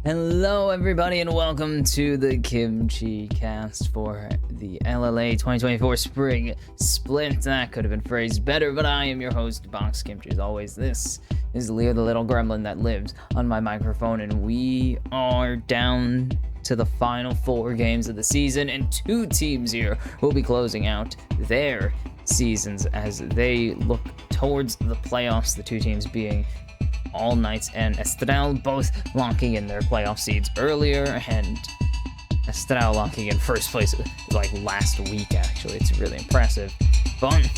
Hello, everybody, and welcome to the Kimchi Cast for the LLA 2024 Spring Split. That could have been phrased better, but I am your host, Box Kimchi. As always, this is Leo, the little gremlin that lives on my microphone, and we are down to the final 4 games of the season, and 2 teams here will be closing out their seasons as they look towards the playoffs. The 2 teams being All Knights and Estrel, both locking in their playoff seeds earlier, and Estrel locking in first place like last week. Actually, it's really impressive. But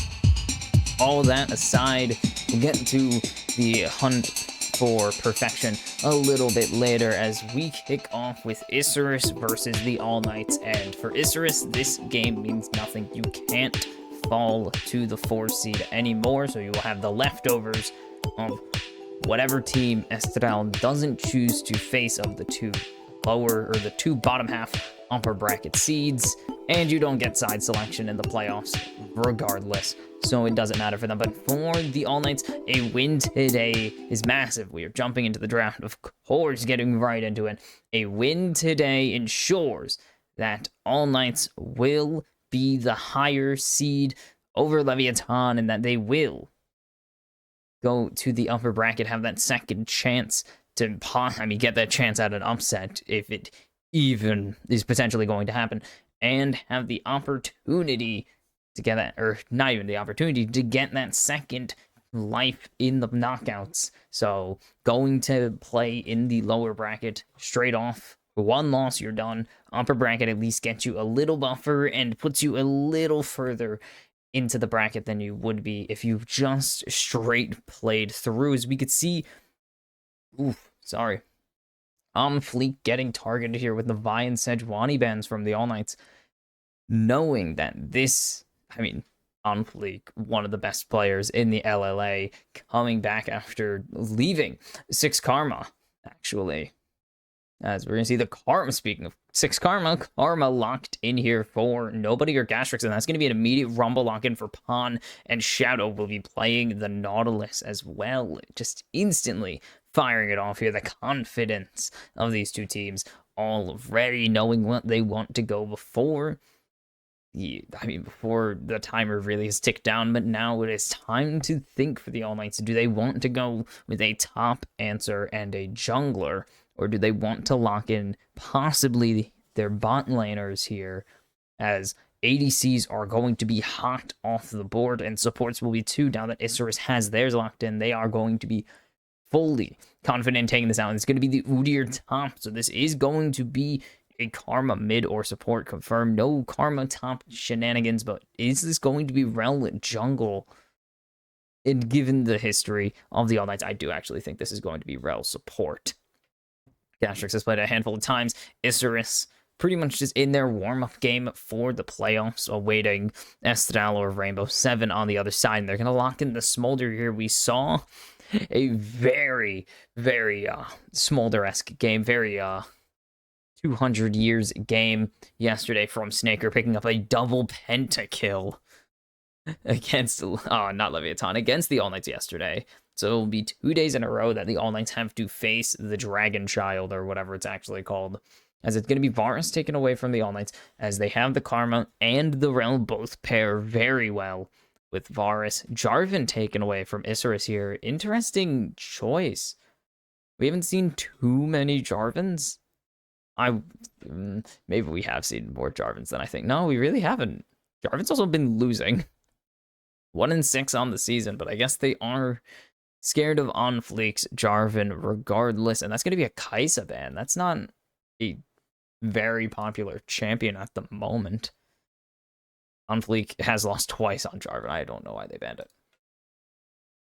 all that aside, we'll get to the hunt for perfection a little bit later as we kick off with Isurus versus the All Knights. And for Isurus, this game means nothing. You can't fall to the 4 seed anymore, so you will have the leftovers of whatever team Estrel doesn't choose to face of the 2 lower or the 2 bottom half upper bracket seeds, and you don't get side selection in the playoffs regardless, so it doesn't matter for them. But for the All Knights, a win today is massive. We are jumping into the draft, of course, getting right into it. A win today ensures that All Knights will be the higher seed over Leviathan, and that they will go to the upper bracket, have that second chance to, get that chance at an upset if it even is potentially going to happen, and have the opportunity to get that, or not even the opportunity, to get that second life in the knockouts. So going to play in the lower bracket straight off, 1 loss, you're done. Upper bracket at least gets you a little buffer and puts you a little further into the bracket than you would be if you just straight played through. As we could see, Fleek getting targeted here with the Vi and Sejuani bans from the All Knights, knowing that this, Fleek, one of the best players in the LLA, coming back after leaving 6 Karma, actually. As we're going to see the Karma, speaking of 6 Karma locked in here for Nobody or Gastrix, and that's going to be an immediate Rumble lock-in for Pawn, and Shadow will be playing the Nautilus as well, just instantly firing it off here. The confidence of these 2 teams already knowing what they want to go before the timer really has ticked down, but now it is time to think for the All Knights. Do they want to go with a top answer and a jungler, or do they want to lock in possibly their bot laners here, as ADCs are going to be hot off the board, and supports will be too. Now that Isurus has theirs locked in, they are going to be fully confident in taking this out. And it's going to be the Udyr top, so this is going to be a Karma mid or support confirmed. No Karma top shenanigans, but is this going to be Rel jungle? And given the history of the All Knights, I do actually think this is going to be Rel support. Gastrix has played a handful of times. Isurus pretty much just in their warm-up game for the playoffs, awaiting Estrel or Rainbow 7 on the other side. And they're going to lock in the Smolder here. We saw a very, very Smolder-esque game, very 200 years game yesterday from Snaker, picking up a double pentakill against, not Leviathan, against the All Knights yesterday. So it will be 2 days in a row that the All Knights have to face the Dragon Child, or whatever it's actually called, as it's going to be Varus taken away from the All Knights, as they have the Karma and the Realm both pair very well with Varus. Jarvan taken away from Isurus here. Interesting choice. We haven't seen too many Jarvans. Maybe we have seen more Jarvans than I think. No, we really haven't. Jarvan's also been losing. 1-6 on the season, but I guess they are scared of Unofficial's Jarvan regardless, and that's going to be a Kai'Sa ban. That's not a very popular champion at the moment. Unofficial has lost twice on Jarvan. I don't know why they banned it.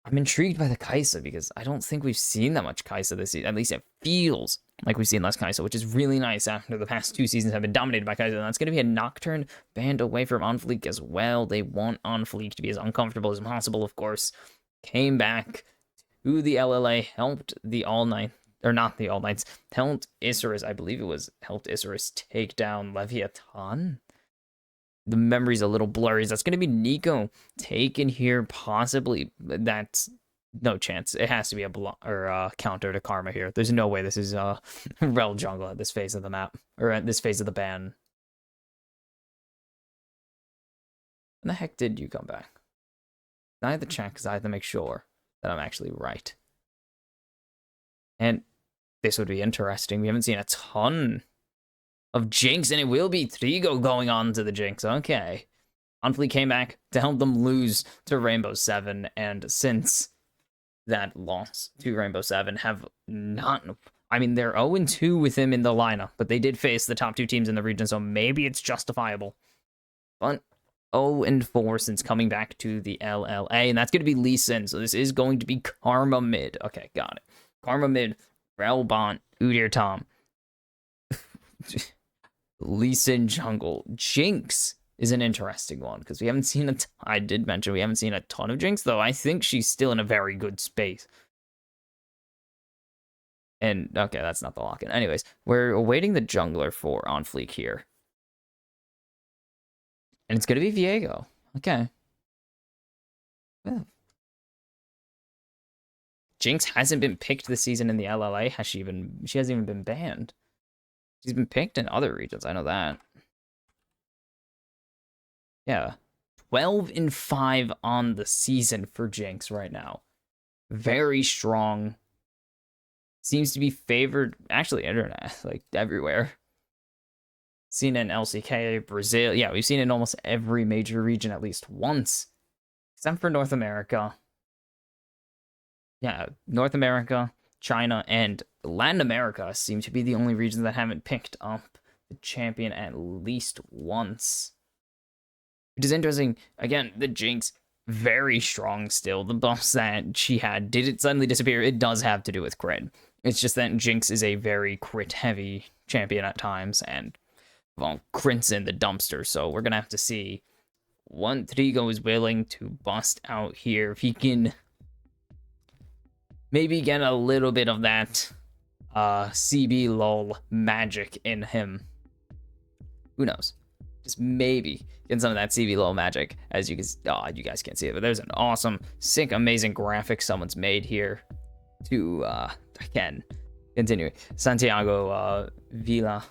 I'm intrigued by the Kai'Sa because I don't think we've seen that much Kai'Sa this season. At least it feels like we've seen less Kai'Sa, which is really nice after the past 2 seasons have been dominated by Kai'Sa. And that's going to be a Nocturne banned away from Unofficial as well. They want Unofficial to be as uncomfortable as possible, of course. Came back to the LLA, helped the All Knights, or not the All Knights, helped Isurus, I believe it was, helped Isurus take down Leviathan. The memory's a little blurry. That's going to be Nico taken here, possibly. That's no chance. It has to be a counter to Karma here. There's no way this is Rel jungle at this phase of the map, or at this phase of the ban. When the heck did you come back? I have to check because I have to make sure that I'm actually right. And this would be interesting. We haven't seen a ton of Jinx, and it will be Trigo going on to the Jinx. Okay. Unfleet came back to help them lose to Rainbow 7, and since that loss to Rainbow 7 have not... I mean, they're 0-2 with him in the lineup, but they did face the top 2 teams in the region, so maybe it's justifiable. But 0-4 since coming back to the LLA, and that's going to be Lee Sin, so this is going to be Karma mid. Okay, got it. Karma mid, Relbont, Udyr Tom. Lee Sin jungle. Jinx is an interesting one, because we haven't seen I did mention we haven't seen a ton of Jinx, though I think she's still in a very good space. And, okay, that's not the lock-in. Anyways, we're awaiting the jungler for on fleek here. And it's going to be Viego. Okay. Yeah. Jinx hasn't been picked this season in the LLA. Has she even? She hasn't even been banned. She's been picked in other regions. I know that. Yeah. 12-5 on the season for Jinx right now. Very strong. Seems to be favored, actually, internet, like everywhere. Seen it in LCK, Brazil. Yeah, we've seen it in almost every major region at least once. Except for North America. Yeah, North America, China, and Latin America seem to be the only regions that haven't picked up the champion at least once. Which is interesting. Again, the Jinx, very strong still. The buffs that she had, did it suddenly disappear? It does have to do with crit. It's just that Jinx is a very crit-heavy champion at times, and, well, crit's in the dumpster, so we're gonna have to see what Trigo is willing to bust out here. If he can maybe get a little bit of that CB lol magic in him. Who knows? Just maybe get some of that CB lol magic. As you can, you guys can't see it, but there's an awesome, sick, amazing graphic someone's made here to again continue. Santiago Villa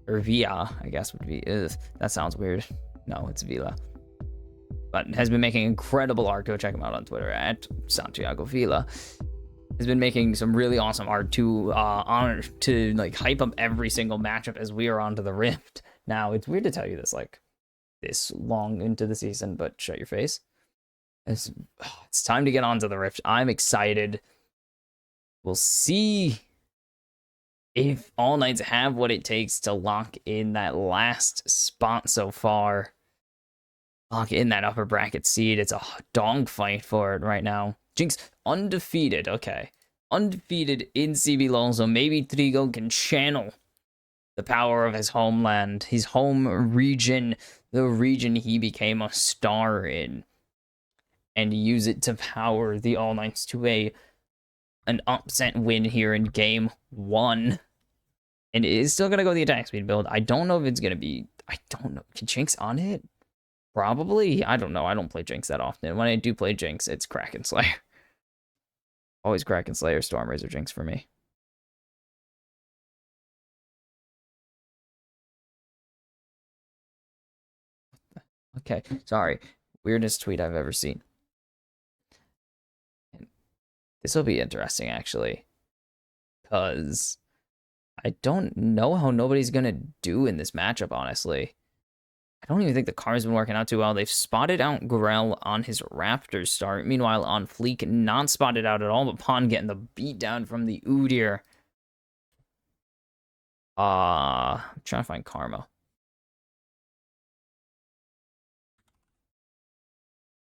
or Villa, I guess would be. That sounds weird. No, it's Villa. But has been making incredible art. Go check him out on Twitter at Santiago Villa. Has been making some really awesome art to honor to like hype up every single matchup as we are onto the Rift. Now it's weird to tell you this like this long into the season, but shut your face. It's time to get onto the Rift. I'm excited. We'll see if All Knights have what it takes to lock in that last spot so far. Lock in that upper bracket seed. It's a dogfight for it right now. Jinx undefeated. Okay. Undefeated in CB LoL, so maybe Trigo can channel the power of his homeland, his home region, the region he became a star in, and use it to power the All Knights to an upset win here in game 1. And it is still going to go the attack speed build. I don't know if it's going to be... I don't know. Can Jinx on it? Probably. I don't know. I don't play Jinx that often. When I do play Jinx, it's Kraken Slayer. Always Kraken Slayer, Stormrazor, Jinx for me. Okay, sorry. Weirdest tweet I've ever seen. This will be interesting, actually. Because I don't know how nobody's going to do in this matchup, honestly. I don't even think the car's been working out too well. They've spotted out Grell on his Raptors start. Meanwhile, on Fleek, not spotted out at all, but Pon getting the beat down from the Udyr. I'm trying to find Karma.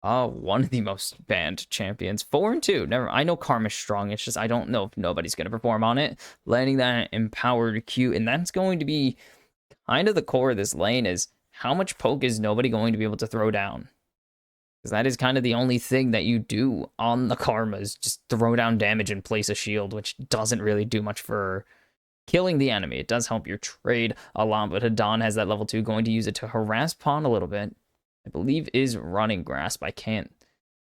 One of the most banned champions. 4-2. Never. I know Karma's strong. It's just I don't know if nobody's going to perform on it. Landing that empowered Q, and that's going to be kind of the core of this lane is how much poke is nobody going to be able to throw down? Because that is kind of the only thing that you do on the Karmas. Just throw down damage and place a shield, which doesn't really do much for killing the enemy. It does help your trade a lot, but Hadan has that level 2, going to use it to harass Pon a little bit. I believe is running Grasp. I can't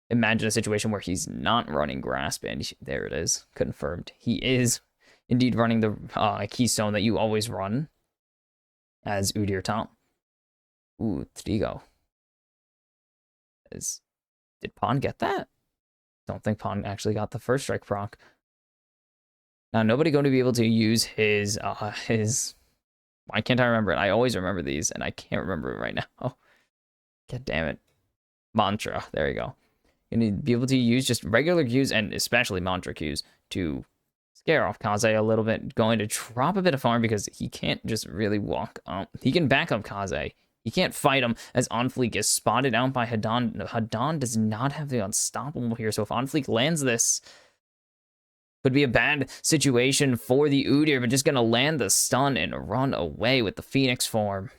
imagine a situation where he's not running Grasp, and there it is, confirmed. He is indeed running the Keystone that you always run as Udyr top. Ooh, Trigo. Did Pawn get that? Don't think Pawn actually got the first strike proc. Now, nobody going to be able to use his, why can't I remember it? I always remember these, and I can't remember it right now. Oh, God damn it. Mantra, there you go. You need to be able to use just regular Qs, and especially Mantra Qs, to scare off Kaze a little bit. Going to drop a bit of farm because he can't just really walk up. He can back up Kaze. He can't fight him as Onfleek is spotted out by Hadan. Hadan does not have the unstoppable here, so if Onfleek lands this, could be a bad situation for the Udyr, but just going to land the stun and run away with the Phoenix form.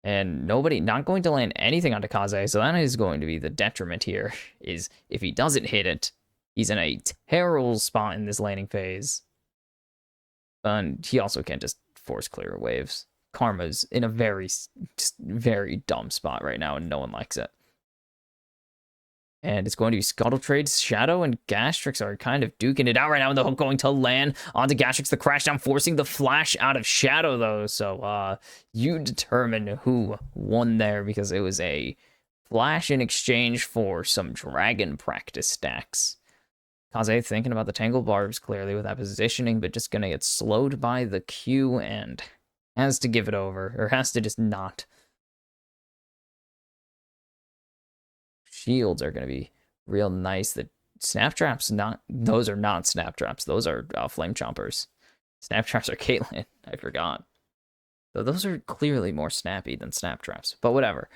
And nobody, not going to land anything onto Kaze, so that is going to be the detriment here, is if he doesn't hit it, he's in a terrible spot in this landing phase. And he also can't just force clear waves. Karma's in a just very dumb spot right now, and no one likes it. And it's going to be Scuttle Trades. Shadow and Gastrix are kind of duking it out right now, and the hook going to land onto Gastrix. The crash down, forcing the flash out of Shadow, though. So you determine who won there, because it was a flash in exchange for some Dragon practice stacks. Kaze thinking about the Tangle Barbs clearly with that positioning, but just going to get slowed by the Q and has to give it over, or has to just not. Shields are going to be real nice. The snap traps, those are not snap traps. Those are flame chompers. Snap traps are Caitlyn. I forgot. So those are clearly more snappy than snap traps, but whatever.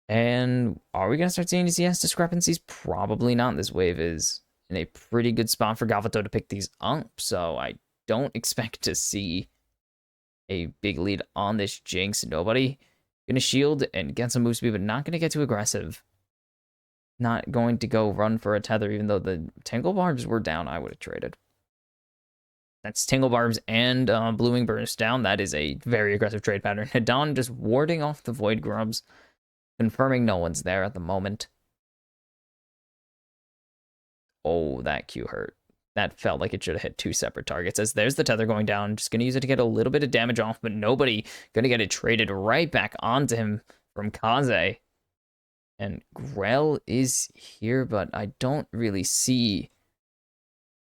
And are we going to start seeing DCS discrepancies? Probably not. This wave is in a pretty good spot for Galvato to pick these up, so I don't expect to see a big lead on this Jinx. Nobody gonna shield and get some move speed, but not gonna get too aggressive. Not going to go run for a tether, even though the Tangle Barbs were down. I would have traded. That's Tangle Barbs and Blooming Burst down. That is a very aggressive trade pattern. Hadan just warding off the Void Grubs, confirming no one's there at the moment. Oh, that Q hurt. That felt like it should have hit two separate targets, as there's the tether going down. Just going to use it to get a little bit of damage off, but nobody going to get it traded right back onto him from Kaze. And Grell is here, but I don't really see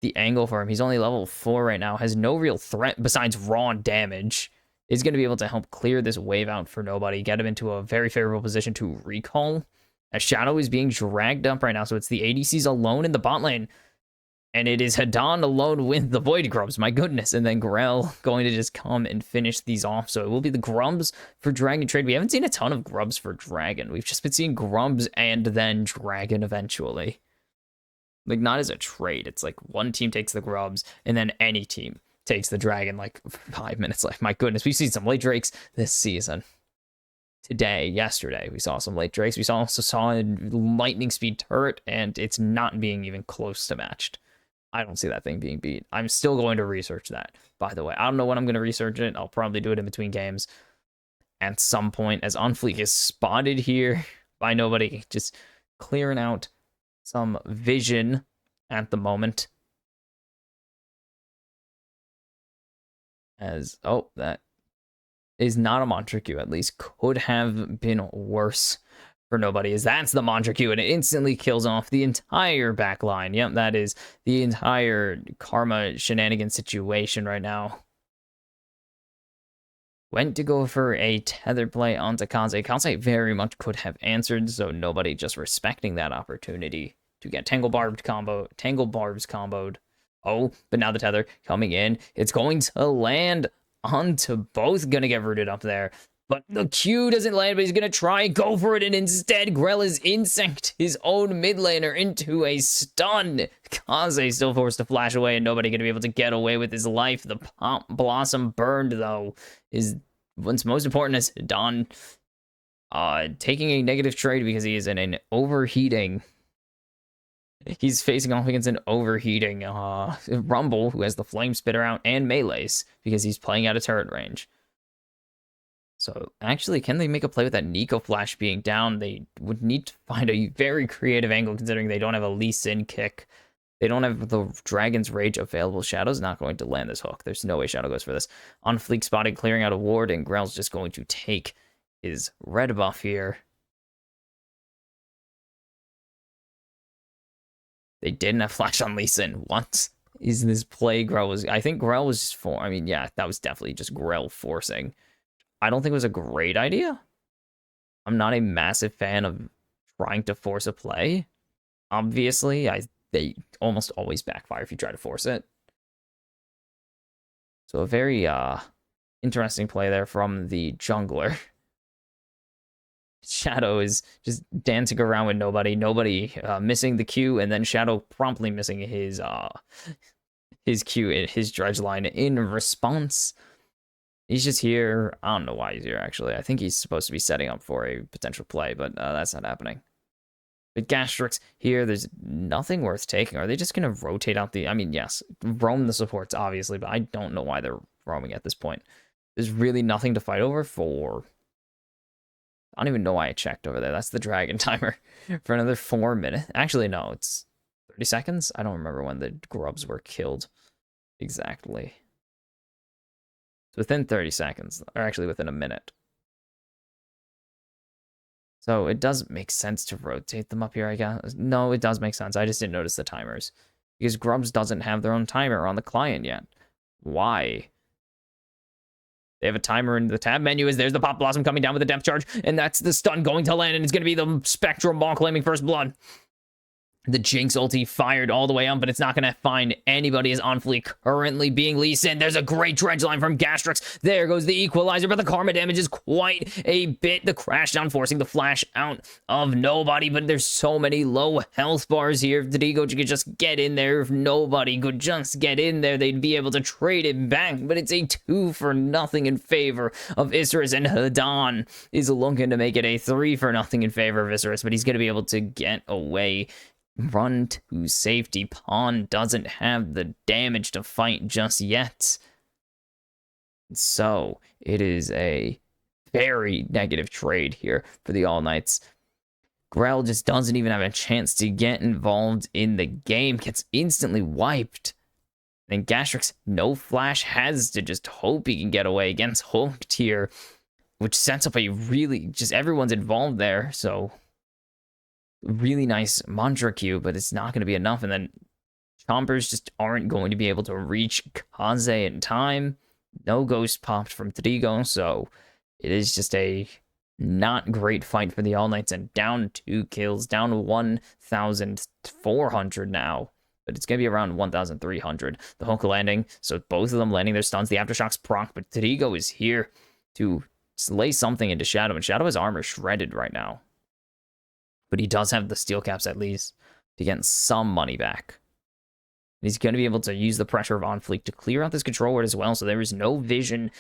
the angle for him. He's only level 4 right now, has no real threat besides raw damage. Is going to be able to help clear this wave out for nobody, get him into a very favorable position to recall. As Shadow is being dragged up right now, so it's the ADCs alone in the bot lane. And it is Hadan alone with the Void Grubs, my goodness. And then Grell going to just come and finish these off. So it will be the Grubs for Dragon trade. We haven't seen a ton of Grubs for Dragon. We've just been seeing Grubs and then Dragon eventually. Like, not as a trade. It's like one team takes the Grubs and then any team takes the Dragon like 5 minutes left. My goodness, we've seen some late Drakes this season. Yesterday, we saw some late Drakes. We also saw a lightning speed turret, and it's not being even close to matched. I don't see that thing being beat. I'm still going to research that, by the way. I don't know when I'm going to research it. I'll probably do it in between games at some point, as Onfleek is spotted here by nobody, just clearing out some vision at the moment. As, oh, that is not a Mantra Q, at least. Could have been worse for nobody, as that's the Mantra Q, and it instantly kills off the entire back line. Yep, that is the entire Karma shenanigan situation right now. Went to go for a tether play onto Kaze. Kaze very much could have answered, so nobody just respecting that opportunity to get Tangle Barbs comboed. Oh, but now the tether coming in. It's going to land onto both. Gonna get rooted up there. But the Q doesn't land, but he's going to try and go for it, and instead Grell is insect his own mid laner into a stun. Kaze still forced to flash away, and nobody going to be able to get away with his life. The Pop Blossom burned, though, is what's most important, is Don taking a negative trade because he is in an overheating. He's facing off against an overheating Rumble, who has the Flame Spitter out, and Melees, because he's playing out of turret range. So actually, can they make a play with that Nico Flash being down? They would need to find a very creative angle considering they don't have a Lee Sin kick. They don't have the Dragon's Rage available. Shadow's not going to land this hook. There's no way Shadow goes for this. On Fleek spotted, clearing out a ward, and Grell's just going to take his red buff here. They didn't have Flash on Lee Sin. What is this play Grell was? I think Grell was just for. I mean, yeah, that was definitely just Grell forcing. I don't think it was a great idea. I'm not a massive fan of trying to force a play. Obviously, they almost always backfire if you try to force it. So a very interesting play there from the jungler. Shadow is just dancing around with nobody missing the Q, and then Shadow promptly missing his Q in his dredge line in response. He's just here. I don't know why he's here, actually. I think he's supposed to be setting up for a potential play, but that's not happening. But Gastrix here, there's nothing worth taking. Are they just going to rotate out the... I mean, yes, roam the supports, obviously, but I don't know why they're roaming at this point. There's really nothing to fight over for... I don't even know why I checked over there. That's the dragon timer for another 4 minutes. Actually, no, it's 30 seconds. I don't remember when the grubs were killed exactly. Within 30 seconds, or actually within a minute. So it does make sense to rotate them up here, I guess. No, it does make sense. I just didn't notice the timers. Because Grubs doesn't have their own timer on the client yet. Why? They have a timer in the tab menu as there's the Pop Blossom coming down with a depth charge, and that's the stun going to land, and it's going to be the Spectrum Ball claiming first blood. The Jinx ulti fired all the way up, but it's not going to find anybody as on fleek currently being Lee Sin. There's a great dredge line from Gastrix. There goes the equalizer, but the karma damage is quite a bit. The crash down forcing the flash out of nobody, but there's so many low health bars here. If Diego could just get in there, if nobody could just get in there, they'd be able to trade it back, but it's a 2-for-0 in favor of Isurus, and Hadan is looking to make it a 3-for-0 in favor of Isurus, but he's going to be able to get away. Run to safety. Pawn doesn't have the damage to fight just yet. So it is a very negative trade here for the All Knights. Grell just doesn't even have a chance to get involved in the game. Gets instantly wiped. And Gastrix, no flash, has to just hope he can get away against Hooked here, which sets up a really... just everyone's involved there, so... really nice mantra Q, but it's not going to be enough. And then Chompers just aren't going to be able to reach Kaze in time. No ghost popped from Trigo, so it is just a not great fight for the All Knights, and down 2 kills, down 1,400 now. But it's going to be around 1,300. The hook landing, so both of them landing their stuns. The Aftershocks proc, but Trigo is here to slay something into Shadow, and Shadow has armor shredded right now. But he does have the steel caps at least to get some money back. And he's going to be able to use the pressure of On Fleek to clear out this control ward as well, so there is no vision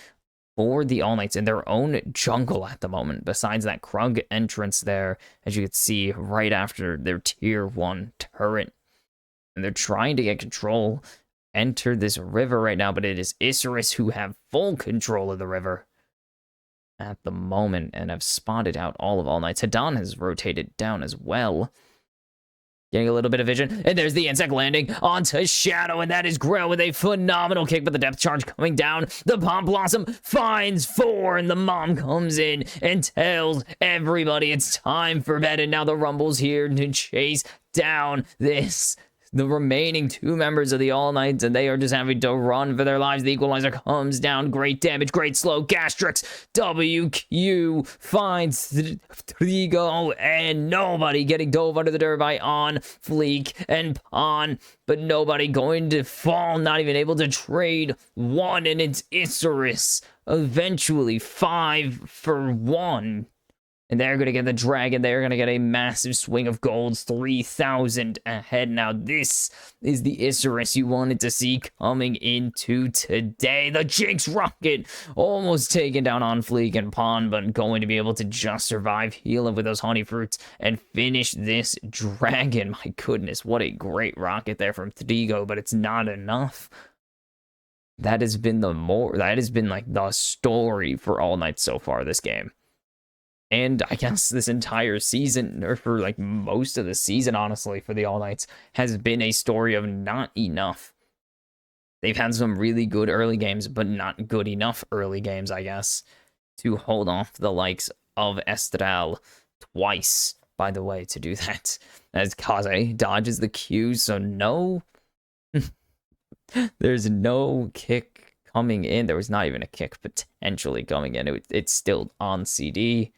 for the All Knights in their own jungle at the moment, besides that Krug entrance there, as you can see, right after their tier 1 turret. And they're trying to get control, enter this river right now, but it is Isurus who have full control of the river at the moment, and have spotted out all of All Knights. Hadan has rotated down as well. Getting a little bit of vision, and there's the insect landing onto Shadow, and that is Grell with a phenomenal kick, but the depth charge coming down. The Pom Blossom finds 4, and the mom comes in and tells everybody it's time for bed, and now the Rumble's here to chase down the remaining 2 members of the All Knights, and they are just having to run for their lives. The equalizer comes down. Great damage, great slow. Gastrix, WQ, finds Trigo, and nobody getting dove under the dirt by On Fleek and Pawn, but nobody going to fall, not even able to trade 1, and it's Isurus. Eventually, 5-for-1. And they're going to get the dragon. They're going to get a massive swing of gold. 3,000 ahead. Now, this is the Isurus you wanted to see coming into today. The Jinx Rocket almost taken down on Fleek and Pawn, but going to be able to just survive, heal him with those honey fruits, and finish this dragon. My goodness, what a great rocket there from Trigo, but it's not enough. That has been like the story for All Knight so far this game. And I guess this entire season, or for like most of the season, honestly, for the All Knights, has been a story of not enough. They've had some really good early games, but not good enough early games, I guess, to hold off the likes of Estral twice, by the way, to do that. As Kaze dodges the Q, so no... There's no kick coming in. There was not even a kick potentially coming in. It's still on CD.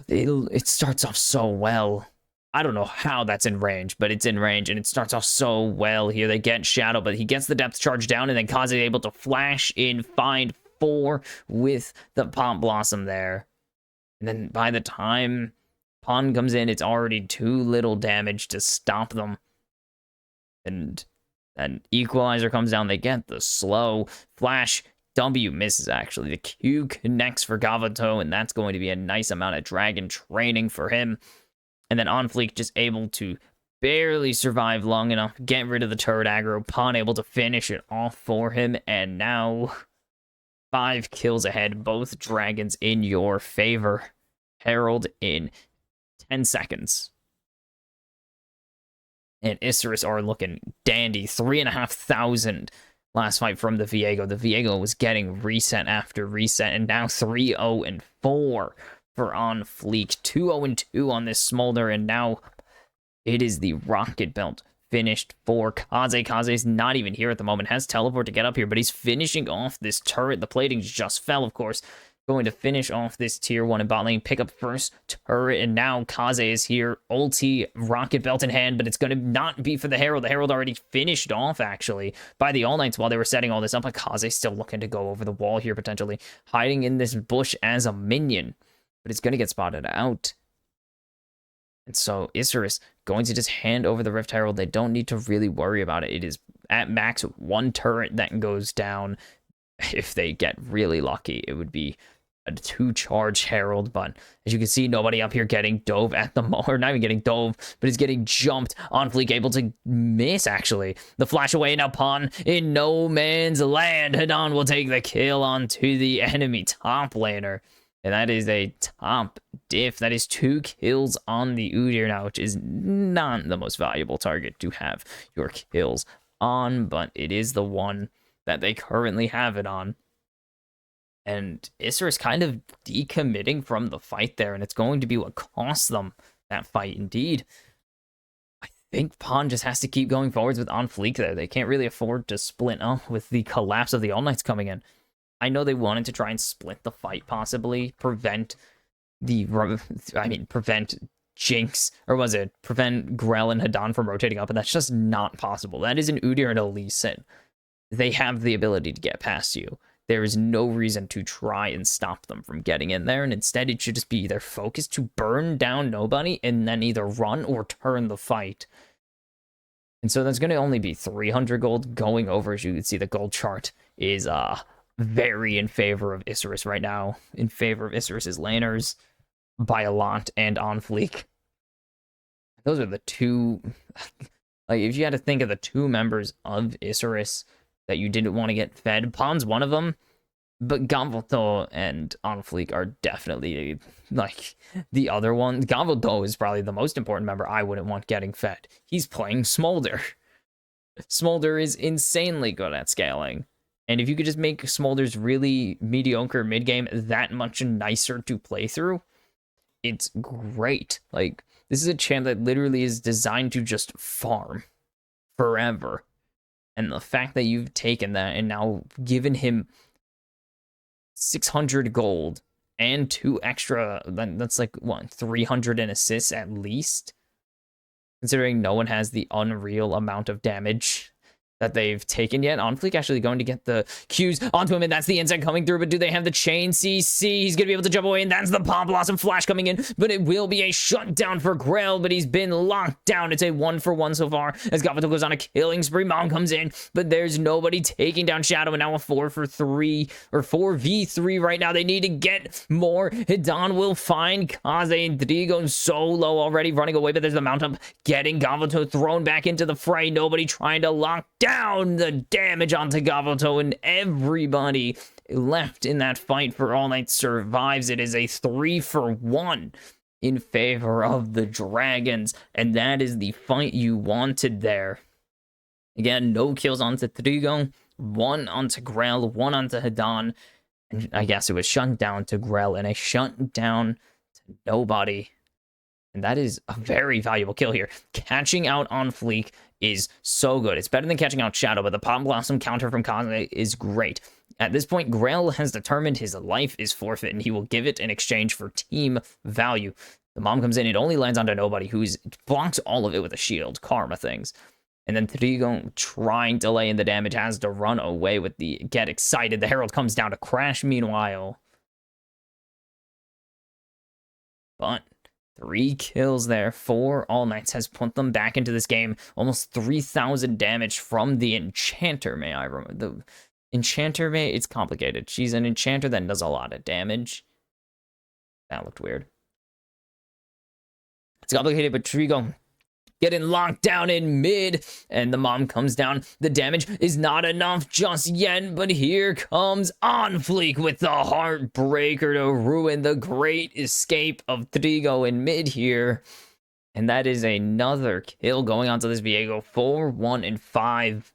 It starts off so well. I don't know how that's in range, but it's in range, and it starts off so well here. They get Shadow, but he gets the depth charge down, and then Kaze able to flash in, find 4 with the Pop Blossom there. And then by the time Pawn comes in, it's already too little damage to stop them. And Equalizer comes down. They get the slow flash. W misses, actually. The Q connects for Gavato, and that's going to be a nice amount of Dragon training for him. And then On Fleek just able to barely survive long enough, get rid of the turret aggro. Pawn able to finish it off for him, and now 5 kills ahead. Both Dragons in your favor. Herald in 10 seconds. And Isurus are looking dandy. 3,500 last fight from the Viego. The Viego was getting reset after reset, and now 3-0-4 for On Fleek. 2-0-2 on this Smolder, and now it is the Rocket Belt finished for Kaze. Kaze's not even here at the moment. Has teleport to get up here, but he's finishing off this turret. The plating just fell, of course. Going to finish off this tier 1 in bot lane, pick up first turret, and now Kaze is here. Ulti, Rocket Belt in hand, but it's going to not be for the Herald. The Herald already finished off, actually, by the All Knights while they were setting all this up. But Kaze still looking to go over the wall here, potentially hiding in this bush as a minion, but it's going to get spotted out. And so Isurus going to just hand over the Rift Herald. They don't need to really worry about it. It is at max 1 turret that goes down. If they get really lucky, it would be a 2-charge Herald, but as you can see, nobody up here getting dove at the moment, or not even getting dove, but is getting jumped. On Fleek able to miss, actually. The flash away, now Pawn in no man's land. Hadan will take the kill onto the enemy top laner, and that is a top diff. That is 2 kills on the Udyr now, which is not the most valuable target to have your kills on, but it is the one that they currently have it on. And Isra is kind of decommitting from the fight there, and it's going to be what costs them that fight indeed. I think Pawn just has to keep going forwards with On Fleek there. They can't really afford to split up with the collapse of the All Knights coming in. I know they wanted to try and split the fight, possibly prevent Jinx, or was it prevent Grell and Hadan from rotating up, and that's just not possible. That is an Udyr and a Lee Sin. They have the ability to get past you. There is no reason to try and stop them from getting in there, and instead it should just be their focus to burn down nobody and then either run or turn the fight. And so that's going to only be 300 gold going over. As you can see, the gold chart is very in favor of Isurus right now, in favor of Isurus's laners by a lot, and On Fleek. Those are the two, like, if you had to think of the 2 members of Isurus that you didn't want to get fed, Pawn's one of them, but Gavoto and On Fleek are definitely, like, the other one. Gavoto is probably the most important member I wouldn't want getting fed. He's playing Smolder. Smolder is insanely good at scaling, and if you could just make Smolder's really mediocre mid-game that much nicer to play through, it's great. Like, this is a champ that literally is designed to just farm forever. And the fact that you've taken that and now given him 600 gold and 2 extra, that's like, what, 300 in assists at least? Considering no one has the unreal amount of damage that they've taken yet. On Fleek actually going to get the Qs onto him, and that's the insect coming through, but do they have the chain CC? He's going to be able to jump away, and that's the Pop Blossom flash coming in, but it will be a shutdown for Grell, but he's been locked down. It's a 1-for-1 so far, as Gavato goes on a killing spree. Mom comes in, but there's nobody taking down Shadow, and now a 4-for-3, or 4v3 right now. They need to get more. Hidan will find Kaze, and Drigo so low already, running away, but there's the mount up, getting Gavato thrown back into the fray. Nobody trying to lock down down the damage onto Gavuto, and everybody left in that fight for All Might survives. It is a 3-for-1 in favor of the Dragons, and that is the fight you wanted there. Again, no kills onto Trigo, 1 onto Grell, 1 onto Hidan, and I guess it was shut down to Grell, and a shut down to nobody. And that is a very valuable kill here. Catching out on Fleek is so good. It's better than catching out Shadow, but the Pop Blossom counter from Kaze is great. At this point, Grell has determined his life is forfeit, and he will give it in exchange for team value. The Mom comes in, it only lands onto nobody, who's blocks all of it with a shield, karma things. And then Trigo, trying to lay in the damage, has to run away with the get excited. The Herald comes down to crash meanwhile. But 3 kills there for All Might has put them back into this game. Almost 3,000 damage from the Enchanter, may I remember. The Enchanter, it's complicated. She's an Enchanter that does a lot of damage. That looked weird. It's complicated, but Trigo getting locked down in mid, and the Mom comes down. The damage is not enough just yet, but here comes On Fleek with the Heartbreaker to ruin the great escape of Trigo in mid here. And that is another kill going on to this Viego. 4, 1, and 5.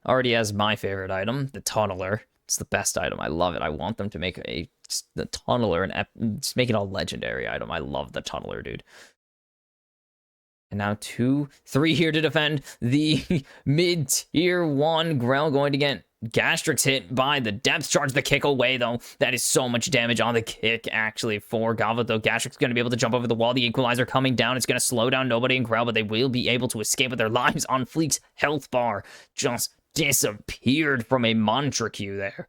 Already has my favorite item, the Tunneler. It's the best item. I love it. I want them to make the Tunneler and just make it a legendary item. I love the Tunneler, dude. And now 2, 3 here to defend the mid-tier 1. Grell going to get Gastrix hit by the depth charge. The kick away, though. That is so much damage on the kick, actually, for Gavuto. Gastrix going to be able to jump over the wall. The Equalizer coming down. It's going to slow down nobody in Grell, but they will be able to escape with their lives. On Fleek's health bar just disappeared from a Mantra Q there.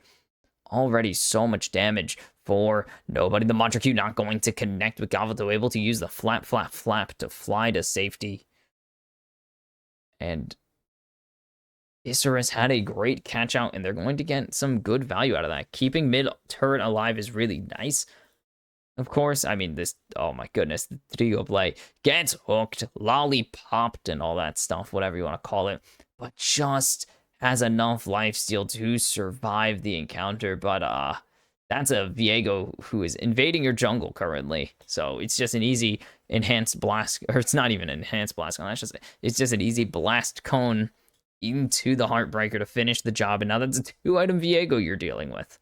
Already so much damage for nobody. The Mantra Q not going to connect with Gavuto, able to use the flap, flap, flap to fly to safety. And Isurus had a great catch out, and they're going to get some good value out of that. Keeping mid turret alive is really nice. Of course, I mean, this, oh my goodness, the Trigo play gets hooked, lollipopped, and all that stuff, whatever you want to call it, but just has enough lifesteal to survive the encounter. But that's a Viego who is invading your jungle currently, so it's just an easy enhanced blast, or it's not even an enhanced blast cone, it's just an easy blast cone into the Heartbreaker to finish the job, and now that's a 2-item Viego you're dealing with.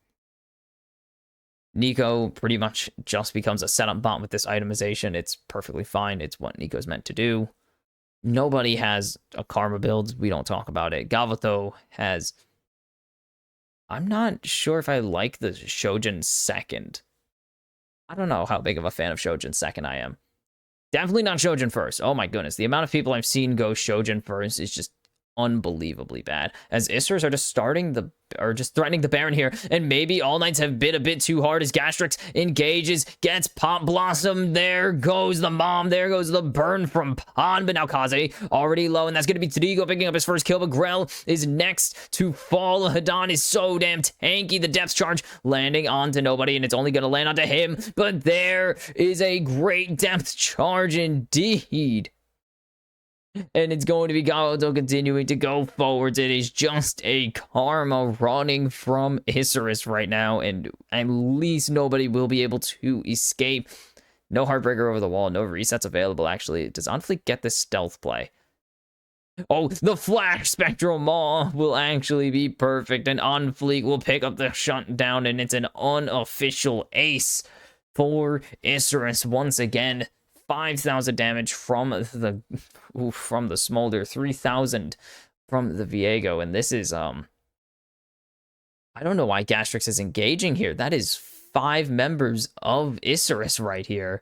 Nico pretty much just becomes a setup bot with this itemization. It's perfectly fine. It's what Nico's meant to do. Nobody has a Karma build. We don't talk about it. Gavuto has... I'm not sure if I like the Shojin second. I don't know how big of a fan of Shojin second I am. Definitely not Shojin first. Oh my goodness. The amount of people I've seen go Shojin first is just unbelievably bad, as Isers are just threatening the Baron here, and maybe All Knights have bit a bit too hard as Gastrix engages, gets Pop Blossom. There goes the Mom, there goes the burn from Pon, but now Kaze already low, and that's gonna be Trigo picking up his first kill, but Grell is next to fall. Hidan is so damn tanky, the depth charge landing onto nobody, and it's only gonna land onto him, but there is a great depth charge indeed. And it's going to be Gavuto continuing to go forwards. It is just a karma running from Isurus right now, and at least nobody will be able to escape. No Heartbreaker over the wall, no resets available, actually. Does Onfleek get this stealth play? Oh, the Flash Spectral Maw will actually be perfect, and Onfleek will pick up the shutdown, and it's an unofficial ace for Isurus once again. 5,000 damage from the Smolder, 3,000 from the Viego, and this is I don't know why Gastrix is engaging here. That is 5 members of Isurus right here.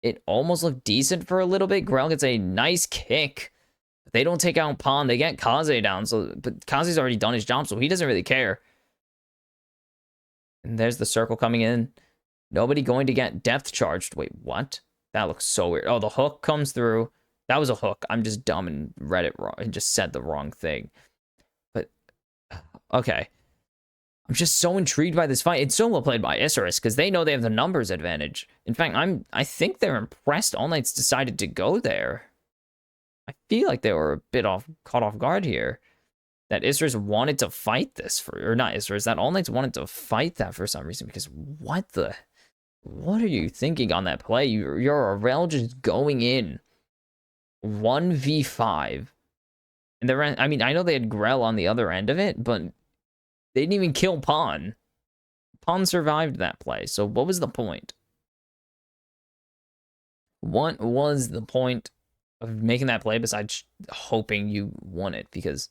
It almost looked decent for a little bit. Grell gets a nice kick. They don't take out Pon. They get Kaze down, but Kaze's already done his job, so he doesn't really care. And there's the circle coming in. Nobody going to get depth charged. Wait, what? That looks so weird. Oh, the hook comes through. That was a hook. I'm just dumb and read it wrong and just said the wrong thing. But, okay. I'm just so intrigued by this fight. It's so well played by Isurus because they know they have the numbers advantage. In fact, I think they're impressed All Knights decided to go there. I feel like they were a bit caught off guard here. That Isris wanted to fight this or not Isris, that All Knights wanted to fight that for some reason, because what are you thinking on that play? Your Aurel just going in 1v5. And I mean, I know they had Grell on the other end of it, but they didn't even kill Pawn. Pawn survived that play, so what was the point? What was the point of making that play besides hoping you won it? Because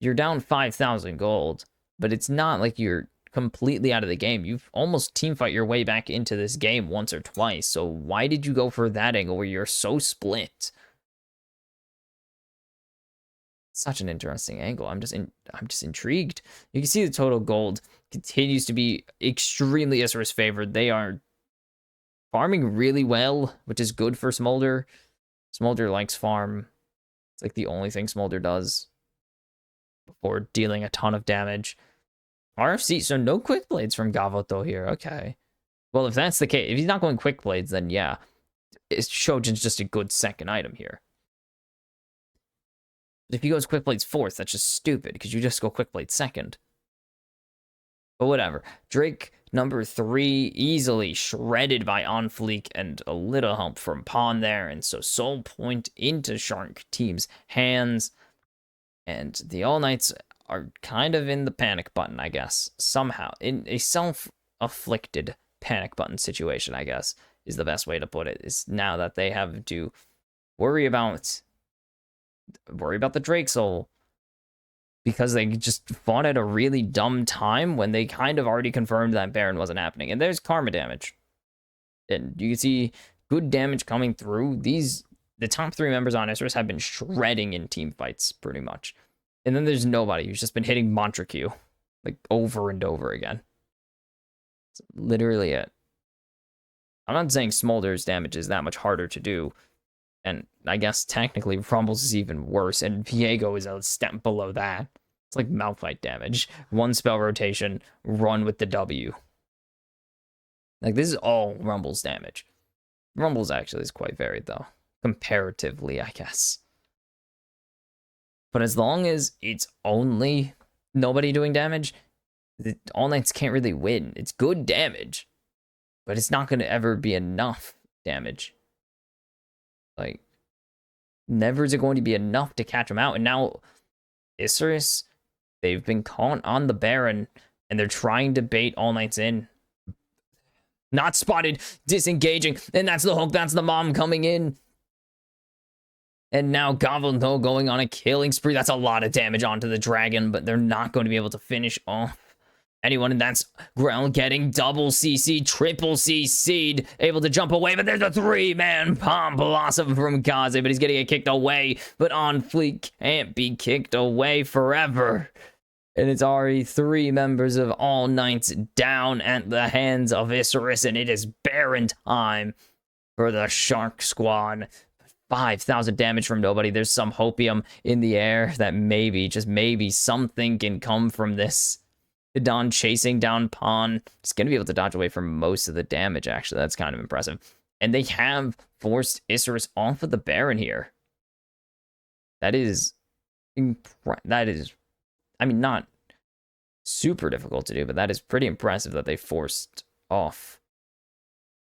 you're down 5,000 gold, but it's not like you're completely out of the game. You've almost teamfight your way back into this game once or twice, so why did you go for that angle where you're so split? Such an interesting angle. I'm just intrigued. You can see the total gold continues to be extremely Isris favored. They are farming really well, which is good for Smolder. Smolder likes farm. It's like the only thing Smolder does before dealing a ton of damage. RFC, so no quick blades from Gavoto here. Okay. Well, if that's the case, if he's not going quick blades, then yeah, Shojin's just a good second item here. But if he goes quick blades fourth, that's just stupid because you just go quick blade second. But whatever. Drake number 3 easily shredded by On Fleek and a little help from Pawn there. And so Soul Point into Shark team's hands. And the All Knights are kind of in the panic button, I guess. Somehow. In a self-afflicted panic button situation, I guess, is the best way to put it. Is now that they have to worry about the Drake Soul. Because they just fought at a really dumb time when they kind of already confirmed that Baron wasn't happening. And there's karma damage. And you can see good damage coming through. The top 3 members on Isris have been shredding in team fights, pretty much. And then there's nobody who's just been hitting Mantra Q, like, over and over again. That's literally it. I'm not saying Smolder's damage is that much harder to do. And I guess technically Rumble's is even worse, and Viego is a step below that. It's like Malphite damage. 1 spell rotation, run with the W. Like, this is all Rumble's damage. Rumble's actually is quite varied, though. Comparatively, I guess. But as long as it's only nobody doing damage, the All Knights can't really win. It's good damage, but it's not going to ever be enough damage. Like, never is it going to be enough to catch them out. And now, Isris, they've been caught on the Baron, and they're trying to bait All Knights in. Not spotted, disengaging, and that's the hook, that's the mom coming in. And now Gavoto going on a killing spree. That's a lot of damage onto the dragon, but they're not going to be able to finish off anyone, and that's Grell getting double CC, triple CC'd, able to jump away, but there's a 3-man Palm Blossom from Kaze, but he's getting it kicked away, but On Fleek can't be kicked away forever. And it's already 3 members of All Knights down at the hands of Isris, and it is Baron time for the Shark Squad. 5,000 damage from nobody. There's some hopium in the air that maybe, just maybe, something can come from this. Don chasing down Pawn. He's going to be able to dodge away from most of the damage, actually. That's kind of impressive. And they have forced Isris off of the Baron here. That is, I mean, not super difficult to do, but that is pretty impressive that they forced off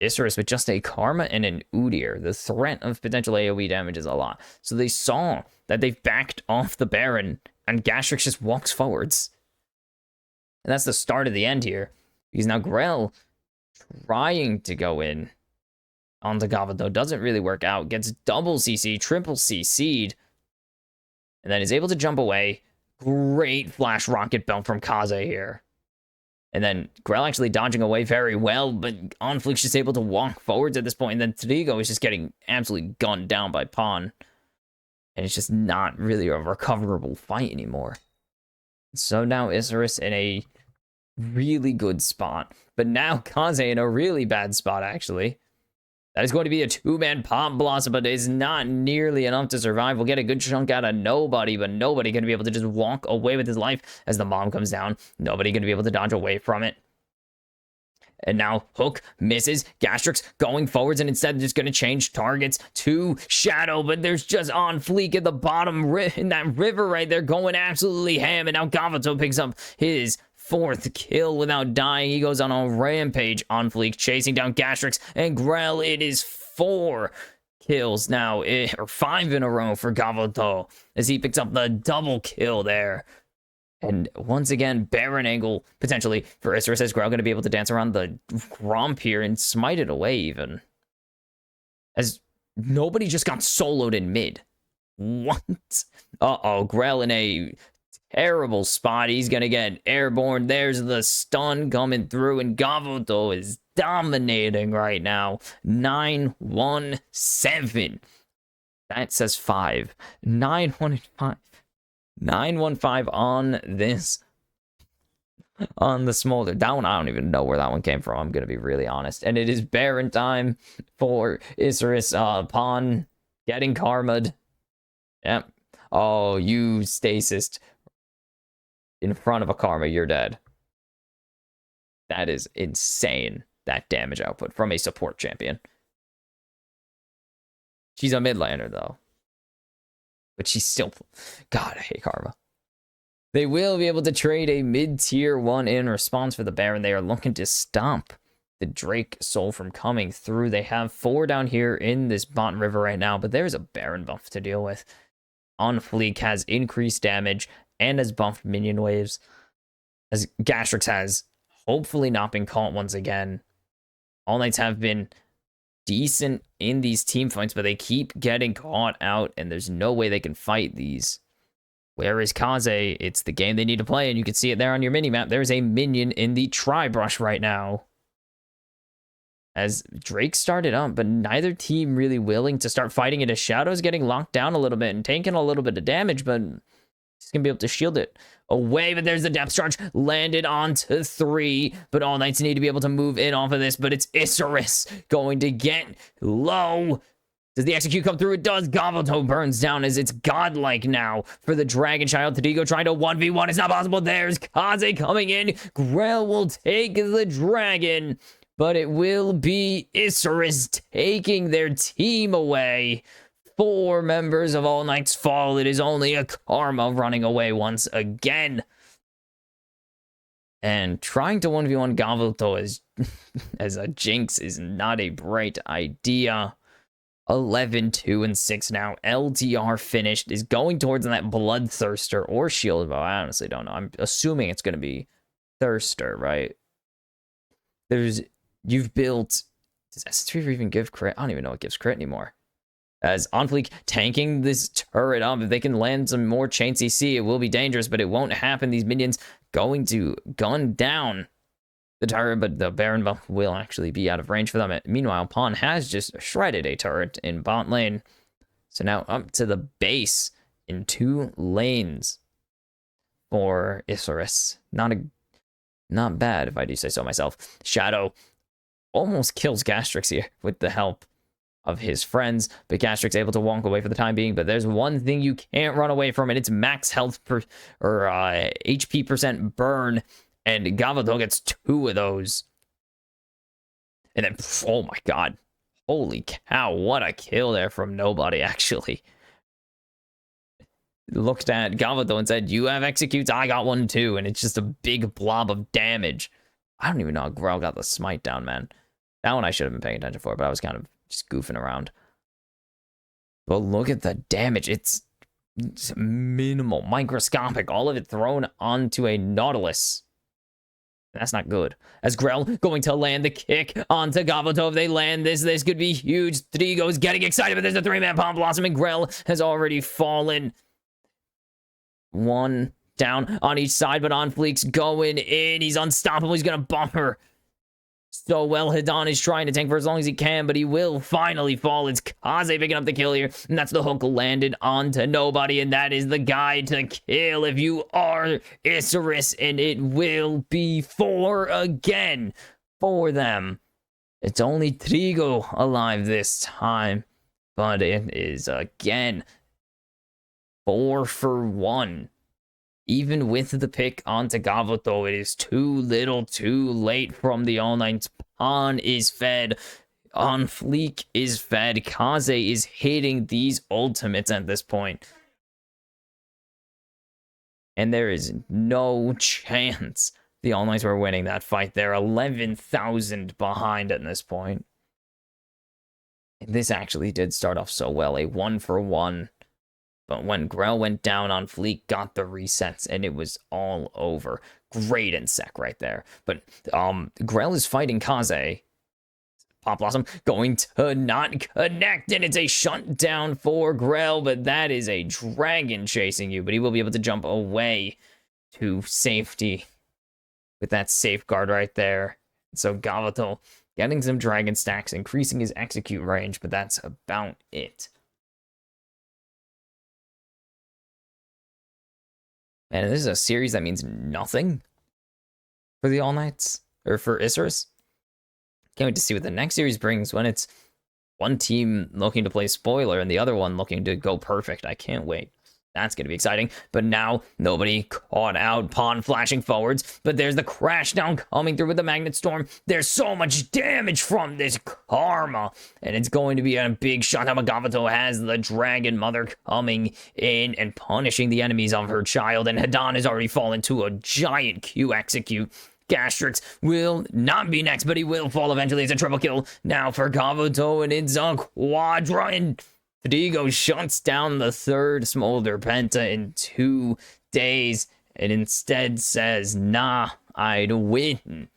Isris with just a Karma and an Udyr. The threat of potential AoE damage is a lot. So they saw that they've backed off the Baron, and Gastrix just walks forwards. And that's the start of the end here. Because now Grell trying to go in onto Gavoto doesn't really work out. Gets double CC, triple CC'd. And then is able to jump away. Great flash rocket belt from Kaze here. And then Grell actually dodging away very well. But On Fleek's just able to walk forwards at this point. And then Trigo is just getting absolutely gunned down by Pawn. And it's just not really a recoverable fight anymore. So now Isris in a really good spot. But now Kaze in a really bad spot, actually. That is going to be a 2-man Palm Blossom, but it's not nearly enough to survive. We'll get a good chunk out of nobody, but nobody going to be able to just walk away with his life as the mom comes down. Nobody going to be able to dodge away from it. And now Hook misses. Gastrix going forwards and instead just going to change targets to Shadow. But there's just On Fleek at the bottom in that river right there going absolutely ham. And now Gavato picks up his 4th kill without dying. He goes on a rampage. On Fleek chasing down Gastrix and Grell. It is 4 kills now, or 5 in a row for Gavato as he picks up the double kill there. And once again, Baron angle potentially for Isra. Says Grell going to be able to dance around the Gromp here and smite it away even. As nobody just got soloed in mid. What? Uh-oh, Grell in a terrible spot. He's going to get airborne. There's the stun coming through, and Gavoto is dominating right now. 9-1-7. That says 5. 9-1-5. 9-1-5 on this. On the smolder. That one, I don't even know where that one came from. I'm going to be really honest. And it is Baron time for Isris upon getting karma'd. Yep. Oh, you stasist. In front of a karma, you're dead. That is insane. That damage output from a support champion. She's a mid laner, though. But she's still... God, I hate karma. They will be able to trade a mid-tier 1 in response for the Baron. They are looking to stop the Drake soul from coming through. They have 4 down here in this bot river right now, but there's a Baron buff to deal with. On Fleek has increased damage and has buffed minion waves. As Gastrix has hopefully not been caught once again. All Knights have been decent in these team fights, but they keep getting caught out, and there's no way they can fight these. Where is Kaze? It's the game they need to play, and you can see it there on your minimap. There's a minion in the tri-brush right now. As Drake started up, but neither team really willing to start fighting it, as Shadow's getting locked down a little bit and taking a little bit of damage, but he's going to be able to shield it away. But there's the depth charge landed onto 3, but All Knights need to be able to move in off of this, but it's Isserus going to get low. Does the execute come through? It does. Gavoto burns down as it's godlike now for the Dragon Child. Tadigo trying to 1v1. It's not possible. There's Kaze coming in. Grell will take the dragon, but it will be Isserus taking their team away. 4 members of All Knights fall. It is only a Karma running away once again. And trying to 1v1 Gavoto as a Jinx is not a bright idea. 11-2-6 now. LTR finished. Is going towards that Bloodthirster or Shield Bow. I honestly don't know. I'm assuming it's going to be Thirster, right? You've built... Does S3 even give crit? I don't even know what gives crit anymore. As On Fleek tanking this turret up. If they can land some more chain CC, it will be dangerous, but it won't happen. These minions going to gun down the turret, but the Baron buff will actually be out of range for them. Meanwhile, Pawn has just shredded a turret in bot lane. So now up to the base in 2 lanes for Isserus. Not bad, if I do say so myself. Shadow almost kills Gastrix here with the help of his friends, but Gastrix able to walk away for the time being. But there's one thing you can't run away from, and it's max health HP percent burn, and Gavoto gets 2 of those. And then, oh my god, holy cow, what a kill there from nobody, actually. Looked at Gavoto and said, you have executes, I got one too, and it's just a big blob of damage. I don't even know how Grell got the smite down, man. That one I should have been paying attention for, but I was kind of just goofing around. But look at the damage. It's minimal, microscopic. All of it thrown onto a Nautilus. That's not good. As Grell going to land the kick onto Gavoto. If they land this could be huge. Trigo's getting excited, but there's a 3-man Palm Blossom, and Grell has already fallen. 1 down on each side, but On Fleek's going in. He's unstoppable. He's going to bump her so well. Hidan is trying to tank for as long as he can, but he will finally fall. It's Kaze picking up the kill here, and that's the hook landed onto nobody, and that is the guy to kill if you are Isserus, and it will be 4 again for them. It's only Trigo alive this time, but it is again 4 for 1. even with the pick onto Gavuto, it is too little too late from the All Knights. Pawn is fed. On Fleek is fed. Kaze is hitting these ultimates at this point. And there is no chance the All Knights were winning that fight. They're 11,000 behind at this point. And this actually did start off so well. A 1-for-1. But when Grell went down on Fleek, got the resets, and it was all over. Great insect right there. But Grell is fighting Kaze. Pop Blossom going to not connect, and it's a shutdown for Grell, but that is a dragon chasing you, but he will be able to jump away to safety with that safeguard right there. So Gavuto getting some dragon stacks, increasing his execute range, but that's about it. Man, this is a series that means nothing for the All Knights, or for Isserus. Can't wait to see what the next series brings when it's one team looking to play spoiler and the other one looking to go perfect. I can't wait. That's going to be exciting. But now, nobody caught out. Pawn flashing forwards. But there's the crash down coming through with the Magnet Storm. There's so much damage from this Karma. And it's going to be a big shot. Gavuto has the Dragon Mother coming in and punishing the enemies of her child. And Hadan has already fallen to a giant Q execute. Gastrix will not be next, but he will fall eventually. It's a triple kill now for Gavuto, and it's a quadra, and Fidigo shuts down the third Smolder Penta in 2 days, and instead says, nah, I'd win.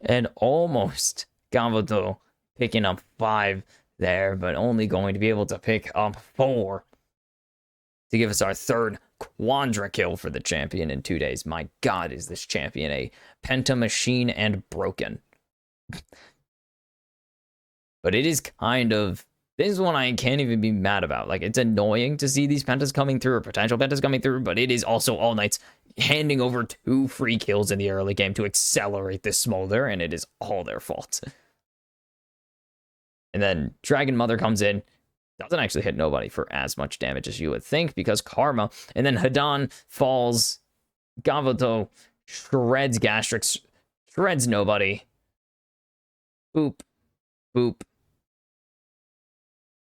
And almost Gavuto picking up 5 there, but only going to be able to pick up 4 to give us our third quadra kill for the champion in 2 days. My God, is this champion a penta machine and broken? But it is kind of, this is one I can't even be mad about. Like, it's annoying to see these pentas coming through, or potential pentas coming through, but it is also All Knights handing over 2 free kills in the early game to accelerate this smolder, and it is all their fault. And then Dragon Mother comes in, doesn't actually hit nobody for as much damage as you would think, because Karma, and then Hadan falls. Gavuto shreds Gastrix, shreds nobody. Boop, boop.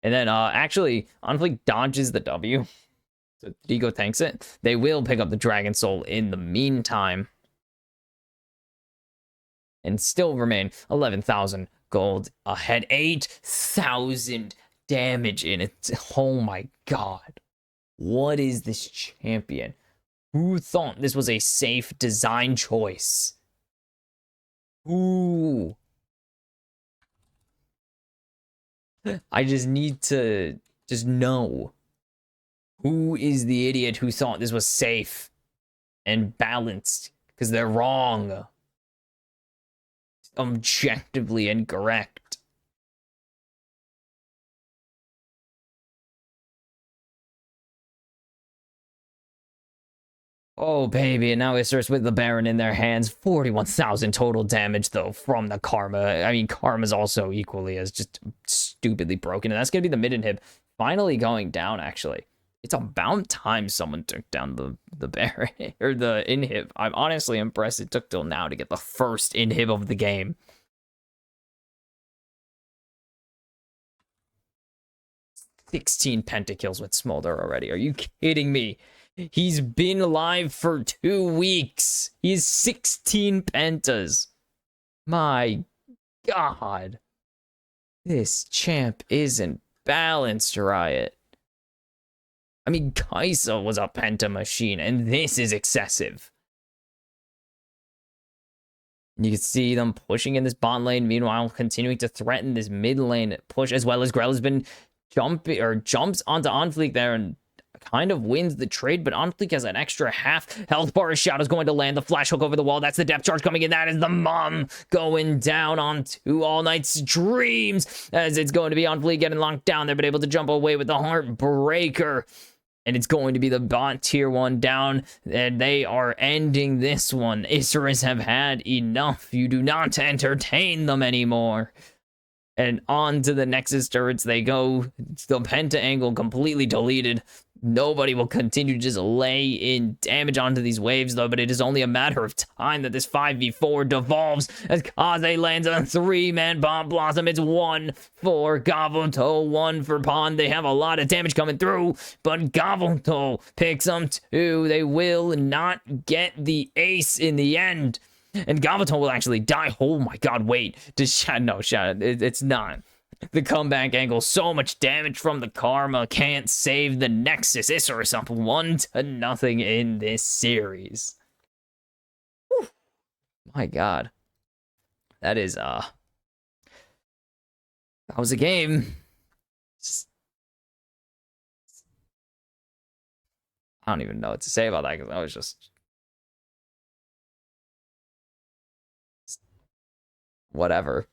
And then actually, Unofficial dodges the W, so Digo tanks it. They will pick up the Dragon Soul in the meantime, and still remain 11,000 gold ahead. 8,000 damage in it. Oh my God. What is this champion? Who thought this was a safe design choice? Ooh. I just need to just know. Who is the idiot who thought this was safe and balanced? Because they're wrong. Objectively incorrect. Oh, baby, and now Isserus with the Baron in their hands. 41,000 total damage, though, from the Karma. I mean, Karma's also equally as just stupidly broken, and that's going to be the mid-inhib finally going down, actually. It's about time someone took down the Baron, or the inhib. I'm honestly impressed it took till now to get the first inhib of the game. "16 pentakills with Smolder already. Are you kidding me? He's been alive for 2 weeks. He's 16 pentas. My God. This champ isn't balanced, Riot. I mean, Kaisa was a penta machine, and this is excessive. You can see them pushing in this bot lane, meanwhile continuing to threaten this mid lane push, as well as Grell has been jumping, or jumps onto Unofficial there and kind of wins the trade, but Unofficial has an extra half health bar. His Shadow's going to land the flash hook over the wall. That's the depth charge coming in. That is the mom going down onto All Knight's Dreams, as it's going to be Unofficial getting locked down there, but able to jump away with the Heartbreaker. And it's going to be the bot tier 1 down, and they are ending this one. Isserus have had enough. You do not entertain them anymore. And on to the Nexus turrets they go. The Penta angle completely deleted. Nobody will continue to just lay in damage onto these waves, though, but it is only a matter of time that this 5v4 devolves as Kaze lands a 3-man Bomb Blossom. It's 1 for Gavuto, 1 for Pond. They have a lot of damage coming through, but Gavuto picks them 2. They will not get the ace in the end, and Gavuto will actually die. Oh my god, wait. No, it's not. The comeback angle, so much damage from the Karma, can't save the Nexus. Isurus up 1-0 in this series. Whew. My god. That was a game. Just, I don't even know what to say about that, because I was just whatever.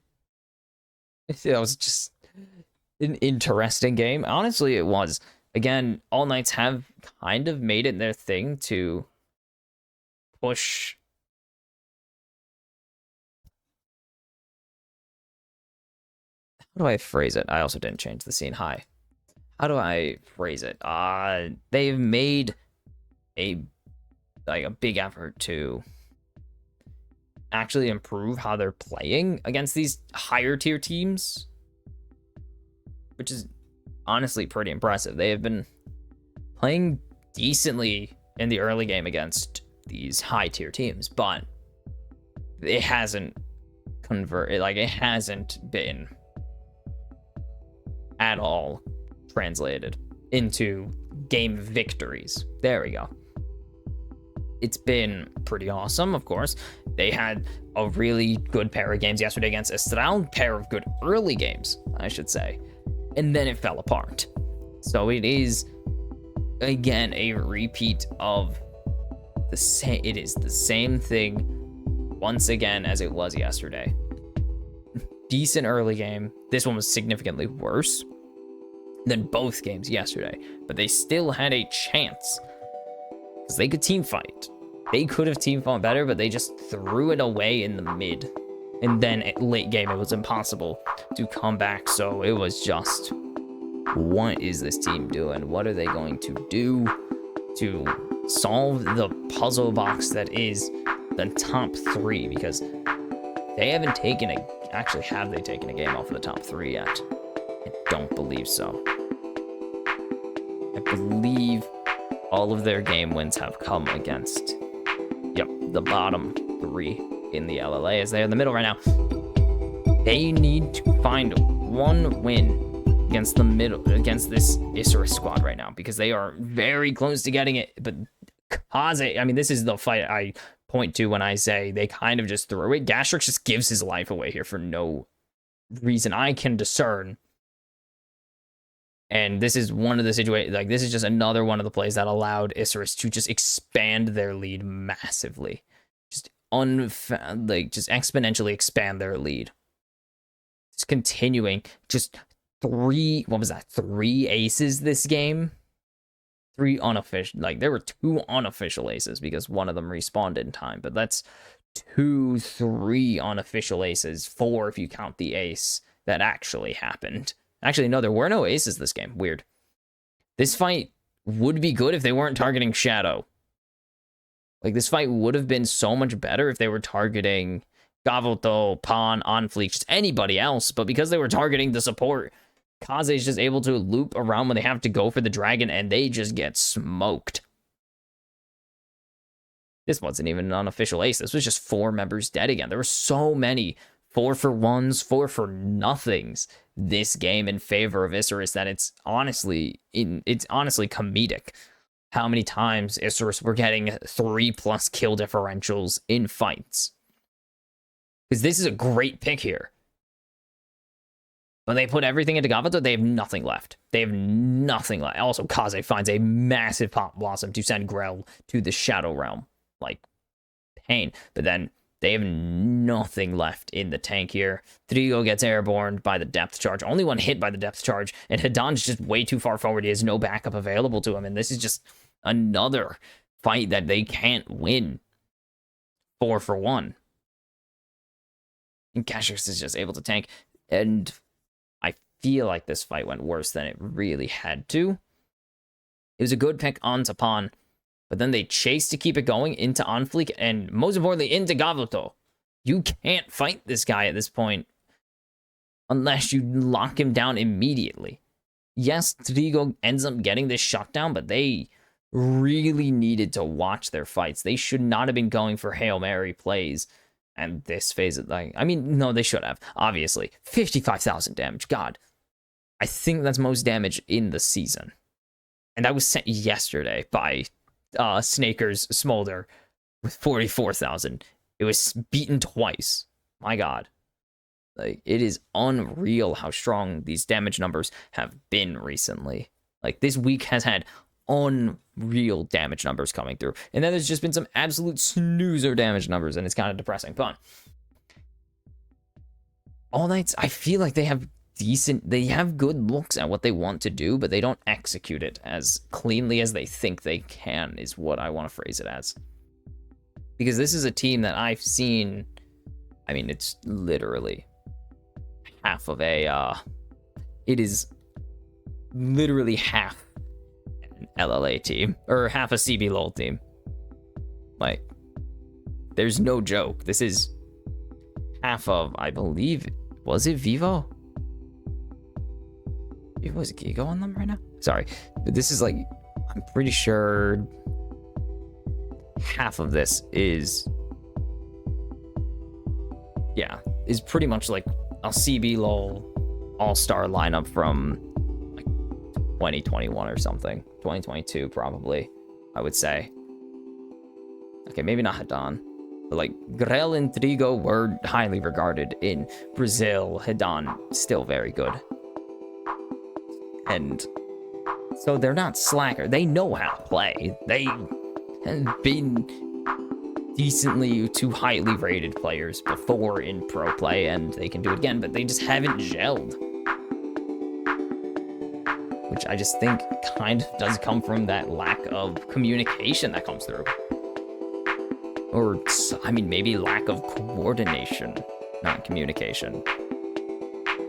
It was just an interesting game. Honestly, it was. Again, All Knights have kind of made it their thing to push. How do I phrase it? I also didn't change the scene. Hi. How do I phrase it? They've made a big effort to actually improve how they're playing against these higher tier teams, which is honestly pretty impressive. They have been playing decently in the early game against these high tier teams, but it hasn't it hasn't been at all translated into game victories. There we go. It's been pretty awesome, of course. They had a really good pair of games yesterday against Estral, pair of good early games, I should say. And then it fell apart. So it is, again, a repeat of the same. It is the same thing once again as it was yesterday. Decent early game. This one was significantly worse than both games yesterday, but they still had a chance because they could team fight. They could have team fought better, but they just threw it away in the mid. And then at late game, it was impossible to come back. So it was just, what is this team doing? What are they going to do to solve the puzzle box that is the top 3? Because they haven't taken actually, have they taken a game off of the top 3 yet? I don't believe so. I believe all of their game wins have come against, the bottom 3 in the LLA, as they're in the middle right now. They need to find one win against this Isurus squad right now, because they are very close to getting it. But Kaze, I mean, this is the fight I point to when I say they kind of just threw it. Gastrix just gives his life away here for no reason I can discern. And this is one of the situations, this is just another one of the plays that allowed Isurus to just expand their lead massively. Just exponentially expand their lead. Just continuing, just 3 aces this game? 3 unofficial, there were 2 unofficial aces because one of them respawned in time, but that's 3 unofficial aces, 4 if you count the ace that actually happened. Actually, no, there were no aces this game. Weird. This fight would be good if they weren't targeting Shadow. This fight would have been so much better if they were targeting Gavuto, Pan, Onfleek, just anybody else. But because they were targeting the support, Kaze is just able to loop around when they have to go for the dragon, and they just get smoked. This wasn't even an unofficial ace. This was just 4 members dead again. There were so many 4-for-1s, 4-for-nothings this game in favor of Isurus that it's honestly comedic how many times Isurus were getting 3+ kill differentials in fights. Because this is a great pick here. When they put everything into Gavuto, they have nothing left. They have nothing left. Also, Kaze finds a massive Pop Blossom to send Grell to the Shadow Realm. Pain. But then they have nothing left in the tank here. Trigo gets airborne by the depth charge. Only one hit by the depth charge. And Hidan's just way too far forward. He has no backup available to him. And this is just another fight that they can't win 4-for-1. And Gastrix is just able to tank. And I feel like this fight went worse than it really had to. It was a good pick on Tapan, but then they chased to keep it going into Onfleek and most importantly into Gavuto. You can't fight this guy at this point unless you lock him down immediately. Yes, Trigo ends up getting this shutdown, but they really needed to watch their fights. They should not have been going for Hail Mary plays. And this phase of no, they should have, obviously. 55,000 damage. God. I think that's most damage in the season. And that was sent yesterday by Snaker's Smolder with 44,000. It was beaten twice. My God. Like, it is unreal how strong these damage numbers have been recently. Like, this week has had unreal damage numbers coming through. And then there's just been some absolute snoozer damage numbers, and it's kind of depressing. But All Knights, I feel like they have good looks at what they want to do, but they don't execute it as cleanly as they think they can, is what I want to phrase it as. Because this is a team that I've seen, it's literally half of it is literally half an LLA team, or half a CB LOL team. Like, there's no joke. This is half of, I believe, was it Vivo? Was Gigo on them right now? Sorry, but this is like, I'm pretty sure half of this is pretty much like a CB LOL all-star lineup from like 2021 or something. 2022 probably, I would say. Okay, maybe not Hadan, but like Grell and Trigo were highly regarded in Brazil. Hadan still very good. And so they're not slacker. They know how to play. They have been decently to highly rated players before in pro play, and they can do it again, but they just haven't gelled. Which I just think kind of does come from that lack of communication that comes through. Or, maybe lack of coordination, not communication.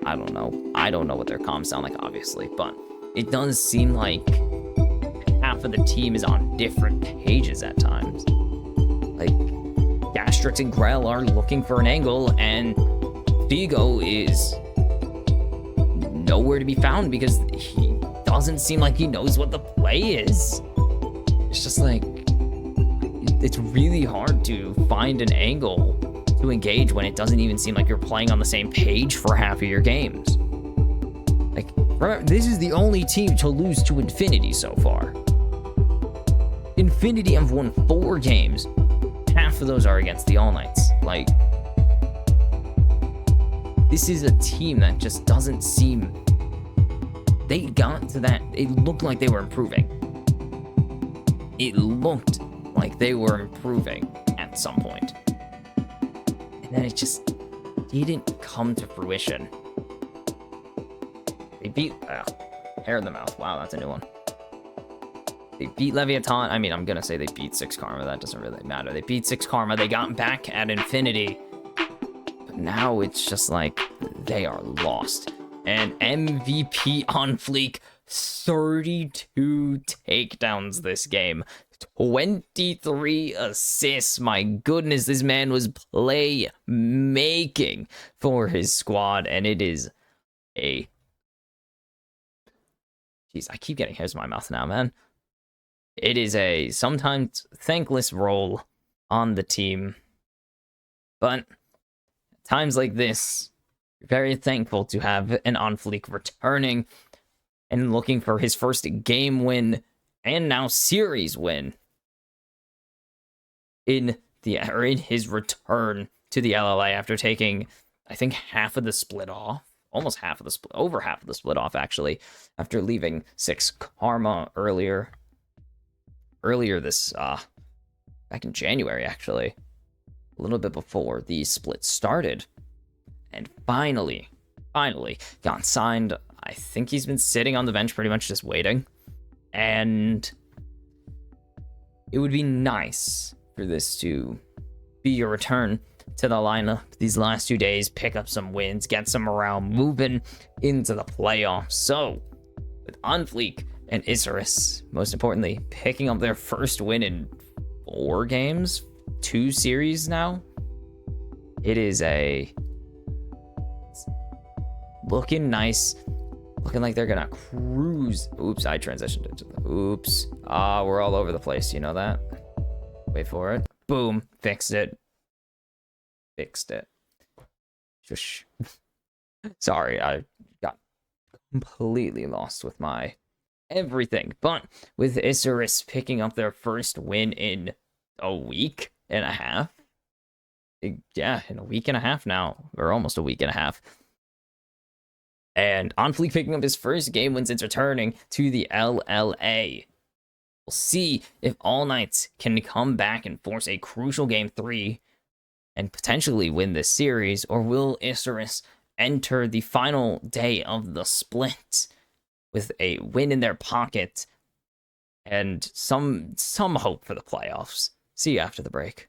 I don't know. I don't know what their comms sound like, obviously, but it does seem like half of the team is on different pages at times. Like, Gastrix and Grell are looking for an angle, and Figo is nowhere to be found because he doesn't seem like he knows what the play is. It's just like, it's really hard to find an angle to engage when it doesn't even seem like you're playing on the same page for half of your games. Like, remember, this is the only team to lose to Infinity so far. Infinity have won 4 games. Half of those are against the All Knights. Like, this is a team that just doesn't seem... They got to that... It looked like they were improving. It looked like they were improving at some point. And then it just didn't come to fruition. They beat... hair in the mouth. Wow, that's a new one. They beat Leviathan. I'm gonna say they beat 6 Karma. That doesn't really matter. They beat 6 Karma. They got back at Infinity. But now it's just like they are lost. And MVP on fleek. 32 takedowns this game. 23 assists. My goodness, this man was play making for his squad. And it is a... Jeez, I keep getting hairs in my mouth now, man. It is a sometimes thankless role on the team. But times like this, you're very thankful to have an On-Fleek returning and looking for his first game win and now series win in his return to the LLA after taking, I think, half of the split off. Almost half of the split, over half of the split off, actually, after leaving 6 Karma earlier this, back in January, actually, a little bit before the split started, and finally got signed. I think he's been sitting on the bench pretty much just waiting, and it would be nice for this to be your return to the lineup these last 2 days, pick up some wins, get some morale moving into the playoffs. So, with On Fleek and Isurus, most importantly, picking up their first win in 4 games, 2 series now. It is looking nice, looking like they're gonna cruise. Oops, I transitioned into the oops. We're all over the place, you know that? Wait for it. Boom, fixed it. Shush. Sorry, I got completely lost with my everything. But with Isurus picking up their first win in a week and a half. Yeah, in a week and a half now, or almost a week and a half. And On Fleek picking up his first game win since returning to the LLA. We'll see if All Knights can come back and force a crucial game 3 and potentially win this series, or will Isurus enter the final day of the split with a win in their pocket and some hope for the playoffs. See you after the break.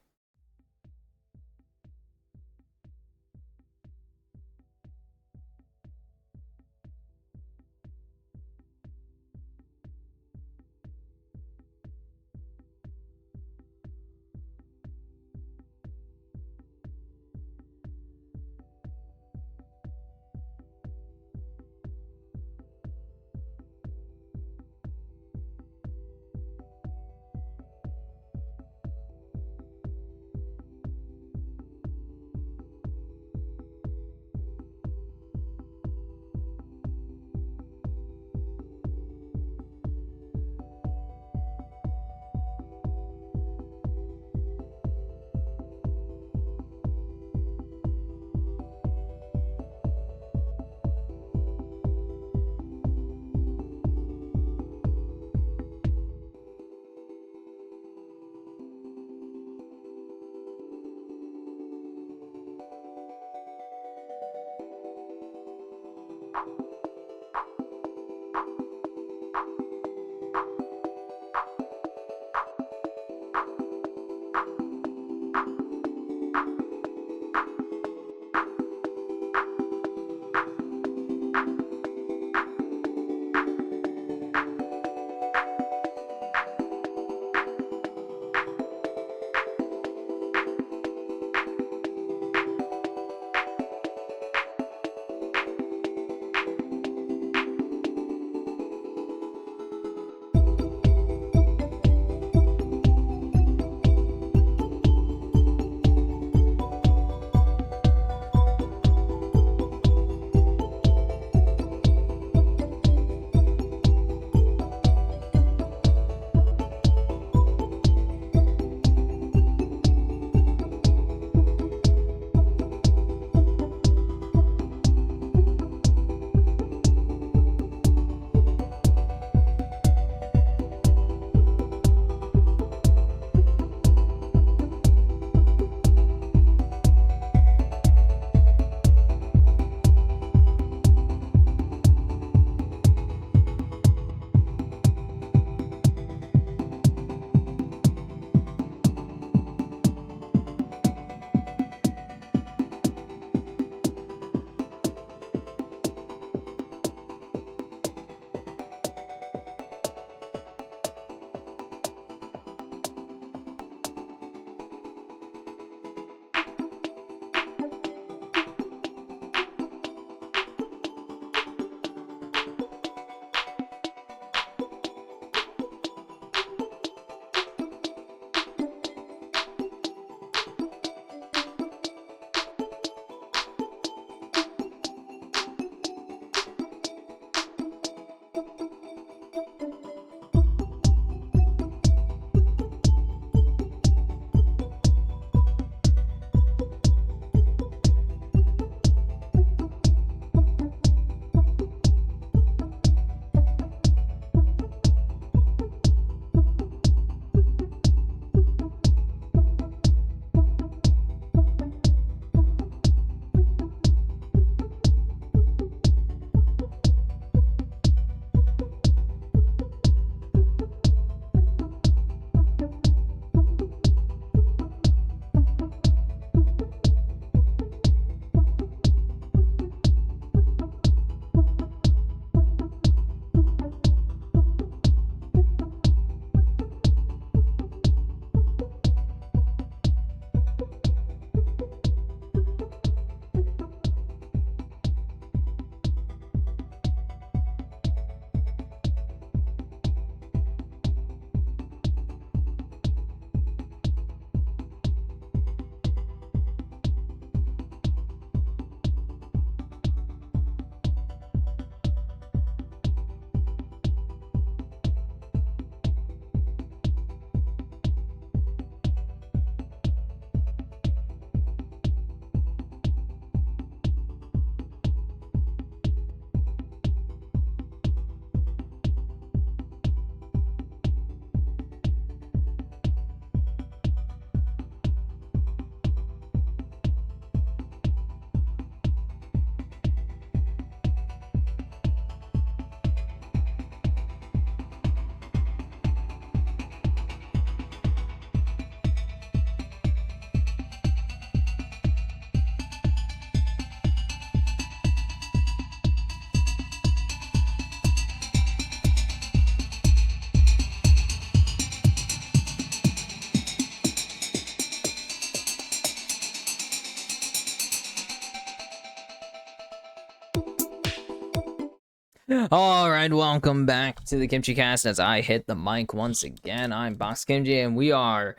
All right, welcome back to the Kimchi Cast as I hit the mic once again. I'm Box Kimchi, and we are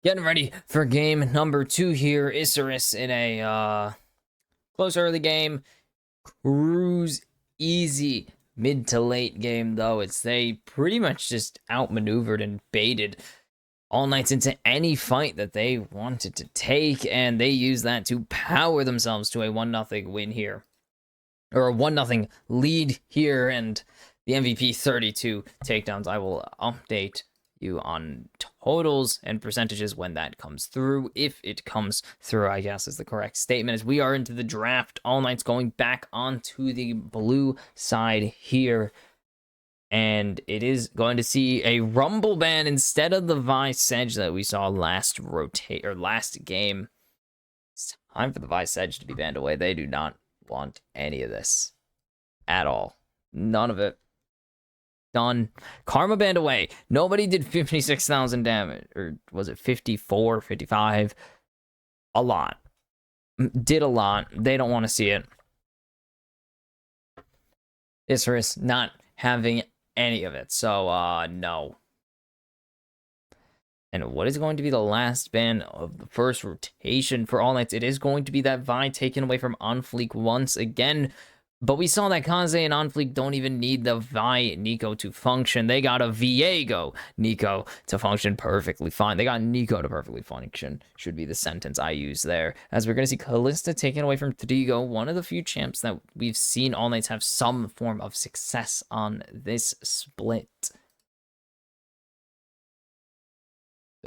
getting ready for game number 2 here. Isurus in a close early game. Cruise easy mid to late game, though. They pretty much just outmaneuvered and baited All Knights into any fight that they wanted to take, and they used that to power themselves to a 1-0 win here. Or a 1-0 lead here, and the MVP 32 takedowns. I will update you on totals and percentages when that comes through. If it comes through, I guess is the correct statement. As we are into the draft, All Knights going back onto the blue side here. And it is going to see a Rumble ban instead of the Vi Sedge that we saw last game. It's time for the Vi Sedge to be banned away. They do not want any of this at all. None of it. Done. Karma banned away. Nobody did 56,000 damage. Or was it 54, 55? A lot. Did a lot. They don't want to see it. Isurus not having any of it. So, no. And what is going to be the last ban of the first rotation for All Knights? It is going to be that Vi taken away from Onfleek once again. But we saw that Kaze and Onfleek don't even need the Vi Nico to function. They got a Viego Nico to function perfectly fine. They got Nico to perfectly function, should be the sentence I use there. As we're going to see Kalista taken away from Trigo, one of the few champs that we've seen All Knights have some form of success on this split.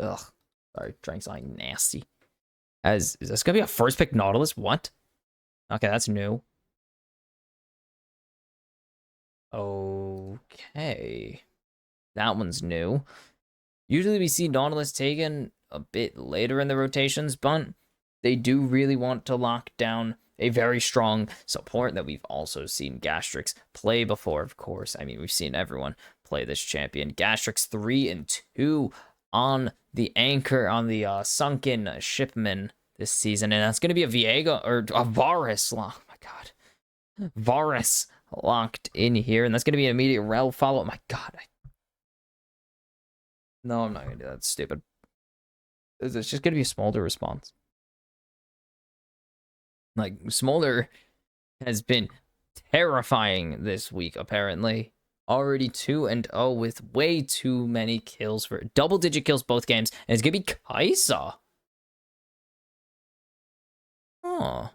Ugh. Sorry, drank something nasty. Is this going to be a first pick Nautilus? What? Okay, that's new. Okay. That one's new. Usually we see Nautilus taken a bit later in the rotations, but they do really want to lock down a very strong support that we've also seen Gastrix play before, of course. I mean, we've seen everyone play this champion. Gastrix 3 and 2 on the anchor, on the sunken shipman this season, and that's going to be a Viego, or a Varus. Oh my god. Varus locked in here, and that's going to be an immediate rel follow. My god. No, I'm not going to do that. It's stupid. It's just going to be a Smolder response. Like, Smolder has been terrifying this week, apparently. Already 2-0 with way too many kills for double-digit kills both games, and it's going to be Kaisa. Oh.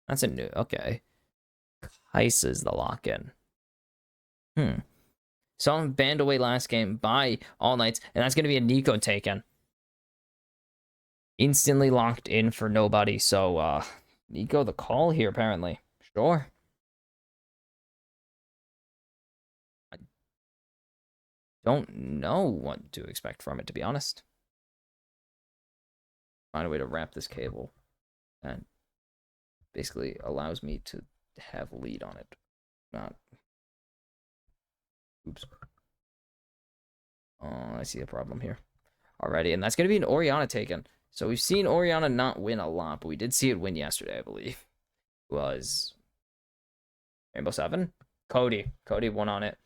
That's a new... Okay. Kaisa's the lock-in. Someone banned away last game by All Knights, and that's going to be a Nico taken. Instantly locked in for nobody, so, Nico the call here, apparently. Sure. I don't know what to expect from it, to be honest. Find a way to wrap this cable that basically allows me to have lead on it. Not... Oops. Oh, I see a problem here already, and that's going to be an Orianna taken. So we've seen Orianna not win a lot, but we did see it win yesterday, I believe. It was Rainbow 7? Cody won on it.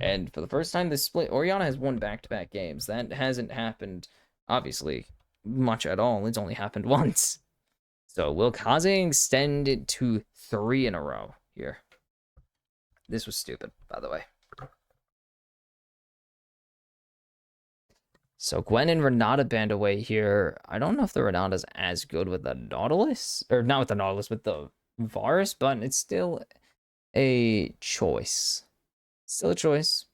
And for the first time this split, Orianna has won back-to-back games. That hasn't happened, obviously, much at all. It's only happened once. So will Kaze extend it to 3 in a row here? This was stupid, by the way. So Gwen and Renata banned away here. I don't know if the Renata's as good with the Nautilus. Or not with the Nautilus, with the Varus, but it's still a choice. Still a choice.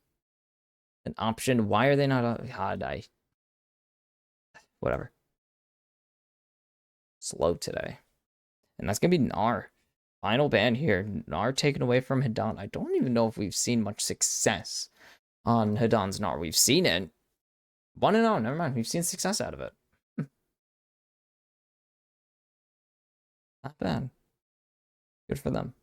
An option. Why are they not... God, whatever. Slow today. And that's going to be Gnar. Final ban here. Gnar taken away from Hidan. I don't even know if we've seen much success on Hidan's Gnar. We've seen it. 1-0, never mind. We've seen success out of it. Not bad. Good for them.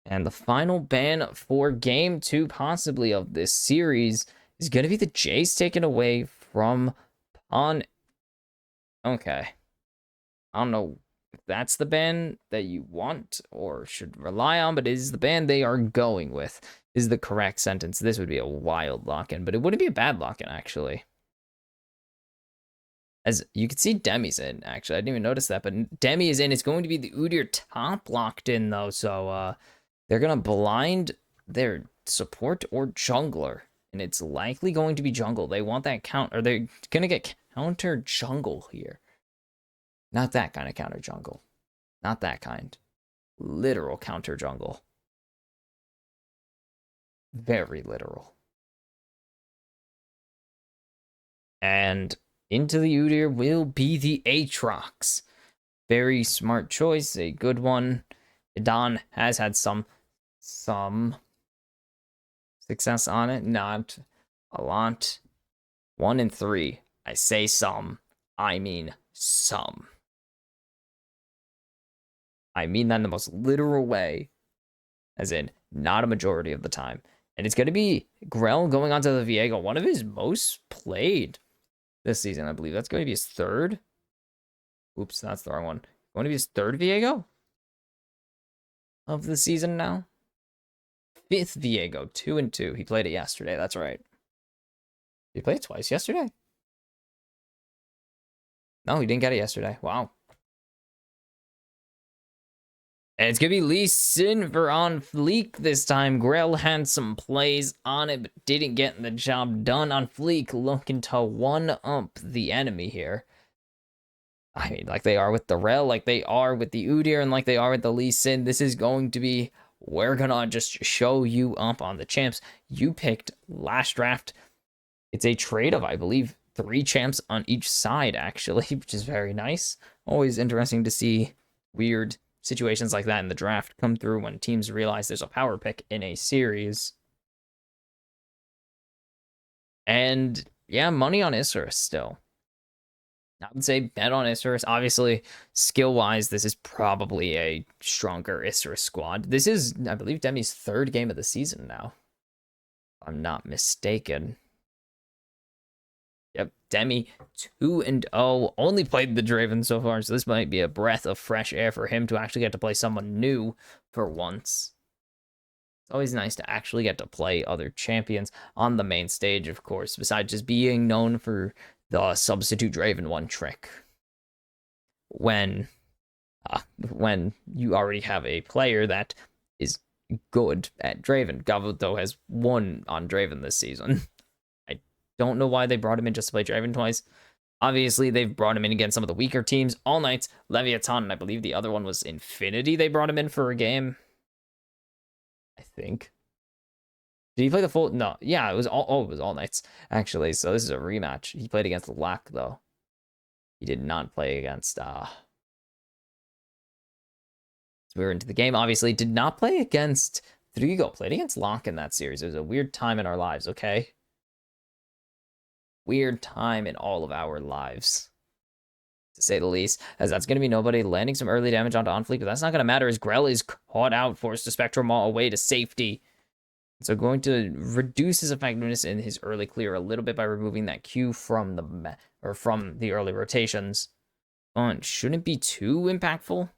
And the final ban for game 2, possibly, of this series is going to be the Jace taken away from Pawn. Okay. I don't know if that's the ban that you want or should rely on, but is the ban they are going with, is the correct sentence. This would be a wild lock-in, but it wouldn't be a bad lock-in, actually. As you can see, Demi's in, actually. I didn't even notice that, but Demi is in. It's going to be the Udyr top locked in, though, so they're going to blind their support or jungler, and it's likely going to be jungle. They want that count, or they're going to get counter jungle here. Not that kind of counter jungle. Not that kind. Literal counter jungle. Very literal. And into the Udyr will be the Aatrox. Very smart choice, a good one. Idan has had some success on it, not a lot. 1 and 3. I say some, I mean some. I mean that in the most literal way, as in not a majority of the time. And it's going to be Grell going on to the Viego, one of his most played this season, I believe. That's going to be his third. Oops, that's the wrong one. Going to be his third Viego of the season now. 5th Viego, 2 and 2. He played it yesterday. That's right. Did he play it twice yesterday? No, he didn't get it yesterday. Wow. And it's going to be Lee Sin for on Fleek this time. Grell had some plays on it, but didn't get the job done on Fleek, looking to one-up the enemy here. I mean, like they are with the Rel, like they are with the Udyr, and like they are with the Lee Sin. This is going to be, we're going to just show you up on the champs. You picked last draft. It's a trade of, I believe, 3 champs on each side, actually, which is very nice. Always interesting to see weird situations like that in the draft come through when teams realize there's a power pick in a series. And yeah, money on Isurus still. I would say bet on Isurus. Obviously, skill-wise, this is probably a stronger Isurus squad. This is, I believe, Demi's 3rd game of the season now, if I'm not mistaken. Yep, Demi 2 and 0. Only played the Draven so far, so this might be a breath of fresh air for him to actually get to play someone new for once. It's always nice to actually get to play other champions on the main stage, of course, besides just being known for the substitute Draven 1 trick. When you already have a player that is good at Draven. Gavuto has won on Draven this season. Don't know why they brought him in just to play Draven twice. Obviously, they've brought him in against some of the weaker teams. All Knights, Leviathan, and I believe the other one was Infinity. They brought him in for a game, I think. Did he play the full? No. Yeah, it was all. Oh, it was All Knights, actually. So this is a rematch. He played against Lack, though. He did not play against... So we were into the game, obviously. Did not play against... Drigo. Played against Locke in that series. It was a weird time in our lives, okay? Weird time in all of our lives, to say the least, as that's going to be nobody. Landing some early damage onto Onfleek, but that's not going to matter as Grell is caught out, forced to Spectral Maul away to safety. So going to reduce his effectiveness in his early clear a little bit by removing that Q from the early rotations. Shouldn't be too impactful.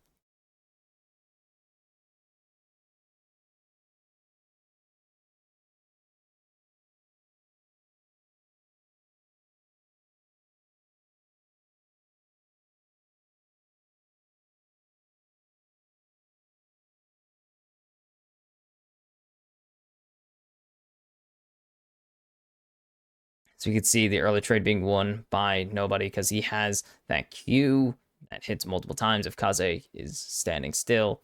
So you can see the early trade being won by nobody because he has that Q that hits multiple times if Kaze is standing still.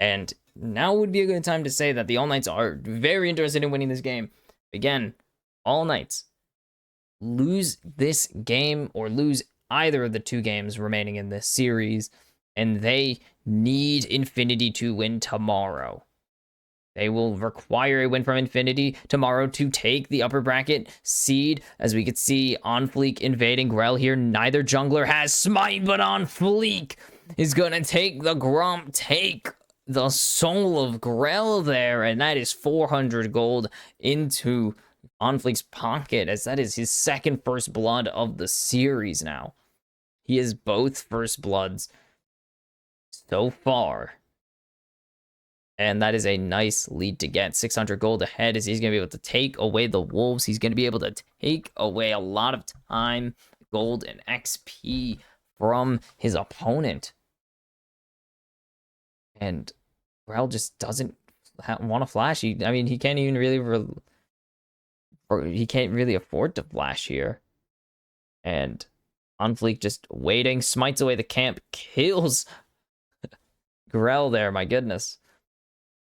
And now would be a good time to say that the All Knights are very interested in winning this game. Again, All Knights lose this game or lose either of the 2 games remaining in this series, and they need Infinity to win tomorrow. They will require a win from Infinity tomorrow to take the upper bracket seed. As we can see, On Fleek invading Grell here. Neither jungler has Smite, but On Fleek is going to take the Grump, take the soul of Grell there. And that is 400 gold into On Fleek's pocket, as that is his 2nd first blood of the series now. He is both first bloods so far. And that is a nice lead to get. 600 gold ahead as he's going to be able to take away the wolves. He's going to be able to take away a lot of time, gold, and XP from his opponent. And Grell just doesn't want to flash. I mean, he can't even really... he can't really afford to flash here. And Unofficial just waiting. Smites away the camp. Kills Grell there, my goodness.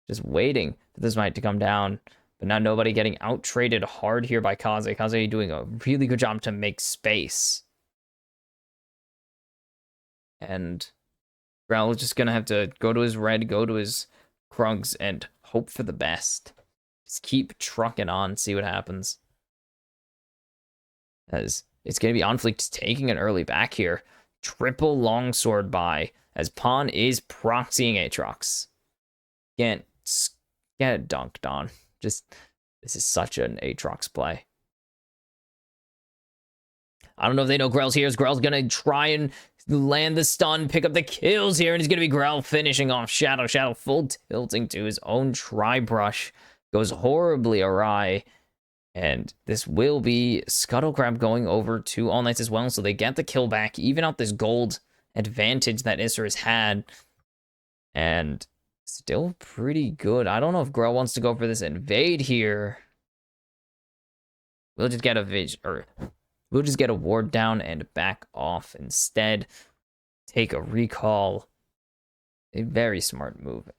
Just waiting for this Smite to come down. But now nobody getting out-traded hard here by Kaze. Kaze doing a really good job to make space. And Grell is just going to have to go to his red, go to his Krugs, and hope for the best. Just keep trucking on, see what happens. As it's going to be Unofficial taking an early back here. Triple longsword buy, as Pawn is proxying Aatrox. Can't get it dunked on. Just, this is such an Aatrox play. I don't know if they know Grell's here. Grell's going to try and land the stun, pick up the kills here, and it's going to be Grell finishing off Shadow. Shadow full tilting to his own tri-brush. Goes horribly awry. And this will be Scuttlecrab going over to All Knights as well, so they get the kill back, even out this gold advantage that Isser has had. And still pretty good. I don't know if Grell wants to go for this invade here. We'll just get we'll just get a ward down and back off instead. Take a recall. A very smart move.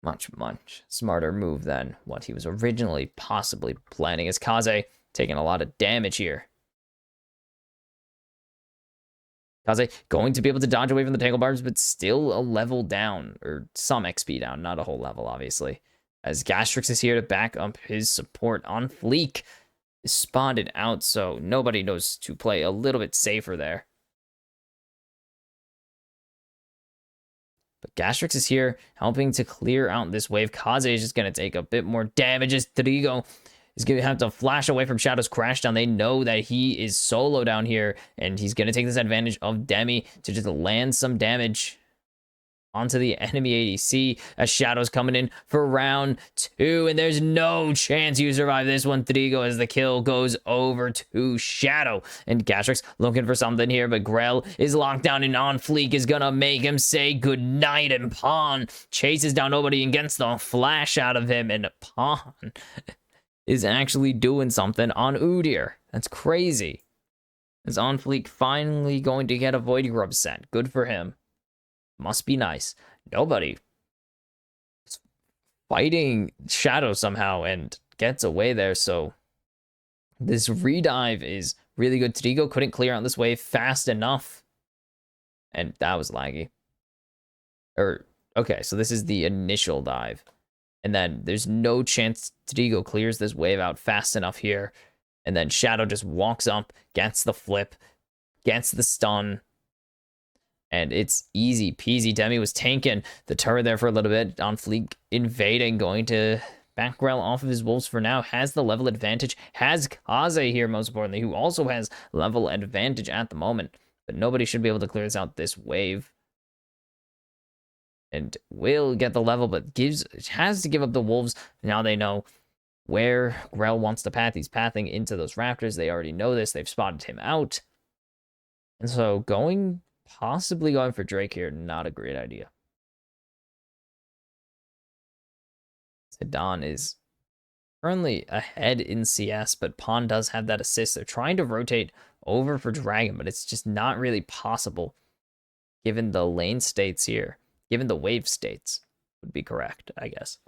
Much smarter move than what he was originally possibly planning, as Kaze taking a lot of damage here. Kaze going to be able to dodge away from the Tangle Barbs, but still a level down, or some XP down, not a whole level, obviously. As Gastrix is here to back up his support. On Fleek is spotted out, so nobody knows to play a little bit safer there. But Gastrix is here, helping to clear out this wave. Kaze is just going to take a bit more damage as Trigo is going to have to flash away from Shadow's Crashdown. They know that he is solo down here, and he's going to take this advantage of Demi to just land some damage onto the enemy ADC, as Shadow's coming in for round 2, and there's no chance you survive this one, Trigo, as the kill goes over to Shadow. And Gastrix looking for something here, but Grell is locked down, and Unofficial is gonna make him say goodnight, and Pawn chases down nobody and gets the flash out of him, and Pawn is actually doing something on Udyr. That's crazy. Is Unofficial finally going to get a Void Grub set? Good for him. Must be nice. Nobody is fighting Shadow somehow and gets away there, so this redive is really good. Trigo couldn't clear out this wave fast enough, and that was laggy. Okay, so this is the initial dive, and then there's no chance Trigo clears this wave out fast enough here, and then Shadow just walks up, gets the flip, gets the stun, and it's easy peasy. Demi was tanking the turret there for a little bit. On Fleek invading, going to back Grell off of his wolves for now. Has the level advantage. Has Kaze here, most importantly, who also has level advantage at the moment. But nobody should be able to clear this out this wave. And will get the level, but has to give up the wolves. Now they know where Grell wants to path. He's pathing into those raptors. They already know this. They've spotted him out. And so possibly going for Drake here, not a great idea. Zidane is currently ahead in CS, but Pawn does have that assist. They're trying to rotate over for Dragon, but it's just not really possible given the lane states here. Given the wave states would be correct, I guess.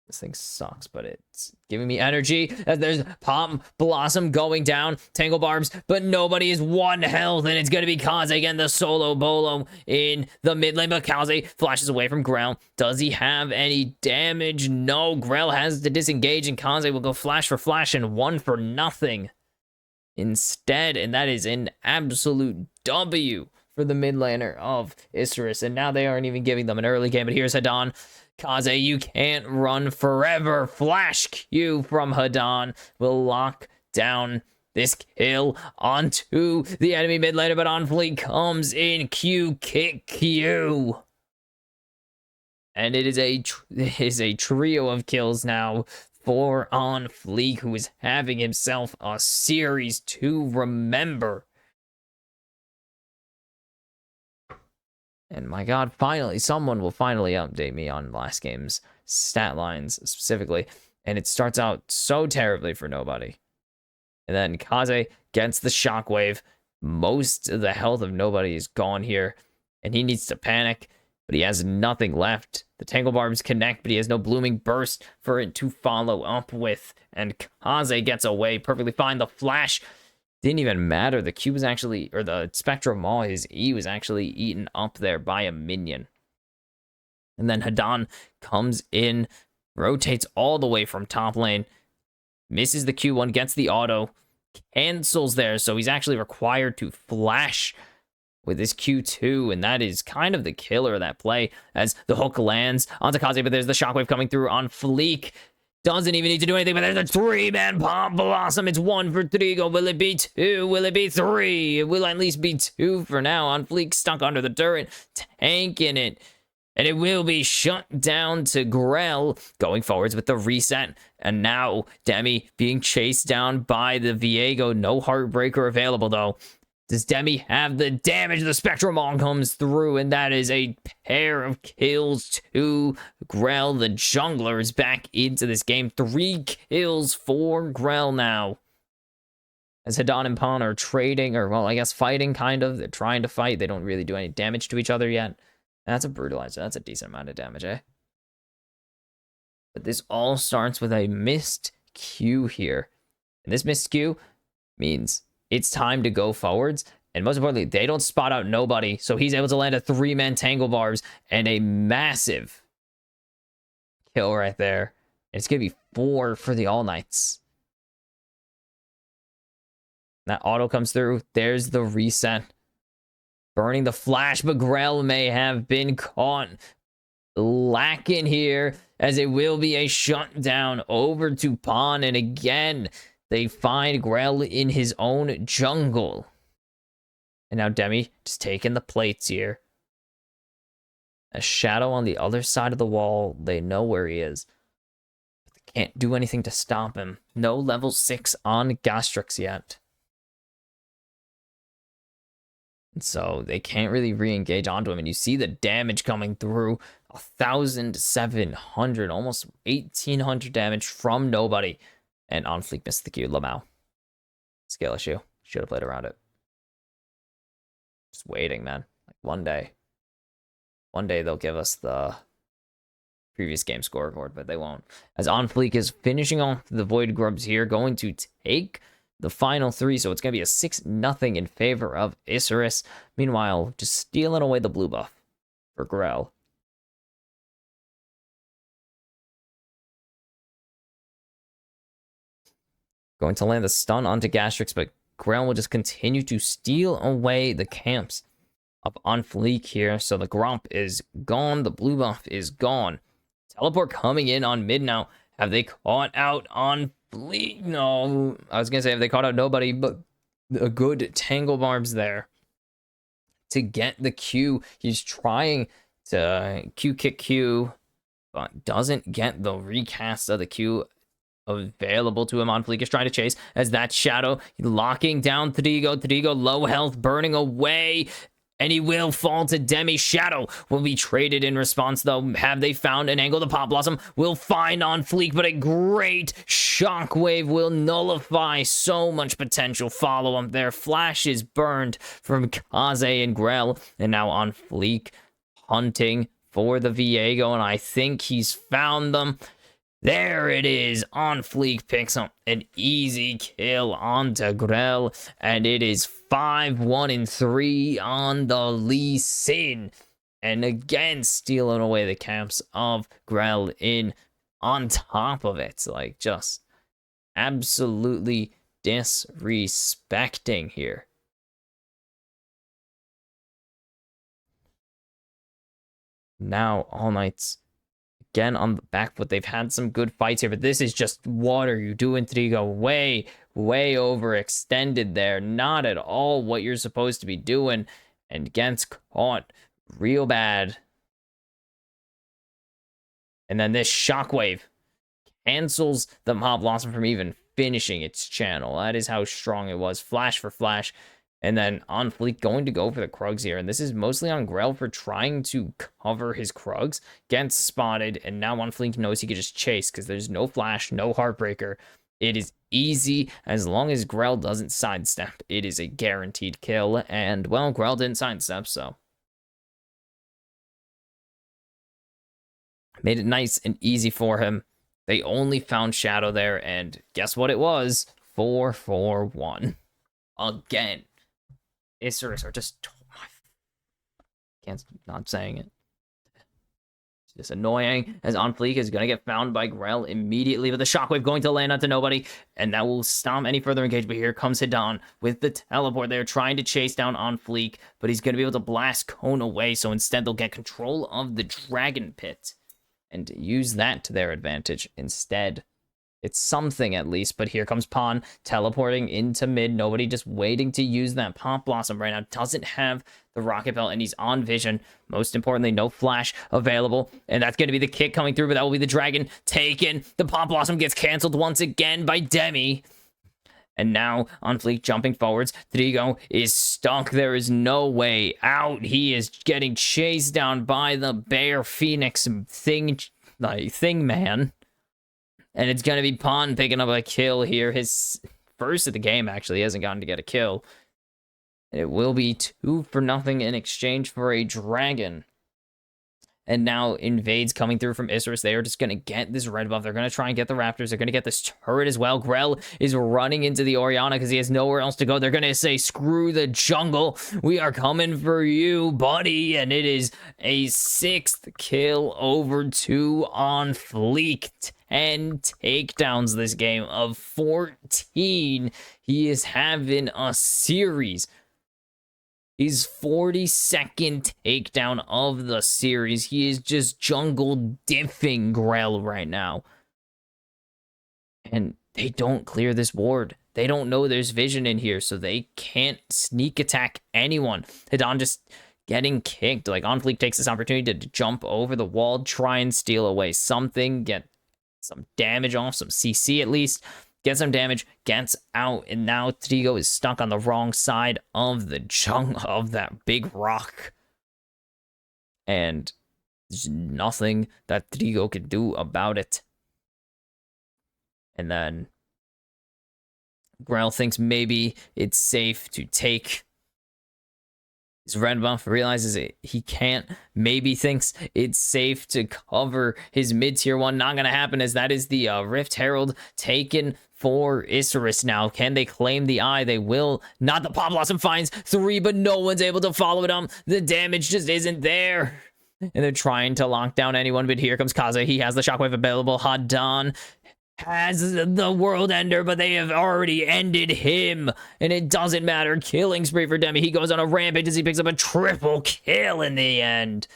This thing sucks, but it's giving me energy. As there's Palm Blossom going down, Tangle Barbs, but nobody is 1 health, and it's going to be Kaze again, the solo bolo in the mid lane, but Kaze flashes away from Grell. Does he have any damage? No, Grell has to disengage, and Kaze will go flash for flash and 1 for nothing instead, and that is an absolute W for the mid laner of Isserus, and now they aren't even giving them an early game, but here's Hadon. Kaze, you can't run forever. Flash Q from Hadon will lock down this kill onto the enemy mid laner, but On Fleek comes in, Q kick Q. And it is a trio of kills now for On Fleek, who is having himself a series to remember. And my god, finally, someone will finally update me on last game's stat lines specifically. And it starts out so terribly for nobody. And then Kaze gets the shockwave. Most of the health of nobody is gone here. And he needs to panic, but he has nothing left. The Tangle Barbs connect, but he has no Blooming Burst for it to follow up with. And Kaze gets away perfectly fine. The flash didn't even matter. The Q was actually, or the Spectral Maw, his E was actually eaten up there by a minion. And then Hadan comes in, rotates all the way from top lane, misses the Q1, gets the auto, cancels there, so he's actually required to flash with his Q2, and that is kind of the killer of that play, as the hook lands onto Kaze, but there's the shockwave coming through on Fleek. Doesn't even need to do anything, but there's a 3-man Pop Blossom. It's 1 for Trigo. Will it be 2? Will it be 3? It will at least be 2 for now. On Fleek stuck under the turret, tanking it. And it will be shut down to Grell, going forwards with the reset. And now Demi being chased down by the Viego. No Heartbreaker available, though. Does Demi have the damage? The Spectral Maw comes through, and that is a pair of kills to Grell. The jungler is back into this game. 3 kills for Grell now. As Hadan and Pawn are trading, or, well, I guess fighting, kind of. They're trying to fight. They don't really do any damage to each other yet. That's a brutalizer. That's a decent amount of damage, eh? But this all starts with a missed Q here. And this missed Q means it's time to go forwards. And most importantly, they don't spot out nobody. So he's able to land a 3-man Tangle Barbs and a massive kill right there. And it's going to be 4 for the All Knights. That auto comes through. There's the reset. Burning the flash, but Grell may have been caught lacking here, as it will be a shutdown over to Pawn. And again, they find Grell in his own jungle. And now Demi just taking the plates here. A shadow on the other side of the wall. They know where he is. But they can't do anything to stop him. No level 6 on Gastrix yet. And so they can't really re-engage onto him. And you see the damage coming through. 1,700, almost 1,800 damage from nobody. And On Fleek missed the Q. Lamau. Scale issue. Should have played around it. Just waiting, man. Like one day. One day they'll give us the previous game scoreboard, but they won't. As On Fleek is finishing off the Void Grubs here, going to take the final 3, so it's going to be a 6-0 in favor of Isurus. Meanwhile, just stealing away the blue buff for Grell. Going to land the stun onto Gastrix, but Grell will just continue to steal away the camps up On Fleek here. So the Gromp is gone. The blue buff is gone. Teleport coming in on mid now. Have they caught out On Fleek? No. I was going to say, have they caught out nobody, but a good Tangle Barbs there to get the Q. He's trying to Q kick Q, but doesn't get the recast of the Q available to him. On Fleek is trying to chase as that shadow locking down Trigo. Trigo low health, burning away, and he will fall to Demi. Shadow will be traded in response, though. Have they found an angle? The Pop Blossom will find On Fleek, but a great shockwave will nullify so much potential follow-up there. Flash is burned from Kaze and Grell, and now On Fleek hunting for the Viego, and I think he's found them. There it is. On Fleek picks up an easy kill onto Grell, and it is 5-1-3 on the Lee Sin. And again, stealing away the camps of Grell in on top of it. Like, just absolutely disrespecting here. Now, All Knights again on the back foot. They've had some good fights here, but this is just, what are you doing, Trigo? Way overextended there. Not at all what you're supposed to be doing, and gets caught real bad. And then this shockwave cancels the Mob Blossom from even finishing its channel. That is how strong it was. Flash for flash. And then on Fleek going to go for the Krugs here. And this is mostly on Grell for trying to cover his Krugs. Gets spotted. And now on Fleek knows he can just chase because there's no flash, no Heartbreaker. It is easy as long as Grell doesn't sidestep. It is a guaranteed kill. And, well, Grell didn't sidestep, so made it nice and easy for him. They only found Shadow there, and guess what it was? 4-4-1. Again. Isurus are just... can't not saying it. It's just annoying, as On Fleek is going to get found by Grell immediately with the Shockwave going to land onto nobody, and that will stop any further engagement. But here comes Hidan with the teleport. They're trying to chase down On Fleek, but he's going to be able to blast Cone away, so instead they'll get control of the Dragon Pit and use that to their advantage instead. It's something at least, but here comes Pawn teleporting into mid. Nobody just waiting to use that Pop Blossom right now. Doesn't have the Rocket Belt, and he's on vision. Most importantly, no flash available, and that's going to be the kick coming through, but that will be the Dragon taken. The Pop Blossom gets canceled once again by Demi. And now, On Fleek jumping forwards. Trigo is stuck. There is no way out. He is getting chased down by the Bear Phoenix thing man. And it's going to be Pawn picking up a kill here. His first of the game, actually. He hasn't gotten to get a kill. And it will be 2-0 in exchange for a Dragon. And now Invades coming through from Isurus. They are just going to get this red buff. They're going to try and get the Raptors. They're going to get this turret as well. Grell is running into the Orianna because he has nowhere else to go. They're going to say, screw the jungle. We are coming for you, buddy. And it is a 6th kill over 2 on Fleek. 10 takedowns this game of 14. He is having a series. His 42nd takedown of the series. He is just jungle diffing Grell right now. And they don't clear this ward. They don't know there's vision in here, so they can't sneak attack anyone. Hidan just getting kicked. Like, On Fleek takes this opportunity to jump over the wall, try and steal away something, get some damage off, some CC at least. Gets some damage, gets out, and now Trigo is stuck on the wrong side of the jungle of that big rock. And there's nothing that Trigo can do about it. And then Grell thinks maybe it's safe to take his red buff, realizes he can't, maybe thinks it's safe to cover his mid-tier 1. Not going to happen, as that is the Rift Herald taken for Isurus now. Can they claim the eye? They will not. The Pop Blossom finds 3, but no one's able to follow it up. The damage just isn't there. And they're trying to lock down anyone, but here comes Kaze. He has the Shockwave available. Hidan has the World Ender, but they have already ended him. And it doesn't matter. Killing spree for Demi. He goes on a rampage as he picks up a triple kill in the end.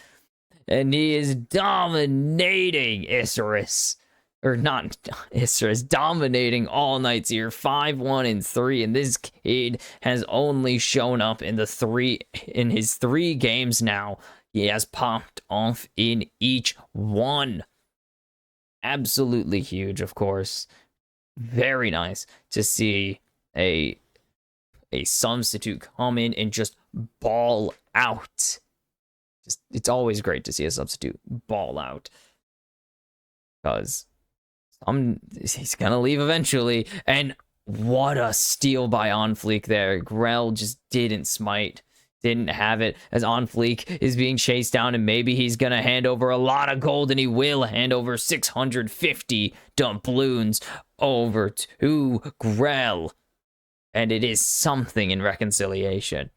And he is dominating Isurus. Or not Isurus, dominating All Knights here. 5-1-3. And this kid has only shown up in his 3 games now. He has popped off in each one. Absolutely huge, of course. Very nice to see a substitute come in and just ball out. It's always great to see a substitute ball out, because he's gonna leave eventually. And what a steal by On Fleek there. Grell just didn't smite. Didn't have it, as On Fleek is being chased down, and maybe he's gonna hand over a lot of gold, and he will hand over 650 doubloons over to Grell. And it is something in reconciliation,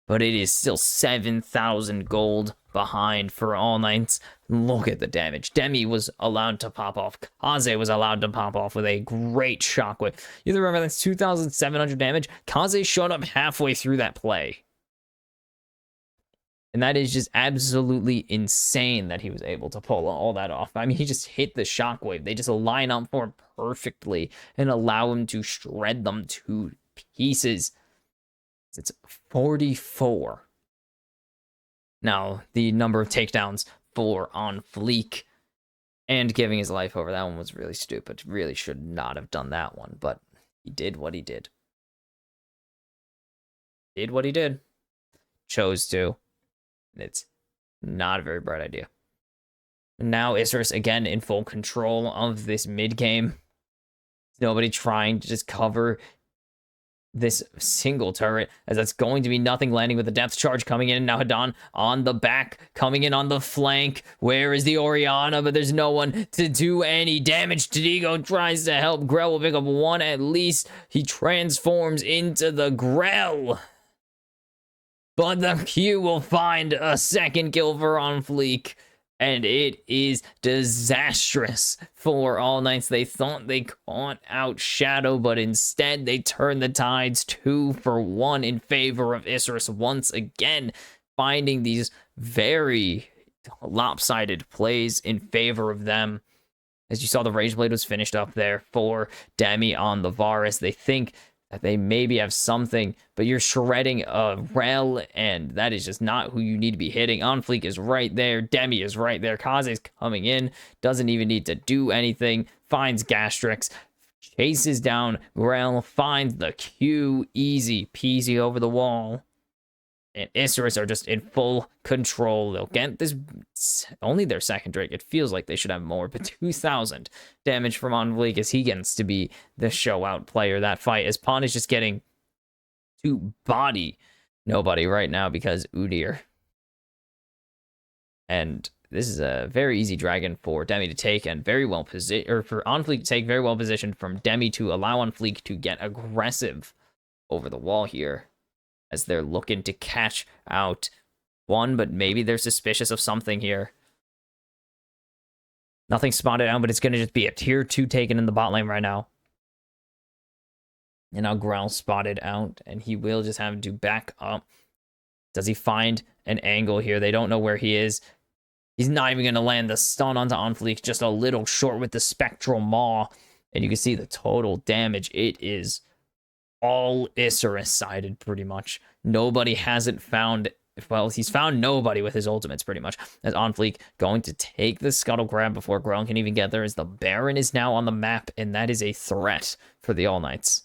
but it is still 7,000 gold behind for All Knights. Look at the damage. Demi was allowed to pop off. Kaze was allowed to pop off with a great shockwave. You remember that's 2,700 damage? Kaze showed up halfway through that play. And that is just absolutely insane that he was able to pull all that off. I mean, he just hit the shockwave. They just line up for him perfectly and allow him to shred them to pieces. It's 44. Now, the number of takedowns for On Fleek and giving his life over, that one was really stupid. Really should not have done that one, but he did what he did. Did what he did. Chose to. It's not a very bright idea. Now Isserus again in full control of this mid game. Nobody trying to just cover this single turret, as that's going to be nothing, landing with the depth charge coming in. Now Hadan on the back, coming in on the flank. Where is the Oriana? But there's no one to do any damage. Tadigo tries to help. Grell will pick up one at least. He transforms into the Grell. But the Q will find a second kill for On Fleek. And it is disastrous for All Knights. They thought they caught out Shadow, but instead they turned the tides 2-for-1 in favor of Isserus once again, finding these very lopsided plays in favor of them. As you saw, the Rage Blade was finished up there for Demi on the Varus. They think that they maybe have something, but you're shredding a Rel, and that is just not who you need to be hitting. On Fleek is right there. Demi is right there. Kaze's coming in. Doesn't even need to do anything. Finds Gastrix. Chases down Rel. Finds the Q. Easy peasy over the wall. And Isserus are just in full control. They'll get this, only their second Drake. It feels like they should have more, but 2,000 damage from On Fleek as he gets to be the show-out player that fight, as Pawn is just getting to body nobody right now because Udyr. And this is a very easy dragon for Demi to take, and very well positioned, or for On Fleek to take, very well positioned from Demi to allow On Fleek to get aggressive over the wall here, as they're looking to catch out one, but maybe they're suspicious of something here. Nothing spotted out, but it's going to just be a tier 2 taken in the bot lane right now. And now Grell spotted out, and he will just have to back up. Does he find an angle here? They don't know where he is. He's not even going to land the stun onto On Fleek, just a little short with the Spectral Maw. And you can see the total damage. It is all Isserus sided pretty much. Nobody hasn't found, well, he's found nobody with his ultimates pretty much. As On Fleek going to take the scuttle grab before Grell can even get there, as the Baron is now on the map, and that is a threat for the All Knights.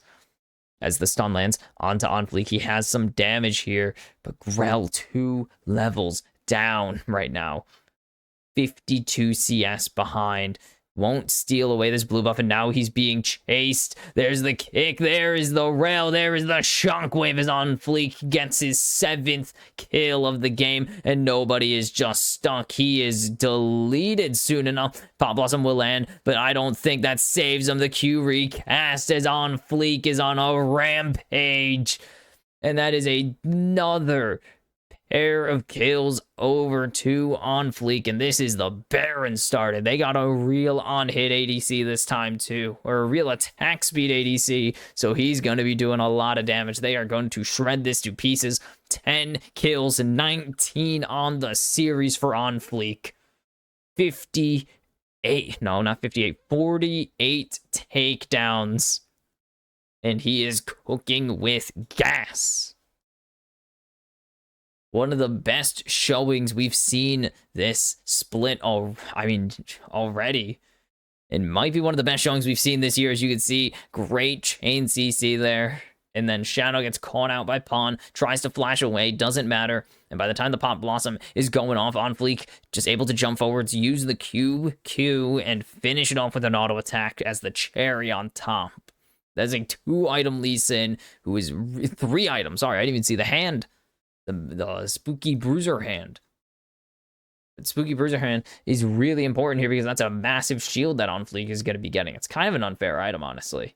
As the stun lands onto On Fleek, he has some damage here, but Grell 2 levels down right now. 52 CS behind. Won't steal away this blue buff, and now he's being chased. There's the kick, there is the rail, there is the shockwave as On Fleek gets his 7th kill of the game, and nobody is just stuck. He is deleted soon enough. Pop Blossom will land, but I don't think that saves him. The Q recast as On Fleek is on a rampage, and that is another pair of kills over to On Fleek, and this is the Baron started. They got a real on-hit ADC this time too, or a real attack speed ADC, so he's going to be doing a lot of damage. They are going to shred this to pieces. 10 kills, 19 on the series for On Fleek. 58, no, not 58, 48 takedowns, and he is cooking with gas. One of the best showings we've seen this split, already. It might be one of the best showings we've seen this year. As you can see, great chain CC there. And then Shadow gets caught out by Pawn, tries to flash away, doesn't matter. And by the time the Pop Blossom is going off, On Fleek just able to jump forwards, use the Q, and finish it off with an auto attack as the cherry on top. That's a 2-item Lee Sin, who is 3 items. Sorry, I didn't even see the hand. The Spooky Bruiser hand. But Spooky Bruiser hand is really important here because that's a massive shield that On Fleek is going to be getting. It's kind of an unfair item, honestly.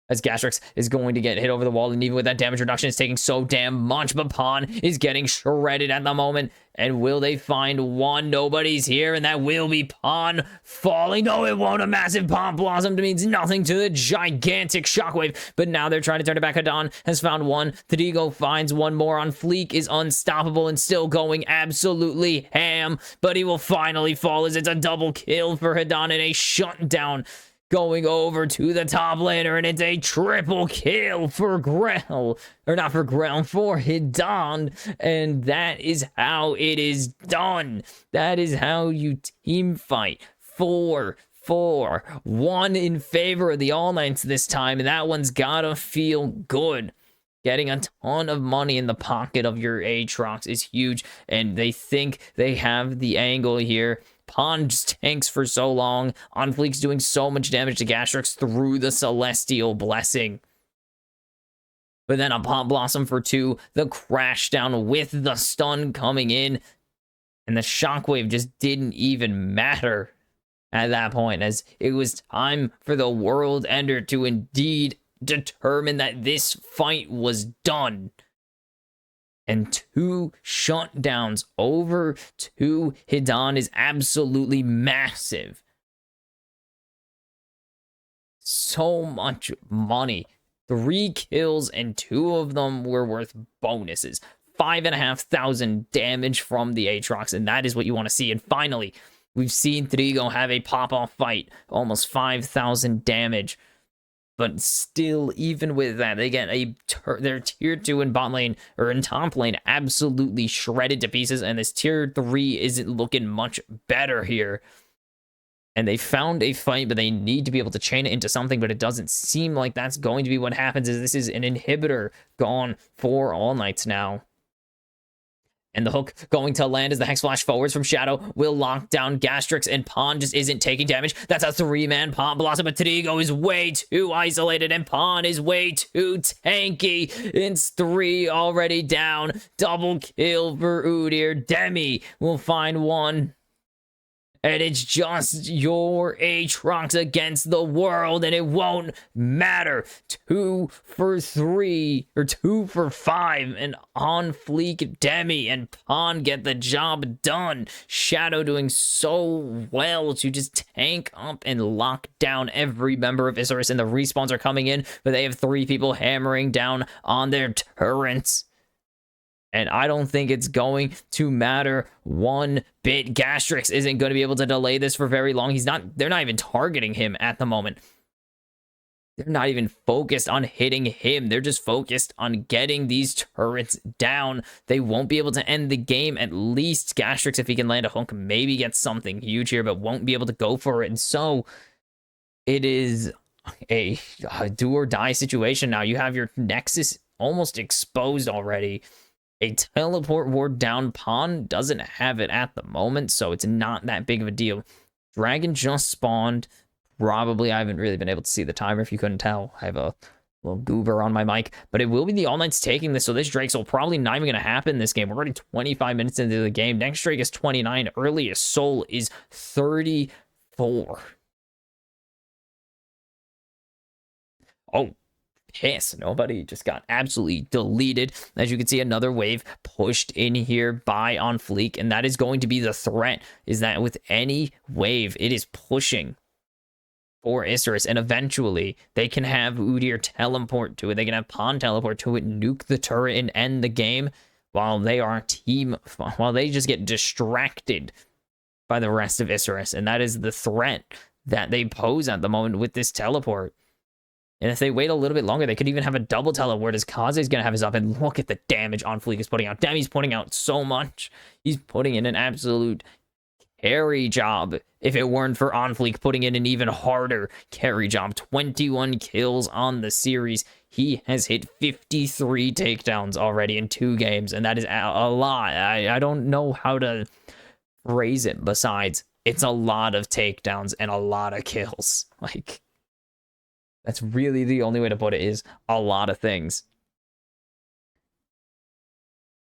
as Gastrix is going to get hit over the wall, and even with that damage reduction, it's taking so damn much, but Pawn is getting shredded at the moment. And will they find one? Nobody's here, and that will be Pawn falling. No, it won't. A massive Pawn Blossom means nothing to the gigantic Shockwave, but now they're trying to turn it back. Hadan has found one. Thrigo finds one more. On Fleek is unstoppable and still going absolutely ham, but he will finally fall as it's a double kill for Hadan and a shutdown going over to the top laner, and it's a triple kill for Grell, or not for Grell, for Hidan, and that is how it is done. That is how you team fight. 4-4-1 in favor of the All Knights this time, and that one's gotta feel good. Getting a ton of money in the pocket of your Aatrox is huge, and they think they have the angle here. Pawn just tanks for so long. On Fleek's doing so much damage to Gastrix through the Celestial Blessing. But then a Pawn Blossom for 2. The crash down with the stun coming in. And the Shockwave just didn't even matter at that point, as it was time for the World Ender to indeed determine that this fight was done. And 2 shutdowns over to Hidan is absolutely massive. So much money. 3 kills, and 2 of them were worth bonuses. 5,500 damage from the Aatrox, and that is what you want to see. And finally, we've seen Thrigo have a pop-off fight. Almost 5,000 damage. But still, even with that, they get their tier 2 in bot lane, or in top lane, absolutely shredded to pieces, and this tier 3 isn't looking much better here. And they found a fight, but they need to be able to chain it into something, but it doesn't seem like that's going to be what happens, as this is an inhibitor gone for All Knights now. And the hook going to land as the Hex Flash forwards from Shadow will lock down Gastrix, and Pawn just isn't taking damage. That's a 3-man Pawn Blossom, but Thrigo is way too isolated, and Pawn is way too tanky. It's 3 already down. Double kill for Udyr. Demi will find one. And it's just your Aatrox against the world, and it won't matter. 2 for 3, or 2 for 5, and on fleek Demi and Pawn get the job done. Shadow doing so well to just tank up and lock down every member of Isurus, and the respawns are coming in, but they have 3 people hammering down on their turrets. And I don't think it's going to matter one bit. Gastrix isn't going to be able to delay this for very long. They're not even targeting him at the moment. They're not even focused on hitting him. They're just focused on getting these turrets down. They won't be able to end the game. At least Gastrix, if he can land a hook, maybe get something huge here, but won't be able to go for it. And so it is a do or die situation now. You have your Nexus almost exposed already. A teleport ward down. Pawn doesn't have it at the moment, so it's not that big of a deal. Dragon just spawned. Probably, I haven't really been able to see the timer, if you couldn't tell. I have a little goober on my mic, but it will be the All Knights taking this, so this Drake's will probably not even going to happen this game. We're already 25 minutes into the game. Next Drake is 29. Earliest Soul is 34. Oh, piss. Nobody just got absolutely deleted. As you can see, another wave pushed in here by On Fleek, and that is going to be the threat, is that with any wave, it is pushing for Isurus, and eventually they can have Udyr teleport to it. They can have Pawn teleport to it, nuke the turret, and end the game while they just get distracted by the rest of Isurus, and that is the threat that they pose at the moment with this teleport. And if they wait a little bit longer, they could even have a double teleport, as Kaze's going to have his up. And look at the damage On Fleek is putting out. Demi's putting out so much. He's putting in an absolute carry job. If it weren't for On Fleek putting in an even harder carry job. 21 kills on the series. He has hit 53 takedowns already in 2 games. And that is a lot. I don't know how to phrase it besides it's a lot of takedowns and a lot of kills. Like, that's really the only way to put it, is a lot of things.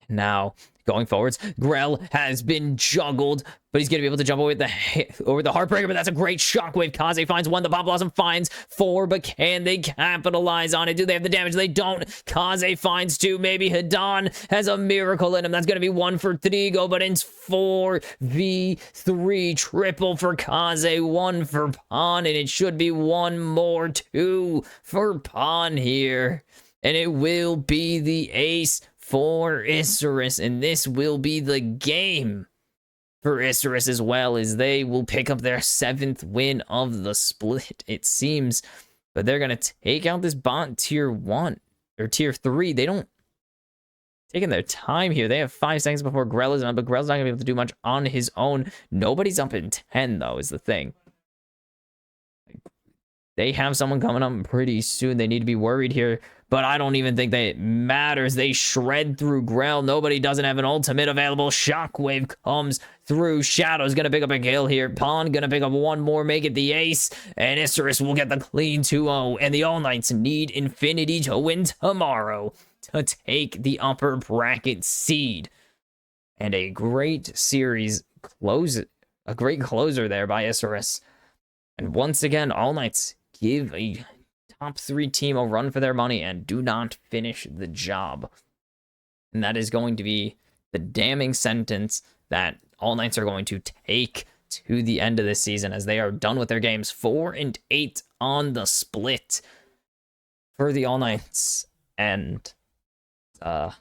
Now, going forwards, Grell has been juggled, but he's going to be able to jump over the Heartbreaker, but that's a great shockwave. Kaze finds one, the Pop Blossom finds four, but can they capitalize on it? Do they have the damage? They don't. Kaze finds two, maybe Hidan has a miracle in him. That's going to be one for Trigo, but it's 4v3, triple for Kaze, one for Pawn, and it should be one more, two for Pawn here. And it will be the ace for Isurus, and this will be the game for Isurus as well, as they will pick up their 7th win of the split, it seems. But they're going to take out this bot tier 1, or tier 3. They don't taking their time here. They have 5 seconds before Grell is on, but Grell's not going to be able to do much on his own. Nobody's up in 10, though, is the thing. They have someone coming up pretty soon. They need to be worried here, but I don't even think that it matters. They shred through Grell. Nobody doesn't have an ultimate available. Shockwave comes through. Shadow's going to pick up a kill here. Pawn going to pick up one more, make it the ace, and Isurus will get the clean 2-0, and the All Knights need Infinity to win tomorrow to take the upper bracket seed. And a great series a great closer there by Isurus. And once again, All Knights give a top 3 team a run for their money and do not finish the job. And that is going to be the damning sentence that All Knights are going to take to the end of this season, as they are done with their games. 4-8 on the split for the All Knights, and very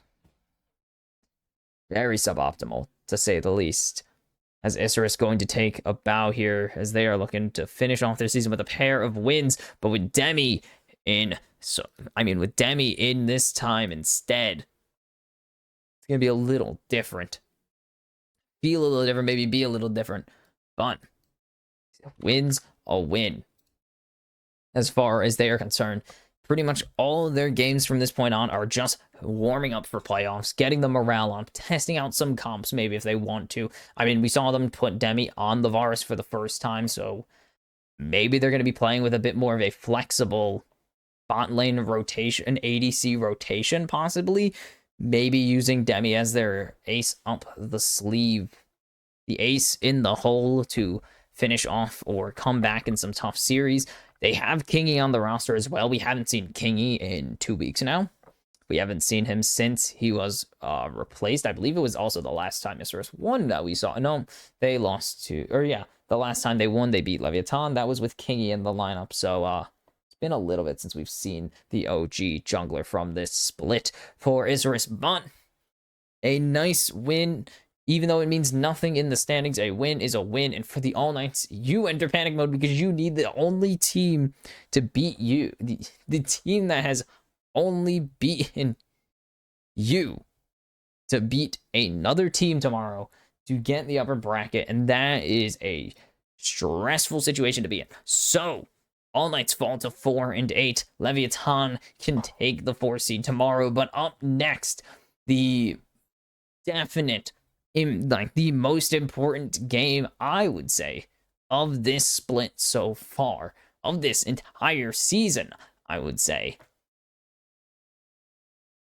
suboptimal, to say the least. As Isurus going to take a bow here, as they are looking to finish off their season with a pair of wins, but with Demi in, with Demi in this time instead, it's gonna be a little different. Feel a little different, maybe be a little different, but wins a win. As far as they are concerned, pretty much all of their games from this point on are just warming up for playoffs, getting the morale on, testing out some comps maybe if they want to. We saw them put Demi on the Varus for the first time, so maybe they're going to be playing with a bit more of a flexible bot lane rotation, ADC rotation possibly. Maybe using Demi as their ace up the sleeve, the ace in the hole to finish off or come back in some tough series. They have Kingy on the roster as well. We haven't seen Kingy in 2 weeks now. We haven't seen him since he was replaced. I believe it was also the last time Isurus won that we saw. No, they lost to, the last time they won, they beat Leviathan. That was with Kingy in the lineup. So it's been a little bit since we've seen the OG jungler from this split for Isurus. But a nice win. Even though it means nothing in the standings, a win is a win. And for the All Knights, you enter panic mode because you need the only team to beat you. The team that has only beaten you to beat another team tomorrow to get the upper bracket. And that is a stressful situation to be in. So, All Knights fall to 4-8. Leviathan can take the 4 seed tomorrow. But up next, the definite, the most important game, I would say, of this split so far, of this entire season, I would say.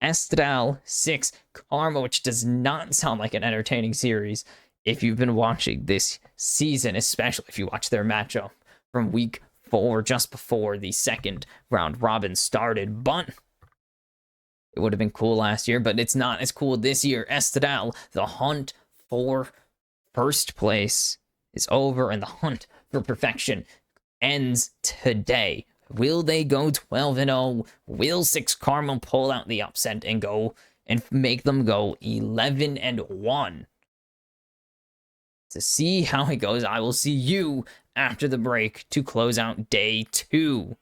Estral 6 Karma, which does not sound like an entertaining series if you've been watching this season, especially if you watch their matchup from week 4, just before the second round robin started. But it would have been cool last year, but it's not as cool this year. Estral, the hunt for first place is over, and the hunt for perfection ends today. Will they go 12-0? Will 6 Karma pull out the upset and go and make them go 11-1? To see how it goes, I will see you after the break to close out day 2.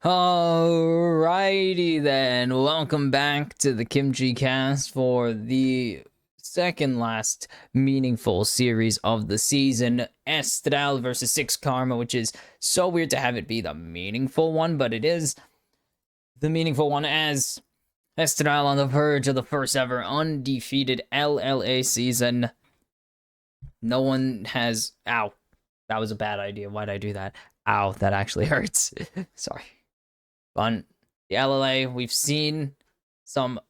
Alrighty then, welcome back to the Kimchi Cast for the second last meaningful series of the season, Estral versus Six Karma, which is so weird to have it be the meaningful one, but it is the meaningful one as Estral on the verge of the first ever undefeated LLA season. No one has... Ow. That was a bad idea. Why'd I do that? Ow, that actually hurts. Sorry. On the LLA, we've seen some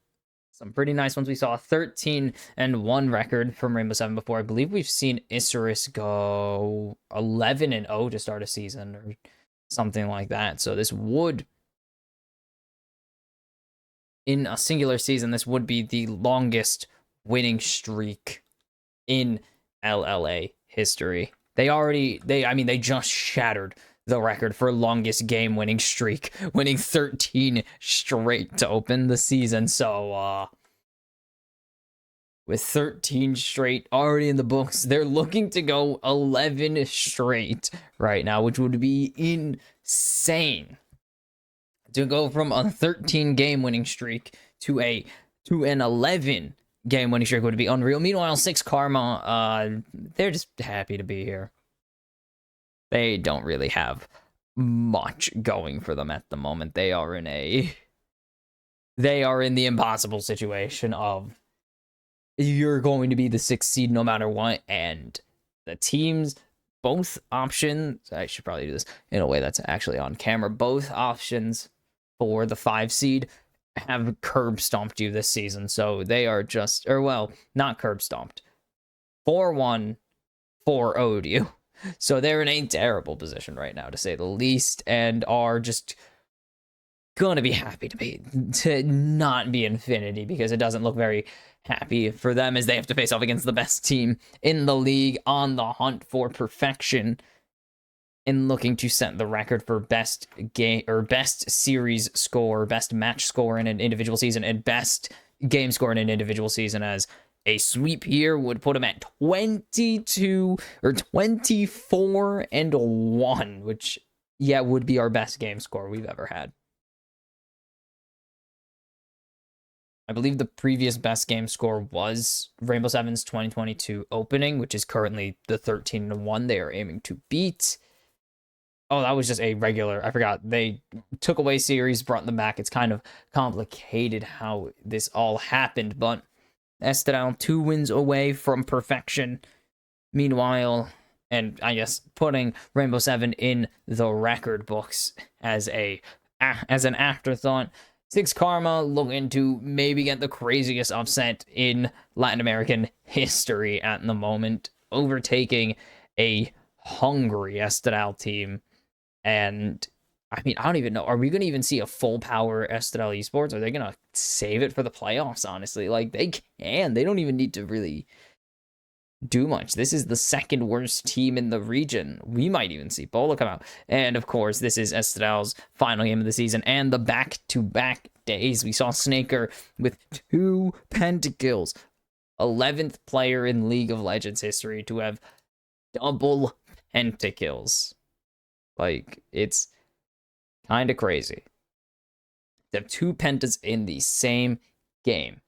pretty nice ones. We saw a 13-1 record from Rainbow Seven before. I believe we've seen Isurus go 11-0 to start a season or something like that. So this would, in a singular season, this would be the longest winning streak in LLA history. They just shattered the record for longest game winning streak, winning 13 straight to open the season. So with 13 straight already in the books, they're looking to go 11 straight right now, which would be insane to go from a 13 game winning streak to an 11 game winning streak. Would be unreal. Meanwhile, Six Karma, they're just happy to be here. They don't really have much going for them at the moment. They are in the impossible situation of you're going to be the 6th seed no matter what, and the teams, both options, I should probably do this in a way that's actually on camera, both options for the 5 seed have curb stomped you this season. So they are just, or well, not curb stomped, 4-1, 4-0'd you. So they're in a terrible position right now, to say the least, and are just gonna be happy to not be Infinity, because it doesn't look very happy for them as they have to face off against the best team in the league on the hunt for perfection in looking to set the record for best game or best series score, best match score in an individual season, and best game score in an individual season, as a sweep here would put him at 22 or 24-1, which, yeah, would be our best game score we've ever had. I believe the previous best game score was Rainbow Seven's 2022 opening, which is currently the 13-1 they are aiming to beat. Oh, that was just a regular. I forgot. They took away series, brought them back. It's kind of complicated how this all happened, but Estral 2 wins away from perfection. Meanwhile, and I guess putting Rainbow Seven in the record books as an afterthought, Six Karma looking to maybe get the craziest upset in Latin American history at the moment, overtaking a hungry Estral team. And I mean, I don't even know. Are we going to even see a full power Estral Esports? Are they going to save it for the playoffs, honestly? Like, they can. They don't even need to really do much. This is the second worst team in the region. We might even see Bola come out. And, of course, this is Estral's final game of the season. And the back-to-back days. We saw Snaker with 2 pentakills. 11th player in League of Legends history to have double pentakills. Like, it's kind of crazy. They have 2 pentas in the same game.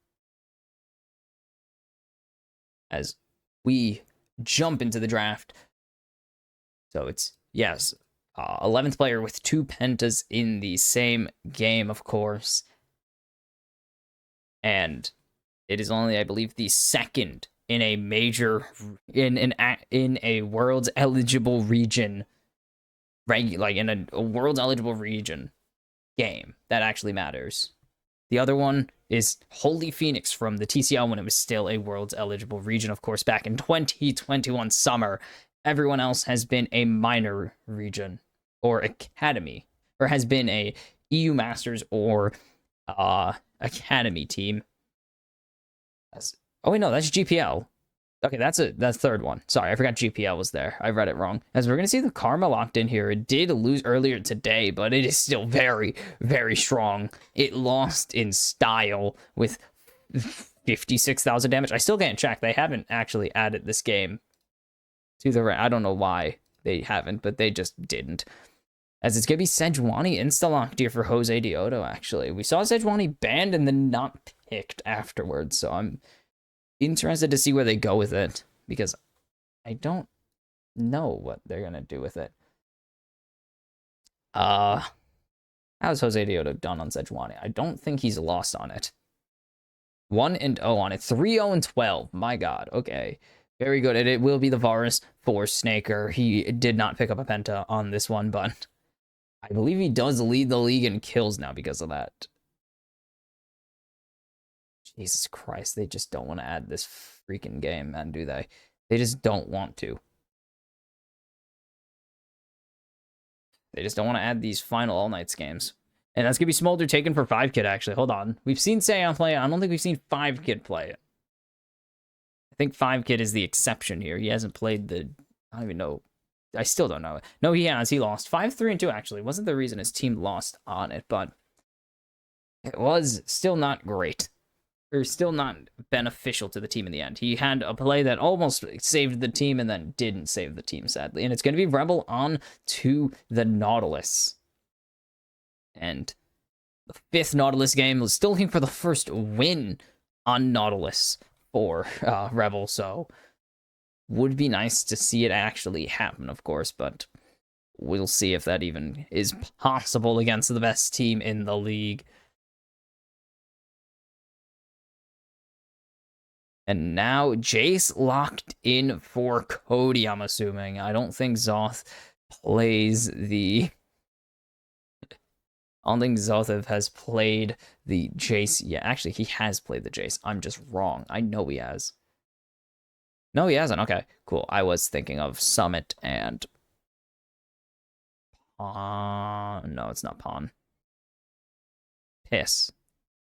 As we jump into the draft. So it's, yes, 11th player with 2 pentas in the same game, of course. And it is only, I believe, the second in a major, in a world's eligible region, like in a world's eligible region game that actually matters. The other one is Holy Phoenix from the TCL when it was still a world's eligible region, of course, back in 2021 summer. Everyone else has been a minor region or academy, or has been a EU Masters or academy team. Oh wait, no, that's GPL. Okay, that's third one. Sorry, I forgot GPL was there. I read it wrong. As we're going to see the Karma locked in here. It did lose earlier today, but it is still very, very strong. It lost in style with 56,000 damage. I still can't check. They haven't actually added this game to the... I don't know why they haven't, but they just didn't. As it's going to be Sejuani insta-locked here for Jose Dioto, actually. We saw Sejuani banned and then not picked afterwards, so I'm interested to see where they go with it, because I don't know what they're going to do with it. How's Jose Dioto done on Sejuani? I don't think he's lost on it. 1-0 on it. 3-0-12. My God. Okay. Very good. And it will be the Varus for Snaker. He did not pick up a penta on this one, but I believe he does lead the league in kills now because of that. Jesus Christ. They just don't want to add this freaking game, man, do they? They just don't want to. They just don't want to add these final All Nights games. And that's going to be Smolder taken for 5-Kid, actually. Hold on. We've seen Seon play it. I don't think we've seen 5-Kid play it. I think 5-Kid is the exception here. He hasn't played the... I don't even know. I still don't know. No, he has. He lost. 5-3-2, actually. Wasn't the reason his team lost on it, but it was still not great. Or still not beneficial to the team in the end. He had a play that almost saved the team and then didn't save the team, sadly. And it's going to be Rebel on to the Nautilus. And the 5th Nautilus game was still looking for the first win on Nautilus for Rebel, so would be nice to see it actually happen, of course, but we'll see if that even is possible against the best team in the league. And now Jace locked in for Cody, I'm assuming. I don't think Zoth plays the... I don't think Zothev has played the Jace yet. Actually, he has played the Jace. I'm just wrong. I know he has. No, he hasn't. Okay, cool. I was thinking of Summit and... no, it's not Pawn. Piss.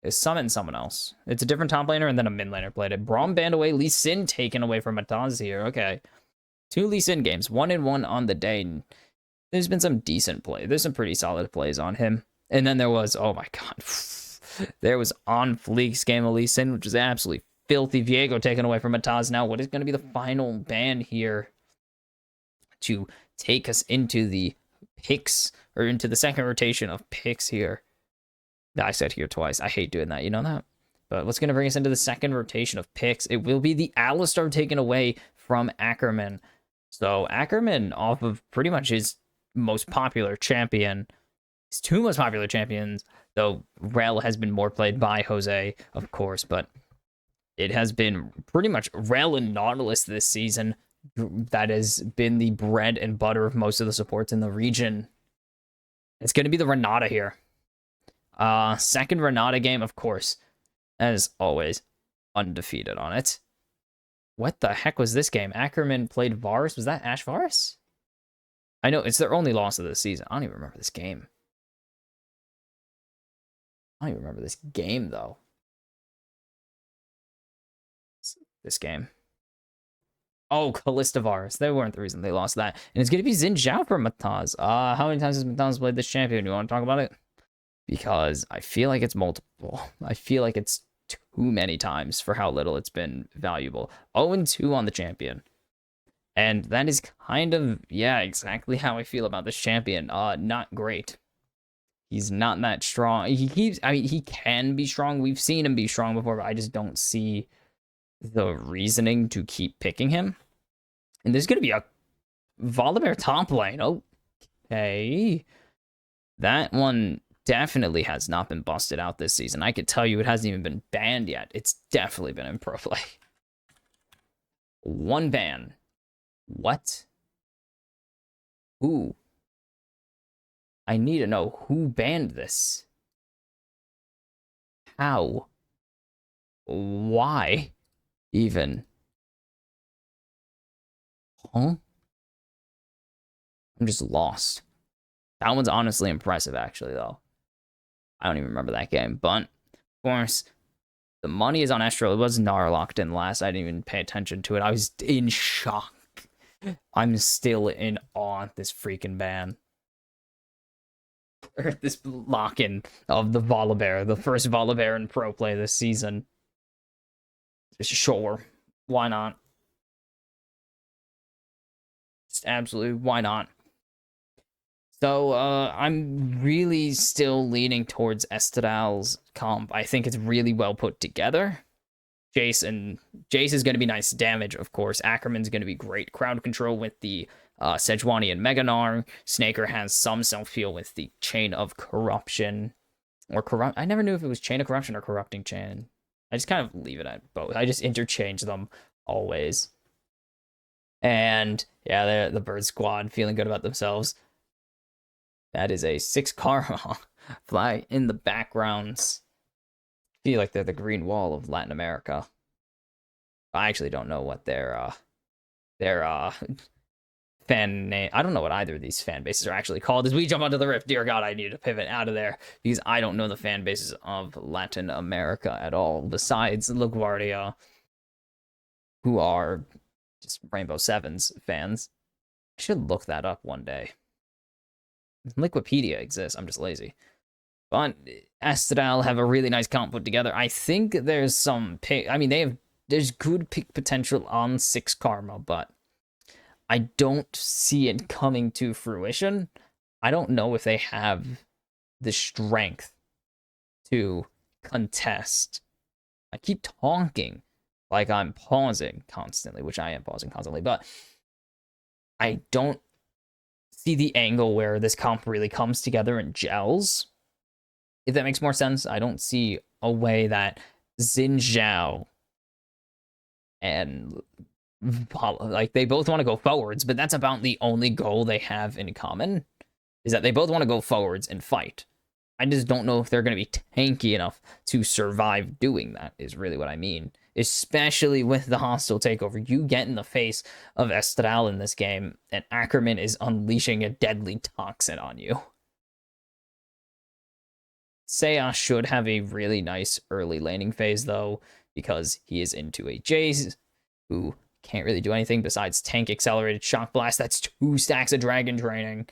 It's Summit and someone else. It's a different top laner and then a mid laner played it. Braum banned away. Lee Sin taken away from Mataz here. Okay. 2 Lee Sin games. 1-1 on the day. There's been some decent play. There's some pretty solid plays on him. And then there was, oh my God, there was on Fleek's game of Lee Sin, which is absolutely filthy. Viego taken away from Mataz. Now, what is going to be the final ban here to take us into the picks, or into the second rotation of picks here? I said here twice. I hate doing that. You know that? But what's going to bring us into the second rotation of picks? It will be the Alistar taken away from Ackerman. So Ackerman, off of pretty much his most popular champion, his 2 most popular champions, though Rel has been more played by Jose, of course, but it has been pretty much Rel and Nautilus this season. That has been the bread and butter of most of the supports in the region. It's going to be the Renata here. Second Renata game, of course, as always, undefeated on it. What the heck was this game? Ackerman played Varus. Was that Ash Varus? I know, it's their only loss of the season. I don't even remember this game. I don't even remember this game, though. This game. Oh, Callista Varus. They weren't the reason they lost that. And it's going to be Xin Zhao for Mataz. How many times has Mataz played this champion? You want to talk about it? Because I feel like it's multiple. I feel like it's too many times for how little it's been valuable. 0-2 on the champion. And that is kind of, yeah, exactly how I feel about this champion. Not great. He's not that strong. He can be strong. We've seen him be strong before, but I just don't see the reasoning to keep picking him. And there's going to be a Volibear top lane. Okay. That one definitely has not been busted out this season. I could tell you it hasn't even been banned yet. It's definitely been in pro play. 1 ban. What? Who? I need to know who banned this. How? Why? Even? Huh? I'm just lost. That one's honestly impressive, actually, though. I don't even remember that game. But, of course, the money is on Estro. It was Nar locked in last. I didn't even pay attention to it. I was in shock. I'm still in awe at this freaking ban. Or this lock-in of the Volibear. The first Volibear in pro play this season. Sure. Why not? Just absolutely, why not? So I'm really still leaning towards Estradal's comp. I think it's really well put together. Jace is going to be nice damage, of course. Ackerman's going to be great crowd control with the Sejuani and Meganar. Snaker has some self-heal with the Chain of Corruption. Or Corrupt. I never knew if it was Chain of Corruption or Corrupting Chain. I just kind of leave it at both. I just interchange them always. And yeah, the Bird Squad feeling good about themselves. That is a 6 karma. Fly in the backgrounds. Feel like they're the green wall of Latin America. I actually don't know what their fan name. I don't know what either of these fan bases are actually called. As we jump onto the rift, dear God, I need to pivot out of there because I don't know the fan bases of Latin America at all. Besides LaGuardia, who are just Rainbow Sevens fans. I should look that up one day. Liquipedia exists. I'm just lazy. But Estradal have a really nice comp put together. I think there's some pick. I mean, there's good pick potential on 6 karma, but I don't see it coming to fruition. I don't know if they have the strength to contest. I keep talking like I'm pausing constantly, which I am pausing constantly, but I don't see the angle where this comp really comes together and gels. If that makes more sense, I don't see a way that Xin Zhao and like they both want to go forwards, but that's about the only goal they have in common, is that they both want to go forwards and fight. I just don't know if they're going to be tanky enough to survive doing that, is really what I mean. Especially with the hostile takeover. You get in the face of Estradal in this game, and Ackerman is unleashing a deadly toxin on you. Seiya should have a really nice early laning phase, though, because he is into a Jace, who can't really do anything besides tank accelerated shock blast. That's 2 stacks of dragon training.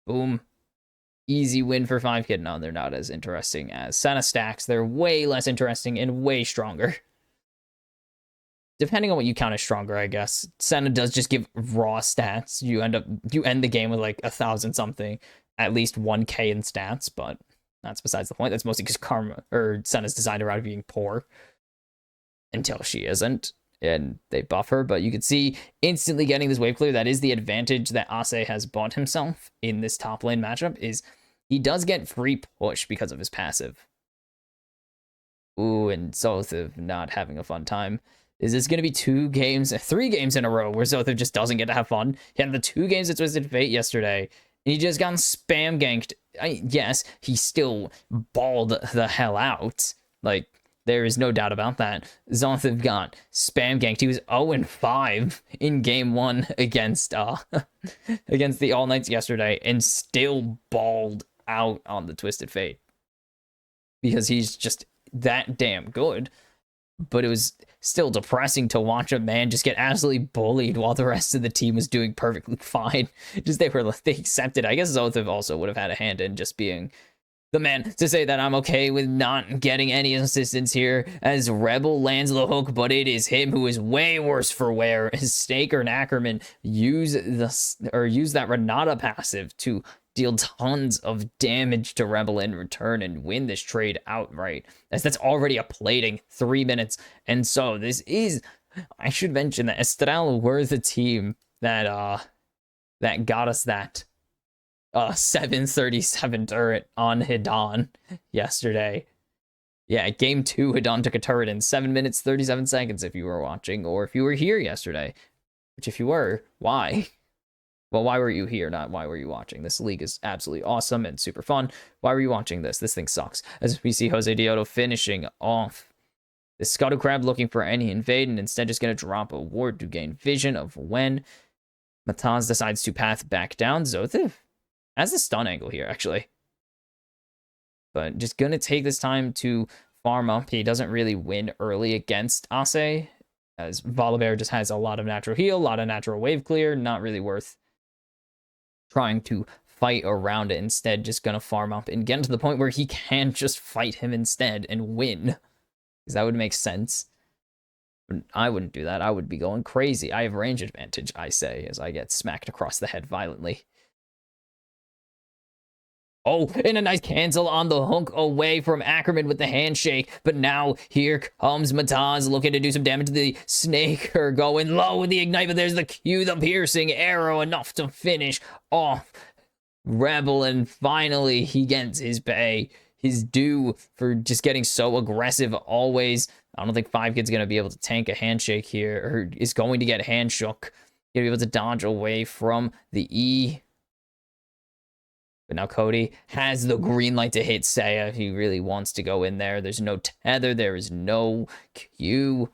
Boom. Easy win for 5-kid. No, they're not as interesting as Senna stacks. They're way less interesting and way stronger. Depending on what you count as stronger, I guess. Senna does just give raw stats. You end the game with like 1,000 something, at least 1k in stats, but that's besides the point. That's mostly because Karma or Senna's designed around being poor until she isn't, and they buff her. But you can see instantly getting this wave clear. That is the advantage that Ase has bought himself in this top lane matchup, is he does get free push because of his passive. Ooh, and Zothiv not having a fun time. Is this going to be 3 games in a row where Zothiv just doesn't get to have fun? He had the 2 games at Twisted Fate yesterday, and he just got spam ganked. Yes, he still balled the hell out. Like, there is no doubt about that. Zothiv got spam ganked. He was 0-5 in game 1 against against the All Knights yesterday, and still balled out on the Twisted Fate. Because he's just that damn good. But it was still depressing to watch a man just get absolutely bullied while the rest of the team was doing perfectly fine. Just they accepted. I guess Zothiv also would have had a hand in just being the man to say that I'm okay with not getting any assistance here as Rebel lands the hook, but it is him who is way worse for wear. As Snaker and Ackerman use that Renata passive to deal tons of damage to Rebel in return and win this trade outright, as that's already a plating 3 minutes. And so this is, I should mention that Estradal were the team that got us that 737 turret on Hidan yesterday. Yeah, game 2, Hidan took a turret in 7 minutes 37 seconds if you were watching, or if you were here yesterday, which if you were, why? Well, why were you here? Not why were you watching? This league is absolutely awesome and super fun. Why were you watching this? This thing sucks. As we see Jose Dioto finishing off the Scuttle Crab, looking for any invade, and instead just going to drop a ward to gain vision of when Mataz decides to path back down. Zothiv has a stun angle here, actually. But just going to take this time to farm up. He doesn't really win early against Ase, as Volibear just has a lot of natural heal, a lot of natural wave clear, not really worth trying to fight around it. Instead, just gonna farm up and get to the point where he can just fight him instead and win, because that would make sense. But I wouldn't do that. I would be going crazy. I have range advantage, I say, as I get smacked across the head violently. Oh, and a nice cancel on the hook away from Ackerman with the handshake. But now here comes Mataz looking to do some damage to the Snaker, going low with the ignite. But there's the Q, the piercing arrow, enough to finish off Rebel. And finally, he gets his pay, his due for just getting so aggressive always. I don't think 5Kid's going to be able to tank a handshake here, or is going to get hand shook. Going to be able to dodge away from the E. But now Cody has the green light to hit Seiya if he really wants to go in there. There's no tether. There is no Q.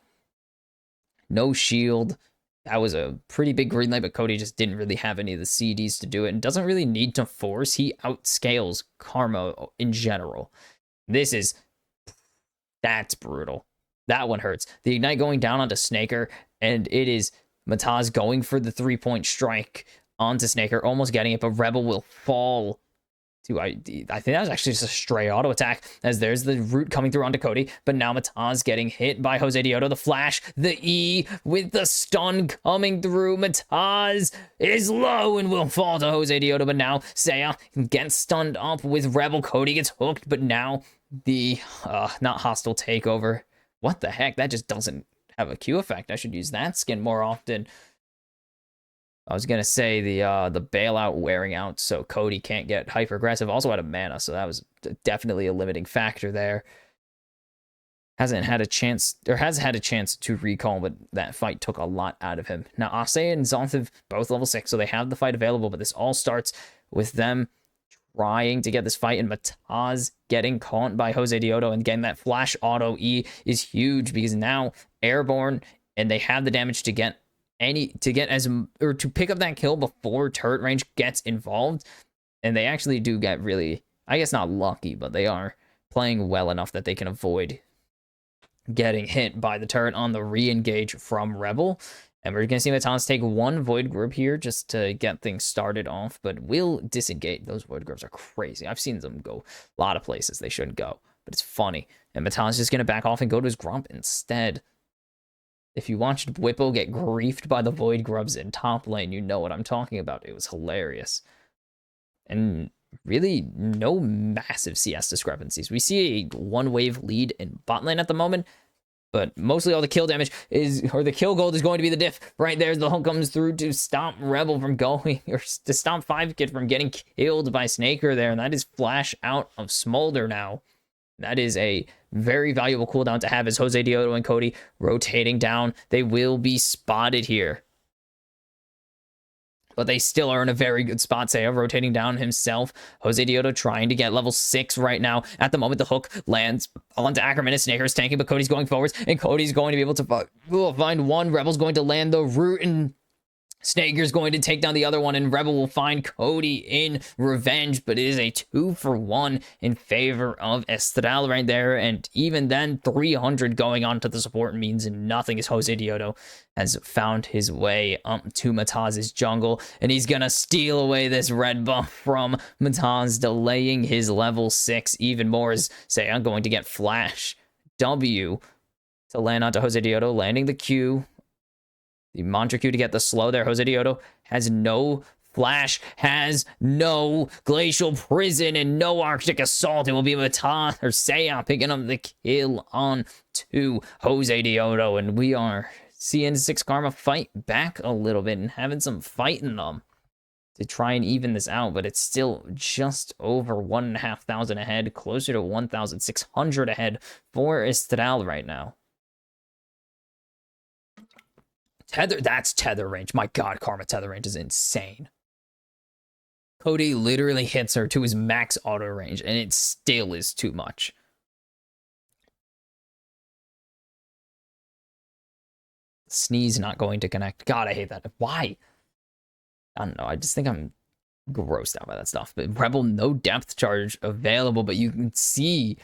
No shield. That was a pretty big green light, but Cody just didn't really have any of the CDs to do it and doesn't really need to force. He outscales Karma in general. That's brutal. That one hurts. The ignite going down onto Snaker, and it is Mataz going for the 3-point strike onto Snaker, almost getting it, but Rebel will fall to, I think that was actually just a stray auto attack, as there's the root coming through onto Cody, but now Mataz getting hit by Jose Dioto, the flash, the E with the stun coming through. Mataz is low and will fall to Jose Dioto, but now Seiya gets stunned up with Rebel. Cody gets hooked, but now the, not hostile takeover. What the heck? That just doesn't have a Q effect. I should use that skin more often. I was going to say the bailout wearing out, so Cody can't get hyper aggressive. Also out of mana, so that was definitely a limiting factor there. Has had a chance to recall, but that fight took a lot out of him. Now, Asaya and Zonthiv both level 6, so they have the fight available, but this all starts with them trying to get this fight, and Mataz getting caught by Jose Dioto, and getting that flash auto E is huge, because now airborne, and they have the damage to get to pick up that kill before turret range gets involved. And they actually do get really, I guess not lucky, but they are playing well enough that they can avoid getting hit by the turret on the re-engage from Rebel. And we're going to see Mataz take one Void Grip here just to get things started off, but will disengage. Those Void Grips are crazy. I've seen them go a lot of places they shouldn't go, but it's funny. And Mataz is just going to back off and go to his Grump instead. If you watched Whippo get griefed by the Void Grubs in top lane, you know what I'm talking about. It was hilarious. And really no massive CS discrepancies. We see a one-wave lead in bot lane at the moment, but mostly all the kill damage or the kill gold is going to be the diff. Right there, the hook comes through to stop Rebel from going, or to stop 5Kid from getting killed by Snaker there, and that is flash out of Smolder now. That is a very valuable cooldown to have, as Jose Dioto and Cody rotating down. They will be spotted here, but they still are in a very good spot. Seiya rotating down himself. Jose Dioto trying to get level 6 right now. At the moment, the hook lands onto Ackerman, and Snaker's tanking, but Cody's going forwards, and Cody's going to be able to find one. Rebel's going to land the root, and Snaker's going to take down the other one, and Rebel will find Cody in revenge, but it is a 2-for-1 in favor of Estral right there, and even then, 300 going on to the support means nothing, as Jose Dioto has found his way up to Mataz's jungle, and he's gonna steal away this red buff from Mataz, delaying his level 6 even more, as Seiya going to get flash W to land onto Jose Dioto, landing the Q. The mantra Q to get the slow there. Jose Dioto has no flash, has no glacial prison, and no Arctic assault. It will be Mataz or Seiya picking up the kill on to Jose Dioto, and we are seeing 6 Karma fight back a little bit and having some fight in them to try and even this out, but it's still just over 1,500 ahead, closer to 1,600 ahead for Estral right now. Tether, that's tether range. My God, Karma tether range is insane. Cody literally hits her to his max auto range, and it still is too much. Sneeze not going to connect. God, I hate that. Why? I don't know. I just think I'm grossed out by that stuff. But Rebel, no depth charge available, but you can see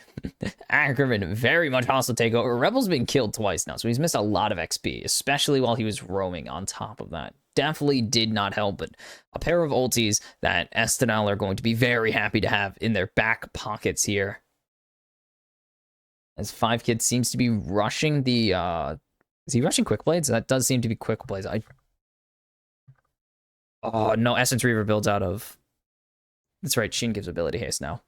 Ackerman very much hostile takeover. Rebel's been killed twice now, so he's missed a lot of XP, especially while he was roaming on top of that. Definitely did not help, but a pair of ultis that Estral are going to be very happy to have in their back pockets here. As 5Kid seems to be rushing the, is he rushing quick blades? That does seem to be quick blades. Oh, no, Essence Reaver builds out of That's right, Sheen gives ability haste now.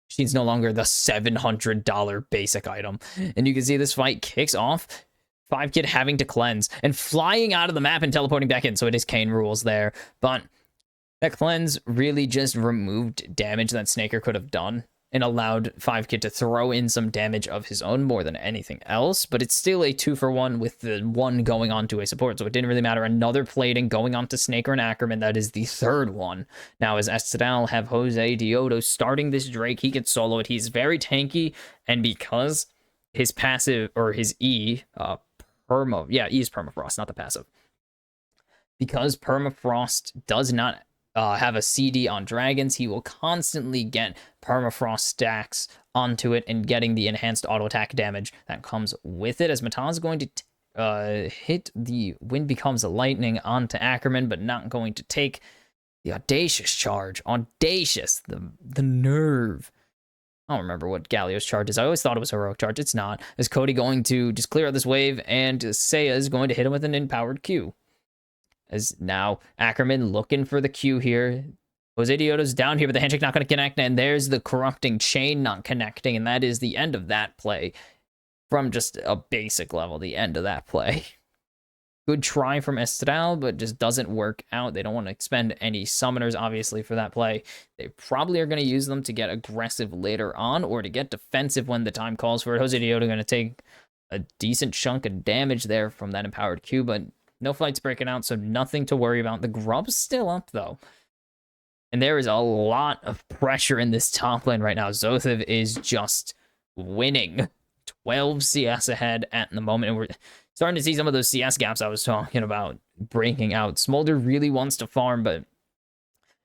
Sheen's no longer the $700 basic item. And you can see this fight kicks off. 5-Kid having to cleanse and flying out of the map and teleporting back in. So it is Kane rules there. But that cleanse really just removed damage that Snaker could have done and allowed 5-Kid to throw in some damage of his own more than anything else. But it's still a 2-for-1 with the 1 going on to a support. So it didn't really matter. Another plating going on to Snaker and Ackerman. That is the 3rd one. Now, as Estadal have Jose Dioto starting this Drake, he can solo it. He's very tanky. And because his passive, or his E, E is Permafrost, not the passive. Because Permafrost does not have a CD on dragons, he will constantly get Permafrost stacks onto it and getting the enhanced auto attack damage that comes with it. As Mataz is going to hit the Wind Becomes a Lightning onto Ackerman, but not going to take the Audacious charge. Audacious, the nerve. I don't remember what Galio's charge is. I always thought it was Heroic Charge. It's not. Is Cody going to just clear out this wave, and Seiya is going to hit him with an empowered Q. As now Ackerman looking for the Q here. Jose Dioto's down here, but the handshake not going to connect, and there's the corrupting chain not connecting, and that is the end of that play. From just a basic level, the end of that play. Good try from Estral, but just doesn't work out. They don't want to expend any summoners, obviously, for that play. They probably are going to use them to get aggressive later on, or to get defensive when the time calls for it. Jose Dioto going to take a decent chunk of damage there from that empowered Q, but no fights breaking out, so nothing to worry about. The grub's still up, though. And there is a lot of pressure in this top lane right now. Zothev is just winning. 12 CS ahead at the moment, and we're starting to see some of those CS gaps I was talking about breaking out. Smolder really wants to farm, but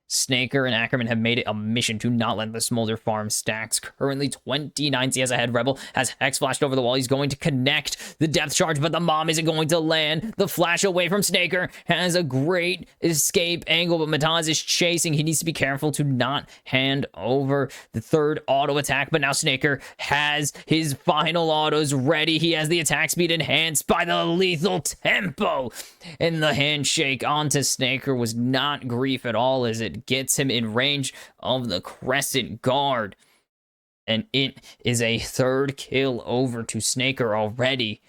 Snaker and Ackerman have made it a mission to not let the Smolder farm stacks. Currently 29 CS ahead. Rebel has Hex flashed over the wall. He's going to connect the depth charge, but the bomb isn't going to land. The flash away from Snaker has a great escape angle, but Mataz is chasing. He needs to be careful to not hand over the 3rd auto attack, but now Snaker has his final autos ready. He has the attack speed enhanced by the lethal tempo, and the handshake onto Snaker was not grief at all, as it gets him in range of the Crescent Guard. And it is a 3rd kill over to Snaker already.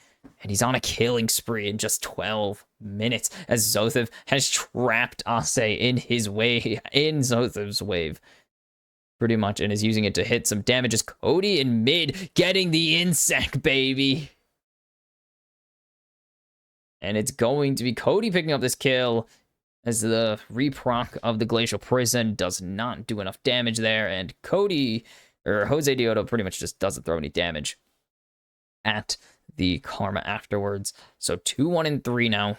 And he's on a killing spree in just 12 minutes, as Zothev has trapped Ase in his wave, in Zothev's wave. Pretty much, and is using it to hit some damage. As Cody in mid getting the insect, baby. And it's going to be Cody picking up this kill, as the reproc of the Glacial Prison does not do enough damage there, and Cody, or Jose Dioto, pretty much just doesn't throw any damage at the Karma afterwards. So 2-1-3 now.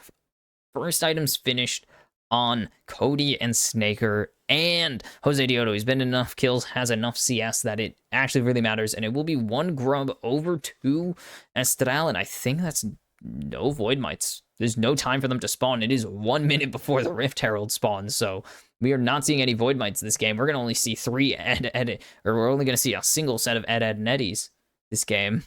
First items finished on Cody and Snaker, and Jose Dioto. He's been enough kills, has enough CS that it actually really matters, and it will be 1 grub over 2 Estral, and I think that's no Void Mites. There's no time for them to spawn. It is 1 minute before the Rift Herald spawns, so we are not seeing any Void Mites this game. We're going to only see 3 Ed, or we're only going to see a single set of Ed and Eddies this game.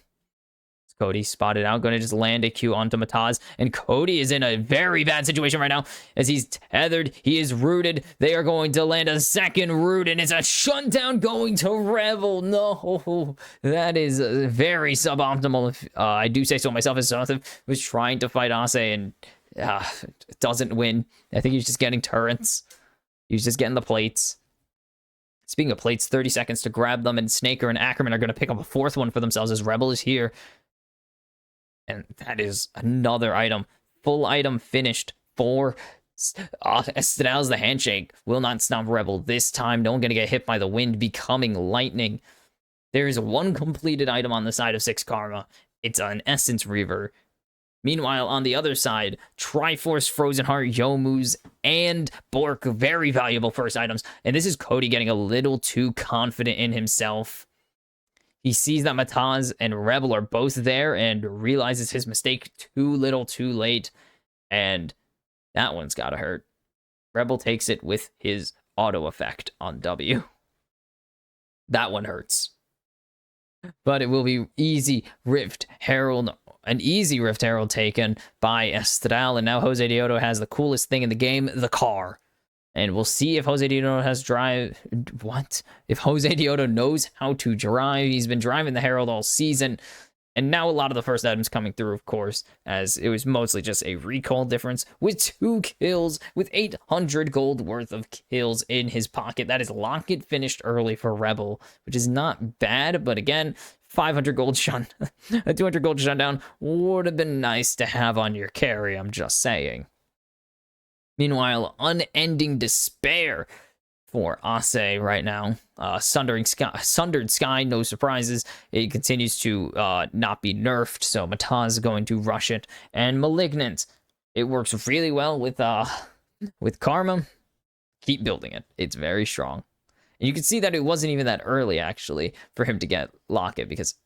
Cody spotted out, going to just land a Q onto Mataz, and Cody is in a very bad situation right now, as he's tethered, he is rooted, they are going to land a 2nd root, and it's a shutdown going to Revel. No, that is very suboptimal, if I do say so myself, as Zothev was trying to fight Ase, and doesn't win. I think he's just getting turrets. He's just getting the plates. Speaking of plates, 30 seconds to grab them, and Snaker and Ackerman are going to pick up a 4th one for themselves, as Rebel is here. And that is another item. Full item finished for Estrel's the handshake. Will not stop Rebel this time. No one going to get hit by the wind becoming lightning. There is 1 completed item on the side of 6 Karma. It's an Essence Reaver. Meanwhile, on the other side, Triforce, Frozen Heart, Yomu's, and Bork. Very valuable first items. And this is Cody getting a little too confident in himself. He sees that Mataz and Rebel are both there and realizes his mistake too little too late. And that one's gotta hurt. Rebel takes it with his auto effect on W. That one hurts. But it will be easy Rift Herald, an easy Rift Herald taken by Estral. And now Jose Dioto has the coolest thing in the game, the car. And we'll see if Jose Dioto has drive. What? If Jose Dioto knows how to drive. He's been driving the Herald all season. And now a lot of the first items coming through, of course, as it was mostly just a recall difference with 2 kills, with 800 gold worth of kills in his pocket. That is Locket finished early for Rebel, which is not bad, but again, 500 gold shut, a 200 gold shutdown would have been nice to have on your carry, I'm just saying. Meanwhile, Unending Despair for Ase right now. Sundered Sky, no surprises. It continues to not be nerfed, so Mataz is going to rush it. And Malignant, it works really well with Karma. Keep building it. It's very strong. And you can see that it wasn't even that early, actually, for him to get Locket, because...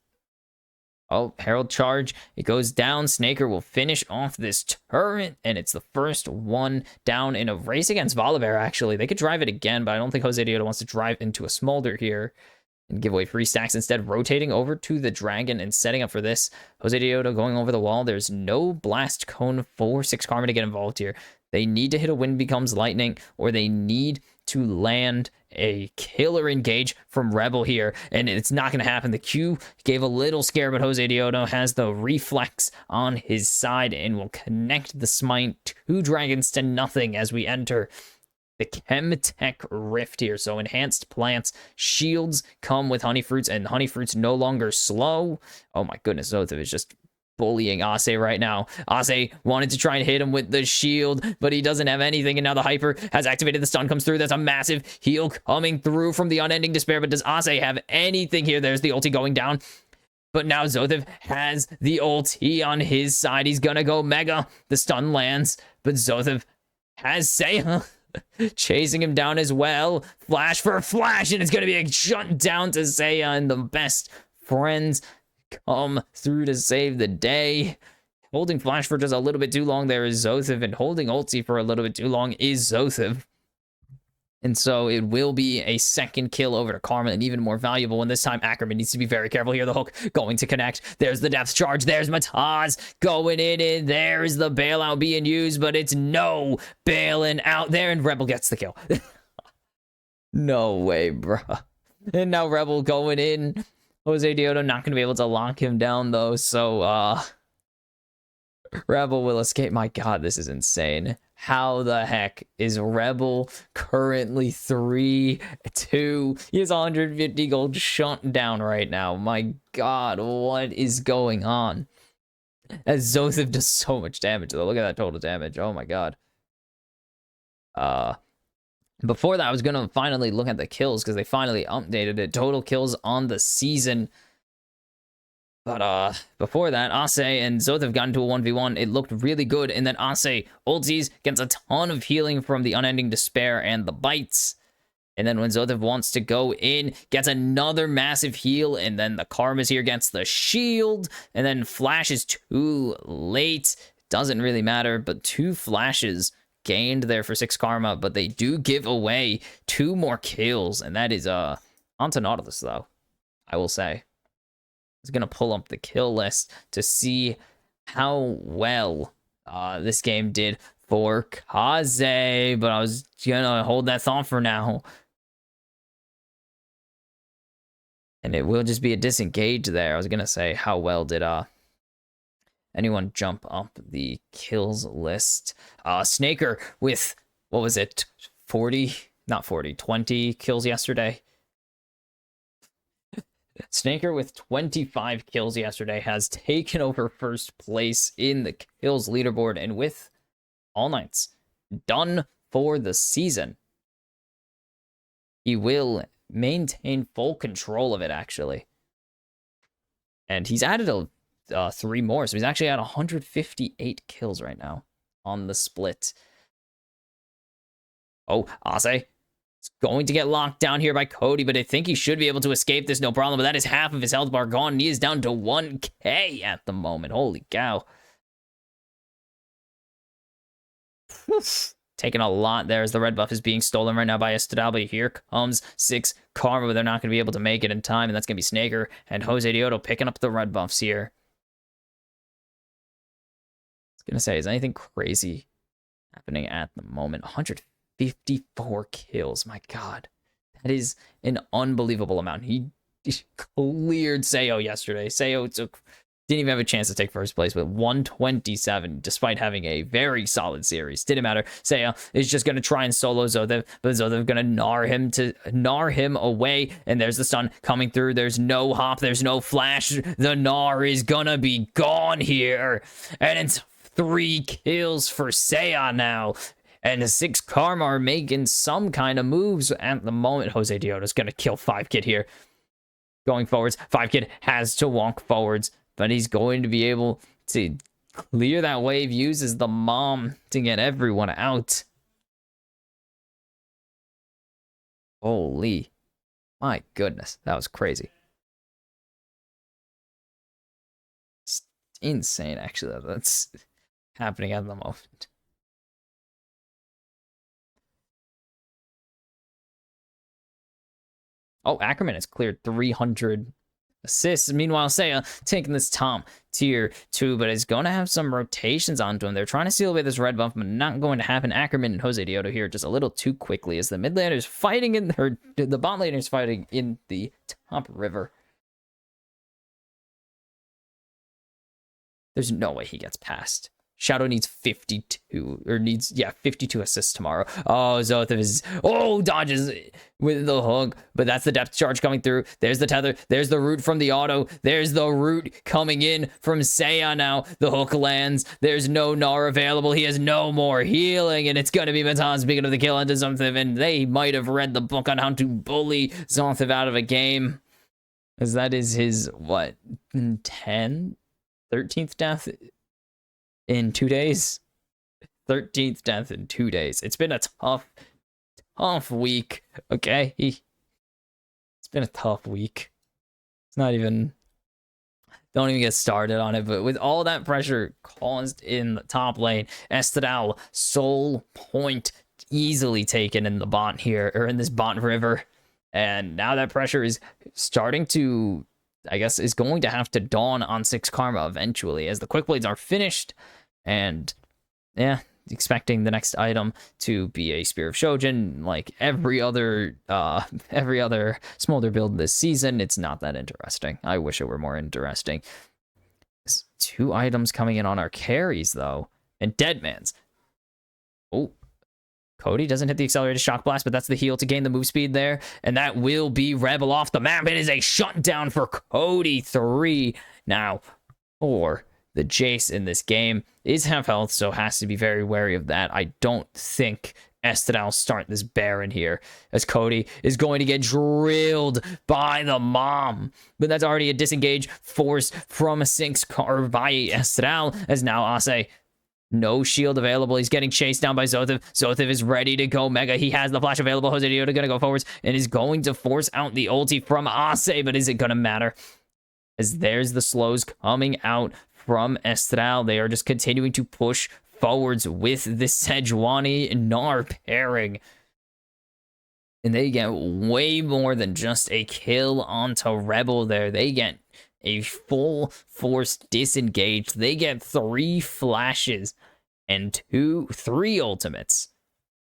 Oh, Herald Charge. It goes down. Snaker will finish off this turret, and it's the first one down in a race against Volibear, actually. They could drive it again, but I don't think Jose Dioto wants to drive into a Smolder here and give away free stacks. Instead, rotating over to the Dragon and setting up for this. Jose Dioto going over the wall. There's no Blast Cone for 6 Karma to get involved here. They need to hit a Wind Becomes Lightning, or they need to land a killer engage from Rebel here, and it's not going to happen. The Q gave a little scare, but Jose Dioto has the reflex on his side and will connect the smite. 2 dragons to nothing as we enter the Chemtech Rift here. So enhanced plants, shields come with honey fruits, and honey fruits no longer slow. Oh my goodness, Zothev is just bullying Ase right now. Ase wanted to try and hit him with the shield, but he doesn't have anything, and now the Hyper has activated. The stun comes through. That's a massive heal coming through from the Unending Despair, but does Ase have anything here? There's the ulti going down, but now Zothev has the ulti on his side. He's gonna go Mega. The stun lands, but Zothev has Seiya chasing him down as well. Flash for flash, and it's gonna be a shut down to Seiya, and the best friends come through to save the day. Holding flash for just a little bit too long there is Zothev, and holding ulti for a little bit too long is Zothev. And so it will be a second kill over to Karma, and even more valuable one this time. Ackerman needs to be very careful here. The hook going to connect. There's the depth charge. There's Mataz going in, and there's the bailout being used, but it's no bailing out there, and Rebel gets the kill. No way, bruh. And now Rebel going in. Jose Dioto not going to be able to lock him down, though, so, Rebel will escape. My god, this is insane. How the heck is Rebel currently 3-2? He has 150 gold shut down right now. My god, what is going on? As Zothev does so much damage, though. Look at that total damage. Oh my god. Before that, I was going to finally look at the kills, because they finally updated it. Total kills on the season. But before that, Ase and Zothev got into a 1v1. It looked really good. And then Ase ultis, gets a ton of healing from the Unending Despair and the bites. And then when Zothev wants to go in, gets another massive heal. And then the Karma's here, gets the shield. And then flash is too late. Doesn't really matter, but 2 flashes gained there for 6 Karma, but they do give away 2 more kills, and that is onto Nautilus, though, I will say. I was gonna pull up the kill list to see how well this game did for Kaze, but I was gonna hold that thought for now. And it will just be a disengage there. I was gonna say, how well did anyone jump up the kills list? Snaker with, what was it, 40? Not 40, 20 kills yesterday. Snaker with 25 kills yesterday has taken over first place in the kills leaderboard, and with All Knights done for the season, he will maintain full control of it, actually. And he's added 3 more, so he's actually at 158 kills right now on the split. Oh, Ase is going to get locked down here by Cody, but I think he should be able to escape this no problem. But that is half of his health bar gone, and he is down to 1k at the moment. Holy cow. Taking a lot there as the red buff is being stolen right now by Estadal, but here comes 6 Karma, but they're not going to be able to make it in time, and that's going to be Snaker and Jose Dioto picking up the red buffs here. I was going to say, is anything crazy happening at the moment? 150 54 kills. My God. That is an unbelievable amount. He cleared Seo yesterday. Seo didn't even have a chance to take first place with 127, despite having a very solid series. Didn't matter. Seo is just going to try and solo Zothev, but Zothev going to gnar him away, and there's the stun coming through. There's no hop. There's no flash. The gnar is going to be gone here, and it's 3 kills for Seo now. And 6 Karma are making some kind of moves at the moment. Jose Dioto's going to kill 5Kid here. Going forwards, 5Kid has to walk forwards, but he's going to be able to clear that wave, uses the mom to get everyone out. Holy, my goodness, that was crazy. It's insane, actually, that's happening at the moment. Oh, Ackerman has cleared 300 assists. Meanwhile, Seiya taking this top tier 2, but is going to have some rotations onto him. They're trying to seal away this red buff, but not going to happen. Ackerman and Jose Dioto here just a little too quickly as the mid laners fighting in the bot laners fighting in the top river. There's no way he gets past. Shadow needs 52, or needs, 52 assists tomorrow. Oh, Zothev is, dodges with the hook, but that's the depth charge coming through. There's the tether, there's the root from the auto, there's the root coming in from Seiya now. The hook lands, there's no gnar available, he has no more healing, and it's going to be Matan speaking of the kill into Zothev, and they might have read the book on how to bully Zothev out of a game, as that is his, 13th death? In 2 days. 13th death in 2 days. It's been a tough week. Okay, it's been a tough week. It's not even, don't even get started on it. But with all that pressure caused in the top lane, Estadal soul point easily taken in the bot here, or in this bot river, and now that pressure is starting to, I guess, is going to have to dawn on 6 Karma eventually, as the Quick Blades are finished, and expecting the next item to be a Spear of Shojin, like every other Smolder build this season. It's not that interesting. I wish it were more interesting. There's 2 items coming in on our carries though, and Deadman's. Oh, Cody doesn't hit the accelerated shock blast, but that's the heal to gain the move speed there, and that will be Rebel off the map. It is a shutdown for Cody 3. Now, 4. The Jace in this game is half health, so has to be very wary of that. I don't think Estadal start this Baron here, as Cody is going to get drilled by the mom. But that's already a disengage force from a 6 car by Estadal, as now Ase, no shield available. He's getting chased down by Zothev. Zothev is ready to go mega. He has the flash available. Jose Dioto going to go forwards and is going to force out the ulti from Ase, but is it going to matter? As there's the slows coming out from Estral. They are just continuing to push forwards with the Sejuani Gnar pairing. And they get way more than just a kill onto Rebel there. They get a full force disengage. They get 3 flashes and 3 ultimates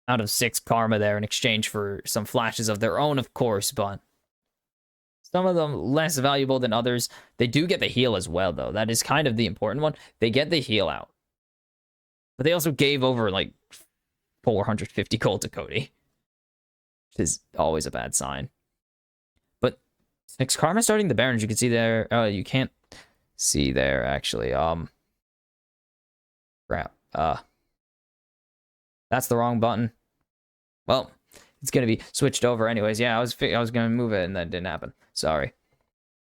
out of 6 Karma there in exchange for some flashes of their own, of course, but some of them less valuable than others. They do get the heal as well, though. That is kind of the important one. They get the heal out. But they also gave over, like, 450 gold to Cody, which is always a bad sign. But 6 Karma starting the Baron, as you can see there. You can't see there, actually. Crap. That's the wrong button. Well, it's going to be switched over anyways. Yeah, I was going to move it, and that didn't happen. Sorry.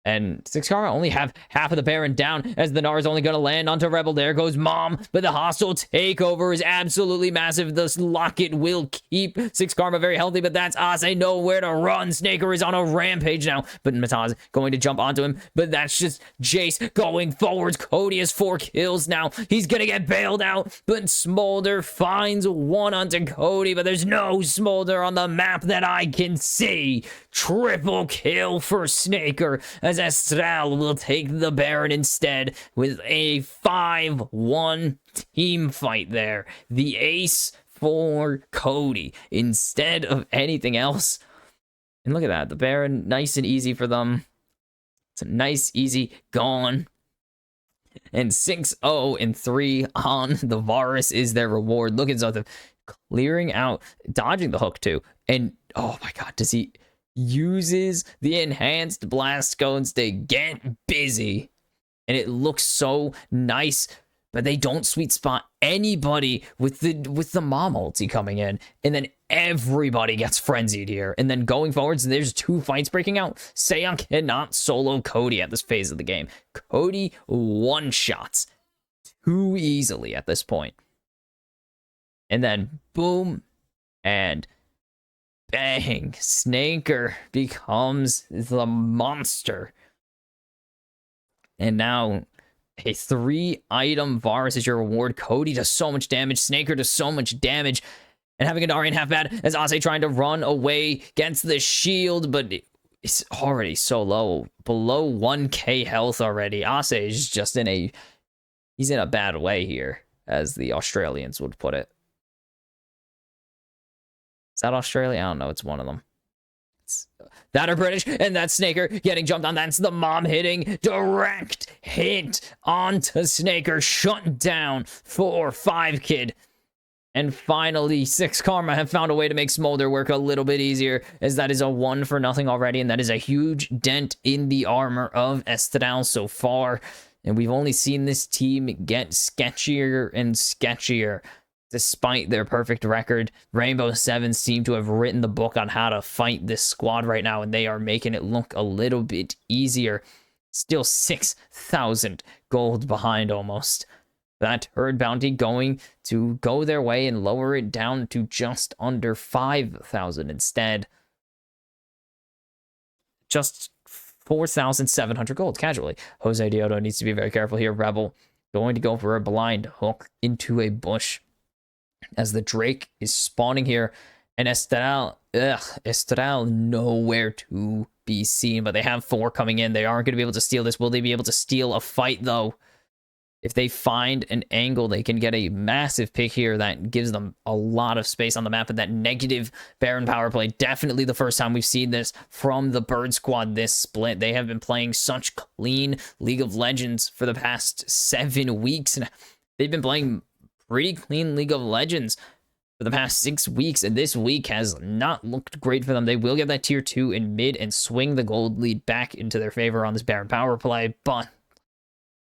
And 6 Karma only have half of the Baron down, as the Gnar is only going to land onto Rebel. There goes Mom, but the hostile takeover is absolutely massive. The Locket will keep 6 Karma very healthy, but that's Ase nowhere to run. Snaker is on a rampage now, but Mataz going to jump onto him, but that's just Jace going forwards. Cody has 4 kills now. He's going to get bailed out, but Smolder finds one onto Cody, but there's no Smolder on the map that I can see. Triple kill for Snaker, as Estral will take the Baron instead with a 5-1 team fight there. The ace for Cody instead of anything else. And look at that. The Baron, nice and easy for them. It's a nice, easy, gone. And 6-0 and 3 on the Varus is their reward. Look at Zothif clearing out, dodging the hook too. And oh my god, does he uses the enhanced blast cones to get busy. And it looks so nice, but they don't sweet spot anybody with the mom ulti coming in. And then everybody gets frenzied here. And then going forwards, there's 2 fights breaking out. Seon cannot solo Cody at this phase of the game. Cody one-shots too easily at this point. And then boom and bang, Snaker becomes the monster. And now a 3-item Varus is your reward. Cody does so much damage. Snaker does so much damage. And having a Darian half bad as Ase trying to run away against the shield, but it's already so low. Below 1k health already. Ase is just he's in a bad way here, as the Australians would put it. Is that Australia? I don't know. It's one of them. That are British, and that's Snaker getting jumped on. That's the mom hitting. Direct hit onto Snaker. Shut down for 5 Kid. And finally, 6 Karma have found a way to make Smolder work a little bit easier, as that is a 1-for-0 already, and that is a huge dent in the armor of Estral so far. And we've only seen this team get sketchier and sketchier. Despite their perfect record, Rainbow Sevens seem to have written the book on how to fight this squad right now, and they are making it look a little bit easier. Still 6,000 gold behind almost. That herd bounty going to go their way and lower it down to just under 5,000 instead. Just 4,700 gold, casually. Jose Diodo needs to be very careful here. Rebel going to go for a blind hook into a bush, as the Drake is spawning here, and Estral nowhere to be seen, but they have 4 coming in. They aren't going to be able to steal this. Will they be able to steal a fight, though? If they find an angle, they can get a massive pick here that gives them a lot of space on the map. And that negative Baron power play, definitely the first time we've seen this from the Bird Squad this split. They have been playing such clean League of Legends for the past 7 weeks, and they've been playing pretty clean League of Legends for the past 6 weeks, and this week has not looked great for them. They will get that tier 2 in mid and swing the gold lead back into their favor on this Baron power play, but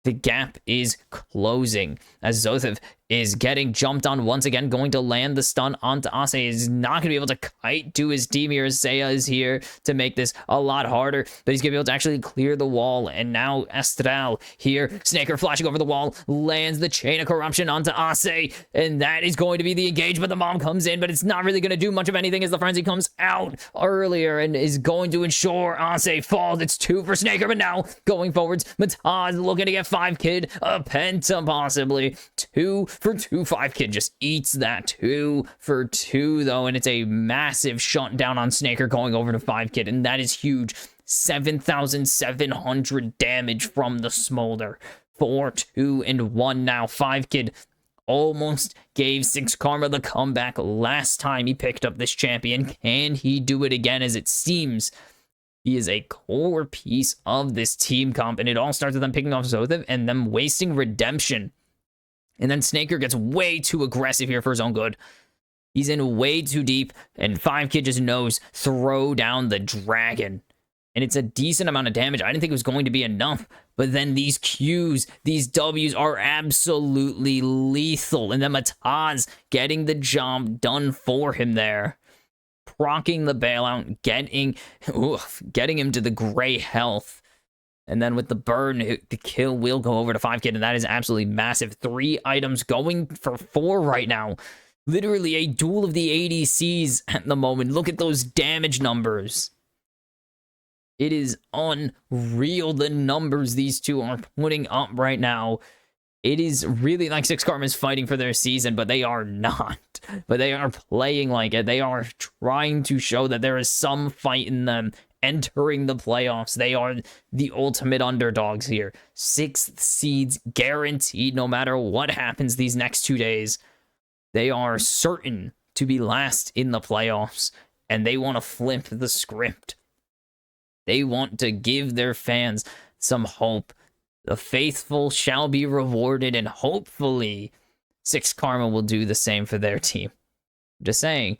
the gap is closing as Zothif is getting jumped on once again, going to land the stun onto Ase. Is not going to be able to kite to his team here. Seiya is here to make this a lot harder, but he's going to be able to actually clear the wall. And now Estral here, Snaker flashing over the wall, lands the Chain of Corruption onto Ase, and that is going to be the engage, but the mom comes in, but it's not really going to do much of anything as the frenzy comes out earlier and is going to ensure Ase falls. It's 2 for Snaker, but now going forwards, Mataz looking to get 5 Kid, a penta possibly. 2 for 2, 5 Kid just eats that. 2 for 2 though, and it's a massive shutdown on Snaker going over to 5 Kid, and that is huge. 7,700 damage from the Smolder. 4, 2, and 1 now. 5 Kid almost gave 6 Karma the comeback last time he picked up this champion. Can he do it again? As it seems he is a core piece of this team comp, and it all starts with them picking off Zothif and them wasting Redemption. And then Snaker gets way too aggressive here for his own good. He's in way too deep, and 5 Kid just knows, throw down the dragon. And it's a decent amount of damage. I didn't think it was going to be enough, but then these Qs, these Ws are absolutely lethal. And then Mataz getting the job done for him there. Procking the bailout, getting him to the gray health. And then with the burn, the kill will go over to 5 Kid, and that is absolutely massive. 3 items going for 4 right now. Literally a duel of the ADCs at the moment. Look at those damage numbers. It is unreal, the numbers these two are putting up right now. It is really like 6 Karma is fighting for their season, but they are not. But they are playing like it. They are trying to show that there is some fight in them entering the playoffs. They are the ultimate underdogs here. 6th seeds guaranteed no matter what happens these next 2 days. They are certain to be last in the playoffs, and they want to flip the script. They want to give their fans some hope. The faithful shall be rewarded, and hopefully 6 Karma will do the same for their team. I'm just saying,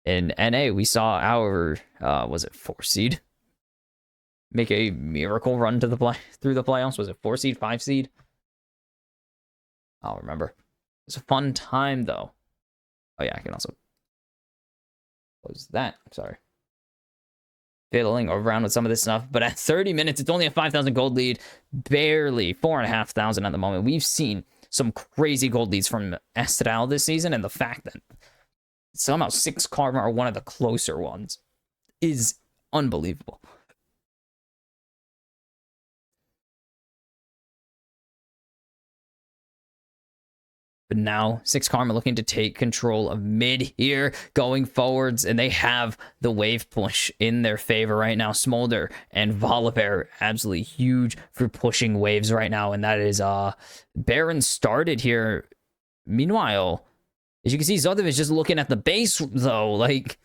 in NA, we saw our, was it 4 seed? Make a miracle run to through the playoffs. Was it 4 seed, 5 seed? I'll remember. It was a fun time, though. Oh, yeah, I can also close that. I'm sorry. Fiddling around with some of this stuff. But at 30 minutes, it's only a 5,000 gold lead. Barely 4,500 at the moment. We've seen some crazy gold leads from Estral this season. And the fact that somehow 6 Karma are one of the closer ones is unbelievable. But now 6 Karma looking to take control of mid here, going forwards, and they have the wave push in their favor right now. Smolder and Volibear absolutely huge for pushing waves right now, and that is Baron started here. Meanwhile, as you can see, Zothev is just looking at the base though, like,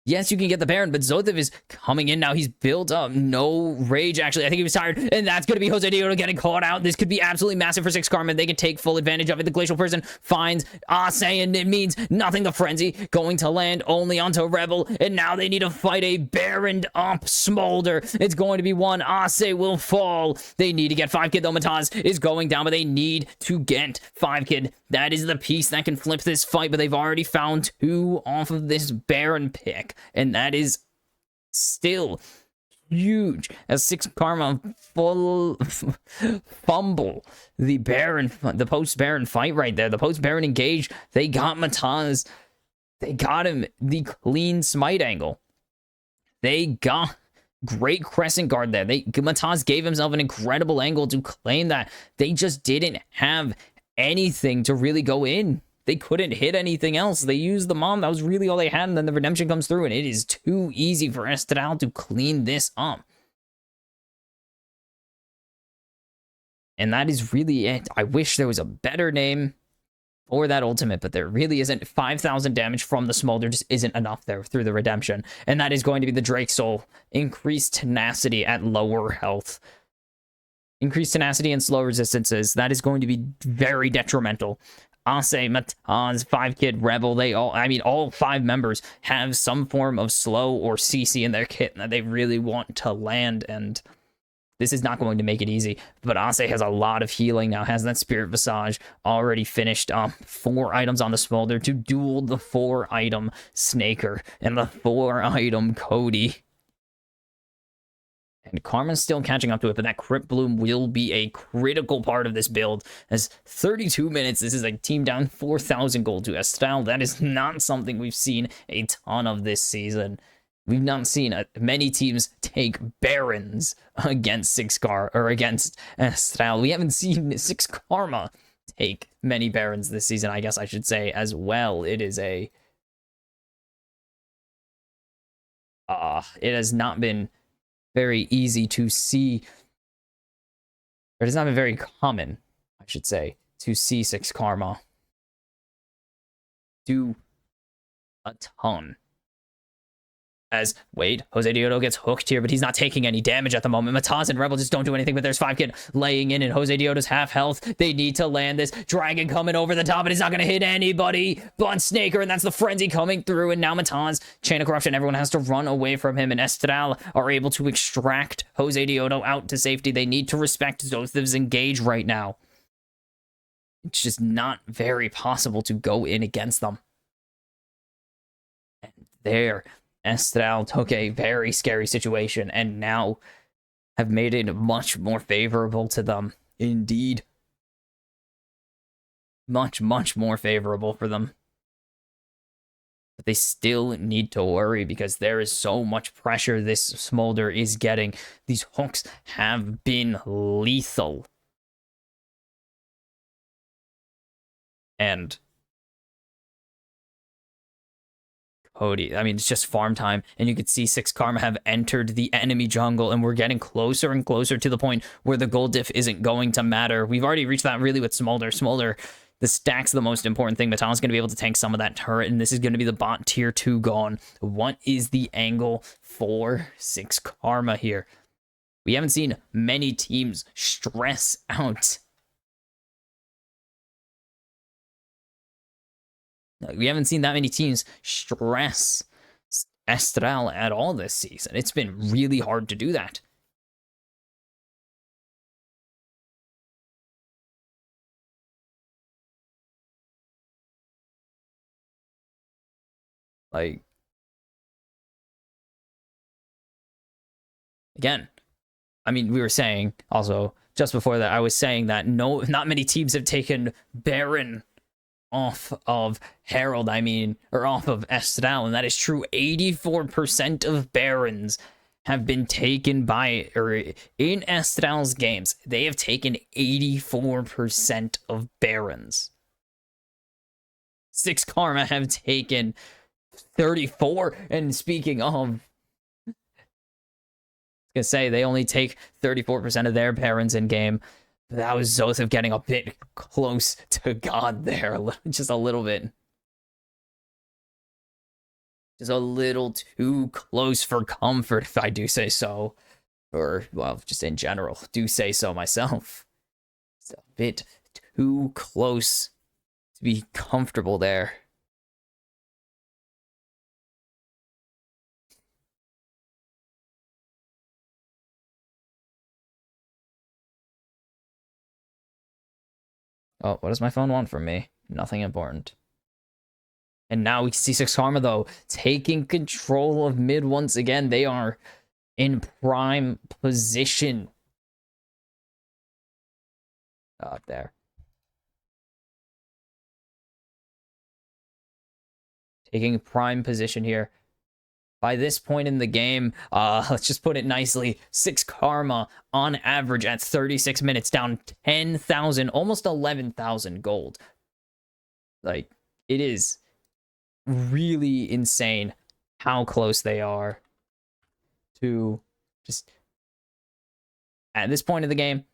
yes, you can get the Baron, but Zothev is coming in now. He's built up. No rage, actually. I think he was tired, and that's going to be Jose Dioto getting caught out. This could be absolutely massive for 6 Karma. They can take full advantage of it. The Glacial Person finds Ase, and it means nothing. The Frenzy going to land only onto Rebel, and now they need to fight a Baroned up Smolder. It's going to be one. Ase will fall. They need to get 5-Kid, though. Mataz is going down, but they need to get 5-Kid. That is the piece that can flip this fight, but they've already found 2 off of this Baron pick. And that is still huge as 6 Karma fumble the Baron, the post-Baron fight right there. The post-Baron engage. They got Mataz. They got him the clean smite angle. They got great crescent guard there. Mataz gave himself an incredible angle to claim that. They just didn't have anything to really go in. They couldn't hit anything else. They used the Mom. That was really all they had. And then the redemption comes through. And it is too easy for Estral to clean this up. And that is really it. I wish there was a better name for that ultimate. But there really isn't. 5,000 damage from the Smolder just isn't enough there through the redemption. And that is going to be the Drake Soul. Increased tenacity at lower health. Increased tenacity and slow resistances. That is going to be very detrimental. Ase, Mataz, 5-Kid, Rebel, all 5 members have some form of slow or CC in their kit that they really want to land, and this is not going to make it easy. But Ase has a lot of healing now, has that Spirit Visage already finished up. 4 items on the Smolder to duel the 4-item Snaker and the 4-item Cody. And Karma's still catching up to it, but that Crypt Bloom will be a critical part of this build. As 32 minutes, this is a team down 4,000 gold to Estral. That is not something we've seen a ton of this season. We've not seen many teams take Barons against 6 against Estral. We haven't seen 6 Karma take many Barons this season, I guess I should say, as well. It is a... it has not been very easy to see, or it has not been very common, I should say, to see 6 Karma do a ton. As, wait, Jose Dioto gets hooked here, but he's not taking any damage at the moment. Mataz and Rebel just don't do anything, but there's 5-Kid laying in, and Jose Dioto's half health. They need to land this. Dragon coming over the top, and it's not going to hit anybody but Snaker, and that's the Frenzy coming through, and now Mataz, Chain of Corruption, everyone has to run away from him, and Estral are able to extract Jose Dioto out to safety. They need to respect Zothev's engage right now. It's just not very possible to go in against them. And there... Estral took a very scary situation and now have made it much more favorable to them. Indeed. Much, much more favorable for them. But they still need to worry because there is so much pressure this Smolder is getting. These hooks have been lethal. And... Cody, I mean, it's just farm time, and you can see 6 Karma have entered the enemy jungle, and we're getting closer and closer to the point where the gold diff isn't going to matter. We've already reached that really with Smolder. Smolder The stack's the most important thing. Matan's going to be able to tank some of that turret, and this is going to be the bot tier 2 gone. What is the angle for 6 Karma here? We haven't seen many teams stress out. We haven't seen that many teams stress Estral at all this season. It's been really hard to do that. Like, again, I mean, we were saying also just before that, I was saying that not many teams have taken Baron off of Herald, or off of Estral, and that is true. 84% of Barons have been taken in Estral's games. They have taken 84% of Barons. 6 Karma have taken 34, and speaking of, I was gonna say they only take 34% of their Barons in game. That was Zothev getting a bit close to God there, just a little bit. Just a little too close for comfort, if I do say so. Or, well, just in general, do say so myself. It's a bit too close to be comfortable there. Oh, what does my phone want from me? Nothing important. And now we see 6 Karma, though, taking control of mid once again. They are in prime position. Up there. Taking prime position here. By this point in the game, let's just put it nicely, 6 Karma on average at 36 minutes, down 10,000, almost 11,000 gold. Like, it is really insane how close they are to just, at this point of the game,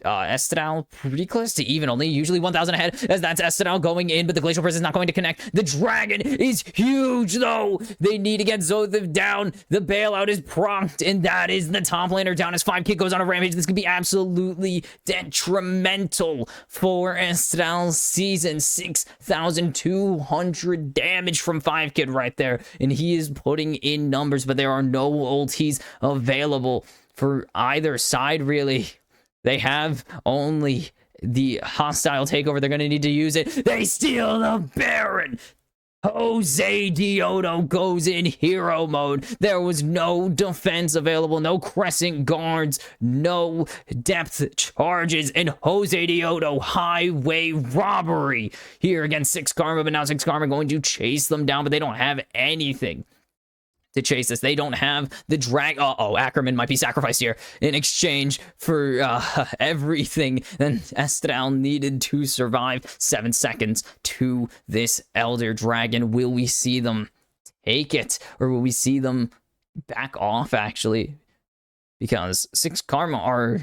Estral pretty close to even, only usually 1,000 ahead, as that's Estral going in, but the Glacial Prison is not going to connect. The Dragon is huge, though. They need to get Zothev down. The bailout is prompt, and that is the top laner down as 5Kid goes on a rampage. This could be absolutely detrimental for Estral's season. 6,200 damage from 5Kid right there, and he is putting in numbers, but there are no ultis available for either side, really. They have only the hostile takeover. They're going to need to use it. They steal the Baron. Jose Diodo goes in hero mode. There was no defense available, no crescent guards, no depth charges, and Jose Diodo highway robbery here against 6 Karma, but now 6 Karma going to chase them down, but they don't have anything to chase this. They don't have the drag. Ackerman might be sacrificed here in exchange for everything that Estral needed to survive. 7 seconds to this Elder Dragon. Will we see them take it, or will we see them back off, actually? Because 6 Karma are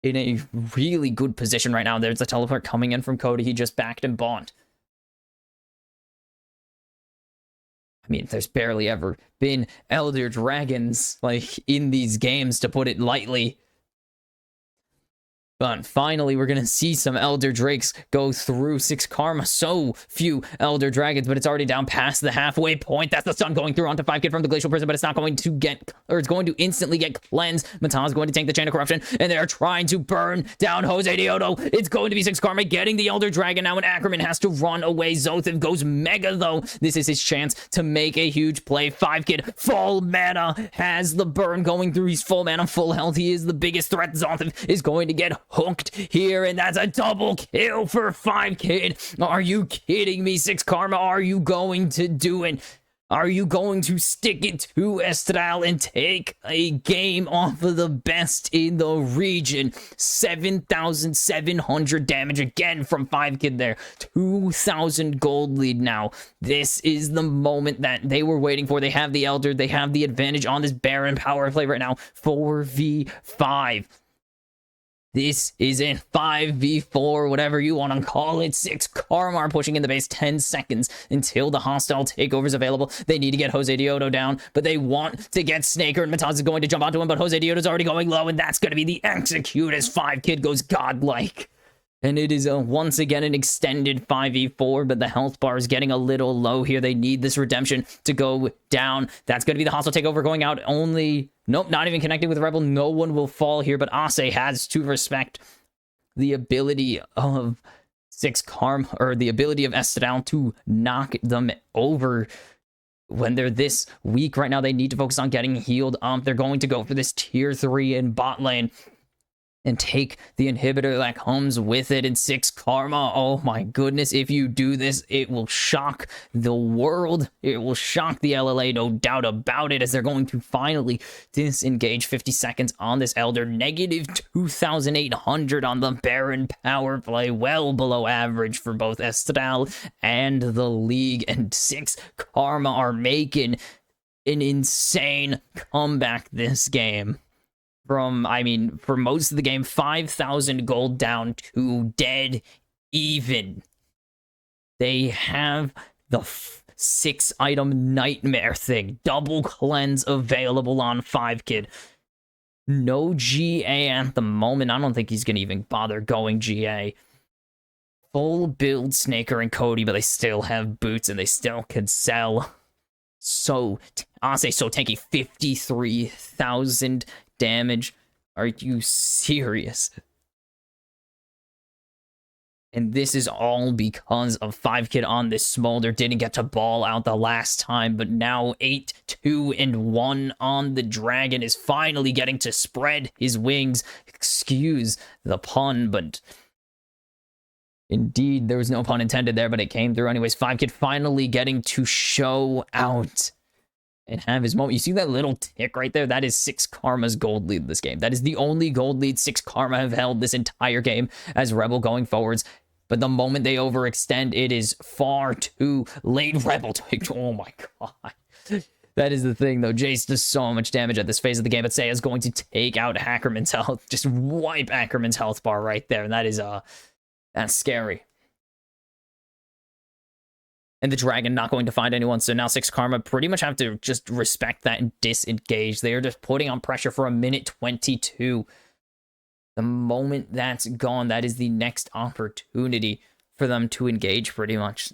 in a really good position right now. There's a teleport coming in from Cody. He just backed and bought. I mean, there's barely ever been Elder Dragons, like, in these games, to put it lightly. But finally, we're going to see some Elder Drakes go through 6 Karma. So few Elder Dragons, but it's already down past the halfway point. That's the sun going through onto 5Kid from the Glacial Prison, but it's not going to get, or it's going to instantly get cleansed. Matan's going to tank the Chain of Corruption, and they're trying to burn down Jose Diodo. It's going to be 6 Karma getting the Elder Dragon now, and Ackerman has to run away. Zothev goes mega, though. This is his chance to make a huge play. 5Kid, full mana, has the burn going through. He's full mana, full health. He is the biggest threat. Zothev is going to get hooked here, and that's a double kill for 5Kid. Are you kidding me, 6 Karma? Are you going to do it? Are you going to stick it to Estral and take a game off of the best in the region? 7,700 damage again from 5Kid there. 2,000 gold lead now. This is the moment that they were waiting for. They have the Elder. They have the advantage on this Baron power play right now. 4v5. This is in 5v4, whatever you want to call it. 6 Karma are pushing in the base 10 seconds until the hostile takeover is available. They need to get Jose Dioto down, but they want to get Snaker, and Mataz is going to jump onto him, but Jose Dioto's already going low, and that's going to be the execute as 5kid goes godlike. And it is once again an extended 5v4, but the health bar is getting a little low here. They need this redemption to go down. That's going to be the hostile takeover going out only. Nope, not even connected with Rebel. No one will fall here, but Ase has to respect the ability of 6 Karma, or the ability of Estadal to knock them over. When they're this weak right now, they need to focus on getting healed up. They're going to go for this tier 3 in bot lane and take the inhibitor that comes with it in 6 Karma. Oh my goodness, if you do this, it will shock the world. It will shock the LLA, no doubt about it, as they're going to finally disengage 50 seconds on this Elder. Negative 2,800 on the Baron power play, well below average for both Estadal and the league, and 6 Karma are making an insane comeback this game. From, I mean, for most of the game, 5,000 gold down to dead even. They have the 6-item nightmare thing. Double cleanse available on 5kid. No GA at the moment. I don't think he's going to even bother going GA. Full build Snaker and Cody, but they still have boots and they still can sell. So, Ase so tanky, 53,000 damage. Are you serious? And this is all because of 5kid on this Smolder. Didn't get to ball out the last time, but now 8-2-1 on the Dragon is finally getting to spread his wings. Excuse the pun, but indeed, there was no pun intended there, but it came through anyways. 5kid finally getting to show out and have his moment. You see that little tick right there? That is 6 Karma's gold lead this game. That is the only gold lead 6 Karma have held this entire game as Rebel going forwards. But the moment they overextend, it is far too late. Rebel take. Oh my god. That is the thing, though. Jace does so much damage at this phase of the game, but Seiya is going to take out Ackerman's health. Just wipe Ackerman's health bar right there. And that is, that's scary. And the Dragon not going to find anyone, so now 6 Karma pretty much have to just respect that and disengage. They are just putting on pressure for a minute 22. The moment that's gone, that is the next opportunity for them to engage pretty much.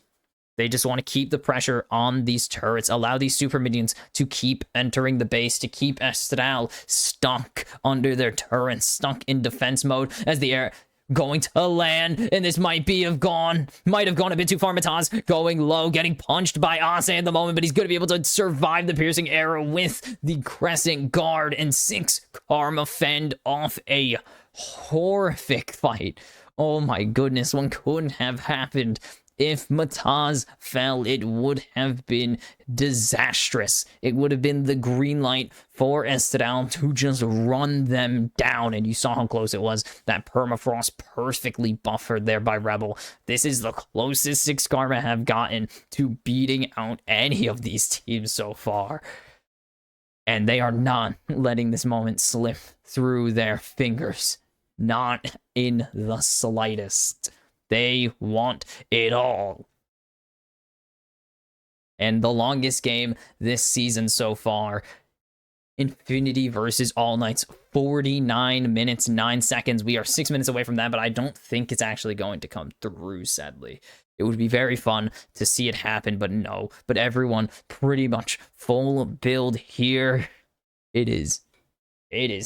They just want to keep the pressure on these turrets, allow these super minions to keep entering the base, to keep Estral stuck under their turrets, stuck in defense mode as the air going to land, and this might have gone a bit too far. Mataz going low, getting punched by Ase at the moment, but he's going to be able to survive the piercing arrow with the Crescent Guard, and 6 Karma fend off a horrific fight. Oh my goodness, one couldn't have happened. If Mataz fell, it would have been disastrous. It would have been the green light for Estadal to just run them down. And you saw how close it was. That permafrost perfectly buffered there by Rebel. This is the closest 6 Karma have gotten to beating out any of these teams so far. And they are not letting this moment slip through their fingers. Not in the slightest. They want it all. And the longest game this season so far, Infinity versus All Knights, 49 minutes, 9 seconds. We are 6 minutes away from that, but I don't think it's actually going to come through, sadly. It would be very fun to see it happen, but no. But everyone pretty much full build here. It is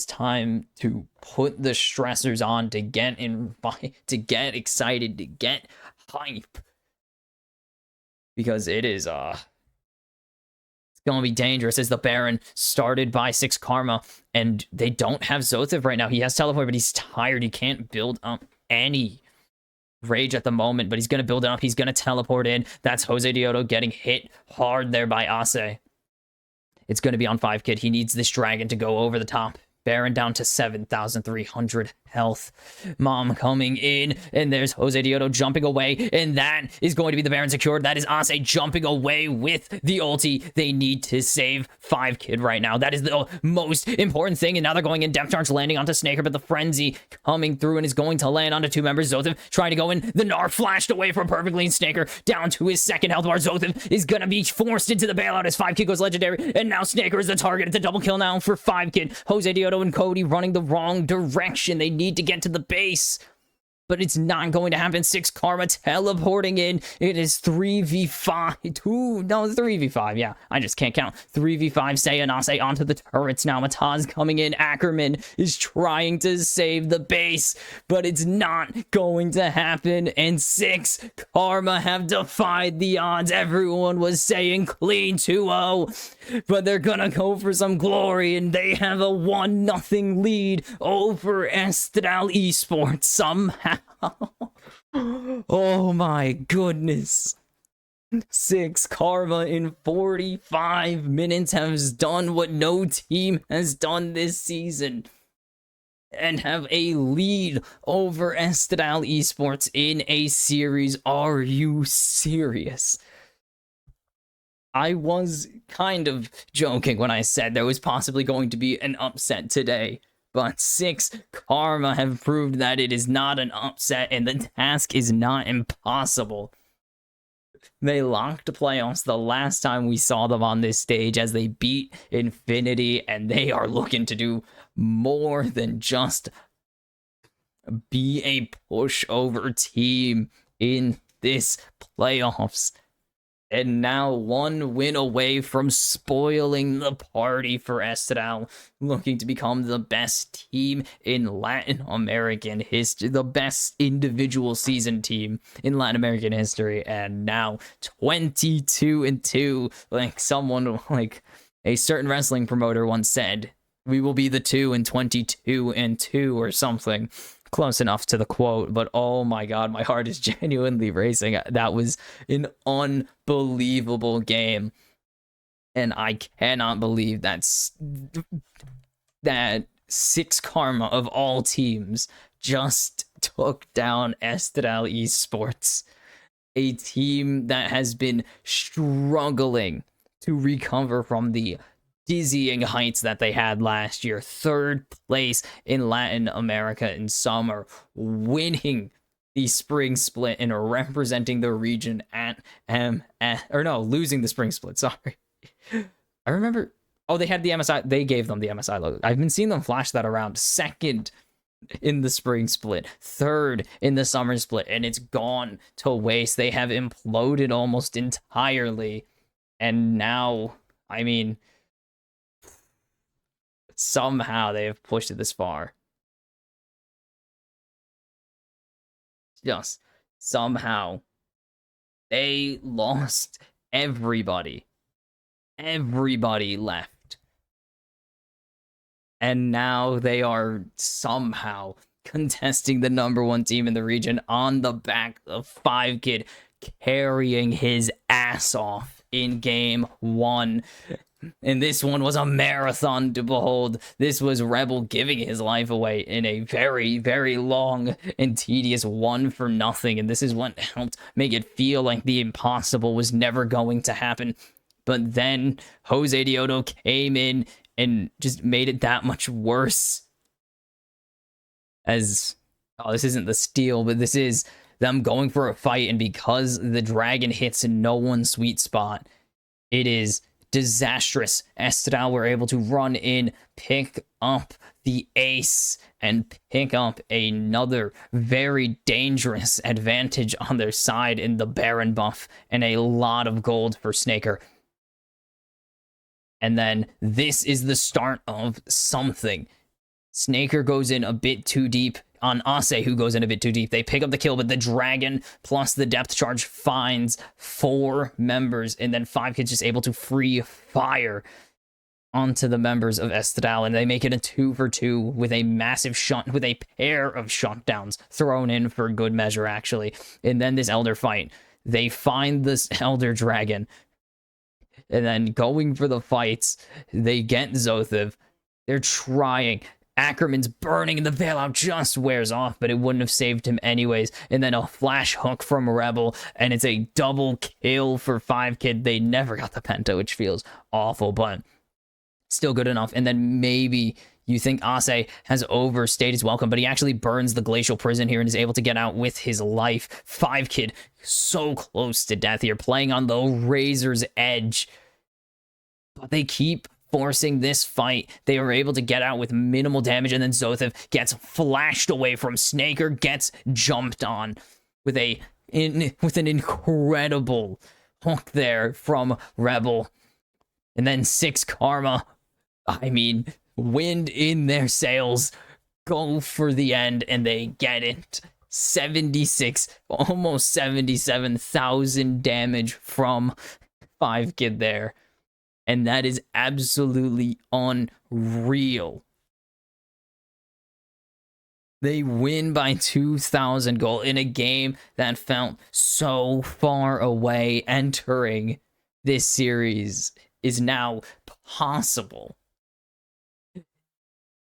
time to put the stressors on, to get excited, to get hype. Because it is, it's gonna be dangerous as the Baron started by 6 Karma, and they don't have Zothev right now. He has teleport, but he's tired. He can't build up any rage at the moment, but he's gonna build it up. He's gonna teleport in. That's Jose Dioto getting hit hard there by Ase. It's going to be on 5kid. He needs this Dragon to go over the top. Baron down to 7,300 health. Mom coming in, and there's Jose Dioto jumping away, and that is going to be the Baron secured. That is Ase jumping away with the ulti. They need to save 5 Kid right now. That is the most important thing, and now they're going in. Depth charge landing onto Snaker, but the Frenzy coming through and is going to land onto 2 members. Zothev trying to go in. The Gnar flashed away from perfectly, and Snaker down to his 2nd health bar. Zothev is going to be forced into the bailout as 5 Kid goes legendary, and now Snaker is the target. It's a double kill now for 5 Kid. Jose Dioto and Cody running the wrong direction. They need to get to the base, but it's not going to happen. 6 Karma teleporting in. It is 3v5. No, 3v5. Yeah, I just can't count. 3v5. Sayanase onto the turrets now. Mataz coming in. Ackerman is trying to save the base, but it's not going to happen. And 6 Karma have defied the odds. Everyone was saying clean 2-0, but they're gonna go for some glory, and they have a 1-0 lead over Estral Esports somehow. Oh my goodness. 6 Karma in 45 minutes has done what no team has done this season and have a lead over Estral Esports in a series. Are you serious? I was kind of joking when I said there was possibly going to be an upset today, but 6 Karma have proved that it is not an upset and the task is not impossible. They locked playoffs the last time we saw them on this stage as they beat Infinity, and they are looking to do more than just be a pushover team in this playoffs. And now 1 win away from spoiling the party for Estral, looking to become the best team in Latin American history, the best individual season team in Latin American history, and now 22-2, like a certain wrestling promoter once said, we will be the 2 in 22-2 or something. Close enough to the quote, but oh my god, my heart is genuinely racing. That was an unbelievable game, and I cannot believe that 6 Karma of all teams just took down Estral Esports, a team that has been struggling to recover from the dizzying heights that they had last year. 3rd place in Latin America in summer, winning the spring split and representing the region at losing the spring split. Sorry. I remember. Oh, they had the MSI. They gave them the MSI logo. I've been seeing them flash that around. 2nd in the spring split, 3rd in the summer split, and it's gone to waste. They have imploded almost entirely. And now, I mean, somehow they have pushed it this far. Just somehow. They lost everybody. Everybody left. And now they are somehow contesting the #1 team in the region on the back of 5 Kid carrying his ass off in game 1. And this one was a marathon to behold. This was Rebel giving his life away in a very, very long and tedious 1-0. And this is what helped make it feel like the impossible was never going to happen. But then Jose Dioto came in and just made it that much worse. This isn't the steal, but this is them going for a fight. And because the dragon hits in no one's sweet spot, it is disastrous. Estral were able to run in, pick up the ace, and pick up another very dangerous advantage on their side in the Baron buff, and a lot of gold for Snaker. And then this is the start of something. Snaker goes in a bit too deep on Ase, who goes in a bit too deep. They pick up the kill, but the dragon plus the depth charge finds 4 members, and then 5 Kid's just able to free fire onto the members of Estral, and they make it a 2-for-2 with a massive with a pair of shutdowns thrown in for good measure, actually. And then this Elder fight, they find this Elder Dragon, and then going for the fights, they get Zothev. They're trying. Ackerman's burning and the bailout just wears off, but it wouldn't have saved him anyways. And then a flash hook from Rebel, and it's a double kill for 5kid. They never got the penta, which feels awful, but still good enough. And then maybe you think Ase has overstayed his welcome, but he actually burns the glacial prison here and is able to get out with his life. 5kid so close to death here, playing on the razor's edge. But they keep forcing this fight. They are able to get out with minimal damage, and then Zothev gets flashed away from Snaker, gets jumped on with an incredible hook there from Rebel. And then 6 Karma, I mean, wind in their sails, go for the end, and they get it. 76, almost 77,000 damage from 5kid there. And that is absolutely unreal. They win by 2,000 gold in a game that felt so far away. Entering this series is now possible.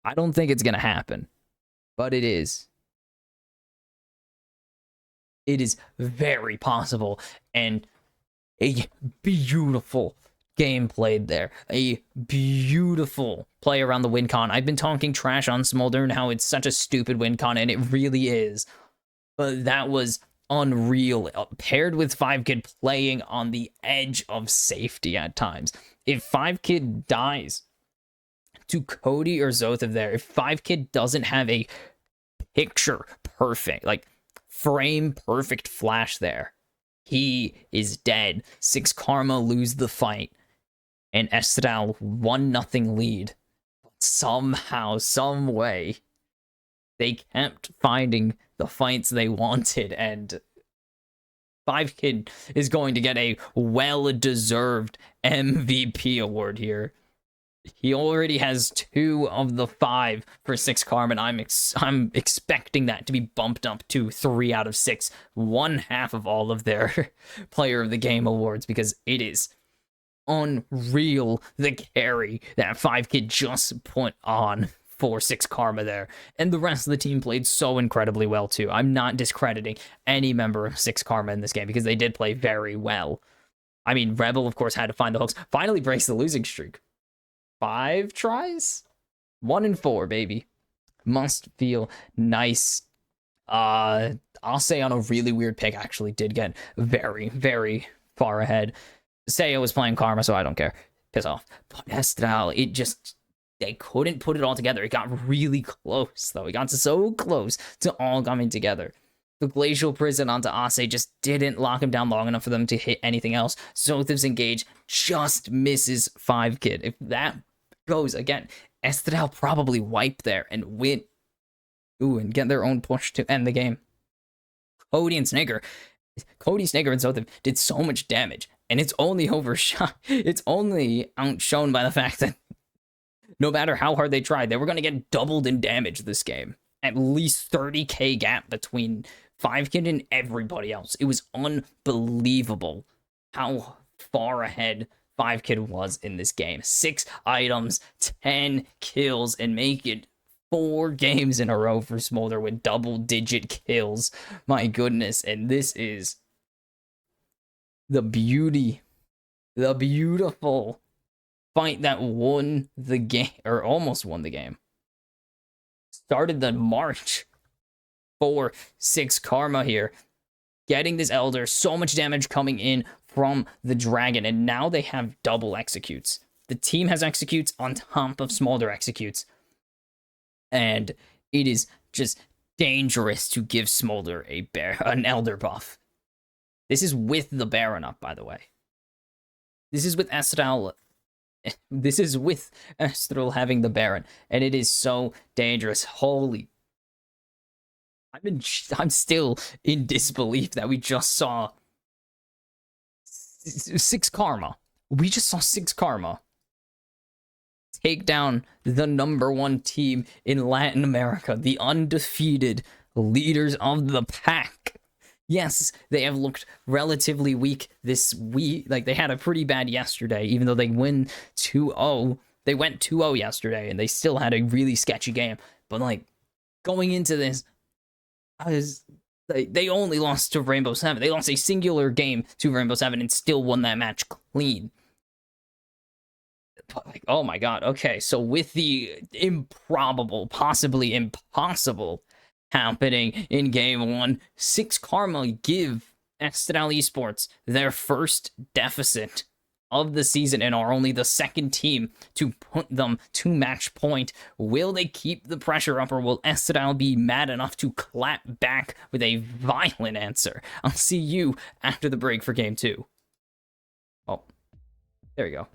I don't think it's going to happen, but it is. It is very possible, and a beautiful game played there. A beautiful play around the win con. I've been talking trash on Smolder and how it's such a stupid win con, and it really is. But that was unreal, paired with 5kid playing on the edge of safety at times. If 5kid dies to Cody or Zothev there, if 5kid doesn't have a picture perfect, like frame perfect flash there, he is dead. 6 Karma lose the fight, and Estral 1-0 lead. Somehow, some way, they kept finding the fights they wanted, and 5kid is going to get a well-deserved MVP award here. He already has 2 of the 5 for 6 Karma, and I'm expecting that to be bumped up to 3 out of 6, 1/2 of all of their Player of the Game awards, because it is unreal the carry that 5kid just put on for 6 Karma there. And the rest of the team played so incredibly well too. I'm not discrediting any member of 6 Karma in this game, because they did play very well. I mean, Rebel, of course, had to find the hooks. Finally breaks the losing streak. 5 tries? 1 in 4, baby. Must feel nice. I'll say on a really weird pick, actually did get very, very far ahead. Seiya was playing Karma, so I don't care. Piss off. But Estral, it just, they couldn't put it all together. It got really close, though. It got so close to all coming together. The Glacial Prison onto Ase just didn't lock him down long enough for them to hit anything else. Zothev's engage just misses 5kid. If that goes again, Estral probably wipe there and win. Ooh, and get their own push to end the game. Cody, Snaker, and Zothev did so much damage, and it's only overshot. It's only outshone by the fact that no matter how hard they tried, they were going to get doubled in damage this game. At least 30k gap between 5kid and everybody else. It was unbelievable how far ahead 5kid was in this game. 6 items, 10 kills, and make it 4 games in a row for Smolder with double-digit kills. My goodness, and this is the beautiful fight that won the game, or almost won the game. Started the march for 6 Karma here, getting this Elder, so much damage coming in from the Dragon, and now they have double executes. The team has executes on top of Smolder executes, and it is just dangerous to give Smolder an Elder buff. This is with the Baron up, by the way. This is with Estral. This is with Estral having the Baron, and it is so dangerous. Holy, I'm still in disbelief that we just saw 6 Karma. We just saw 6 Karma take down the #1 team in Latin America, the undefeated leaders of the pack. Yes, they have looked relatively weak this week. Like, they had a pretty bad yesterday, even though they win 2-0. They went 2-0 yesterday, and they still had a really sketchy game. But, like, going into this, they only lost to Rainbow Seven. They lost a singular game to Rainbow Seven and still won that match clean. But, like, oh my god, okay, so with the improbable, possibly impossible happening in Game 1, 6 Karma give Estral Esports their first deficit of the season and are only the second team to put them to match point. Will they keep the pressure up, or will Estral be mad enough to clap back with a violent answer? I'll see you after the break for Game 2. Oh, there you go.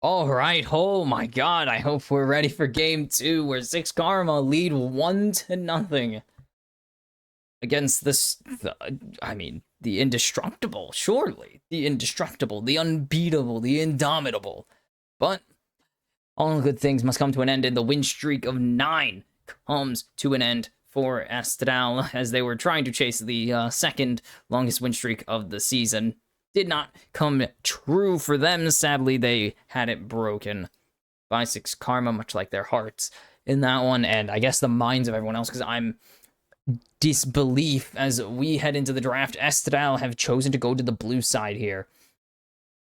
All right, oh my god, I hope we're ready for Game 2, where 6 Karma lead 1-0 against the indestructible, surely. The indestructible, the unbeatable, the indomitable. But all good things must come to an end, and the win streak of 9 comes to an end for Estral, as they were trying to chase the second longest win streak of the season. Did not come true for them. Sadly, they had it broken by 6 Karma, much like their hearts in that one, and I guess the minds of everyone else, because I'm disbelief as we head into the draft. Estral have chosen to go to the blue side here.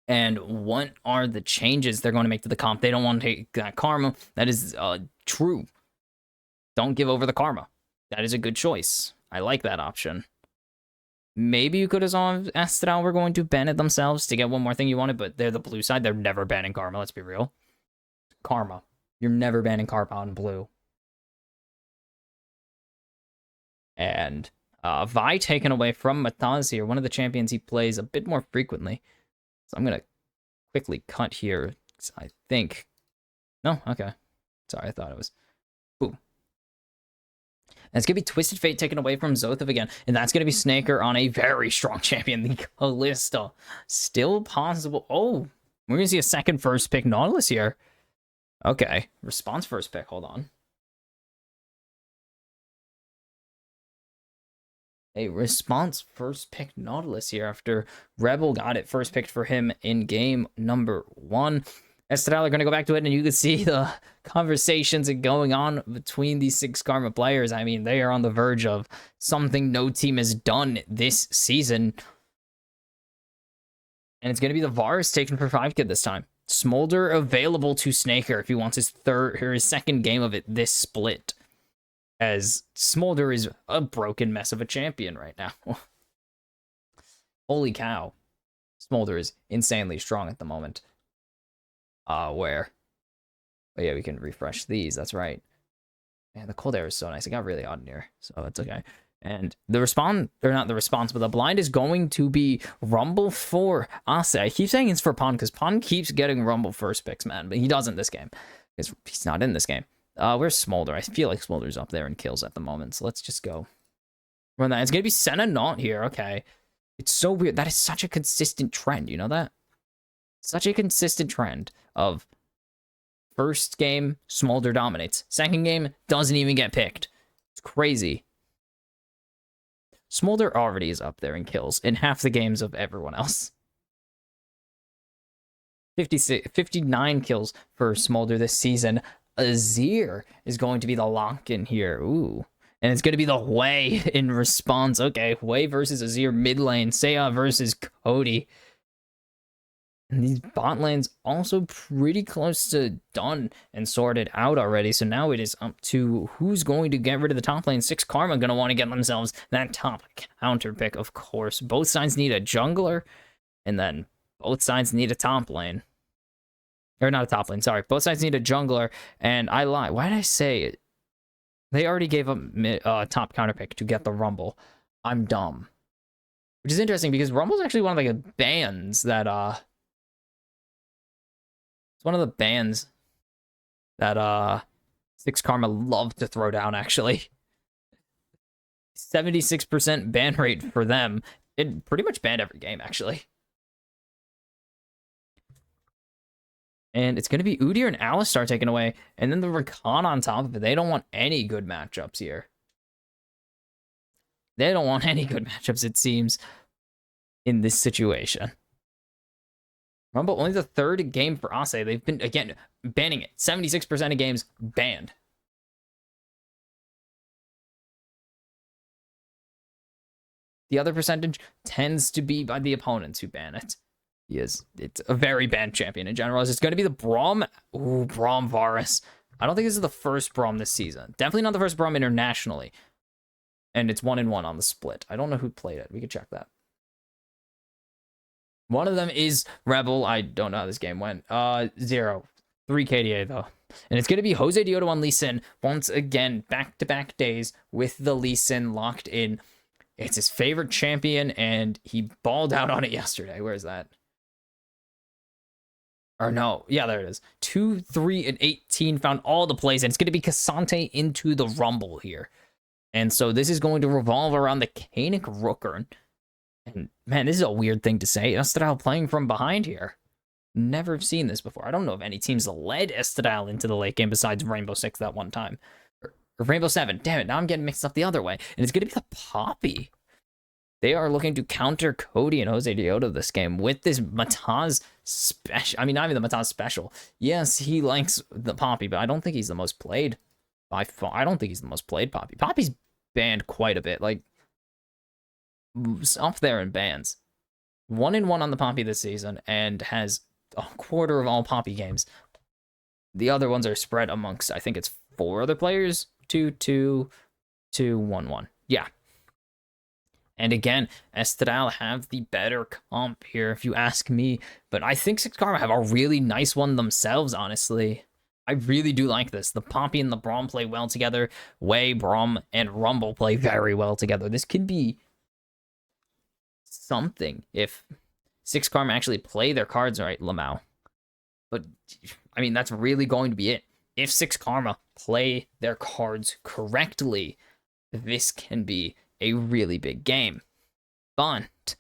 And what are the changes they're going to make to the comp? They don't want to take that karma. That is true. Don't give over the karma. That is a good choice. I like that option. Maybe you could have asked that we're going to ban it themselves to get one more thing you wanted, but they're the blue side. They're never banning karma, let's be real. Karma. You're never banning karma on blue. And Vi taken away from Mataz here, one of the champions he plays a bit more frequently. So I'm going to quickly cut here. I think... No? Okay. Sorry, I thought it was... Boom. And it's going to be Twisted Fate taken away from Zothif again. And that's going to be Snaker on a very strong champion, the Kalista. Still possible. Oh, we're going to see a second first pick Nautilus here. Okay. Response first pick. Hold on. A response first pick Nautilus here after Rebel got it first picked for him in game number 1. Estradal are going to go back to it, and you can see the conversations going on between these 6 Karma players. I mean, they are on the verge of something no team has done this season. And it's going to be the Varus taken for 5 kid this time. Smolder available to Snaker if he wants his second game of it this split. As Smolder is a broken mess of a champion right now. Holy cow. Smolder is insanely strong at the moment. Where? Oh yeah, we can refresh these, that's right. Man, the cold air is so nice. It got really hot in here, so it's okay. And the respawn, or not the response, but the blind is going to be Rumble for Ase. I keep saying it's for Pon, because Pon keeps getting Rumble first picks, man, but he doesn't this game. He's not in this game. Where's Smolder? I feel like Smolder's up there in kills at the moment, so let's just go run that. It's gonna be Senna not here, okay. It's so weird. That is such a consistent trend, you know that? Such a consistent trend of first game, Smolder dominates. Second game, doesn't even get picked. It's crazy. Smolder already is up there in kills in half the games of everyone else. 59 kills for Smolder this season. Azir is going to be the lock-in here. Ooh. And it's going to be the Hui in response. Okay, Hui versus Azir mid lane. Seiya versus Cody. And these bot lanes also pretty close to done and sorted out already. So now it is up to who's going to get rid of the top lane. 6 Karma going to want to get themselves that top counter pick, of course. Both sides need a jungler, and then both sides need a top lane. Or not a top lane, sorry. Both sides need a jungler, and I lie. Why did I say it? They already gave up top counter pick to get the Rumble. I'm dumb. Which is interesting, because Rumble's actually one of the bans that, it's one of the bans that 6 Karma love to throw down, actually. 76% ban rate for them. It pretty much banned every game, actually. And it's going to be Udyr and Alistar taken away. And then the Rakan on top of it. They don't want any good matchups here. They don't want any good matchups, it seems, in this situation. Rumble, only the 3rd game for Ase. They've been, again, banning it. 76% of games banned. The other percentage tends to be by the opponents who ban it. It's a very banned champion in general. It's going to be the Braum. Ooh, Braum Varus. I don't think this is the first Braum this season. Definitely not the first Braum internationally. And it's 1-1 on the split. I don't know who played it. We could check that. One of them is Rebel. I don't know how this game went. 0. 3 KDA, though. And it's going to be Jose Dioto on Lee Sin. Once again, back-to-back days with the Lee Sin locked in. It's his favorite champion, and he balled out on it yesterday. Where is that? Or no. Yeah, there it is. 2, 3, and 18 found all the plays, and it's going to be Cassante into the Rumble here. And so this is going to revolve around the Kanik Rooker. And man, this is a weird thing to say. Estradal playing from behind here. Never have seen this before. I don't know if any teams led Estradal into the late game besides Rainbow Six that one time. Or Rainbow 7. Damn it, now I'm getting mixed up the other way. And it's going to be the Poppy. They are looking to counter Cody and Jose Dioto this game with this Mataz special. I mean, not even the Mataz special. Yes, he likes the Poppy, but I don't think he's the most played. By far, I don't think he's the most played Poppy. Poppy's banned quite a bit. Like, up there in bans. 1-1 on the Poppy this season and has a quarter of all Poppy games. The other ones are spread amongst, I think it's 4 other players. 2-2, 2-1-1. Yeah. And again, Estral have the better comp here, if you ask me. But I think Six Karma have a really nice one themselves, honestly. I really do like this. The Poppy and the Braum play well together. Wei, Braum, and Rumble play very well together. This could be something if Six Karma actually play their cards right, Lamau. But, I mean, that's really going to be it. If Six Karma play their cards correctly, this can be a really big game. But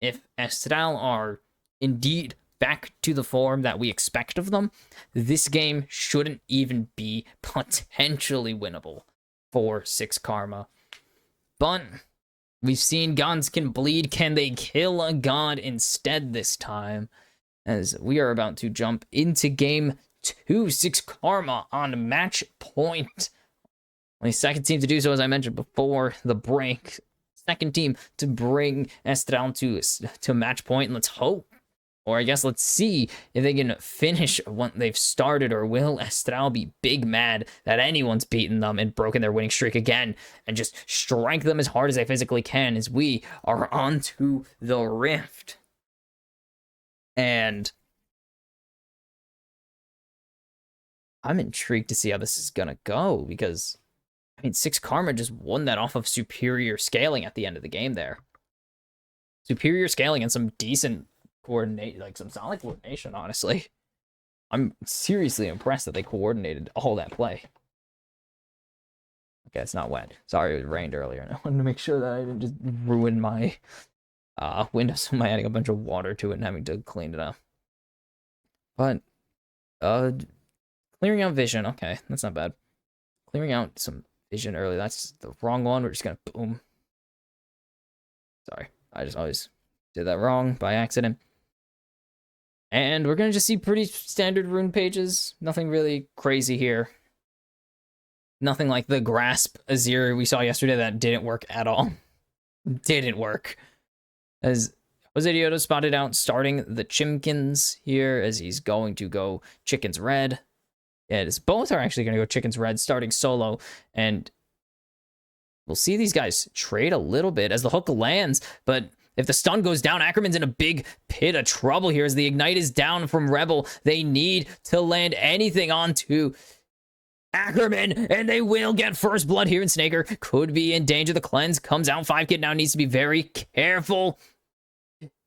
if Estral are indeed back to the form that we expect of them, this game shouldn't even be potentially winnable for Six Karma. But we've seen gods can bleed. Can they kill a god instead this time? As we are about to jump into game 2, Six Karma on match point. Only second team to do so, as I mentioned before the break. Second team to bring Estral to match point, and let's hope, or I guess let's see if they can finish what they've started, or will Estral be big mad that anyone's beaten them and broken their winning streak again, and just strike them as hard as they physically can as we are onto the Rift. And I'm intrigued to see how this is gonna go, because I mean, Six Karma just won that off of superior scaling at the end of the game there. Superior scaling and some decent coordinate, like some solid coordination, honestly. I'm seriously impressed that they coordinated all that play. Okay, it's not wet. Sorry, it rained earlier, and I wanted to make sure that I didn't just ruin my windows by adding a bunch of water to it and having to clean it up. But, clearing out vision. Okay, that's not bad. Clearing out some vision early. That's the wrong one. We're just gonna boom. Sorry, I just always did that wrong by accident. And we're gonna just see pretty standard rune pages. Nothing really crazy here. Nothing like the Grasp Azir we saw yesterday that didn't work at all. Didn't work. As Jose Diodo spotted out starting the Chimkins here, as he's going to go Chickens Red. Yeah, both are actually going to go Chickens Red, starting solo, and we'll see these guys trade a little bit as the hook lands, but if the stun goes down, Ackerman's in a big pit of trouble here as the Ignite is down from Rebel. They need to land anything onto Ackerman, and they will get first blood here, and Snaker could be in danger. The cleanse comes out. 5-Kid now needs to be very careful.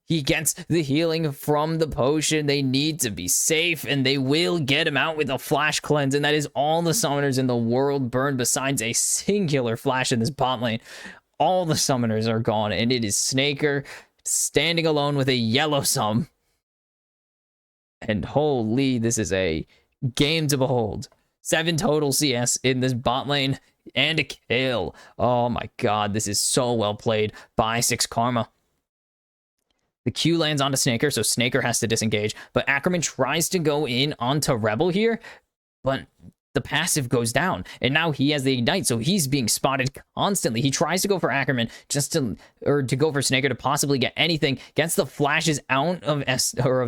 He gets the healing from the potion. They need to be safe, and they will get him out with a flash cleanse, and that is all the summoners in the world burned besides a singular flash in this bot lane. All the summoners are gone, and it is Snaker standing alone with a yellow sum. And holy, this is a game to behold. 7 total CS in this bot lane, and a kill. Oh my god, this is so well played by Six Karma. The Q lands onto Snaker, so Snaker has to disengage. But Ackerman tries to go in onto Rebel here, but the passive goes down. And now he has the Ignite, so he's being spotted constantly. He tries to go for Ackerman to go for Snaker to possibly get anything. Gets the flashes out of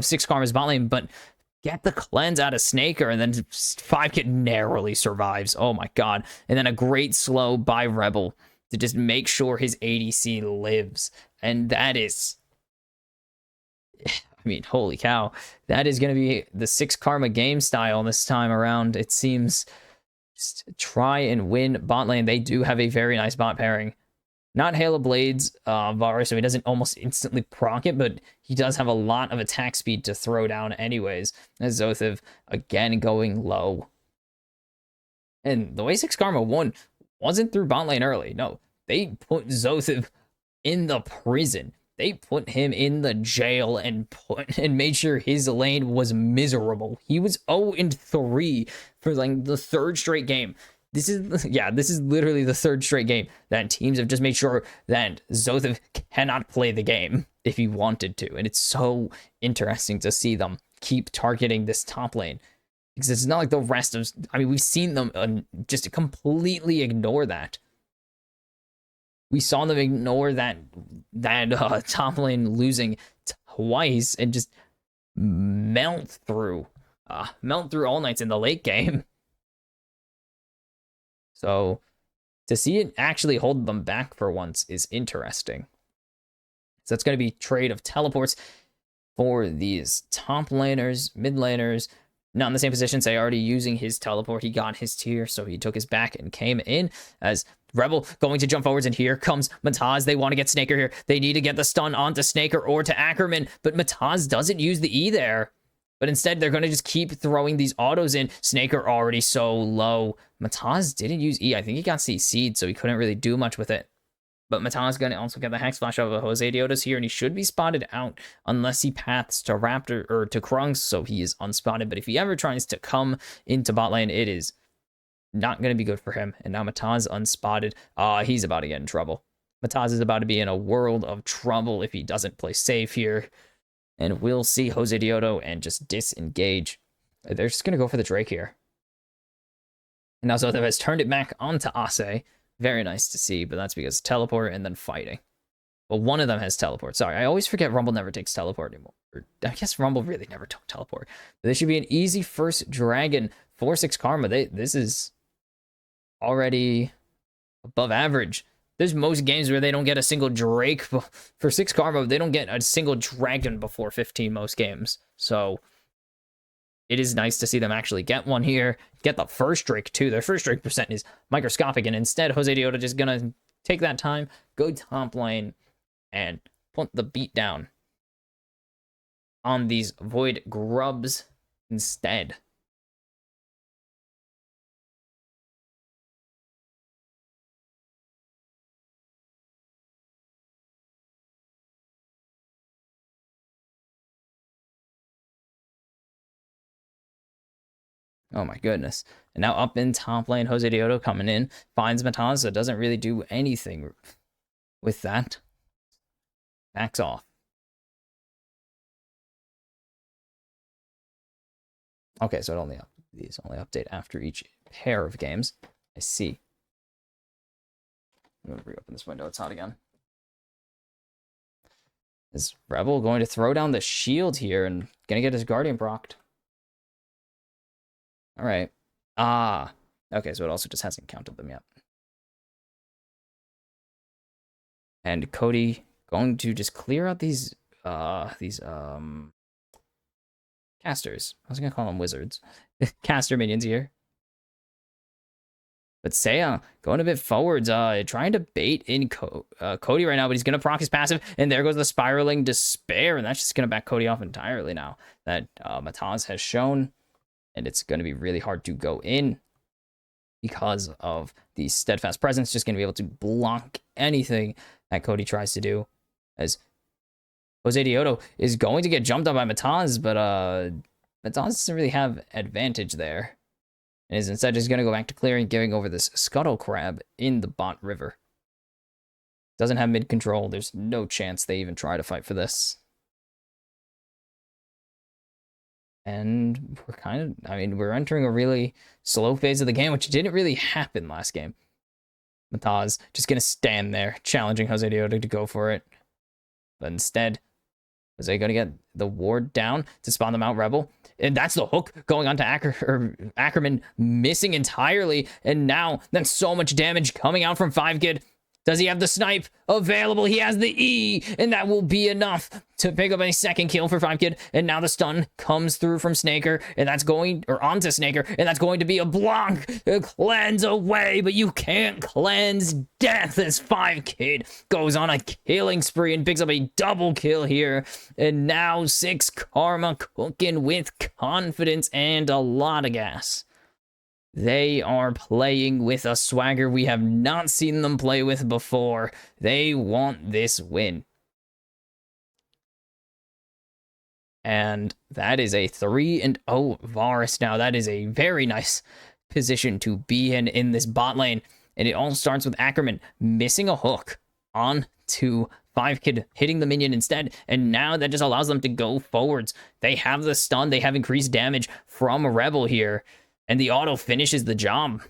Six Karma's bot lane, but get the cleanse out of Snaker, and then 5-Kid narrowly survives. Oh my god. And then a great slow by Rebel to just make sure his ADC lives. And that is... I mean, holy cow. That is going to be the Six Karma game style this time around. It seems just try and win bot lane. They do have a very nice bot pairing. Not Halo Blades Var, so he doesn't almost instantly proc it, but he does have a lot of attack speed to throw down anyways. As Zothiv, again, going low. And the way Six Karma won wasn't through bot lane early. No, they put Zothiv in the prison. They put him in the jail and made sure his lane was miserable. He was 0-3 for like the 3rd straight game. This is literally the 3rd straight game that teams have just made sure that Zothiv cannot play the game if he wanted to. And it's so interesting to see them keep targeting this top lane. Because it's not like the rest of... I mean, we've seen them just completely ignore that. We saw them ignore that top lane losing twice and just melt through All Knights in the late game. So to see it actually hold them back for once is interesting. So it's going to be trade of teleports for these top laners, mid laners, not in the same positions. They already using his teleport. He got his tier, so he took his back and came in as Rebel going to jump forwards, and here comes Mataz. They want to get Snaker here. They need to get the stun onto Snaker or to Ackerman, but Mataz doesn't use the E there. But instead, they're going to just keep throwing these autos in. Snaker already so low. Mataz didn't use E. I think he got CC'd, so he couldn't really do much with it. But Mataz going to also get the Hex Flash of Jose Diotas here, and he should be spotted out unless he paths to Raptor or to Krunks, so he is unspotted. But if he ever tries to come into bot lane, it is not going to be good for him. And now Mataz unspotted. He's about to get in trouble. Mataz is about to be in a world of trouble if he doesn't play safe here. And we'll see Jose Dioto and just disengage. They're just going to go for the Drake here. And now Zotho has turned it back onto Ase. Very nice to see, but that's because teleport and then fighting. Well, one of them has teleport. Sorry, I always forget Rumble never takes teleport anymore. I guess Rumble really never took teleport. But this should be an easy first dragon. 4-6 karma. This is already above average. There's most games where they don't get a single Drake. For 6 karma, they don't get a single dragon before 15 most games. So it is nice to see them actually get one here. Get the first Drake, too. Their first Drake percent is microscopic. And instead, Jose Dioto just going to take that time, go top lane, and put the beat down on these Void Grubs instead. Oh my goodness. And now up in top lane, Jose Dioto coming in, finds Matanza, doesn't really do anything with that. Backs off. Okay, so these only update after each pair of games. I see. I'm gonna reopen this window, it's hot again. Is Rebel going to throw down the shield here and gonna get his Guardian procced? All right. Okay, so it also just hasn't counted them yet. And Cody going to just clear out these casters. I was gonna call them wizards. Caster minions here. But Seiya going a bit forwards, trying to bait in Cody right now, but he's going to proc his passive, and there goes the Spiraling Despair, and that's just going to back Cody off entirely now that Mataz has shown. And it's going to be really hard to go in because of the Steadfast Presence. Just going to be able to block anything that Cody tries to do. As Jose Dioto is going to get jumped on by Mataz, but Mataz doesn't really have advantage there. And is instead just going to go back to clearing, giving over this Scuttle Crab in the bot river. Doesn't have mid control. There's no chance they even try to fight for this. And we're entering a really slow phase of the game, which didn't really happen last game. Mataz just going to stand there, challenging Jose Dioto to go for it. But instead, Jose going to get the ward down to spawn them out Rebel. And that's the hook going on to Ackerman, missing entirely. And now, that's so much damage coming out from 5kid. Does he have the snipe available? He has the E, and that will be enough to pick up a second kill for 5kid. And now the stun comes through from Snaker, and that's going, or onto Snaker, and that's going to be a block. Cleanse away, but you can't cleanse death as 5kid goes on a killing spree and picks up a double kill here. And now 6 karma cooking with confidence and a lot of gas. They are playing with a swagger we have not seen them play with before. They want this win. And that is a 3-0 Varus now. That is a very nice position to be in this bot lane. And it all starts with Ackerman missing a hook on to 5kid, hitting the minion instead. And now that just allows them to go forwards. They have the stun. They have increased damage from a Rebel here. And the auto finishes the job.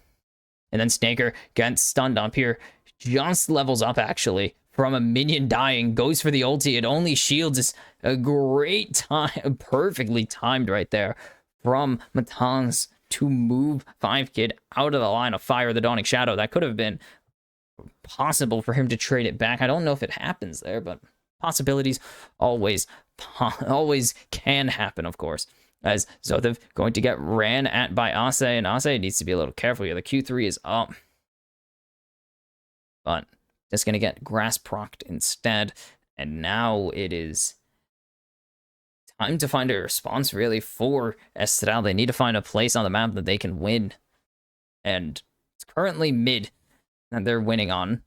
And then Snaker gets stunned up here. just levels up, actually, from a minion dying, goes for the ulti. It only shields. Is a great time, perfectly timed right there from Mataz to move 5kid out of the line of fire, the Dawning Shadow. That could have been possible for him to trade it back. I don't know if it happens there, but possibilities always can happen, of course. As Zothev going to get ran at by Ase, and Ase needs to be a little careful here. The Q3 is up. But just going to get grass procced instead. And now it is time to find a response, really, for Estral. They need to find a place on the map that they can win. And it's currently mid that they're winning on.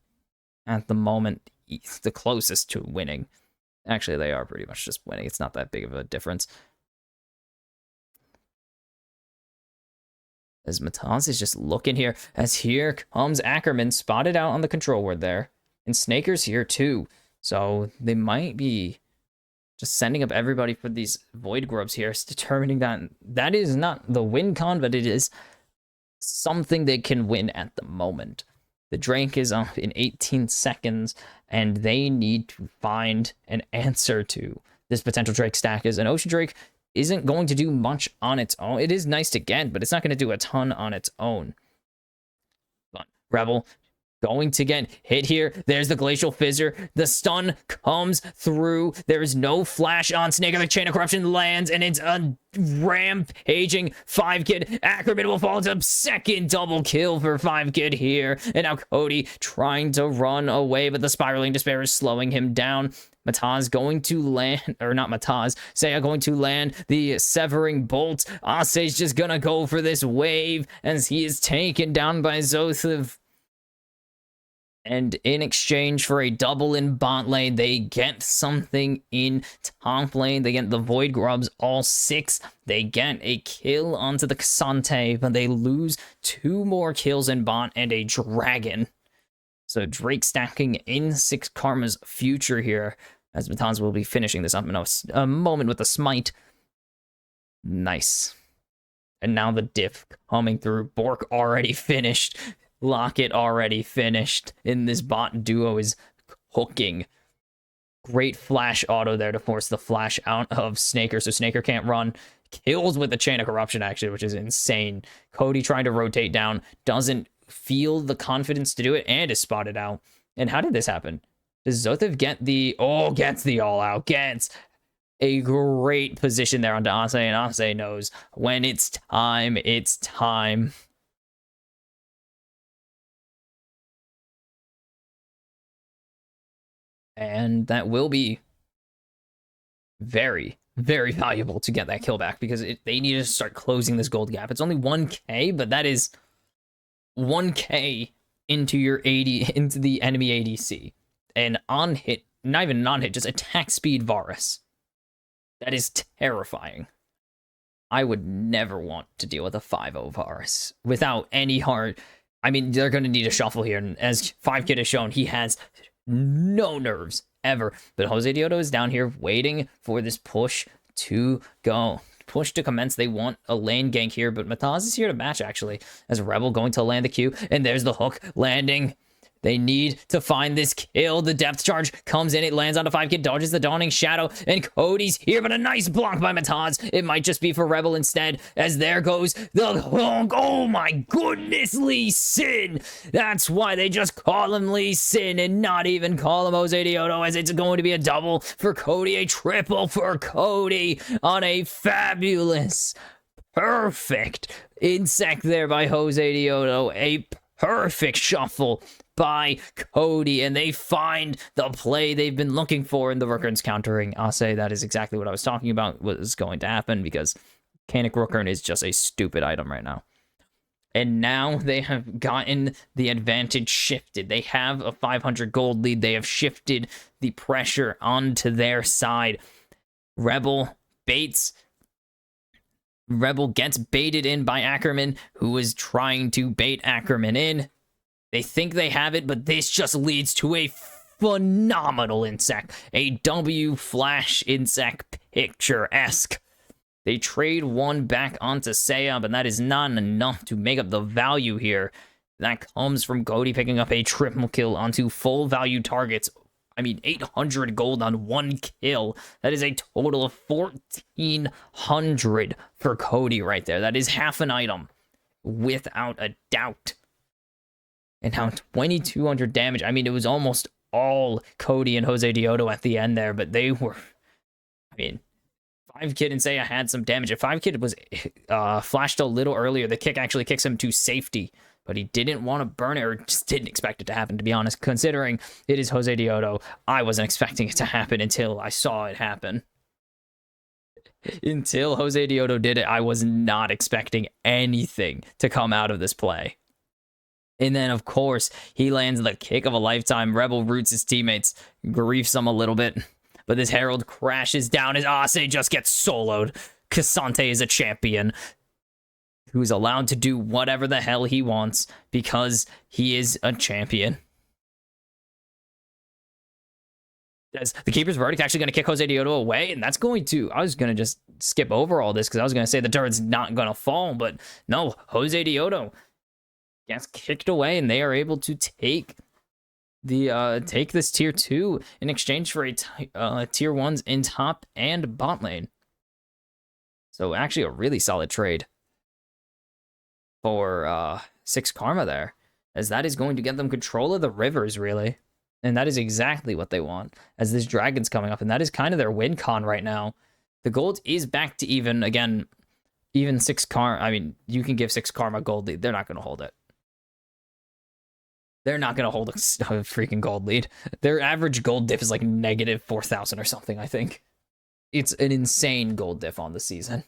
At the moment, it's the closest to winning. Actually, they are pretty much just winning. It's not that big of a difference. As Mataz is just looking here, as here comes Ackerman, spotted out on the control ward there. And Snaker's here too. So they might be just sending up everybody for these Void Grubs here. It's determining that that is not the win con, but it is something they can win at the moment. The Drake is up in 18 seconds, and they need to find an answer to this potential Drake stack. As an Ocean Drake isn't going to do much on its own. It is nice to get, but it's not going to do a ton on its own. But Rebel going to get hit here. There's the Glacial Fizzer. The stun comes through. There is no flash on Snaker. The Chain of Corruption lands, and it's a rampaging 5kid. Ackerman will fall to second double kill for 5kid here. And now Cody trying to run away, but the Spiraling Despair is slowing him down. Mataz going to land, or not Mataz, Seiya going to land the Severing Bolt. Ase's just gonna go for this wave as he is taken down by Zothev. And in exchange for a double in bot lane, they get something in top lane. They get the Void Grubs, all 6. They get a kill onto the K'Sante, but they lose 2 more kills in bot and a dragon. So Drake stacking in 6 Karma's future here, as Mataz will be finishing this up in a moment with the smite. Nice. And now the diff coming through. Bork already finished. Locket already finished. In this bot duo is hooking. Great flash auto there to force the flash out of Snaker, so Snaker can't run. Kills with the Chain of Corruption, actually, which is insane. Cody trying to rotate down. Doesn't feel the confidence to do it and is spotted out. And how did this happen? Does Zothev get the... Oh, gets the all-out. Gets a great position there onto Ase, and Ase knows when it's time, it's time. And that will be very, very valuable to get that kill back, because they need to start closing this gold gap. It's only 1k, but that is 1k into your 80, into the enemy ADC. And on hit, not even non-hit, just attack speed Varus. That is terrifying. I would never want to deal with a 5-0 Varus without any hard... I mean, they're going to need a shuffle here, and as 5kid has shown, he has no nerves ever. But Jose Diodo is down here waiting for this push to go. Push to commence. They want a lane gank here, but Mataz is here to match, actually, as Rebel going to land the Q, and there's the hook landing. They need to find this kill. The depth charge comes in. It lands on a 5kid, dodges the Dawning Shadow, and Cody's here, but a nice block by Mataz. It might just be for Rebel instead, as there goes the hook. Oh my goodness, Lee Sin. That's why they just call him Lee Sin and not even call him Jose Diodo, as it's going to be a double for Cody, a triple for Cody on a fabulous, perfect insect there by Jose Diodo. A perfect shuffle by Cody, and they find the play they've been looking for in the Rookern's countering. I'll say that is exactly what I was talking about was going to happen, because Canic Rookern is just a stupid item right now. And now they have gotten the advantage shifted. They have a 500 gold lead. They have shifted the pressure onto their side. Rebel gets baited in by Ackerman, who is trying to bait Ackerman in. They think they have it, but this just leads to a phenomenal insect. A W flash insect picture-esque. They trade one back onto Seiya, but that is not enough to make up the value here. That comes from Cody picking up a triple kill onto full value targets. I mean, 800 gold on one kill. That is a total of 1,400 for Cody right there. That is half an item, without a doubt. And now 2,200 damage. I mean, it was almost all Cody and Jose Dioto at the end there, but they were, I mean, 5Kid and Seiya had some damage. If 5Kid was flashed a little earlier, the kick actually kicks him to safety, but he didn't want to burn it, or just didn't expect it to happen, to be honest. Considering it is Jose Dioto, I wasn't expecting it to happen until I saw it happen. Until Jose Dioto did it, I was not expecting anything to come out of this play. And then, of course, he lands the kick of a lifetime. Rebel roots his teammates, griefs them a little bit. But this Herald crashes down as Ase just gets soloed. Kasante is a champion who's allowed to do whatever the hell he wants because he is a champion. Is the keeper's verdict actually going to kick Jose Dioto away? And that's going to... I was going to just skip over all this because I was going to say the turret's not going to fall. But no, Jose Dioto gets kicked away, and they are able to take the take this tier 2 in exchange for a tier 1s in top and bot lane. So actually a really solid trade for 6 Karma there, as that is going to get them control of the rivers, really. And that is exactly what they want, as this dragon's coming up, and that is kind of their win con right now. The gold is back to even, again, even 6 Karma. I mean, you can give 6 Karma gold lead. They're not going to hold it. They're not going to hold a freaking gold lead. Their average gold diff is like negative 4,000 or something, I think. It's an insane gold diff on the season.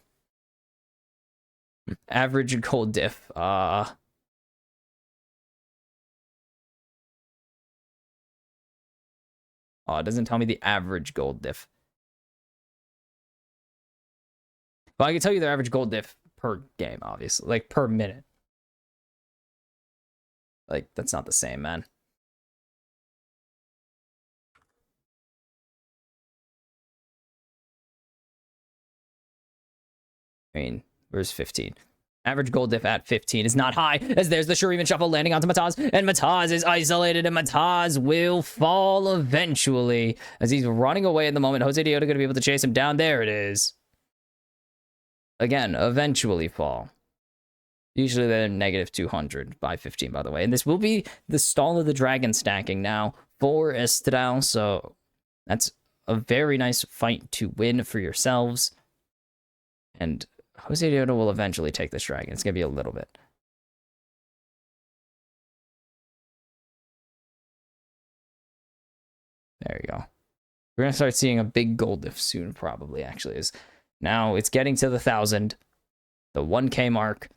Average gold diff. Oh, it doesn't tell me the average gold diff. Well, I can tell you their average gold diff per game, obviously. Like, per minute. Like, that's not the same, man. I mean, where's 15? Average gold diff at 15 is not high, as there's the Shuriman Shuffle landing onto Mataz, and Mataz is isolated, and Mataz will fall eventually, as he's running away at the moment. Jose Dioto going to be able to chase him down. There it is. Again, eventually fall. Usually they're negative 200 by 15, by the way. And this will be the stall of the dragon stacking now for Estral. So that's a very nice fight to win for yourselves. And Jose Dioto will eventually take this dragon. It's going to be a little bit. There you go. We're going to start seeing a big gold diff soon, probably, actually. Is now it's getting to the 1,000, the 1K mark.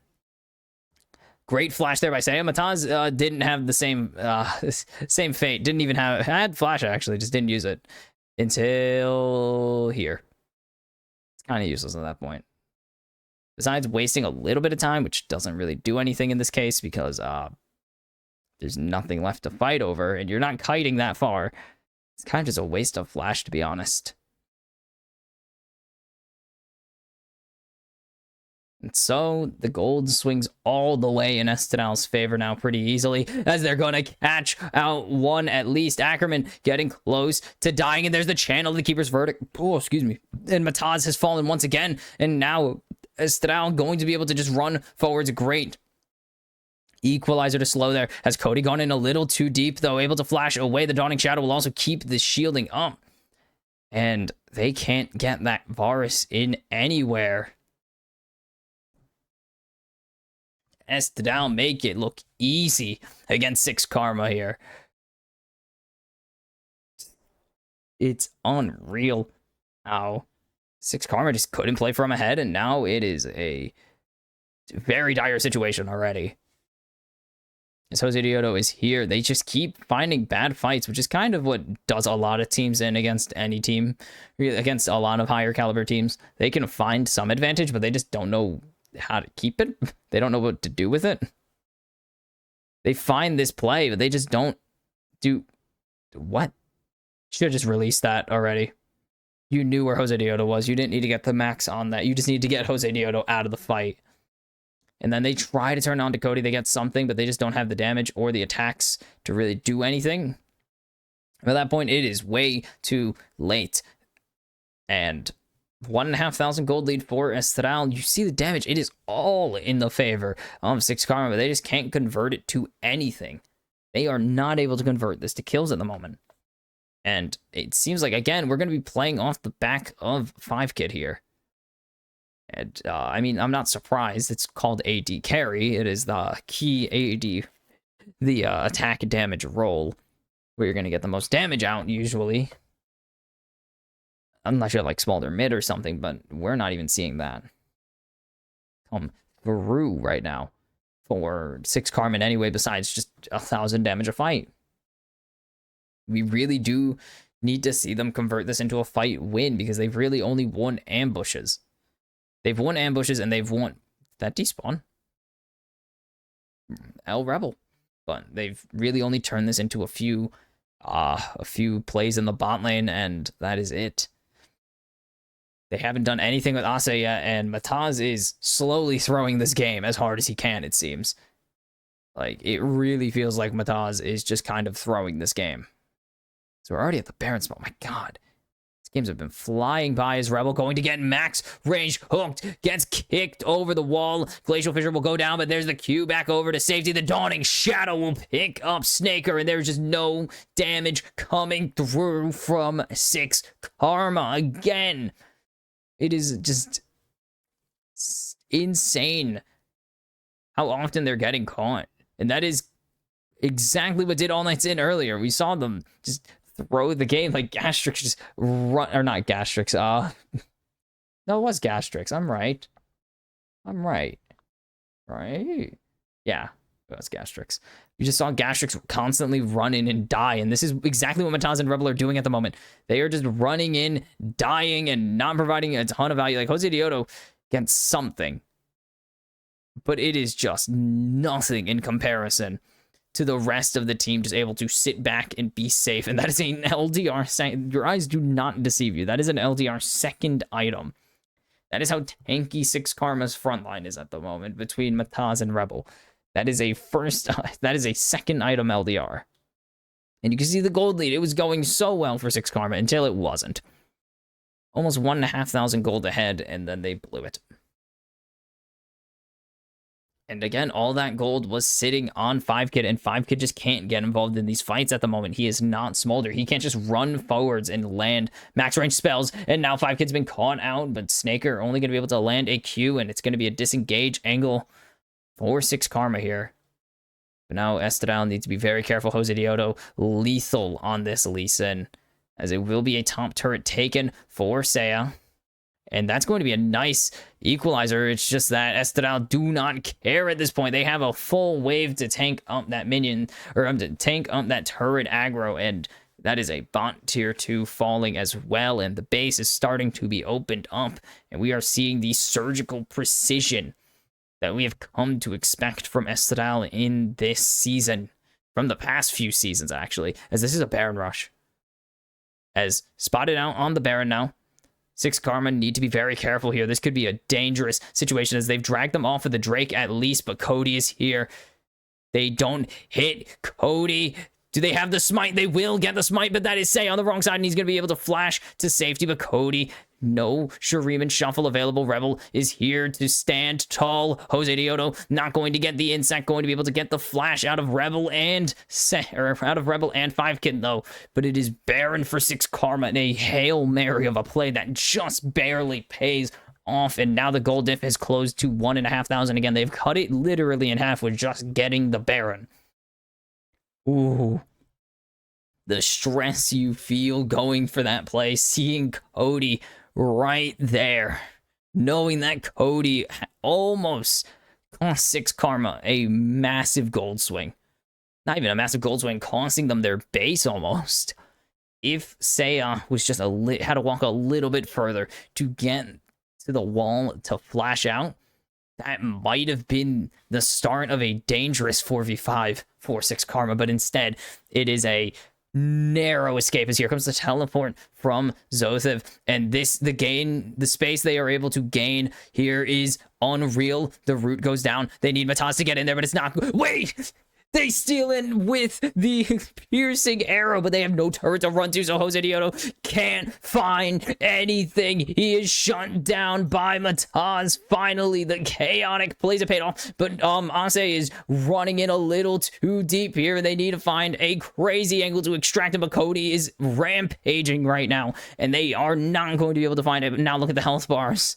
Great flash there by Seiya. Mataz didn't have the same fate. Didn't even have... had flash, actually. Just didn't use it until here. It's kind of useless at that point. Besides wasting a little bit of time, which doesn't really do anything in this case because there's nothing left to fight over, and you're not kiting that far. It's kind of just a waste of flash, to be honest. And so the gold swings all the way in Estenal's favor now pretty easily, as they're going to catch out one at least. Ackerman getting close to dying, and there's the channel, the keeper's verdict. Oh, excuse me. And Mataz has fallen once again, and now Estral going to be able to just run forwards. Great equalizer to slow there. Has Cody gone in a little too deep, though, able to flash away. The Dawning Shadow will also keep the shielding up. And they can't get that Varus in anywhere. Estral make it look easy against 6 Karma here. It's unreal how 6 Karma just couldn't play from ahead, and now it is a very dire situation already. As Jose Dioto is here, they just keep finding bad fights, which is kind of what does a lot of teams in against any team, against a lot of higher caliber teams. They can find some advantage, but they just don't know how to keep it. They don't know what to do with it. They find this play, but they just don't do... What? Should have just released that already. You knew where Jose Dioto was. You didn't need to get the max on that. You just need to get Jose Dioto out of the fight. And then they try to turn on to Cody. They get something, but they just don't have the damage or the attacks to really do anything. At that point, it is way too late. And 1,500 gold lead for Estral. You see the damage. It is all in the favor of 6 Karma, but they just can't convert it to anything. They are not able to convert this to kills at the moment. And it seems like, again, we're going to be playing off the back of 5 Kid here. And, I mean, I'm not surprised. It's called AD carry. It is the key AD, the attack damage role, where you're going to get the most damage out, usually. Unless you're, like, smaller mid or something, but we're not even seeing that come through right now for 6 Carmen anyway, besides just 1,000 damage a fight. We really do need to see them convert this into a fight win, because they've really only won ambushes. They've won ambushes, and they've won... That despawn? L Rebel. But they've really only turned this into a few plays in the bot lane, and that is it. They haven't done anything with Asa yet, and Mataz is slowly throwing this game as hard as he can, it seems. Like, it really feels like Mataz is just kind of throwing this game. So we're already at the Baron spot. My God. These games have been flying by as Rebel going to get max range hooked. Gets kicked over the wall. Glacial Fissure will go down, but there's the Q back over to safety. The Dawning Shadow will pick up Snaker, and there's just no damage coming through from 6 Karma again. It is just insane how often they're getting caught. And that is exactly what did All Nights In earlier. We saw them just throw the game like Gastrix just run, or not Gastrix, no, it was Gastrix. I'm right. Right? Yeah, it was Gastrix. You just saw Gastrix constantly run in and die, and this is exactly what Mataz and Rebel are doing at the moment. They are just running in, dying, and not providing a ton of value. Like, Jose Dioto gets something, but it is just nothing in comparison to the rest of the team just able to sit back and be safe. And that is an LDR, your eyes do not deceive you. That is an LDR second item. That is how tanky 6 Karma's frontline is at the moment between Mataz and Rebel. That is a second item LDR. And you can see the gold lead. It was going so well for 6 Karma until it wasn't. Almost 1,500 gold ahead, and then they blew it. And again, all that gold was sitting on 5 Kid, and 5 Kid just can't get involved in these fights at the moment. He is not Smolder. He can't just run forwards and land max range spells, and now 5 Kid's been caught out, but Snaker only going to be able to land a Q, and it's going to be a disengage angle for 6 Karma here. But now Estadal needs to be very careful. Jose Dioto lethal on this Lee Sin, as it will be a top turret taken for Seiya. And that's going to be a nice equalizer. It's just that Estadal do not care at this point. They have a full wave to tank up that minion, or to tank up that turret aggro, and that is a bot tier 2 falling as well, and the base is starting to be opened up, and we are seeing the surgical precision that we have come to expect from Estadal in this season, from the past few seasons, actually, as this is a Baron rush. As spotted out on the Baron now, 6 Karma need to be very careful here. This could be a dangerous situation, as they've dragged them off of the Drake at least, but Cody is here. They don't hit Cody. Do they have the smite? They will get the smite, but that is Say on the wrong side, and he's going to be able to flash to safety, but Cody, no Shuriman Shuffle available. Rebel is here to stand tall. Jose Dioto not going to get the insect, going to be able to get the flash out of Rebel and 5 Kid though. But it is Baron for 6 Karma, and a Hail Mary of a play that just barely pays off. And now the gold diff has closed to 1,500 again. They've cut it literally in half with just getting the Baron. Ooh. The stress you feel going for that play, seeing Cody right there, knowing that Cody almost cost 6 Karma a massive gold swing. Not even a massive gold swing, costing them their base almost. If Seiya was just had to walk a little bit further to get to the wall to flash out, that might have been the start of a dangerous 4v5 for 6 Karma, but instead, it is a narrow escape as here comes the teleport from Zothiv, and the space they are able to gain here is unreal. The root goes down. They need Mataz to get in there, but it's not. Wait! They steal in with the piercing arrow, but they have no turret to run to, so Jose Dioto can't find anything. He is shut down by Mataz. Finally, the chaotic plays have paid off, but Ase is running in a little too deep here, and they need to find a crazy angle to extract him, but Cody is rampaging right now, and they are not going to be able to find it. But now look at the health bars.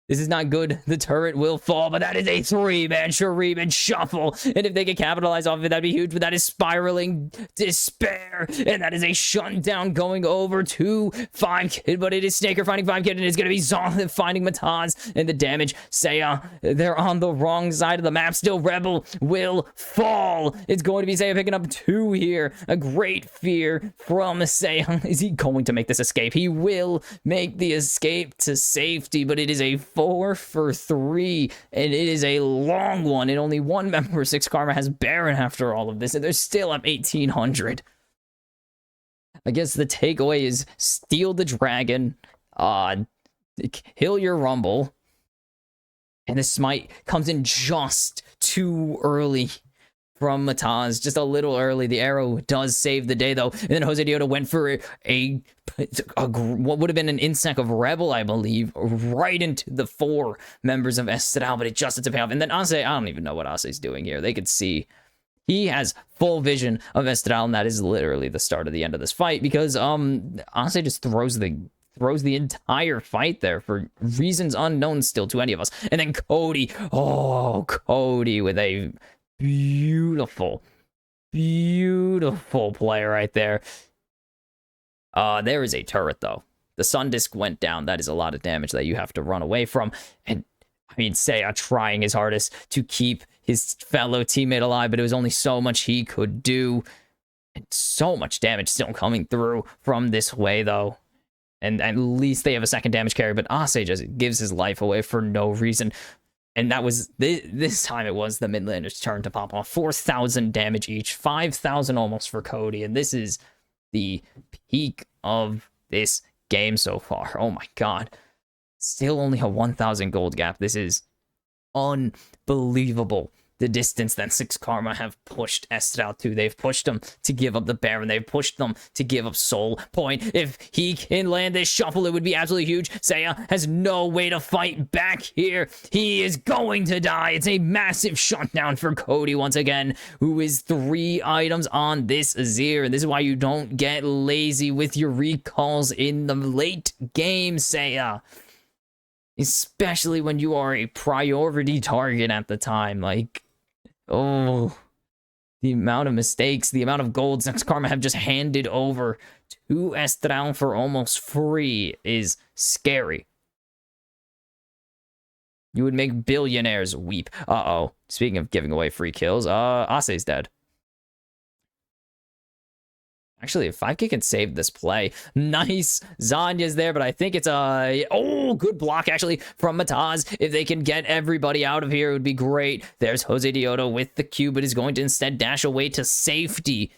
This is not good. The turret will fall, but that is a 3-man Shuriken and shuffle. And if they can capitalize off of it, that'd be huge. But that is spiraling despair. And that is a shutdown going over to 5-Kid. But it is Snaker finding 5-Kid, and it's going to be Zoth finding Mataz. And the damage, Seiya, they're on the wrong side of the map. Still, Rebel will fall. It's going to be Seiya picking up 2 here. A great fear from Seiya. Is he going to make this escape? He will make the escape to safety, but it is a 4 for 3, and it is a long one, and only one member of 6 Karma has Baron after all of this, and they're still up 1800. I guess the takeaway is steal the dragon, kill your Rumble, and the smite comes in just too early from Mataz, just a little early. The arrow does save the day, though. And then Jose Dioto went for what would have been an insect of Rebel, I believe, right into the 4 members of Estral, but it just had to pay off. And then Ase, I don't even know what Ase's doing here. They could see. He has full vision of Estral, and that is literally the start of the end of this fight, because Ase just throws the entire fight there for reasons unknown still to any of us. And then Cody with a beautiful play right there. There is a turret, though. The Sun Disc went down. That is a lot of damage that you have to run away from. And, I mean, Seiya trying his hardest to keep his fellow teammate alive, but it was only so much he could do. And so much damage still coming through from this way, though. And at least they have a second damage carry, but Ase just gives his life away for no reason. And that was, this time it was the Midlander's turn to pop off. 4,000 damage each, 5,000 almost for Cody. And this is the peak of this game so far. Oh my god. Still only a 1,000 gold gap. This is unbelievable. The distance that 6 Karma have pushed Estral to. They've pushed them to give up the Baron. They've pushed them to give up Soul Point. If he can land this shuffle, it would be absolutely huge. Seiya has no way to fight back here. He is going to die. It's a massive shutdown for Cody once again, who is 3 items on this Azir. And this is why you don't get lazy with your recalls in the late game, Seiya. Especially when you are a priority target at the time. Like, oh, the amount of mistakes, the amount of golds that Karma have just handed over to Estral for almost free is scary. You would make billionaires weep. Uh-oh. Speaking of giving away free kills, Ase's dead. Actually, if 5K can save this play, nice. Zanya's there, but I think it's good block, actually, from Mataz. If they can get everybody out of here, it would be great. There's Jose Dioto with the Q, but is going to instead dash away to safety.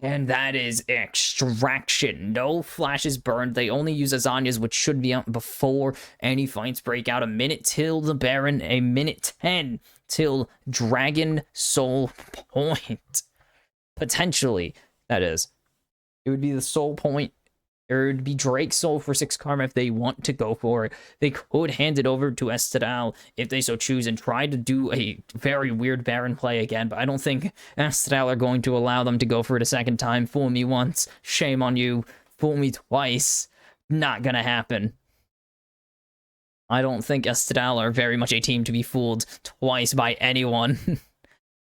And that is extraction. No flashes burned. They only use Azanya's, which should be out before any fights break out. A minute till the Baron, a minute 10 till Dragon Soul Point. Potentially, that is. It would be the Soul Point, or it would be Drake's Soul for 6 Karma if they want to go for it. They could hand it over to Estral if they so choose and try to do a very weird Baron play again, but I don't think Estral are going to allow them to go for it a second time. Fool me once, shame on you. Fool me twice, not gonna happen. I don't think Estral are very much a team to be fooled twice by anyone.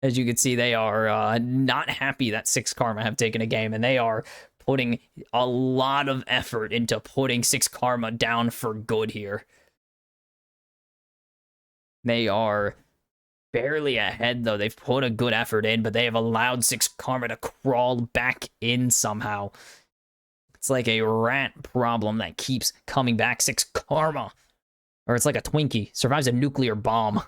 As you can see, they are not happy that 6 Karma have taken a game, and they are putting a lot of effort into putting 6 Karma down for good here. They are barely ahead, though. They've put a good effort in, but they have allowed 6 Karma to crawl back in somehow. It's like a rat problem that keeps coming back. 6 Karma. Or it's like a Twinkie. Survives a nuclear bomb.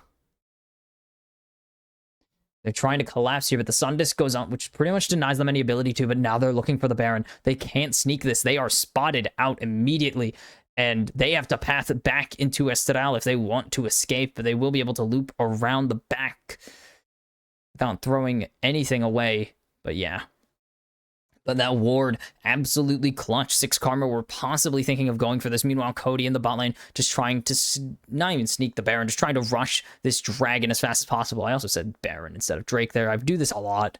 They're trying to collapse here, but the Sun Disc goes on, which pretty much denies them any ability to, but now they're looking for the Baron. They can't sneak this. They are spotted out immediately, and they have to path back into Estral if they want to escape, but they will be able to loop around the back without throwing anything away. But yeah. But that ward, absolutely clutch. 6 Karma were possibly thinking of going for this. Meanwhile, Cody in the bot lane just trying to not even sneak the Baron, just trying to rush this dragon as fast as possible. I also said Baron instead of Drake there. I do this a lot.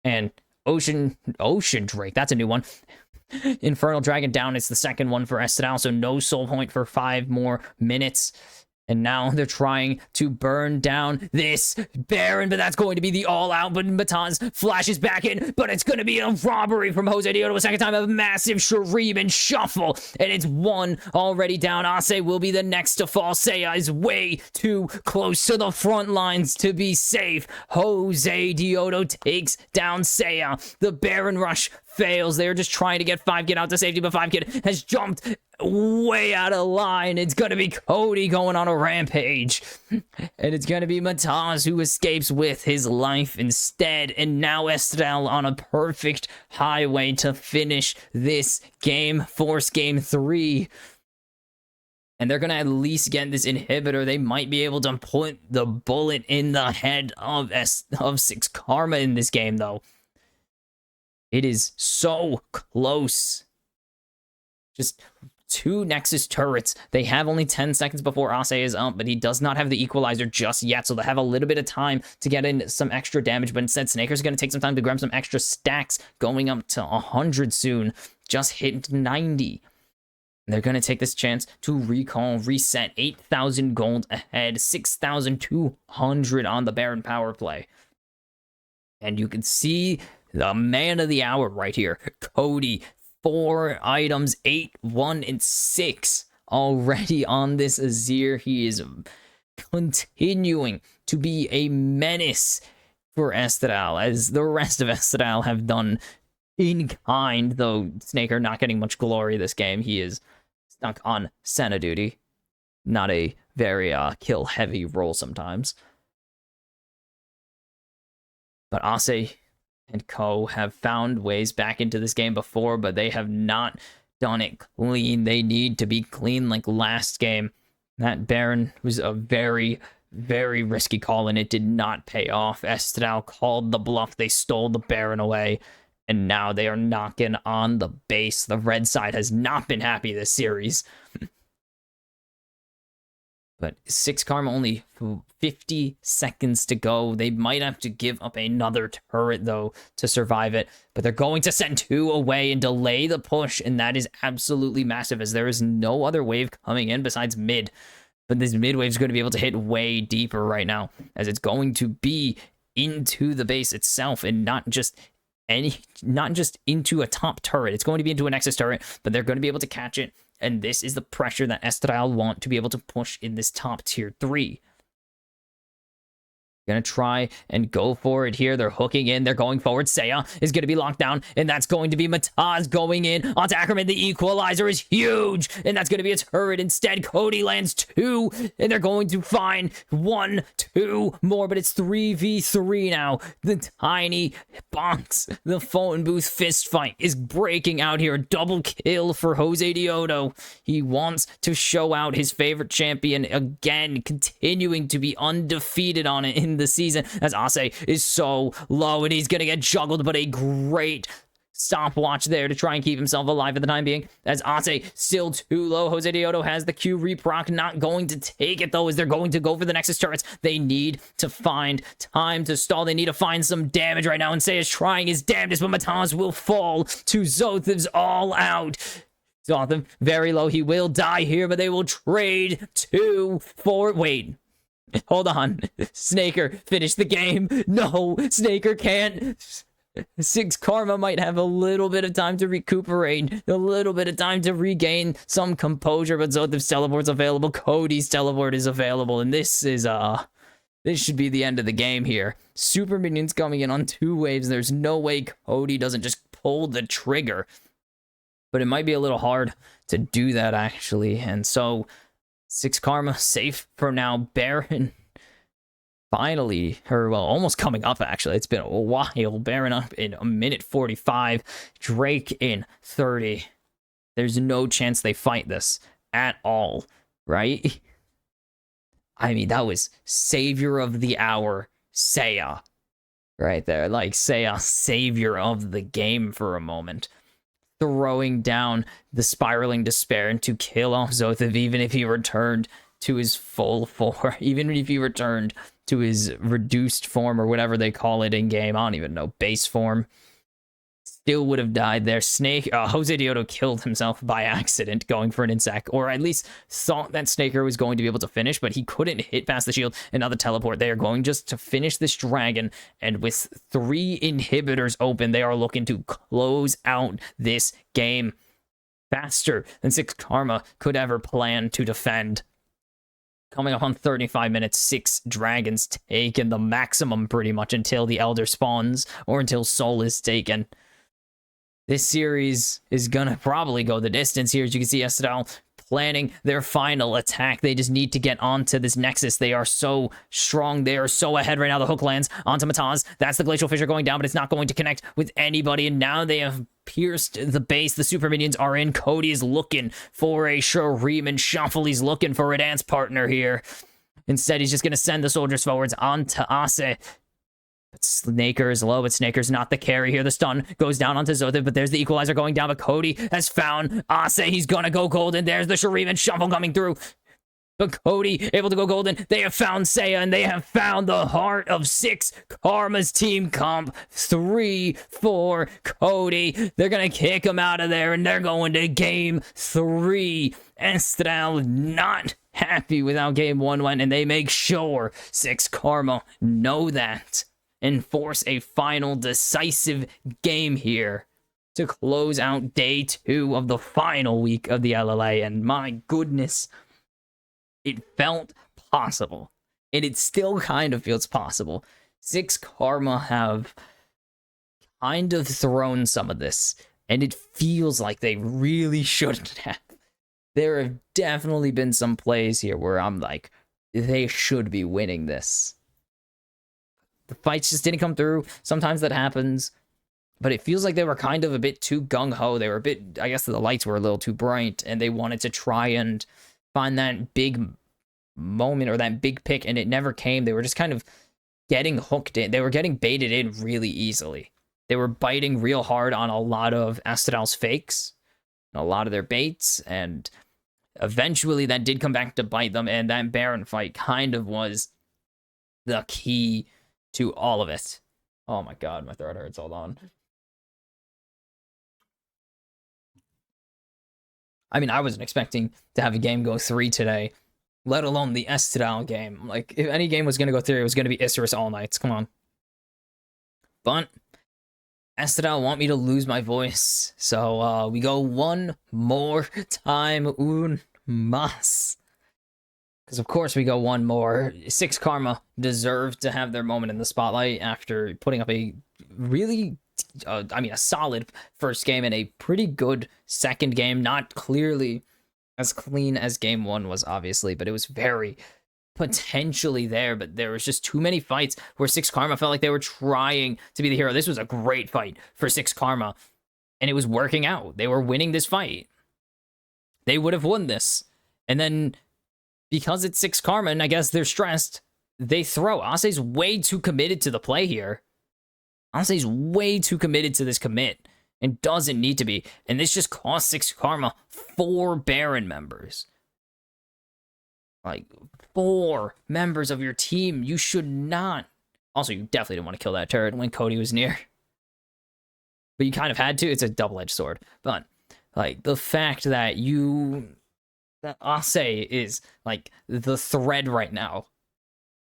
And Ocean Drake, that's a new one. Infernal Dragon down. It's the second one for Estral, so no soul point for 5 more minutes. And now they're trying to burn down this Baron, but that's going to be the all-out. But Mataz flashes back in, but it's going to be a robbery from Jose Dioto. A second time, a massive Shreem and shuffle, and it's 1 already down. Ase will be the next to fall. Seiya is way too close to the front lines to be safe. Jose Dioto takes down Seiya. The Baron rush fails. They're just trying to get 5-Kid out to safety, but 5-Kid has jumped way out of line. It's gonna be Cody going on a rampage, and it's gonna be Mataz who escapes with his life instead. And now Estral on a perfect highway to finish this game, force game 3. And they're gonna at least get this inhibitor. They might be able to put the bullet in the head of 6 Karma in this game, though. It is so close. Just 2 Nexus turrets. They have only 10 seconds before Ase is up, but he does not have the equalizer just yet, so they have a little bit of time to get in some extra damage, but instead Snaker's going to take some time to grab some extra stacks, going up to 100 soon. Just hit 90. They're going to take this chance to recall, reset, 8,000 gold ahead, 6,200 on the Baron power play. And you can see the man of the hour right here, Cody. 4 items, 8, 1, and 6 already on this Azir. He is continuing to be a menace for Estral, as the rest of Estral have done in kind, though Snaker not getting much glory this game. He is stuck on Senna duty. Not a very kill-heavy role sometimes. But Ase and Co have found ways back into this game before, but they have not done it clean. They need to be clean like last game. That Baron was a very, very risky call, and it did not pay off. Estral called the bluff. They stole the Baron away, and now they are knocking on the base. The red side has not been happy this series. But 6 Karma, only 50 seconds to go. They might have to give up another turret, though, to survive it. But they're going to send 2 away and delay the push, and that is absolutely massive, as there is no other wave coming in besides mid. But this mid wave is going to be able to hit way deeper right now, as it's going to be into the base itself, and not just into a top turret. It's going to be into a Nexus turret, but they're going to be able to catch it. And this is the pressure that Estral want to be able to push in this top tier 3. Gonna try and go for it here. They're hooking in. They're going forward. Seiya is going to be locked down, and that's going to be Mataz going in onto Ackerman. The equalizer is huge, and that's going to be a turret instead. Cody lands 2, and they're going to find 1, 2 more, but it's 3v3 now. The tiny box, the phone booth fist fight is breaking out here. Double kill for Jose Dioto. He wants to show out his favorite champion again, continuing to be undefeated on it in the season, as Ase is so low and he's gonna get juggled, but a great stopwatch there to try and keep himself alive for the time being, as Ase still too low. Jose Dioto has the Q reproc, not going to take it though, as they're going to go for the Nexus turrets. They need to find time to stall. They need to find some damage right now, and Say is trying his damnedest, but Mataz will fall to Zothev's all out. Zothev very low. He will die here, but they will trade 2 for... Wait. Hold on. Snaker, finish the game. No, Snaker can't. 6 Karma might have a little bit of time to recuperate, a little bit of time to regain some composure, but Zothev's teleport's available. Cody's teleport is available, and this should be the end of the game here. Super minions coming in on 2 waves. There's no way Cody doesn't just pull the trigger. But it might be a little hard to do that, actually, and so 6 Karma safe for now. Baron finally, or well, almost coming up actually. It's been a while. Baron up in a minute 45, Drake in 30. There's no chance they fight this at all, right? I mean, that was savior of the hour, Seiya, right there. Like Seiya, savior of the game for a moment. Throwing down the spiraling despair and to kill off Zothif, even if he returned to his full form, even if he returned to his reduced form or whatever they call it in game. I don't even know, base form. Still would have died there. Jose Dioto killed himself by accident going for an insect, or at least thought that Snaker was going to be able to finish, but he couldn't hit past the shield. Another teleport. They are going just to finish this dragon, and with 3 inhibitors open, they are looking to close out this game faster than 6 Karma could ever plan to defend. Coming up on 35 minutes, 6 dragons taken, the maximum pretty much until the Elder spawns or until Soul is taken. This series is gonna probably go the distance here. As you can see, Estelle planning their final attack. They just need to get onto this Nexus. They are so strong. They are so ahead right now. The hook lands onto Mataz. That's the Glacial Fissure going down, but it's not going to connect with anybody. And now they have pierced the base. The super minions are in. Cody is looking for a Shuriken Shuffle. He's looking for a dance partner here. Instead, he's just going to send the soldiers forwards onto Ase. But Snaker is low, but Snaker's not the carry here. The stun goes down onto Zothif, but there's the equalizer going down. But Cody has found Ase. He's gonna go golden. There's the Shuriken Shuffle coming through. But Cody able to go golden. They have found Seiya, and they have found the heart of 6 Karma's team comp. 3 for Cody. They're gonna kick him out of there, and they're going to game 3. Estrel not happy with how game 1 went, and they make sure 6 Karma know that and force a final decisive game here to close out day 2 of the final week of the LLA. And my goodness, it felt possible. And it still kind of feels possible. 6 Karma have kind of thrown some of this, and it feels like they really shouldn't have. There have definitely been some plays here where I'm like, they should be winning this. The fights just didn't come through. Sometimes that happens. But it feels like they were kind of a bit too gung-ho. They were a bit, I guess the lights were a little too bright, and they wanted to try and find that big moment or that big pick, and it never came. They were just kind of getting hooked in. They were getting baited in really easily. They were biting real hard on a lot of Astral's fakes, a lot of their baits, and eventually that did come back to bite them, and that Baron fight kind of was the key to all of it. Oh my god, my throat hurts. Hold on. I mean, I wasn't expecting to have a game go 3 today, let alone the Estral game. Like, if any game was going to go 3, it was going to be Isurus All Nights. Come on. But Estral want me to lose my voice, so we go one more time. Un mas. Because, of course, we go one more. 6 Karma deserved to have their moment in the spotlight after putting up a really, a solid first game and a pretty good second game. Not clearly as clean as game 1 was, obviously, but it was very potentially there. But there was just too many fights where 6 Karma felt like they were trying to be the hero. This was a great fight for 6 Karma, and it was working out. They were winning this fight. They would have won this. And then, because it's 6 Karma, and I guess they're stressed, they throw. Ase's way too committed to the play here. Ase's way too committed to this commit, and doesn't need to be. And this just cost 6 Karma 4 Baron members. Like, 4 members of your team. You should not. Also, you definitely didn't want to kill that turret when Cody was near. But you kind of had to. It's a double-edged sword. But, like, the fact that that Ase is, like, the thread right now.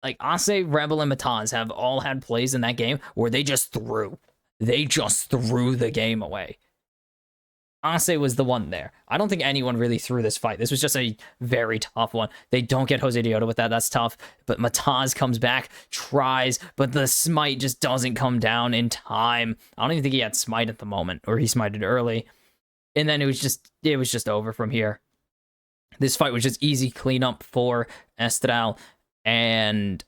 Like, Ase, Rebel, and Mataz have all had plays in that game where they just threw. They just threw the game away. Ase was the one there. I don't think anyone really threw this fight. This was just a very tough one. They don't get Jose Dioto with that. That's tough. But Mataz comes back, tries, but the smite just doesn't come down in time. I don't even think he had smite at the moment, or he smited early. And then it was just over from here. This fight was just easy cleanup for Estral, and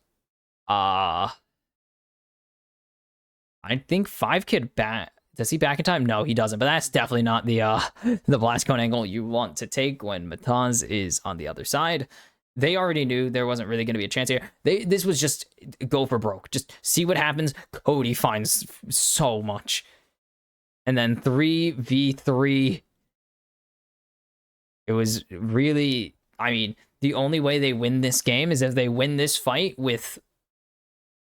I think 5 Kid back. Does he back in time? No, he doesn't. But that's definitely not the the blast cone angle you want to take when Mataz is on the other side. They already knew there wasn't really going to be a chance here. This was just go for broke. Just see what happens. Cody finds so much. And then 3v3. It was really, I mean, the only way they win this game is if they win this fight with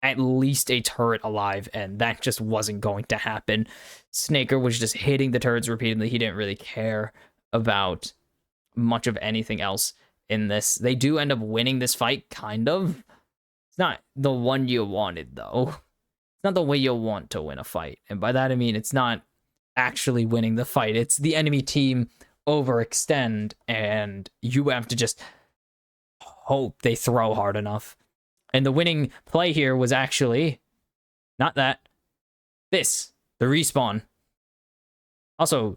at least a turret alive, and that just wasn't going to happen. Snaker was just hitting the turrets repeatedly. He didn't really care about much of anything else in this. They do end up winning this fight, kind of. It's not the one you wanted, though. It's not the way you want to win a fight. And by that I mean it's not actually winning the fight. It's the enemy team overextend, and you have to just hope they throw hard enough. And the winning play here was actually not that. This, the respawn. Also,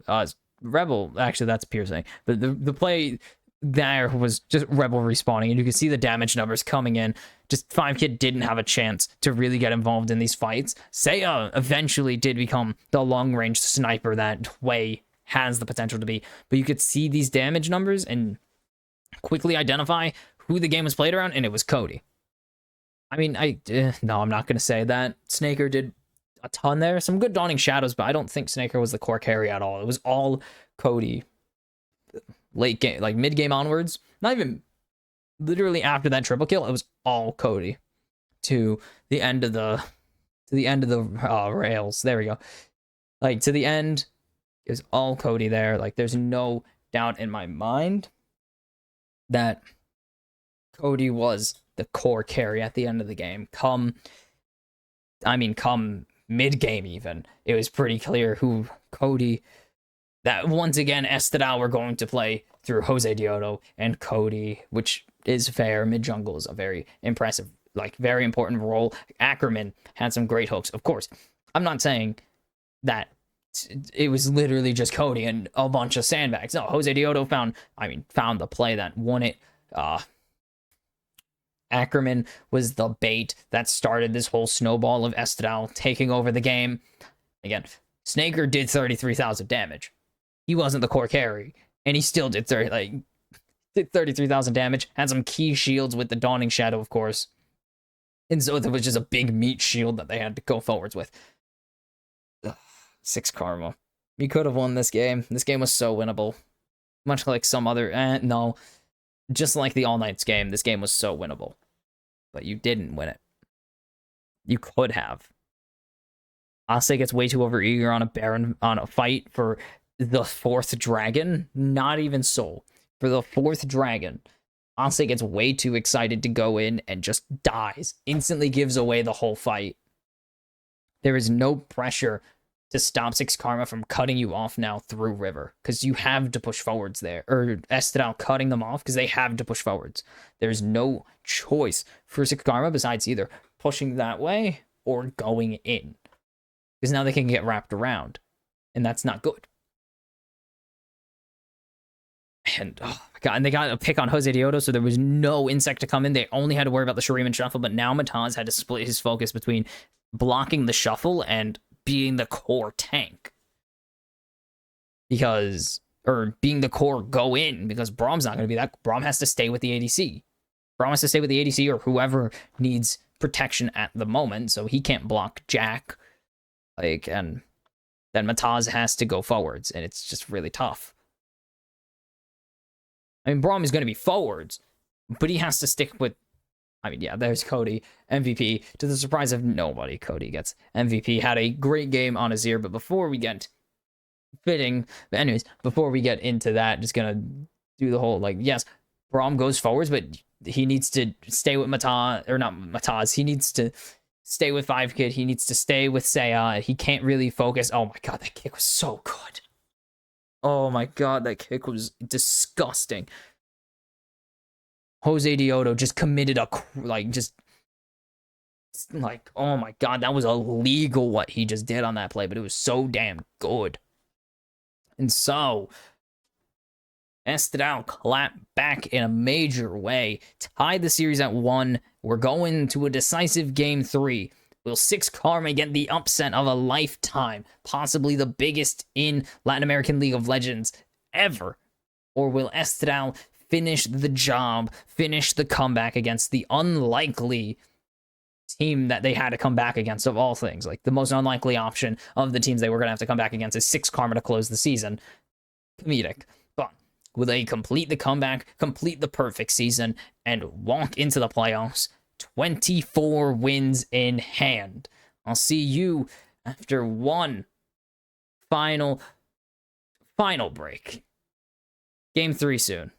Rebel, actually that's piercing. But the play there was just Rebel respawning, and you can see the damage numbers coming in. Just 5Kid didn't have a chance to really get involved in these fights. Seiya eventually did become the long-range sniper that Wei has the potential to be. But you could see these damage numbers and quickly identify who the game was played around, and it was Cody. I mean, no, I'm not going to say that. Snaker did a ton there. Some good Dawning Shadows, but I don't think Snaker was the core carry at all. It was all Cody. Late game, like mid-game onwards. Not even literally after that triple kill, it was all Cody. To the end of the rails. There we go. Like, to the end, it was all Cody there. Like, there's no doubt in my mind that Cody was the core carry at the end of the game. Come mid-game even, it was pretty clear who Cody, that once again, Estadal were going to play through Jose Dioto and Cody, which is fair. Mid-jungle is a very impressive, like, very important role. Ackerman had some great hooks, of course. I'm not saying that it was literally just Cody and a bunch of sandbags. No, Jose Dioto found the play that won it. Ackerman was the bait that started this whole snowball of Estadal taking over the game. Again, Snaker did 33,000 damage. He wasn't the core carry, and he still did 33,000 damage. Had some key shields with the Dawning Shadow, of course. And so there was just a big meat shield that they had to go forwards with. Ugh, 6 karma. You could have won this game. This game was so winnable. Much like some other... no. Just like the All Knights game, this game was so winnable. But you didn't win it. You could have. Ase gets way too overeager on a Baron, on a fight for the 4th dragon. Not even Soul. For the 4th dragon, Ase gets way too excited to go in and just dies. Instantly gives away the whole fight. There is no pressure to stop 6 karma from cutting you off now through river, because you have to push forwards there, or Estadal cutting them off because they have to push forwards. There's no choice for 6 karma besides either pushing that way or going in, because now they can get wrapped around, and that's not good. And oh my god, and they got a pick on Jose Dioto, so there was no insect to come in. They only had to worry about the Shuriman shuffle, but now Mataz had to split his focus between blocking the shuffle and being the core tank, or being the core go in, because Braum's not going to be that. Braum has to stay with the ADC. Braum has to stay with the ADC or whoever needs protection at the moment, so he can't block Jack. Like, and then Mataz has to go forwards, and it's just really tough. I mean, Braum is going to be forwards, but he has to stick with... I mean, yeah, there's Cody, MVP. To the surprise of nobody, Cody gets MVP. Had a great game on Azir, but before we get before we get into that, just gonna do the whole, like, yes, Braum goes forwards, but he needs to stay with Mataz, he needs to stay with 5Kid, he needs to stay with Seiya, he can't really focus. Oh my god, that kick was so good. Oh my god, that kick was disgusting. Jose Dioto just committed oh my god, that was illegal what he just did on that play, but it was so damn good. And so, Estral clapped back in a major way, tied the series at 1. We're going to a decisive game 3. Will Six Karma get the upset of a lifetime, possibly the biggest in Latin American League of Legends ever? Or will Estral finish the job, finish the comeback against the unlikely team that they had to come back against of all things? Like, the most unlikely option of the teams they were going to have to come back against is Six Karma to close the season. Comedic. But will they complete the comeback, complete the perfect season, and walk into the playoffs 24 wins in hand? I'll see you after one final break. Game 3 soon.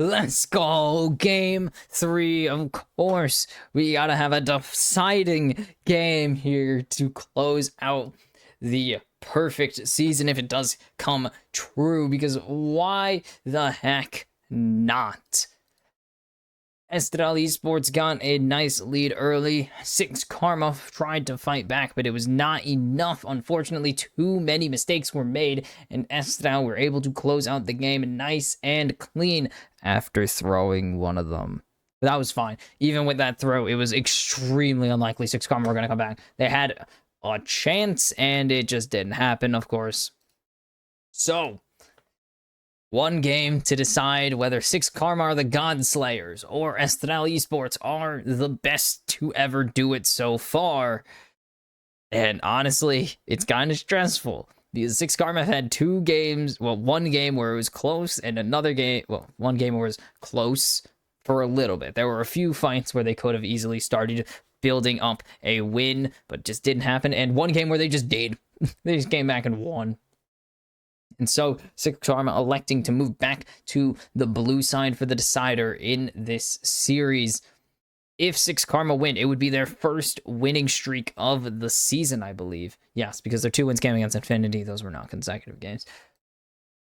Let's go. Game 3, of course. We gotta have a deciding game here to close out the perfect season if it does come true, because why the heck not? Estral Esports got a nice lead early. Six Karma tried to fight back, but it was not enough. Unfortunately, too many mistakes were made, and Estral were able to close out the game nice and clean after throwing one of them. But that was fine. Even with that throw, it was extremely unlikely Six Karma were going to come back. They had a chance, and it just didn't happen, of course. So, one game to decide whether Six Karma are the God Slayers or Estral Esports are the best to ever do it so far. And honestly, it's kind of stressful because Six Karma had two games. Well, one game where it was close, and another game. Well, one game where it was close for a little bit. There were a few fights where they could have easily started building up a win, but just didn't happen. And one game where they just did. They just came back and won. And so, Six Karma electing to move back to the blue side for the decider in this series. If Six Karma win, it would be their first winning streak of the season, I believe. Yes, because their 2 wins came against Infinity. Those were not consecutive games.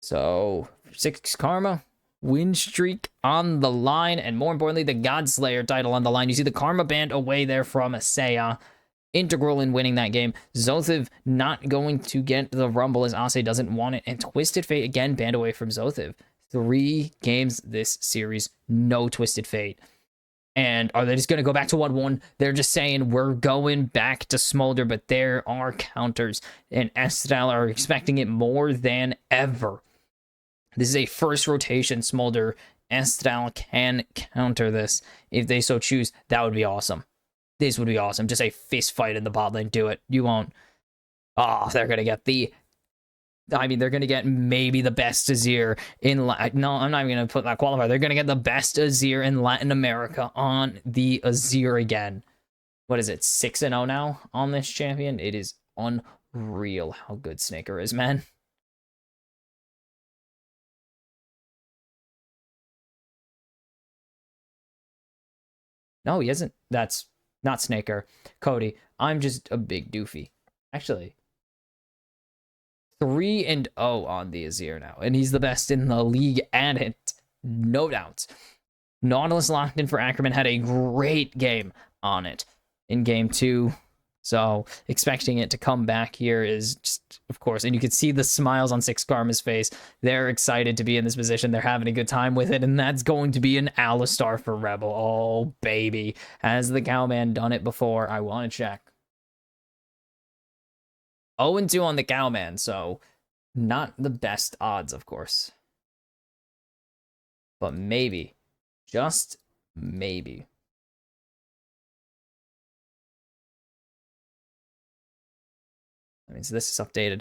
So, Six Karma, win streak on the line, and more importantly, the Godslayer title on the line. You see the Karma band away there from Seiya, integral in winning that game. Zothiv not going to get the Rumble as Ase doesn't want it, and Twisted Fate again banned away from Zothiv. 3 games this series, no Twisted Fate. And are they just going to go back to 1-1? They're just saying, we're going back to Smolder, but there are counters, and Estral are expecting it more than ever. This is a first rotation Smolder. Estral can counter this if they so choose. That would be awesome. This would be awesome. Just a fist fight in the bot lane. Do it. You won't. Oh, they're going to get the... I mean, they're going to get maybe the best Azir in... No, I'm not even going to put that qualifier. They're going to get the best Azir in Latin America on the Azir again. What is it? 6-0 now on this champion? It is unreal how good Snaker is, man. No, he isn't. That's not Snaker. Cody, I'm just a big doofy. Actually... 3-0 on the Azir now, and he's the best in the league at it, no doubt. Nautilus locked in for Ackerman, had a great game on it in game 2, so expecting it to come back here is just, of course, and you can see the smiles on Six Karma's face. They're excited to be in this position. They're having a good time with it, and that's going to be an Alistar for Rebel. Oh, baby. Has the Cowman done it before? I want to check. 0-2 on the Cowman, so not the best odds, of course. But maybe. Just maybe. I mean, so this is updated.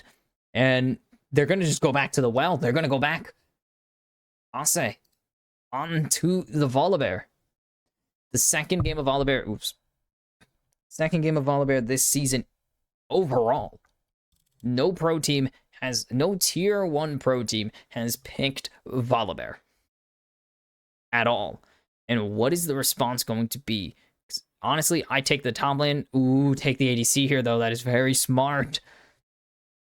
And they're going to just go back to the well. They're going to go back. Ase. On to the Volibear. The second game of Volibear. Oops. Second game of Volibear this season overall. No pro team has, no tier 1 pro team has picked Volibear at all. And what is the response going to be? Honestly, I take the top lane. Ooh, take the ADC here, though. That is very smart.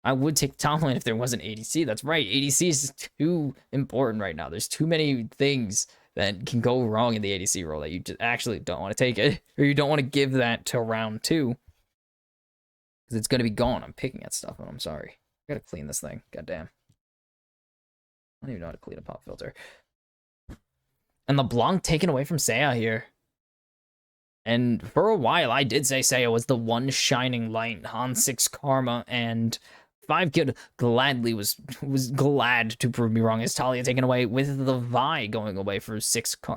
I would take the top lane if there wasn't ADC. That's right. ADC is too important right now. There's too many things that can go wrong in the ADC role that you just actually don't want to take it. Or you don't want to give that to round 2. Because it's going to be gone. I'm picking at stuff, and I'm sorry. I gotta clean this thing. Goddamn. I don't even know how to clean a pop filter. And LeBlanc taken away from Seiya here. And for a while, I did say Seiya was the one shining light on Six Karma, and 5Kid gladly was glad to prove me wrong. As Talia taken away with the Vi going away for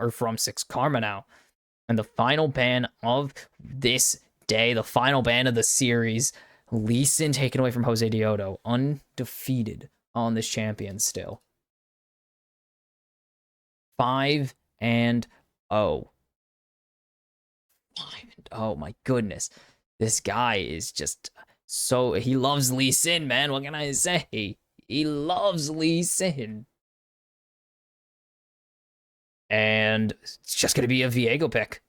from Six Karma now. And the final ban of this day, the final ban of the series, Lee Sin taken away from Jose Diodo, undefeated on this champion still. 5-0. 5-0, my goodness. This guy is just so, he loves Lee Sin, man. What can I say? He loves Lee Sin. And it's just going to be a Viego pick.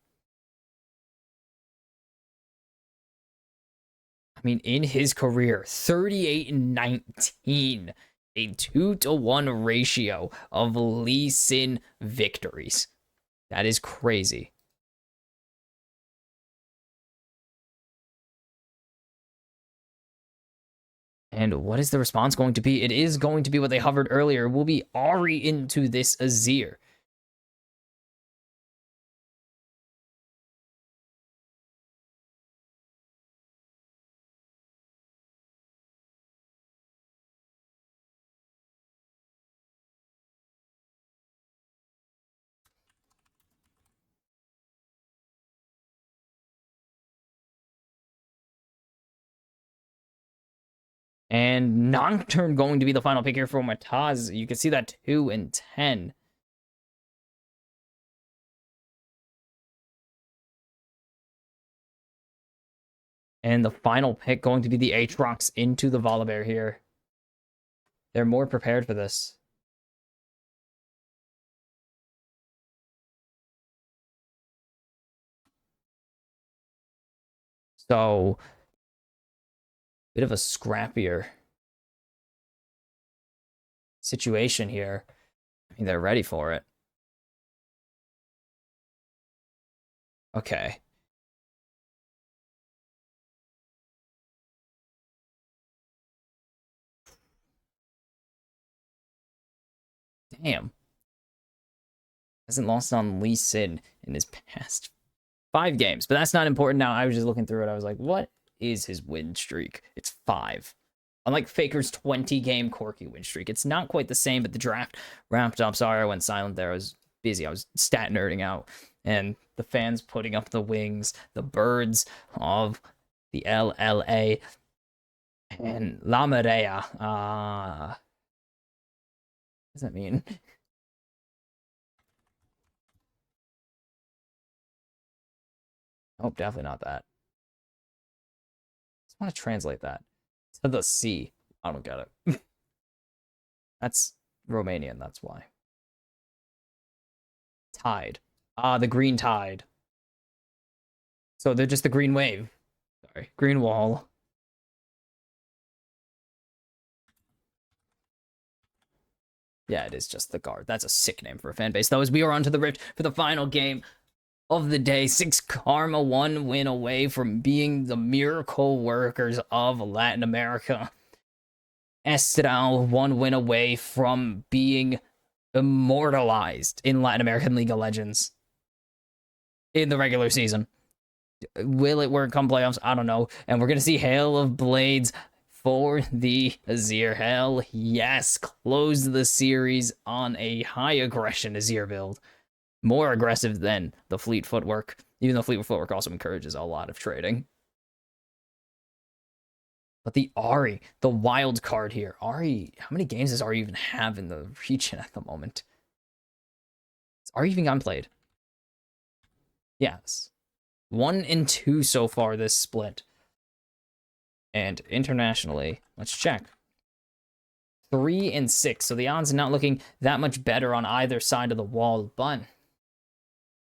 I mean, in his career, 38-19, a 2-to-1 ratio of Lee Sin victories. That is crazy. And what is the response going to be? It is going to be what they hovered earlier. Will be Ahri into this Azir. And Nocturne going to be the final pick here for Mataz. You can see that 2 and 10. And the final pick going to be the Aatrox into the Volibear here. They're more prepared for this. So, bit of a scrappier situation here. I mean, they're ready for it. Okay. Damn. Hasn't lost on Lee Sin in his past 5 games, but that's not important now. I was just looking through it. I was like, what is his win streak? It's 5. Unlike Faker's 20-game Corki win streak. It's not quite the same, but the draft wrapped up. Sorry, I went silent there. I was busy. I was stat nerding out. And the fans putting up the wings, the birds of the LLA, and La Marea. What does that mean? Oh, definitely not that. I just want to translate that to the sea. I don't get it. That's Romanian, that's why. Tide. The green tide. So they're just the green wave. Sorry, green wall. Yeah, it is just the guard. That's a sick name for a fan base. Though, as we are on to the Rift for the final game of the day. 6 Karma, 1 win away from being the miracle workers of Latin America. Estral, 1 win away from being immortalized in Latin American League of Legends in the regular season. Will it work come playoffs? I don't know. And we're going to see Hail of Blades for the Azir. Hell yes. Close the series on a high aggression Azir build. More aggressive than the Fleet Footwork, even though Fleet Footwork also encourages a lot of trading. But the Ahri, the wild card here. Ahri, how many games does Ahri even have in the region at the moment? Is Ahri even gotten played? Yes. 1 and 2 so far this split. And internationally, let's check. 3 and 6. So the odds are not looking that much better on either side of the wall, but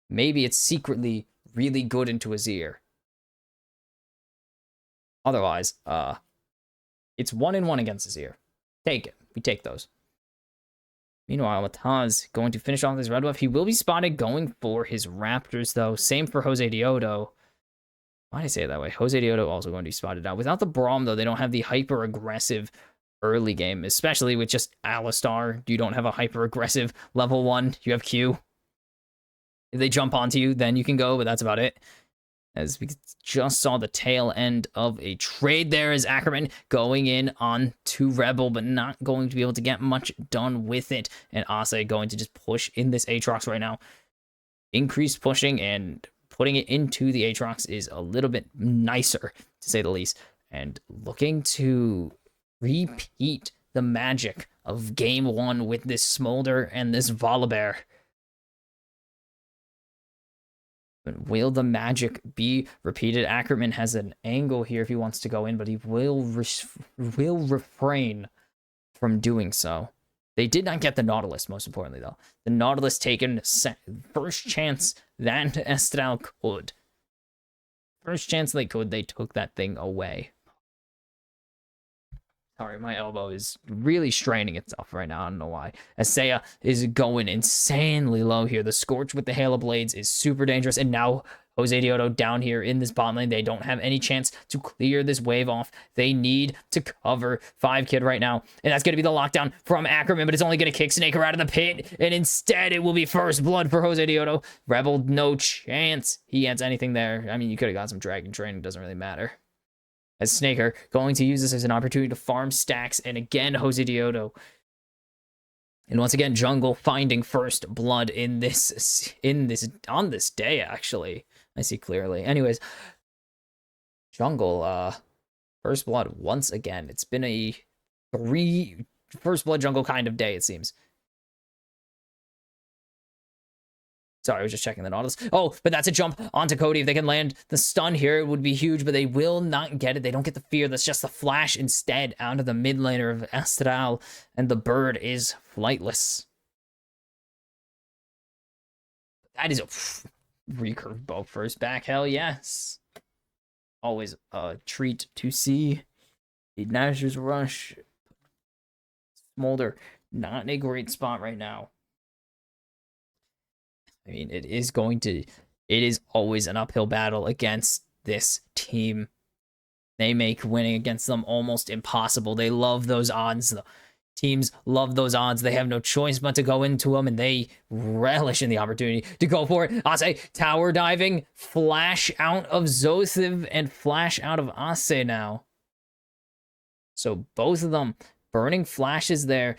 maybe it's secretly really good into Azir. Otherwise, it's 1 and 1 against Azir. Take it. We take those. Meanwhile, Mataz going to finish off his red buff. He will be spotted going for his Raptors, though. Same for Jose Diodo. Why did I say it that way? Jose Diodo also going to be spotted out. Without the Braum, though, they don't have the hyper-aggressive early game, especially with just Alistar. You don't have a hyper-aggressive level 1. You have Q. If they jump onto you, then you can go, but that's about it. As we just saw the tail end of a trade there as Ackerman going in on to Rebel, but not going to be able to get much done with it. And Ase going to just push in this Aatrox right now. Increased pushing and putting it into the Aatrox is a little bit nicer, to say the least. And looking to repeat the magic of game 1 with this Smolder and this Volibear. But will the magic be repeated? Ackerman has an angle here if he wants to go in, but he will refrain from doing so. They did not get the Nautilus, most importantly, though. The Nautilus taken first chance that Estral could. First chance they could, they took that thing away. Sorry, my elbow is really straining itself right now. I don't know why. Asaya is going insanely low here. The Scorch with the Hail of Blades is super dangerous. And now Jose Diodo down here in this bot lane. They don't have any chance to clear this wave off. They need to cover 5-Kid right now. And that's going to be the lockdown from Ackerman, but it's only going to kick Snaker out of the pit. And instead, it will be first blood for Jose Diodo. Rebel, no chance he gets anything there. I mean, you could have got some Dragon Training. Doesn't really matter. As Snaker going to use this as an opportunity to farm stacks, and again Jose Diodo. And once again, Jungle finding first blood on this day, actually. I see clearly. Anyways, Jungle First blood once again. It's been a 3 first blood jungle kind of day, it seems. Sorry, I was just checking the Nautilus. Oh, but that's a jump onto Cody. If they can land the stun here, it would be huge, but they will not get it. They don't get the fear. That's just the flash instead onto the mid laner of Astral, and the bird is flightless. That is a recurve bow first back. Hell yes. Always a treat to see. The Nashor's Rush. Smolder, not in a great spot right now. I mean, it is always an uphill battle against this team. They make winning against them almost impossible. They love those odds. The teams love those odds. They have no choice but to go into them, and they relish in the opportunity to go for it. Ase, tower diving, flash out of Zothiv, and flash out of Ase now. So both of them burning flashes there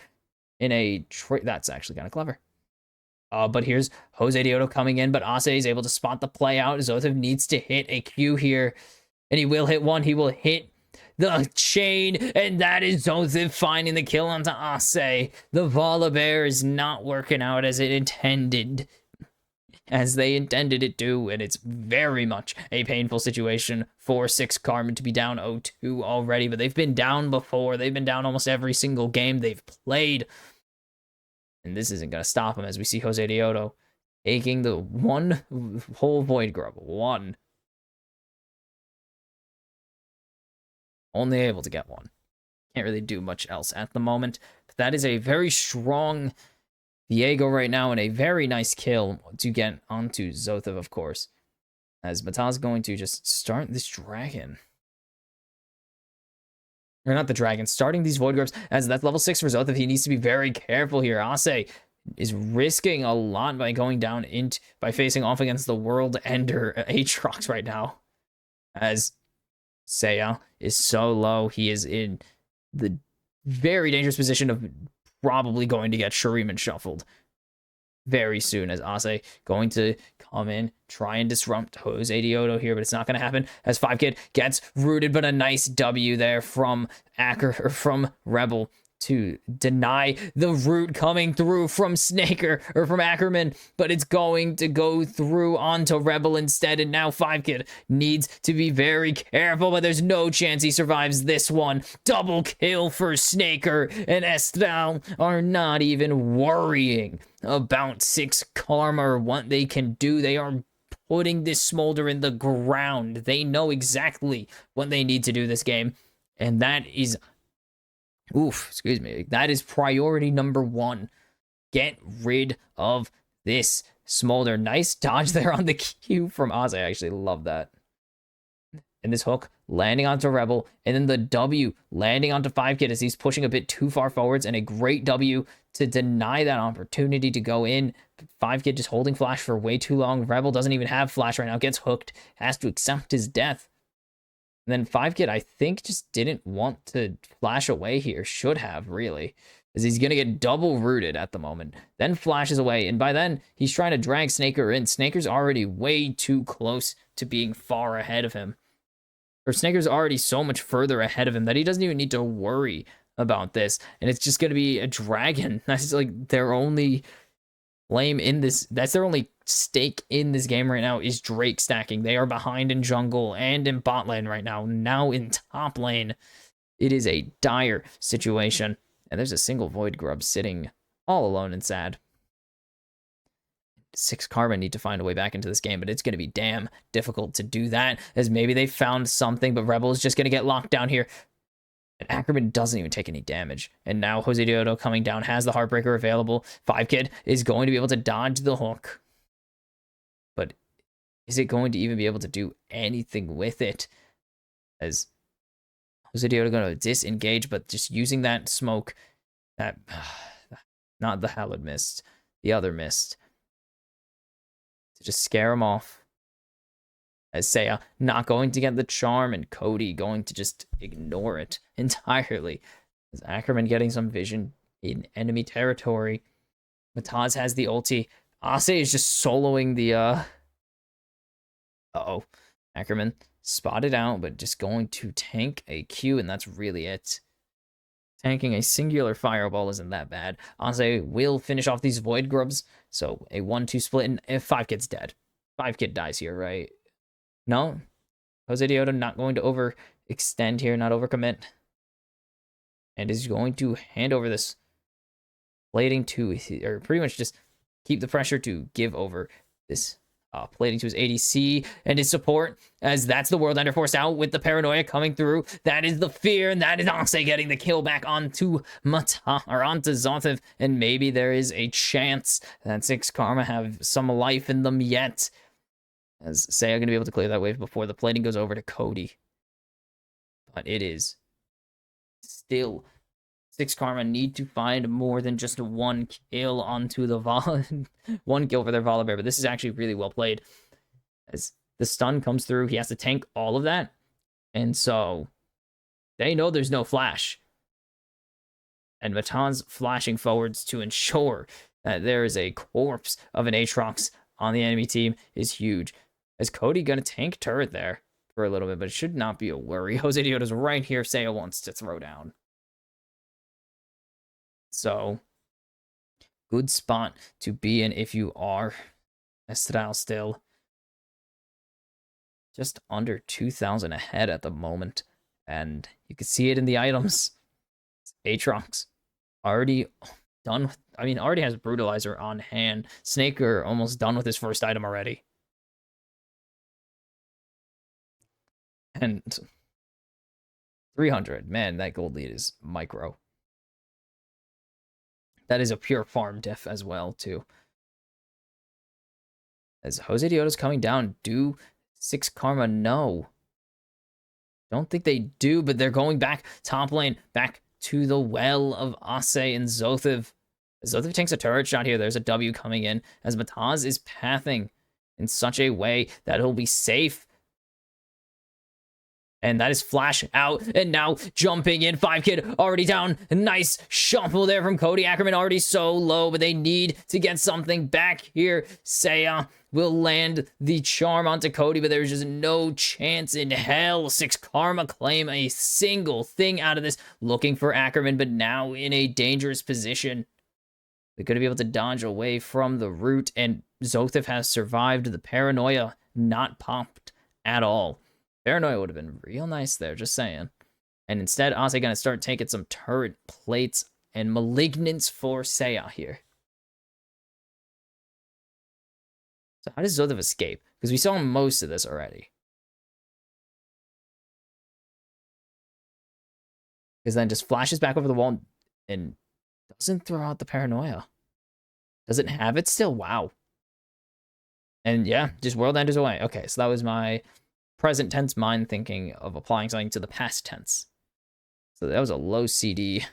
in a... That's actually kind of clever. But here's Jose Dioto coming in, but Ase is able to spot the play out. Zothiv needs to hit a Q here, and he will hit one. He will hit the chain, and that is Zothiv finding the kill onto Ase. The Volibear is not working out as they intended it to, and it's very much a painful situation for 6 Carmen to be down 0-2 already, but they've been down before. They've been down almost every single game they've played. And this isn't going to stop him as we see Jose Dioto taking the one whole Void Grub. One. Only able to get one. Can't really do much else at the moment. But that is a very strong Viego right now and a very nice kill to get onto Zothiv, of course. As Mataz going to just start this dragon. Or not the dragon, starting these Void Grubs, as that's level 6 for Zothiv. He needs to be very careful here. Ase is risking a lot by going down by facing off against the World Ender Aatrox right now. As Seiya is so low, he is in the very dangerous position of probably going to get Shuriman shuffled very soon, as Ase going to come in, try and disrupt Jose Dioto here, but it's not going to happen as 5kid gets rooted, but a nice W there from Rebel to deny the root coming through from Snaker, or from Ackerman, but it's going to go through onto Rebel instead, and now 5kid needs to be very careful, but there's no chance he survives this one. Double kill for Snaker, and Estral are not even worrying about 6 Karma or what they can do. They are putting this Smolder in the ground. They know exactly what they need to do this game, and that is... excuse me. That is priority number 1. Get rid of this Smolder. Nice dodge there on the Q from Oz. I actually love that. And this hook landing onto Rebel, and then the W landing onto 5kid as he's pushing a bit too far forwards, and a great W to deny that opportunity to go in. 5kid just holding flash for way too long. Rebel doesn't even have flash right now. Gets hooked. Has to accept his death. And then 5kid, I think, just didn't want to flash away here. Should have, really. As he's going to get double rooted at the moment. Then flashes away. And by then, he's trying to drag Snaker in. Snaker's already way too close to being far ahead of him. Or Snaker's already so much further ahead of him that he doesn't even need to worry about this. And it's just going to be a dragon. That's like their only flame in this. That's their only stake in this game right now, is Drake stacking. They are behind in jungle and in bot lane right now. Now in top lane, it is a dire situation. And there's a single Void Grub sitting all alone and sad. 6 Karma need to find a way back into this game, but it's going to be damn difficult to do that, as maybe they found something, but Rebel is just going to get locked down here. And Ackerman doesn't even take any damage. And now Jose Dioto coming down, has the Heartbreaker available. 5kid is going to be able to dodge the hook. But is it going to even be able to do anything with it? As Jose Dioto going to disengage, but just using that smoke, that not the Hallowed Mist, the other mist, to just scare him off. As Seiya not going to get the charm, and Cody going to just ignore it entirely. As Ackerman getting some vision in enemy territory. Mataz has the ulti. Ase is just soloing the... Uh-oh. Ackerman spotted out, but just going to tank a Q, and that's really it. Tanking a singular fireball isn't that bad. Ase will finish off these Void Grubs, so a 1-2 split, and if 5 Kid's dead. 5 Kid dies here, right? No? Jose Deoda not going to overextend here, not overcommit. And is going to hand over this plating to, or pretty much just keep the pressure to give over this plating to his ADC and his support, as that's the World Ender forced out with the paranoia coming through. That is the fear, and that is Ase getting the kill back onto onto Zothev, and maybe there is a chance that 6 Karma have some life in them yet, as Seiya going to be able to clear that wave before the plating goes over to Cody. But it is still 6 Karma need to find more than just 1 kill onto the one kill for their Volibear, but this is actually really well played. As the stun comes through, he has to tank all of that, and so they know there's no flash. And Matan's flashing forwards to ensure that there is a corpse of an Aatrox on the enemy team is huge. Is Cody gonna tank turret there for a little bit, but it should not be a worry. Jose Deoda's right here. Seiya wants to throw down. So, good spot to be in if you are Estral still. Just under 2,000 ahead at the moment. And you can see it in the items. Aatrox already done. Already has Brutalizer on hand. Snaker almost done with his first item already. And 300. Man, that gold lead is micro. That is a pure farm diff as well, too. As Jose Deoda's coming down, do 6 Karma know? Don't think they do, but they're going back top lane, back to the well of Ase and Zothev. Zothev takes a turret shot here. There's a W coming in, as Mataz is pathing in such a way that he'll be safe. And that is flash out, and now jumping in. 5 Kid already down. Nice shuffle there from Cody. Ackerman already so low, but they need to get something back here. Seiya will land the charm onto Cody, but there's just no chance in hell. 6 Karma claim a single thing out of this. Looking for Ackerman, but now in a dangerous position. They're going to be able to dodge away from the root, and Zothev has survived. The paranoia not popped at all. Paranoia would have been real nice there, just saying. And instead, Ase going to start taking some turret plates and malignance for Seiya here. So how does Zothev escape? Because we saw most of this already. Because then just flashes back over the wall and doesn't throw out the paranoia. Doesn't have it still? Wow. And yeah, just world enders away. Okay, so that was my present tense mind thinking of applying something to the past tense. So that was a low CD.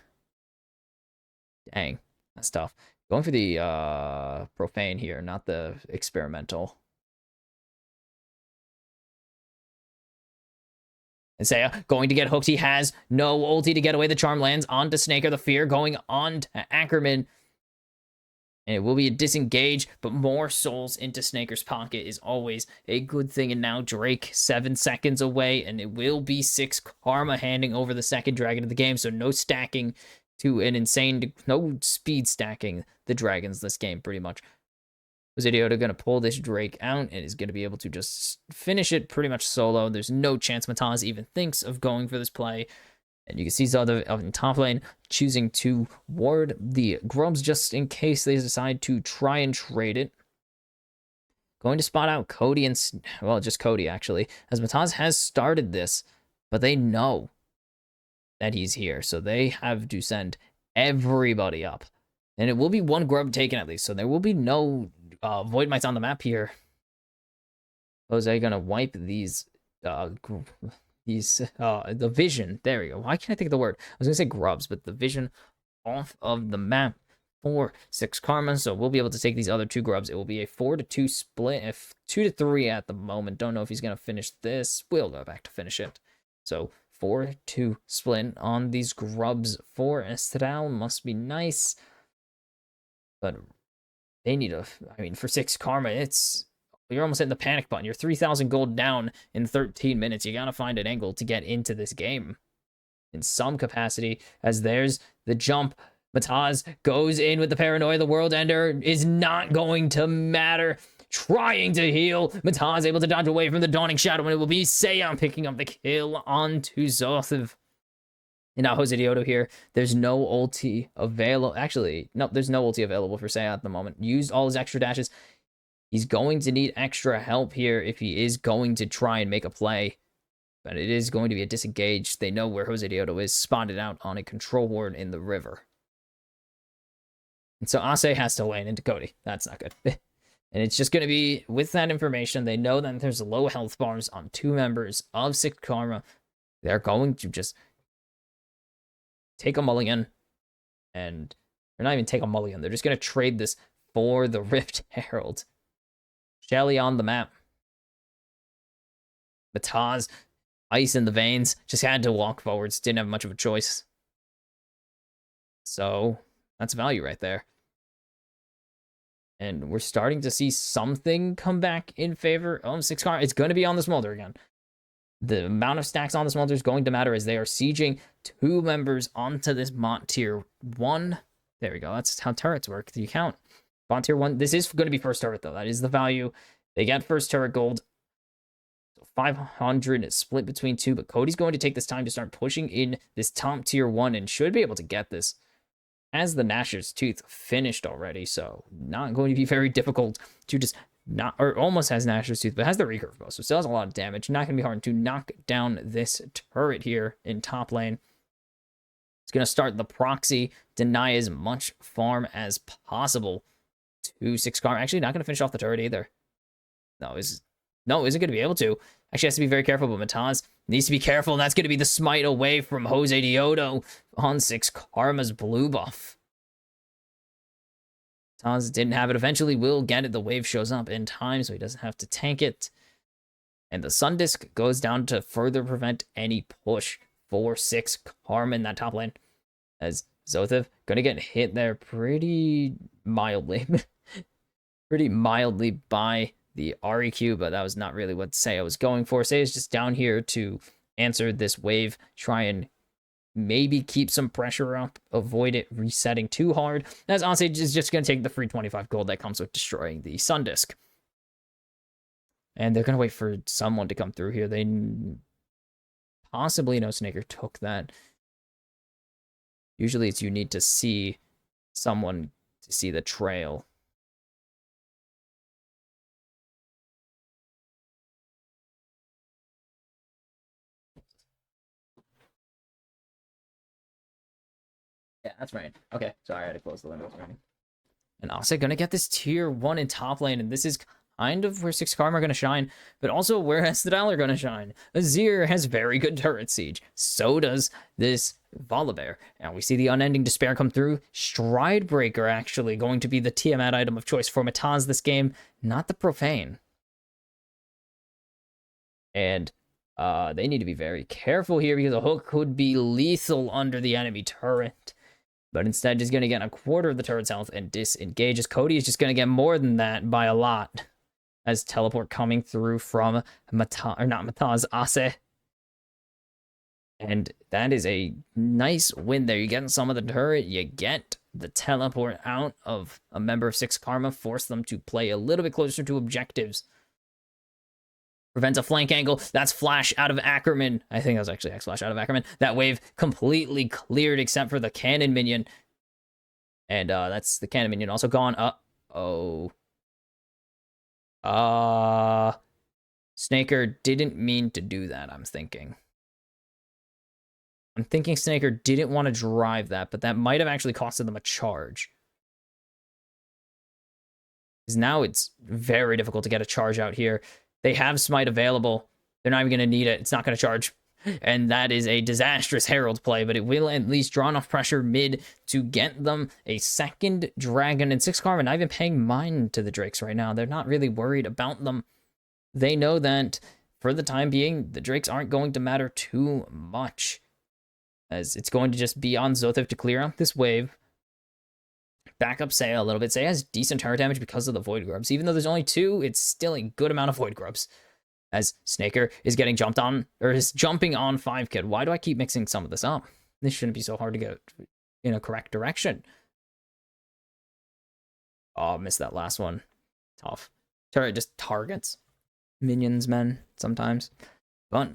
Dang, that's tough. Going for the profane here, not the experimental. And Seiya going to get hooked. He has no ulti to get away. The charm lands onto Snaker. The fear going on to Ackerman. And it will be a disengage, but more souls into Snaker's pocket is always a good thing. And now Drake 7 seconds away, and it will be 6 Karma handing over the second dragon of the game. So no stacking to an insane, no speed stacking the dragons this game, pretty much. Jose Deoda going to pull this Drake out and is going to be able to just finish it pretty much solo. There's no chance Mataz even thinks of going for this play. And you can see Zothev out in top lane choosing to ward the Grubs just in case they decide to try and trade it. Going to spot out Cody and, well, just Cody actually, as Mataz has started this, but they know that he's here. So they have to send everybody up. And it will be 1 Grub taken at least. So there will be no Void Mites on the map here. Jose gonna wipe these the vision, there we go. Why can't I think of the word? I was gonna say grubs, but the vision off of the map for 6 Karma, so we'll be able to take these other 2 grubs. It will be a 4-2 split, if 2-3 at the moment. Don't know if he's gonna finish this. We'll go back to finish it. So 4-2 split on these grubs for Estral must be nice, but they need a, for 6 Karma, it's You're almost hitting the panic button. You're 3,000 gold down in 13 minutes. You gotta find an angle to get into this game in some capacity, as there's the jump. Mataz goes in with the paranoia. The World Ender is not going to matter. Trying to heal. Mataz able to dodge away from the Dawning Shadow, and it will be Seiya picking up the kill onto Zothev. And now Jose Dioto here. There's no ulti available. Actually, no, there's no ulti available for Seiya at the moment. Used all his extra dashes. He's going to need extra help here if he is going to try and make a play. But it is going to be a disengage. They know where Jose Dioto is, spotted out on a control ward in the river. And so Ase has to lane into Cody. That's not good. And it's just going to be, with that information, they know that there's low health bars on 2 members of 6 Karma. They're going to just take a mulligan. And they're not even take a mulligan. They're just going to trade this for the Rift Herald. Shelly on the map. Mataz, ice in the veins, just had to walk forwards, didn't have much of a choice. So that's value right there. And we're starting to see something come back in favor of 6 Karma. It's going to be on the Smolder again. The amount of stacks on the Smolder is going to matter as they are sieging 2 members onto this Mont tier 1. There we go. That's how turrets work. You count. Mont tier 1. This is going to be first turret, though. That is the value. They get first turret gold. 500 is split between 2, but Cody's going to take this time to start pushing in this top tier 1 and should be able to get this. As the Gnasher's Tooth finished already, so not going to be very difficult to just not, or almost has Gnasher's Tooth, but has the recurve bow, so still has a lot of damage. Not going to be hard to knock down this turret here in top lane. It's going to start the proxy, deny as much farm as possible to 6 Karma. Actually, not going to finish off the turret either. Isn't going to be able to. Actually, has to be very careful, but Mataz needs to be careful, and that's going to be the smite away from Jose Dioto on 6 Karma's blue buff. Mataz didn't have it. Eventually will get it. The wave shows up in time, so he doesn't have to tank it. And the Sun Disc goes down to further prevent any push for 6 Karma in that top lane. As Zothev going to get hit there pretty mildly. Pretty mildly by the REQ, but that was not really what Seiya was going for. Seiya is just down here to answer this wave, try and maybe keep some pressure up, avoid it resetting too hard, as Onsage is just going to take the free 25 gold that comes with destroying the Sun Disc. And they're going to wait for someone to come through here. They possibly know Snaker took that. Usually it's you need to see someone to see the trail. Yeah, that's right. Okay, sorry, I had to close the windows. And also gonna get this tier 1 in top lane, and this is kind of where 6 Karma are gonna shine, but also where Estadal are gonna shine. Azir has very good turret siege. So does this Volibear. And we see the Unending Despair come through. Stride Breaker actually going to be the Tiamat item of choice for Mataz this game, not the Profane. And they need to be very careful here because a hook could be lethal under the enemy turret. But instead, just going to get a quarter of the turret's health and disengages. Cody is just going to get more than that by a lot. As teleport coming through from Mataz, Ase. And that is a nice win there. You're getting some of the turret. You get the teleport out of a member of 6 Karma. Force them to play a little bit closer to objectives. Prevents a flank angle. That's Flash out of Ackerman. I think that was actually X-Flash out of Ackerman. That wave completely cleared except for the cannon minion. And that's the cannon minion also gone. Snaker didn't mean to do that, I'm thinking. I'm thinking Snaker didn't want to drive that, but that might have actually costed them a charge. Because now it's very difficult to get a charge out here. They have Smite available. They're not even going to need it. It's not going to charge. And that is a disastrous Herald play, but it will at least draw enough pressure mid to get them a second Dragon. And 6 Karma not even paying mind to the Drakes right now. They're not really worried about them. They know that for the time being, the Drakes aren't going to matter too much. As it's going to just be on Zothev to clear out this wave. back up Saya a little bit. Saya has decent turret damage because of the Void Grubs. Even though there's only 2, it's still a good amount of Void Grubs. As Snaker is getting jumped on, or is jumping on 5-Kid. Why do I keep mixing some of this up? This shouldn't be so hard to get in a correct direction. Oh, missed that last one. Tough. Turret just targets minions, men, sometimes. But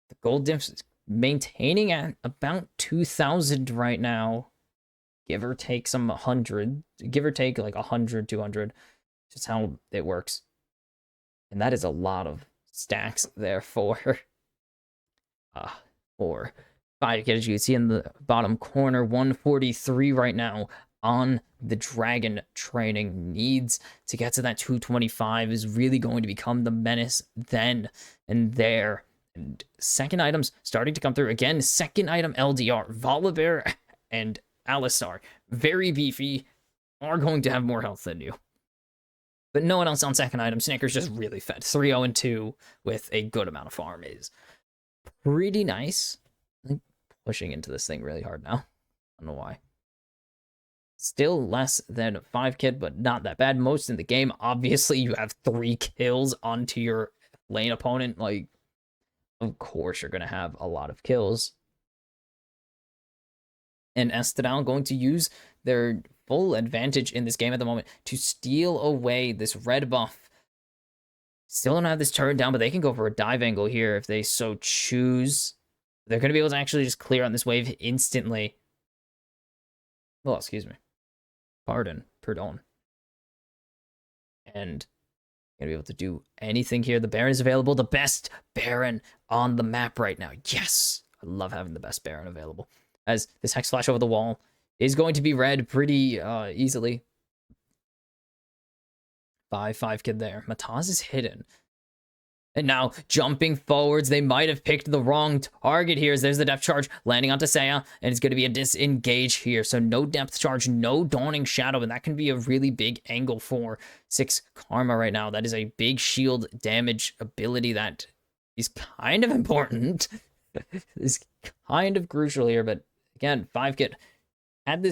the gold diff is maintaining at about 2,000 right now. Give or take some 100. Give or take like 100, 200. Just how it works. And that is a lot of stacks there for 5-Kid. As you can see in the bottom corner, 143 right now on the Dragon training. Needs to get to that 225, is really going to become the menace then and there. And second items starting to come through. Again, second item LDR. Volibear and Alistar, very beefy, are going to have more health than you. But no one else on second item. Snaker's just really fed. 3-0-2 with a good amount of farm is pretty nice. I'm pushing into this thing really hard now. I don't know why. Still less than 5-Kid, but not that bad. Most in the game. Obviously, you have 3 kills onto your lane opponent. Like, of course, you're going to have a lot of kills. And Estadal going to use their full advantage in this game at the moment to steal away this red buff. Still don't have this turret down, but they can go for a dive angle here if they so choose. They're going to be able to actually just clear on this wave instantly. Well, excuse me. Pardon. And going to be able to do anything here. The Baron is available. The best Baron on the map right now. Yes! I love having the best Baron available. As this Hex Flash over the wall is going to be read pretty easily. 5-Kid there. Mataz is hidden. And now, jumping forwards, they might have picked the wrong target here. As there's the depth charge landing onto Saya, and it's going to be a disengage here. So no depth charge, no Dawning Shadow, and that can be a really big angle for 6 Karma right now. That is a big shield damage ability that is kind of important. Is kind of crucial here, but again, 5-Kid had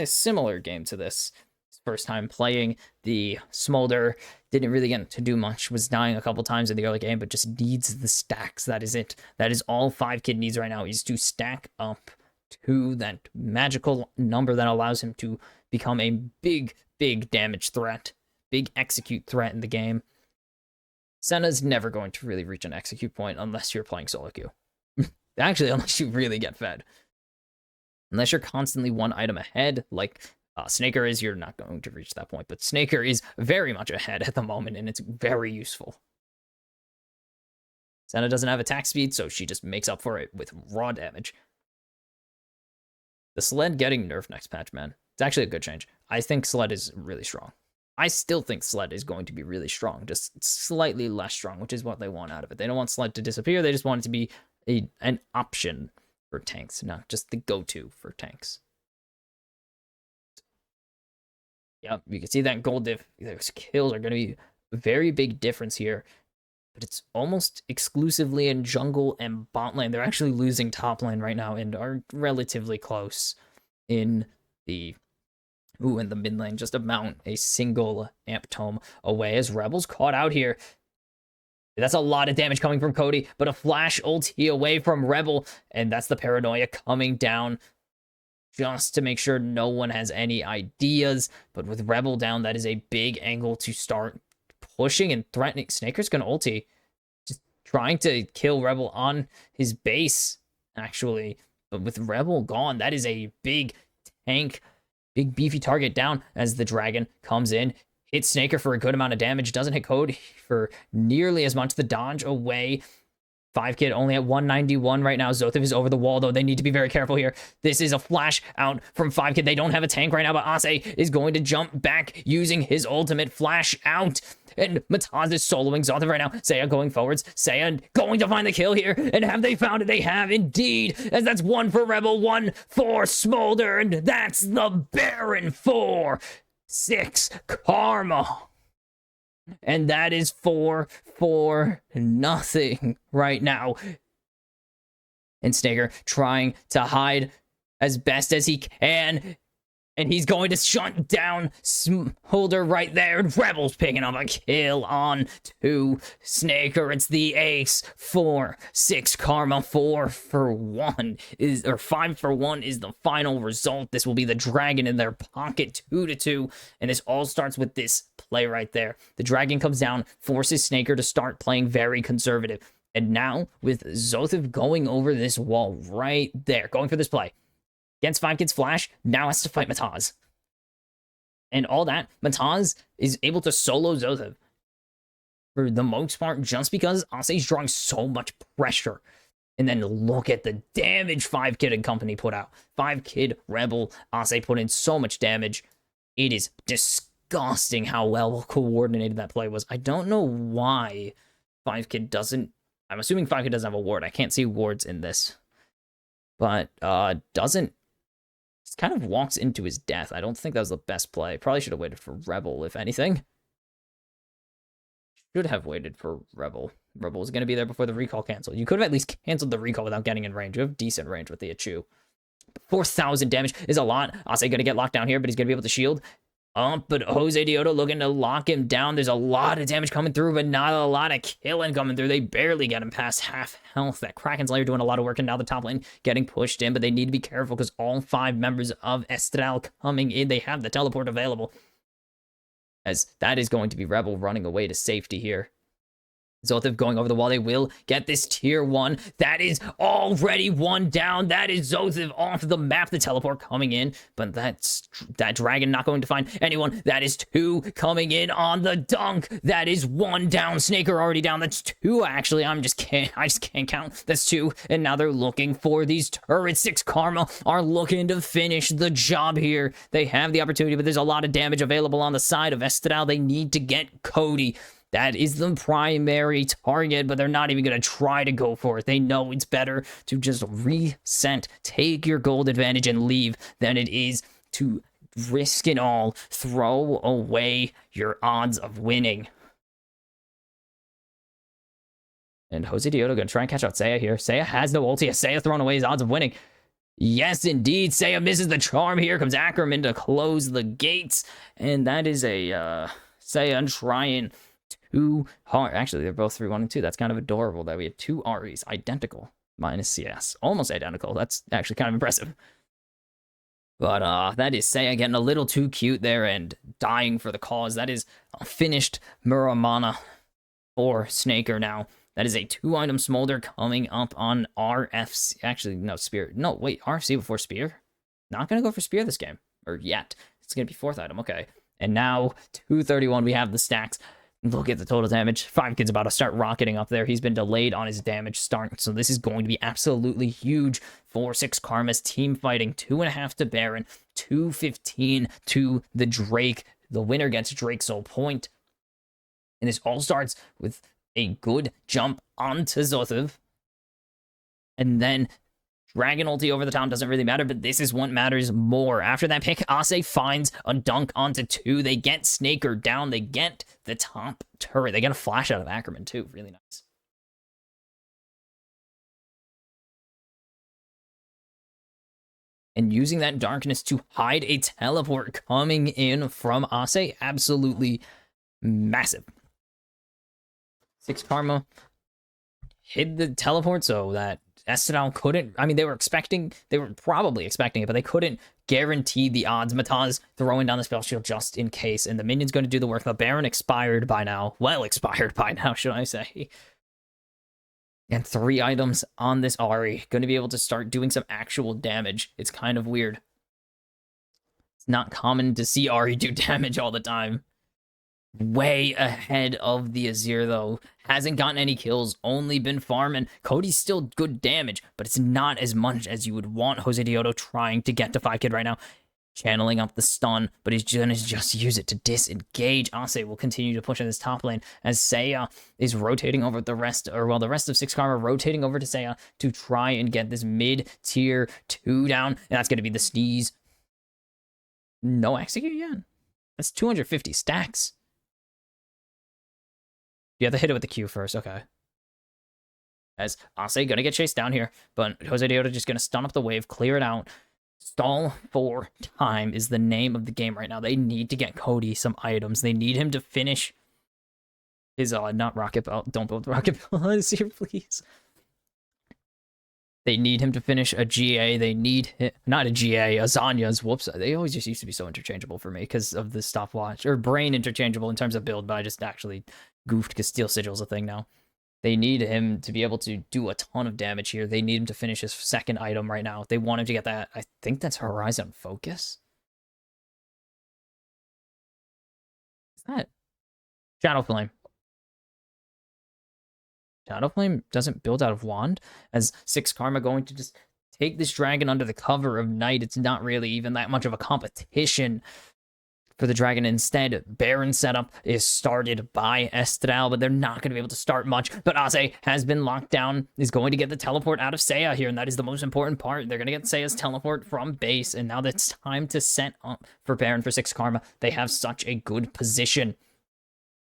a similar game to this. His first time playing the Smolder, didn't really get to do much, was dying a couple times in the early game, but just needs the stacks. That is it. That is all 5-Kid needs right now, is to stack up to that magical number that allows him to become a big, big damage threat, big execute threat in the game. Senna's never going to really reach an execute point unless you're playing solo queue. Actually, unless you really get fed. Unless you're constantly 1 item ahead, like Snaker is, you're not going to reach that point. But Snaker is very much ahead at the moment, and it's very useful. Senna doesn't have attack speed, so she just makes up for it with raw damage. The Sled getting nerfed next patch, man. It's actually a good change. I think Sled is really strong. I still think Sled is going to be really strong, just slightly less strong, which is what they want out of it. They don't want Sled to disappear. They just want it to be an option for tanks, not just the go-to for tanks. Yep, you can see that gold diff. Those kills are going to be a very big difference here. But it's almost exclusively in jungle and bot lane. They're actually losing top lane right now and are relatively close in the... in the mid lane. Just about a single amp tome away as Rebels caught out here. That's a lot of damage coming from Cody, but a flash ulti away from Rebel, and that's the paranoia coming down just to make sure no one has any ideas. But with Rebel down, that is a big angle to start pushing and threatening. Snaker's gonna ulti, just trying to kill Rebel on his base, actually. But with Rebel gone, that is a big tank, big beefy target down as the Dragon comes in. Hits Snaker for a good amount of damage. Doesn't hit Cody for nearly as much. The dodge away. 5-Kid only at 191 right now. Zothif is over the wall, though. They need to be very careful here. This is a flash out from 5-Kid. They don't have a tank right now, but Ase is going to jump back using his ultimate flash out. And Mataz is soloing Zothif right now. Saya going forwards. Saya going to find the kill here. And have they found it? They have indeed. As that's 1 for Rebel, 1 for Smolder. And that's the Baron for 6 Karma. And that is 4 for nothing right now. And Snaker trying to hide as best as he can. And he's going to shut down Smolder right there. Rebel's picking up a kill on to Snaker. It's the ace. 4-6 Karma. 4 for 1 is, or 5 for 1 is the final result. This will be the dragon in their pocket. 2-2. And this all starts with this play right there. The dragon comes down, forces Snaker to start playing very conservative. And now with Zothev going over this wall right there, going for this play. Against 5Kid's Flash, now has to fight Mataz. And all that, Mataz is able to solo Zothev for the most part just because Ase's drawing so much pressure. And then look at the damage 5Kid and company put out. 5Kid, Rebel, Ase put in so much damage. It is disgusting how well coordinated that play was. I don't know why 5Kid doesn't... I'm assuming 5Kid doesn't have a ward. I can't see wards in this. But doesn't... kind of walks into his death. I don't think that was the best play. Probably should have waited for Rebel, if anything. Should have waited for Rebel. Rebel was going to be there before the recall canceled. You could have at least canceled the recall without getting in range. You have decent range with the Achu. 4,000 damage is a lot. Ase going to get locked down here, but he's going to be able to shield. But Jose Dioto looking to lock him down. There's a lot of damage coming through, but not a lot of killing coming through. They barely get him past half health. That Kraken's Lair doing a lot of work, and now the top lane getting pushed in, but they need to be careful because all 5 members of Estral coming in. They have the teleport available, as that is going to be Rebel running away to safety here. Zothev going over the wall. They will get this tier 1. That is already 1 down. That is Zothev off the map. The teleport coming in, but that dragon not going to find anyone. That is 2 coming in on the dunk. That is 1 down. Snaker already down. That's 2 actually. I just can't count. That's 2. And now they're looking for these turrets. 6 Karma are looking to finish the job here. They have the opportunity, but there's a lot of damage available on the side of Estral. They need to get Cody. That is the primary target, but they're not even going to try to go for it. They know it's better to just reset, take your gold advantage, and leave than it is to risk it all, throw away your odds of winning. And Jose Dioto going to try and catch out Seiya here. Seiya has no ulti. Seiya throwing away his odds of winning. Yes, indeed. Seiya misses the charm. Here comes Ackerman to close the gates. And that is a Seiya trying... 2 hard. Actually, they're both 3, 1, and 2. That's kind of adorable that we have 2 Aries identical minus CS. Almost identical. That's actually kind of impressive. But that is Seiya getting a little too cute there and dying for the cause. That is a finished Muramana for Snaker now. That is a 2-item Smolder coming up on RFC. Actually, no, Spear. No, wait, RFC before Spear? Not going to go for Spear this game. Or yet. It's going to be 4th item. Okay. And now, 231, we have the stacks. Look at the total damage. 5Kid's about to start rocketing up there. He's been delayed on his damage start, so this is going to be absolutely huge for 6 Karma's team fighting. 2.5 to Baron, 215 to the Drake. The winner gets Drake Soul Point. And this all starts with a good jump onto Zothev. And then Dragon ulti over the top doesn't really matter, but this is what matters more. After that pick, Ase finds a dunk onto 2. They get Snaker down. They get the top turret. They get a flash out of Ackerman, too. Really nice. And using that darkness to hide a teleport coming in from Ase, absolutely massive. 6 Karma hid the teleport so that Estral couldn't, I mean, they were probably expecting it, but they couldn't guarantee the odds. Mataz throwing down the spell shield just in case, and the minion's going to do the work. The Baron expired by now. Well, expired by now, should I say. And 3 items on this Ahri. Going to be able to start doing some actual damage. It's kind of weird. It's not common to see Ahri do damage all the time. Way ahead of the Azir, though. Hasn't gotten any kills, only been farming. Cody's still good damage, but it's not as much as you would want. Jose Dioto trying to get to 5Kid right now. Channeling up the stun, but he's gonna just use it to disengage. Ase will continue to push in this top lane as Seiya is rotating over the rest of 6 Karma rotating over to Seiya to try and get this mid-tier 2 down. And that's gonna be the sneeze. No execute yet. That's 250 stacks. You have to hit it with the Q first, okay. As Ase gonna get chased down here, but Jose Dioto just gonna stun up the wave, clear it out. Stall for time is the name of the game right now. They need to get Cody some items. They need him to finish his, not rocket belt. Don't build rocket belt here, please. They need him to finish a GA. They need him, not a GA, a Zanya's. Whoops. They always just used to be so interchangeable for me because of the stopwatch. Or brain interchangeable in terms of build, but I just actually goofed because Steel Sigil's a thing now. They need him to be able to do a ton of damage here. They need him to finish his second item right now. They want him to get that. I think that's Horizon Focus. Is that Shadow Flame? Shadow Flame doesn't build out of Wand. As 6 Karma going to just take this dragon under the cover of night. It's not really even that much of a competition for the dragon. Instead, Baron setup is started by Estral, but they're not going to be able to start much. But Aze has been locked down, is going to get the teleport out of Seiya here, and that is the most important part. They're going to get Seiya's teleport from base, and now it's time to set up for Baron for 6 Karma. They have such a good position.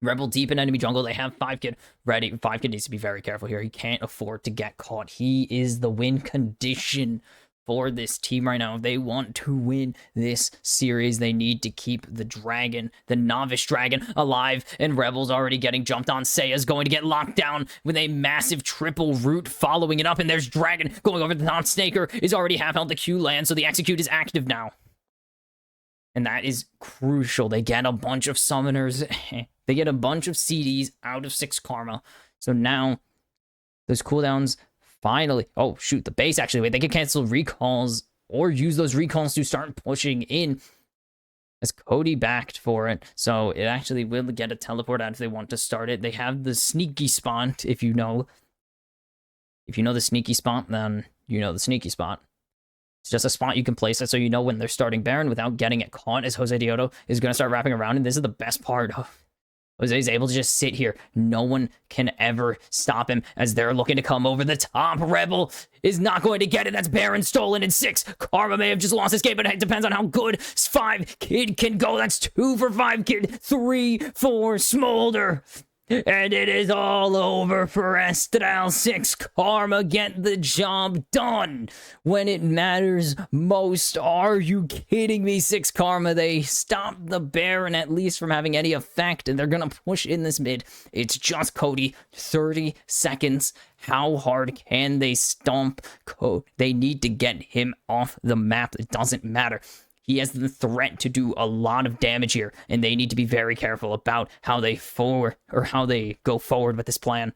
Rebel deep in enemy jungle. They have 5 Kid ready. 5 Kid needs to be very careful here. He can't afford to get caught. He is the win condition for this team right now. If they want to win this series, they need to keep the dragon, the novice dragon, alive. And Rebel's already getting jumped on. Seiya's going to get locked down with a massive triple root following it up. And there's Dragon going over the top. Snaker is already half held the Q land, so the execute is active now. And that is crucial. They get a bunch of summoners. They get a bunch of CDs out of 6 Karma. So now those cooldowns finally... Oh, shoot. The base actually... Wait, they can cancel recalls or use those recalls to start pushing in. As Cody backed for it. So it actually will get a teleport out if they want to start it. They have the sneaky spot, if you know. If you know the sneaky spot, then you know the sneaky spot. It's just a spot you can place it so you know when they're starting Baron without getting it caught, as Jose Dioto is going to start wrapping around. And this is the best part. Jose is able to just sit here. No one can ever stop him as they're looking to come over the top. Rebel is not going to get it. That's Baron stolen in 6. Karma may have just lost his game, but it depends on how good 5 Kid can go. That's 2 for 5 Kid. 3 for Smolder. And it is all over for Estral. 6 Karma get the job done when it matters most. Are you kidding me? 6 Karma, they stop the Baron at least from having any effect, and they're gonna push in this mid. It's just Cody. 30 seconds. How hard can they stomp Cody? They need to get him off the map. It doesn't matter. He has the threat to do a lot of damage here, and they need to be very careful about how they go forward with this plan.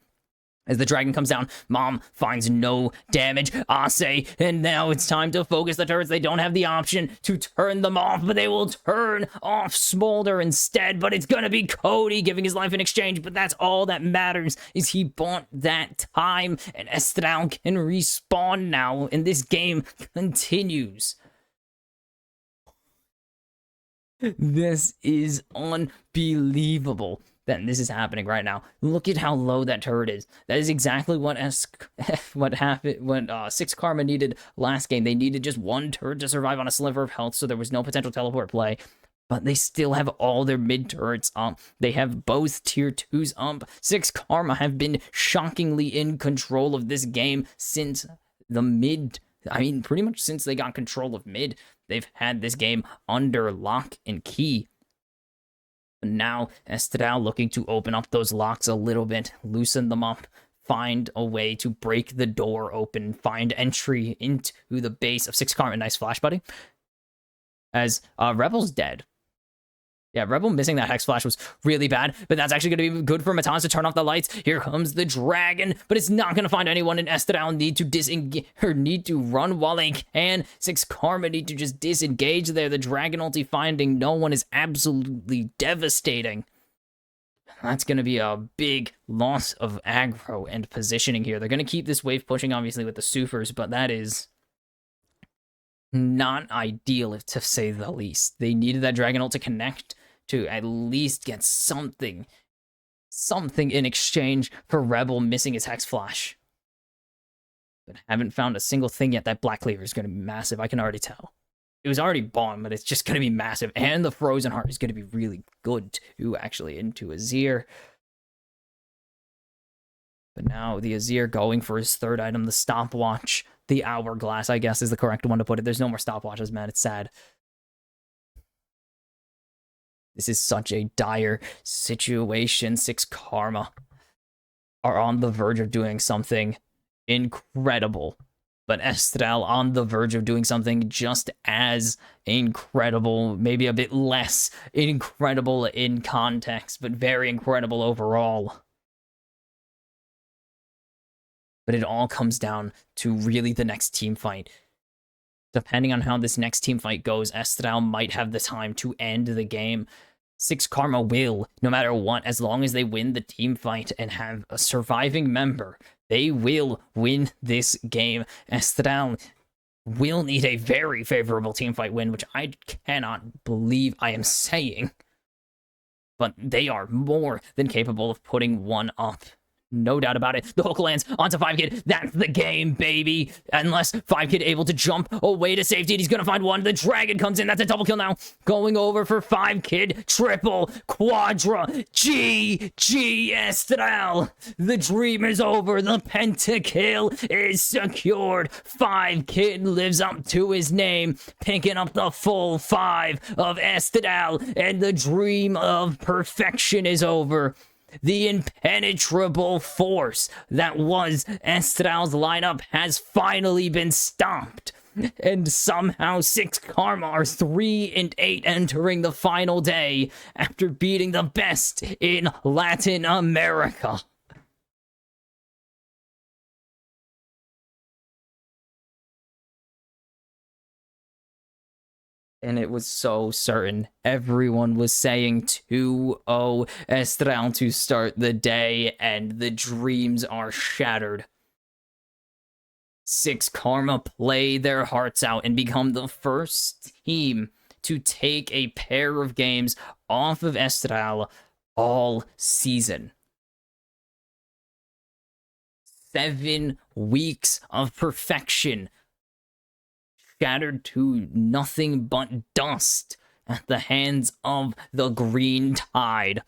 As the dragon comes down, Mom finds no damage. Ase, and now it's time to focus the turrets. They don't have the option to turn them off, but they will turn off Smolder instead. But it's gonna be Cody giving his life in exchange, but that's all that matters, is he bought that time, and Estral can respawn now, and this game continues. This is unbelievable that this is happening right now. Look at how low that turret is. That is exactly what happened when 6 Karma needed last game. They needed just 1 turret to survive on a sliver of health, so there was no potential teleport play. But they still have all their mid turrets up. They have both tier 2s up. 6 Karma have been shockingly in control of this game since the mid... I mean, pretty much since they got control of mid, they've had this game under lock and key. But now, Estral looking to open up those locks a little bit, loosen them up, find a way to break the door open, find entry into the base of 6 Karma. Nice flash, buddy. As Rebel's dead. Yeah, Rebel missing that Hex Flash was really bad, but that's actually going to be good for Matanz to turn off the lights. Here comes the dragon, but it's not going to find anyone, and Estral need to disengage, or need to run while they can. 6 Karma need to just disengage there. The dragon ulti finding no one is absolutely devastating. That's going to be a big loss of aggro and positioning here. They're going to keep this wave pushing, obviously, with the Supers, but that is... not ideal, to say the least. They needed that dragon ult to connect to at least get something in exchange for Rebel missing his Hex Flash. But haven't found a single thing yet. That Black Cleaver is going to be massive, I can already tell. It was already bomb, but it's just going to be massive. And the Frozen Heart is going to be really good, too, actually, into Azir. But now the Azir going for his third item, the stopwatch, the hourglass, I guess is the correct one to put it. There's no more stopwatches, man. It's sad. This is such a dire situation. 6 Karma are on the verge of doing something incredible. But Estral on the verge of doing something just as incredible, maybe a bit less incredible in context, but very incredible overall. But it all comes down to really the next team fight. Depending on how this next team fight goes, Estral might have the time to end the game. 6 Karma will, no matter what, as long as they win the team fight and have a surviving member, they will win this game. Estral will need a very favorable team fight win, which I cannot believe I am saying. But they are more than capable of putting one up. No doubt about it. The hook lands onto 5kid. That's the game, baby. Unless 5kid able to jump away to safety, and he's gonna find one. The dragon comes in. That's a double kill now. Going over for 5kid. Triple, quadra, GG Estral. The dream is over. The pentakill is secured. 5kid lives up to his name, picking up the full 5 of Estral, and the dream of perfection is over. The impenetrable force that was Estral's lineup has finally been stopped. And somehow 6 Karma are 3-8 entering the final day after beating the best in Latin America. And it was so certain. Everyone was saying 2-0 Estral to start the day, and the dreams are shattered. 6 Karma play their hearts out and become the first team to take a pair of games off of Estral all season. 7 weeks of perfection shattered to nothing but dust at the hands of the Green Tide.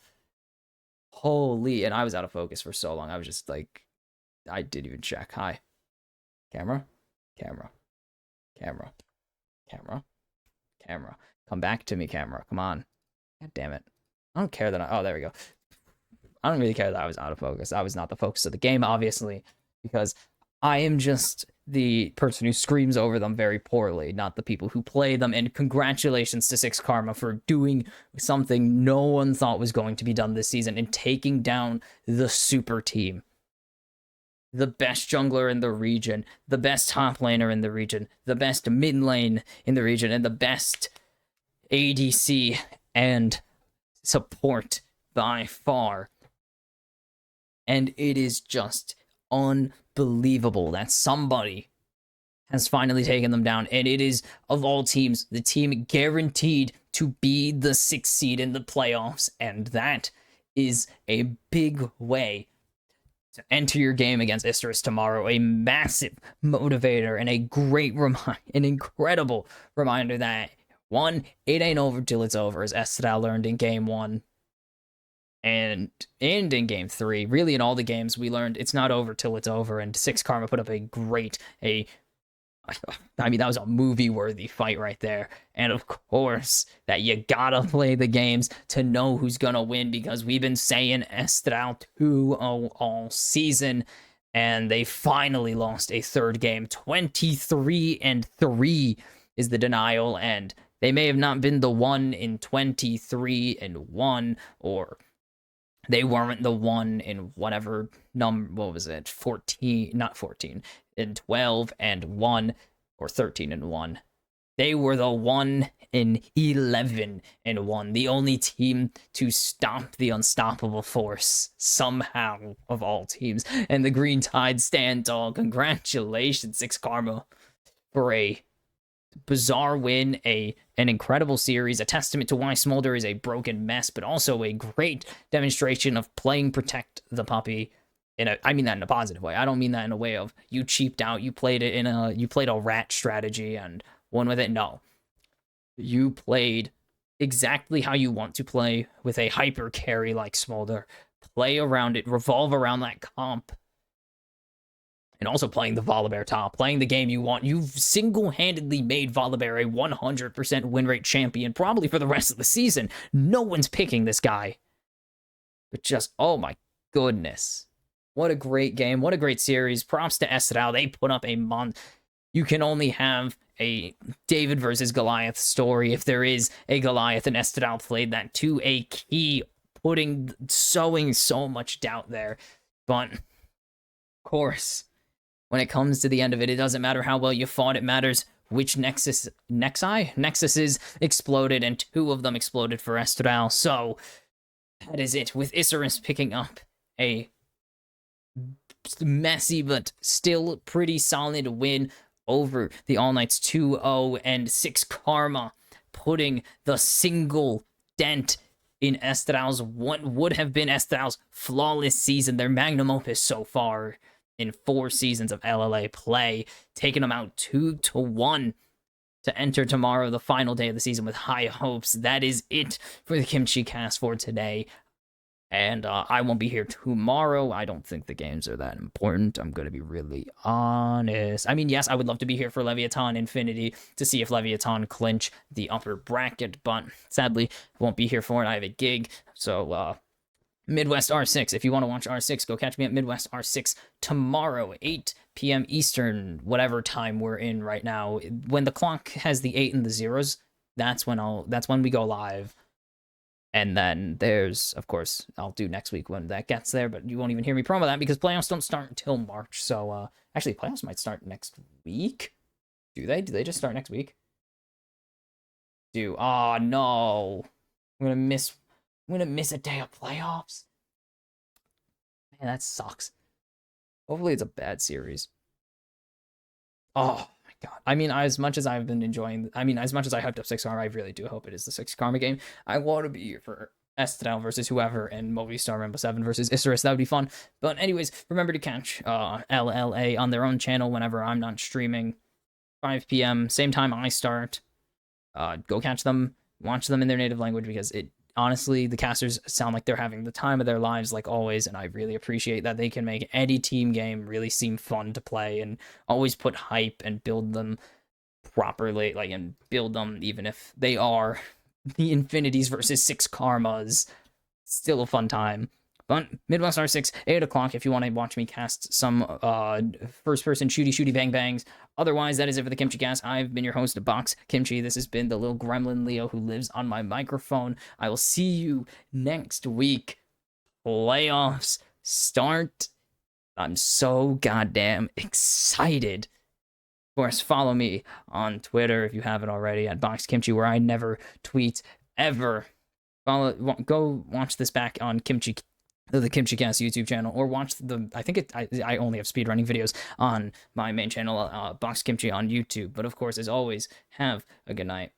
Holy, and I was out of focus for so long. I was just like, I didn't even check. Hi. Camera? Camera. Camera. Camera. Camera. Come back to me, camera. Come on. God damn it. I don't care that oh, there we go. I don't really care that I was out of focus. I was not the focus of the game, obviously, because I am just the person who screams over them very poorly, not the people who play them. And congratulations to 6 Karma for doing something no one thought was going to be done this season and taking down the super team. The best jungler in the region, the best top laner in the region, the best mid lane in the region, and the best ADC and support by far. And it is just unbelievable that somebody has finally taken them down, and it is, of all teams, the team guaranteed to be the 6th seed in the playoffs, and that is a big way to enter your game against Isterus tomorrow. A massive motivator and a great an incredible reminder that, 1, it ain't over till it's over, as Estral learned in Game 1. And in Game 3, really in all the games, we learned it's not over till it's over, and 6 Karma put up I mean, that was a movie-worthy fight right there. And of course, that you gotta play the games to know who's gonna win, because we've been saying Estral 2-0 all season, and they finally lost a third game. 23-3 is the denial, and they may have not been the one in 23-1, or they weren't the one in whatever number, what was it, 14, not 14, in 12-1, or 13-1. They were the 1-11-1, the only team to stop the unstoppable force, somehow, of all teams. And the Green Tide stand tall. Congratulations, 6 Karma, for a bizarre win, an incredible series, a testament to why Smolder is a broken mess, but also a great demonstration of playing Protect the Puppy. I mean that in a positive way. I don't mean that in a way of you cheaped out, you played a rat strategy and won with it. No. You played exactly how you want to play with a hyper carry like Smolder. Play around it, revolve around that comp, and also playing the Volibear top, playing the game you want. You've single-handedly made Volibear a 100% win rate champion, probably for the rest of the season. No one's picking this guy. But just, oh my goodness. What a great game. What a great series. Props to Estral. They put up a You can only have a David versus Goliath story if there is a Goliath, and Estral played that to a key, sowing so much doubt there. But, of course, when it comes to the end of it, it doesn't matter how well you fought. It matters which nexuses exploded, and 2 of them exploded for Estral. So, that is it, with Isurus picking up a messy but still pretty solid win over the All Knights 2-0, and 6 Karma putting the single dent in Estral's what would have been Estral's flawless season, their magnum opus so far in 4 seasons of LLA play, taking them out 2-1 to enter tomorrow, the final day of the season, with high hopes. That is it for the Kimchi Cast for today. And I won't be here tomorrow. I don't think the games are that important. I'm going to be really honest. I mean, yes, I would love to be here for Leviathan Infinity to see if Leviathan clinch the upper bracket, but sadly, I won't be here for it. I have a gig. So, Midwest R6. If you want to watch R6, go catch me at Midwest R6 tomorrow, 8 p.m. Eastern, whatever time we're in right now. When the clock has the 8 and the zeros, that's when we go live. And then there's, of course, I'll do next week when that gets there, but you won't even hear me promo that because playoffs don't start until March. So, actually, playoffs might start next week. Do they? Do they just start next week? Oh, no. I'm gonna miss a day of playoffs. Man, that sucks. Hopefully it's a bad series. Oh, God. I mean, as much as I've been enjoying, as much as I hyped up 6 Karma, I really do hope it is the 6 Karma game. I want to be here for Estral versus whoever, and Movistar Rainbow 7 versus Isurus. That would be fun. But anyways, remember to catch LLA on their own channel whenever I'm not streaming. 5 p.m., same time I start. Go catch them, watch them in their native language, because honestly, the casters sound like they're having the time of their lives, like always, and I really appreciate that they can make any team game really seem fun to play and always put hype and build them properly, and build them even if they are the Infinities versus 6 Karmas. Still a fun time. But Midwest R6, 8 o'clock if you want to watch me cast some first-person shooty bang bangs. Otherwise, that is it for the Kimchi Cast. I've been your host, Box Kimchi. This has been the little gremlin Leo who lives on my microphone. I will see you next week. Playoffs start. I'm so goddamn excited. Of course, follow me on Twitter if you haven't already at Box Kimchi, where I never tweet ever. Go watch this back on the Kimchi Cast YouTube channel, or watch I only have speedrunning videos on my main channel, Box Kimchi on YouTube. But of course, as always, have a good night.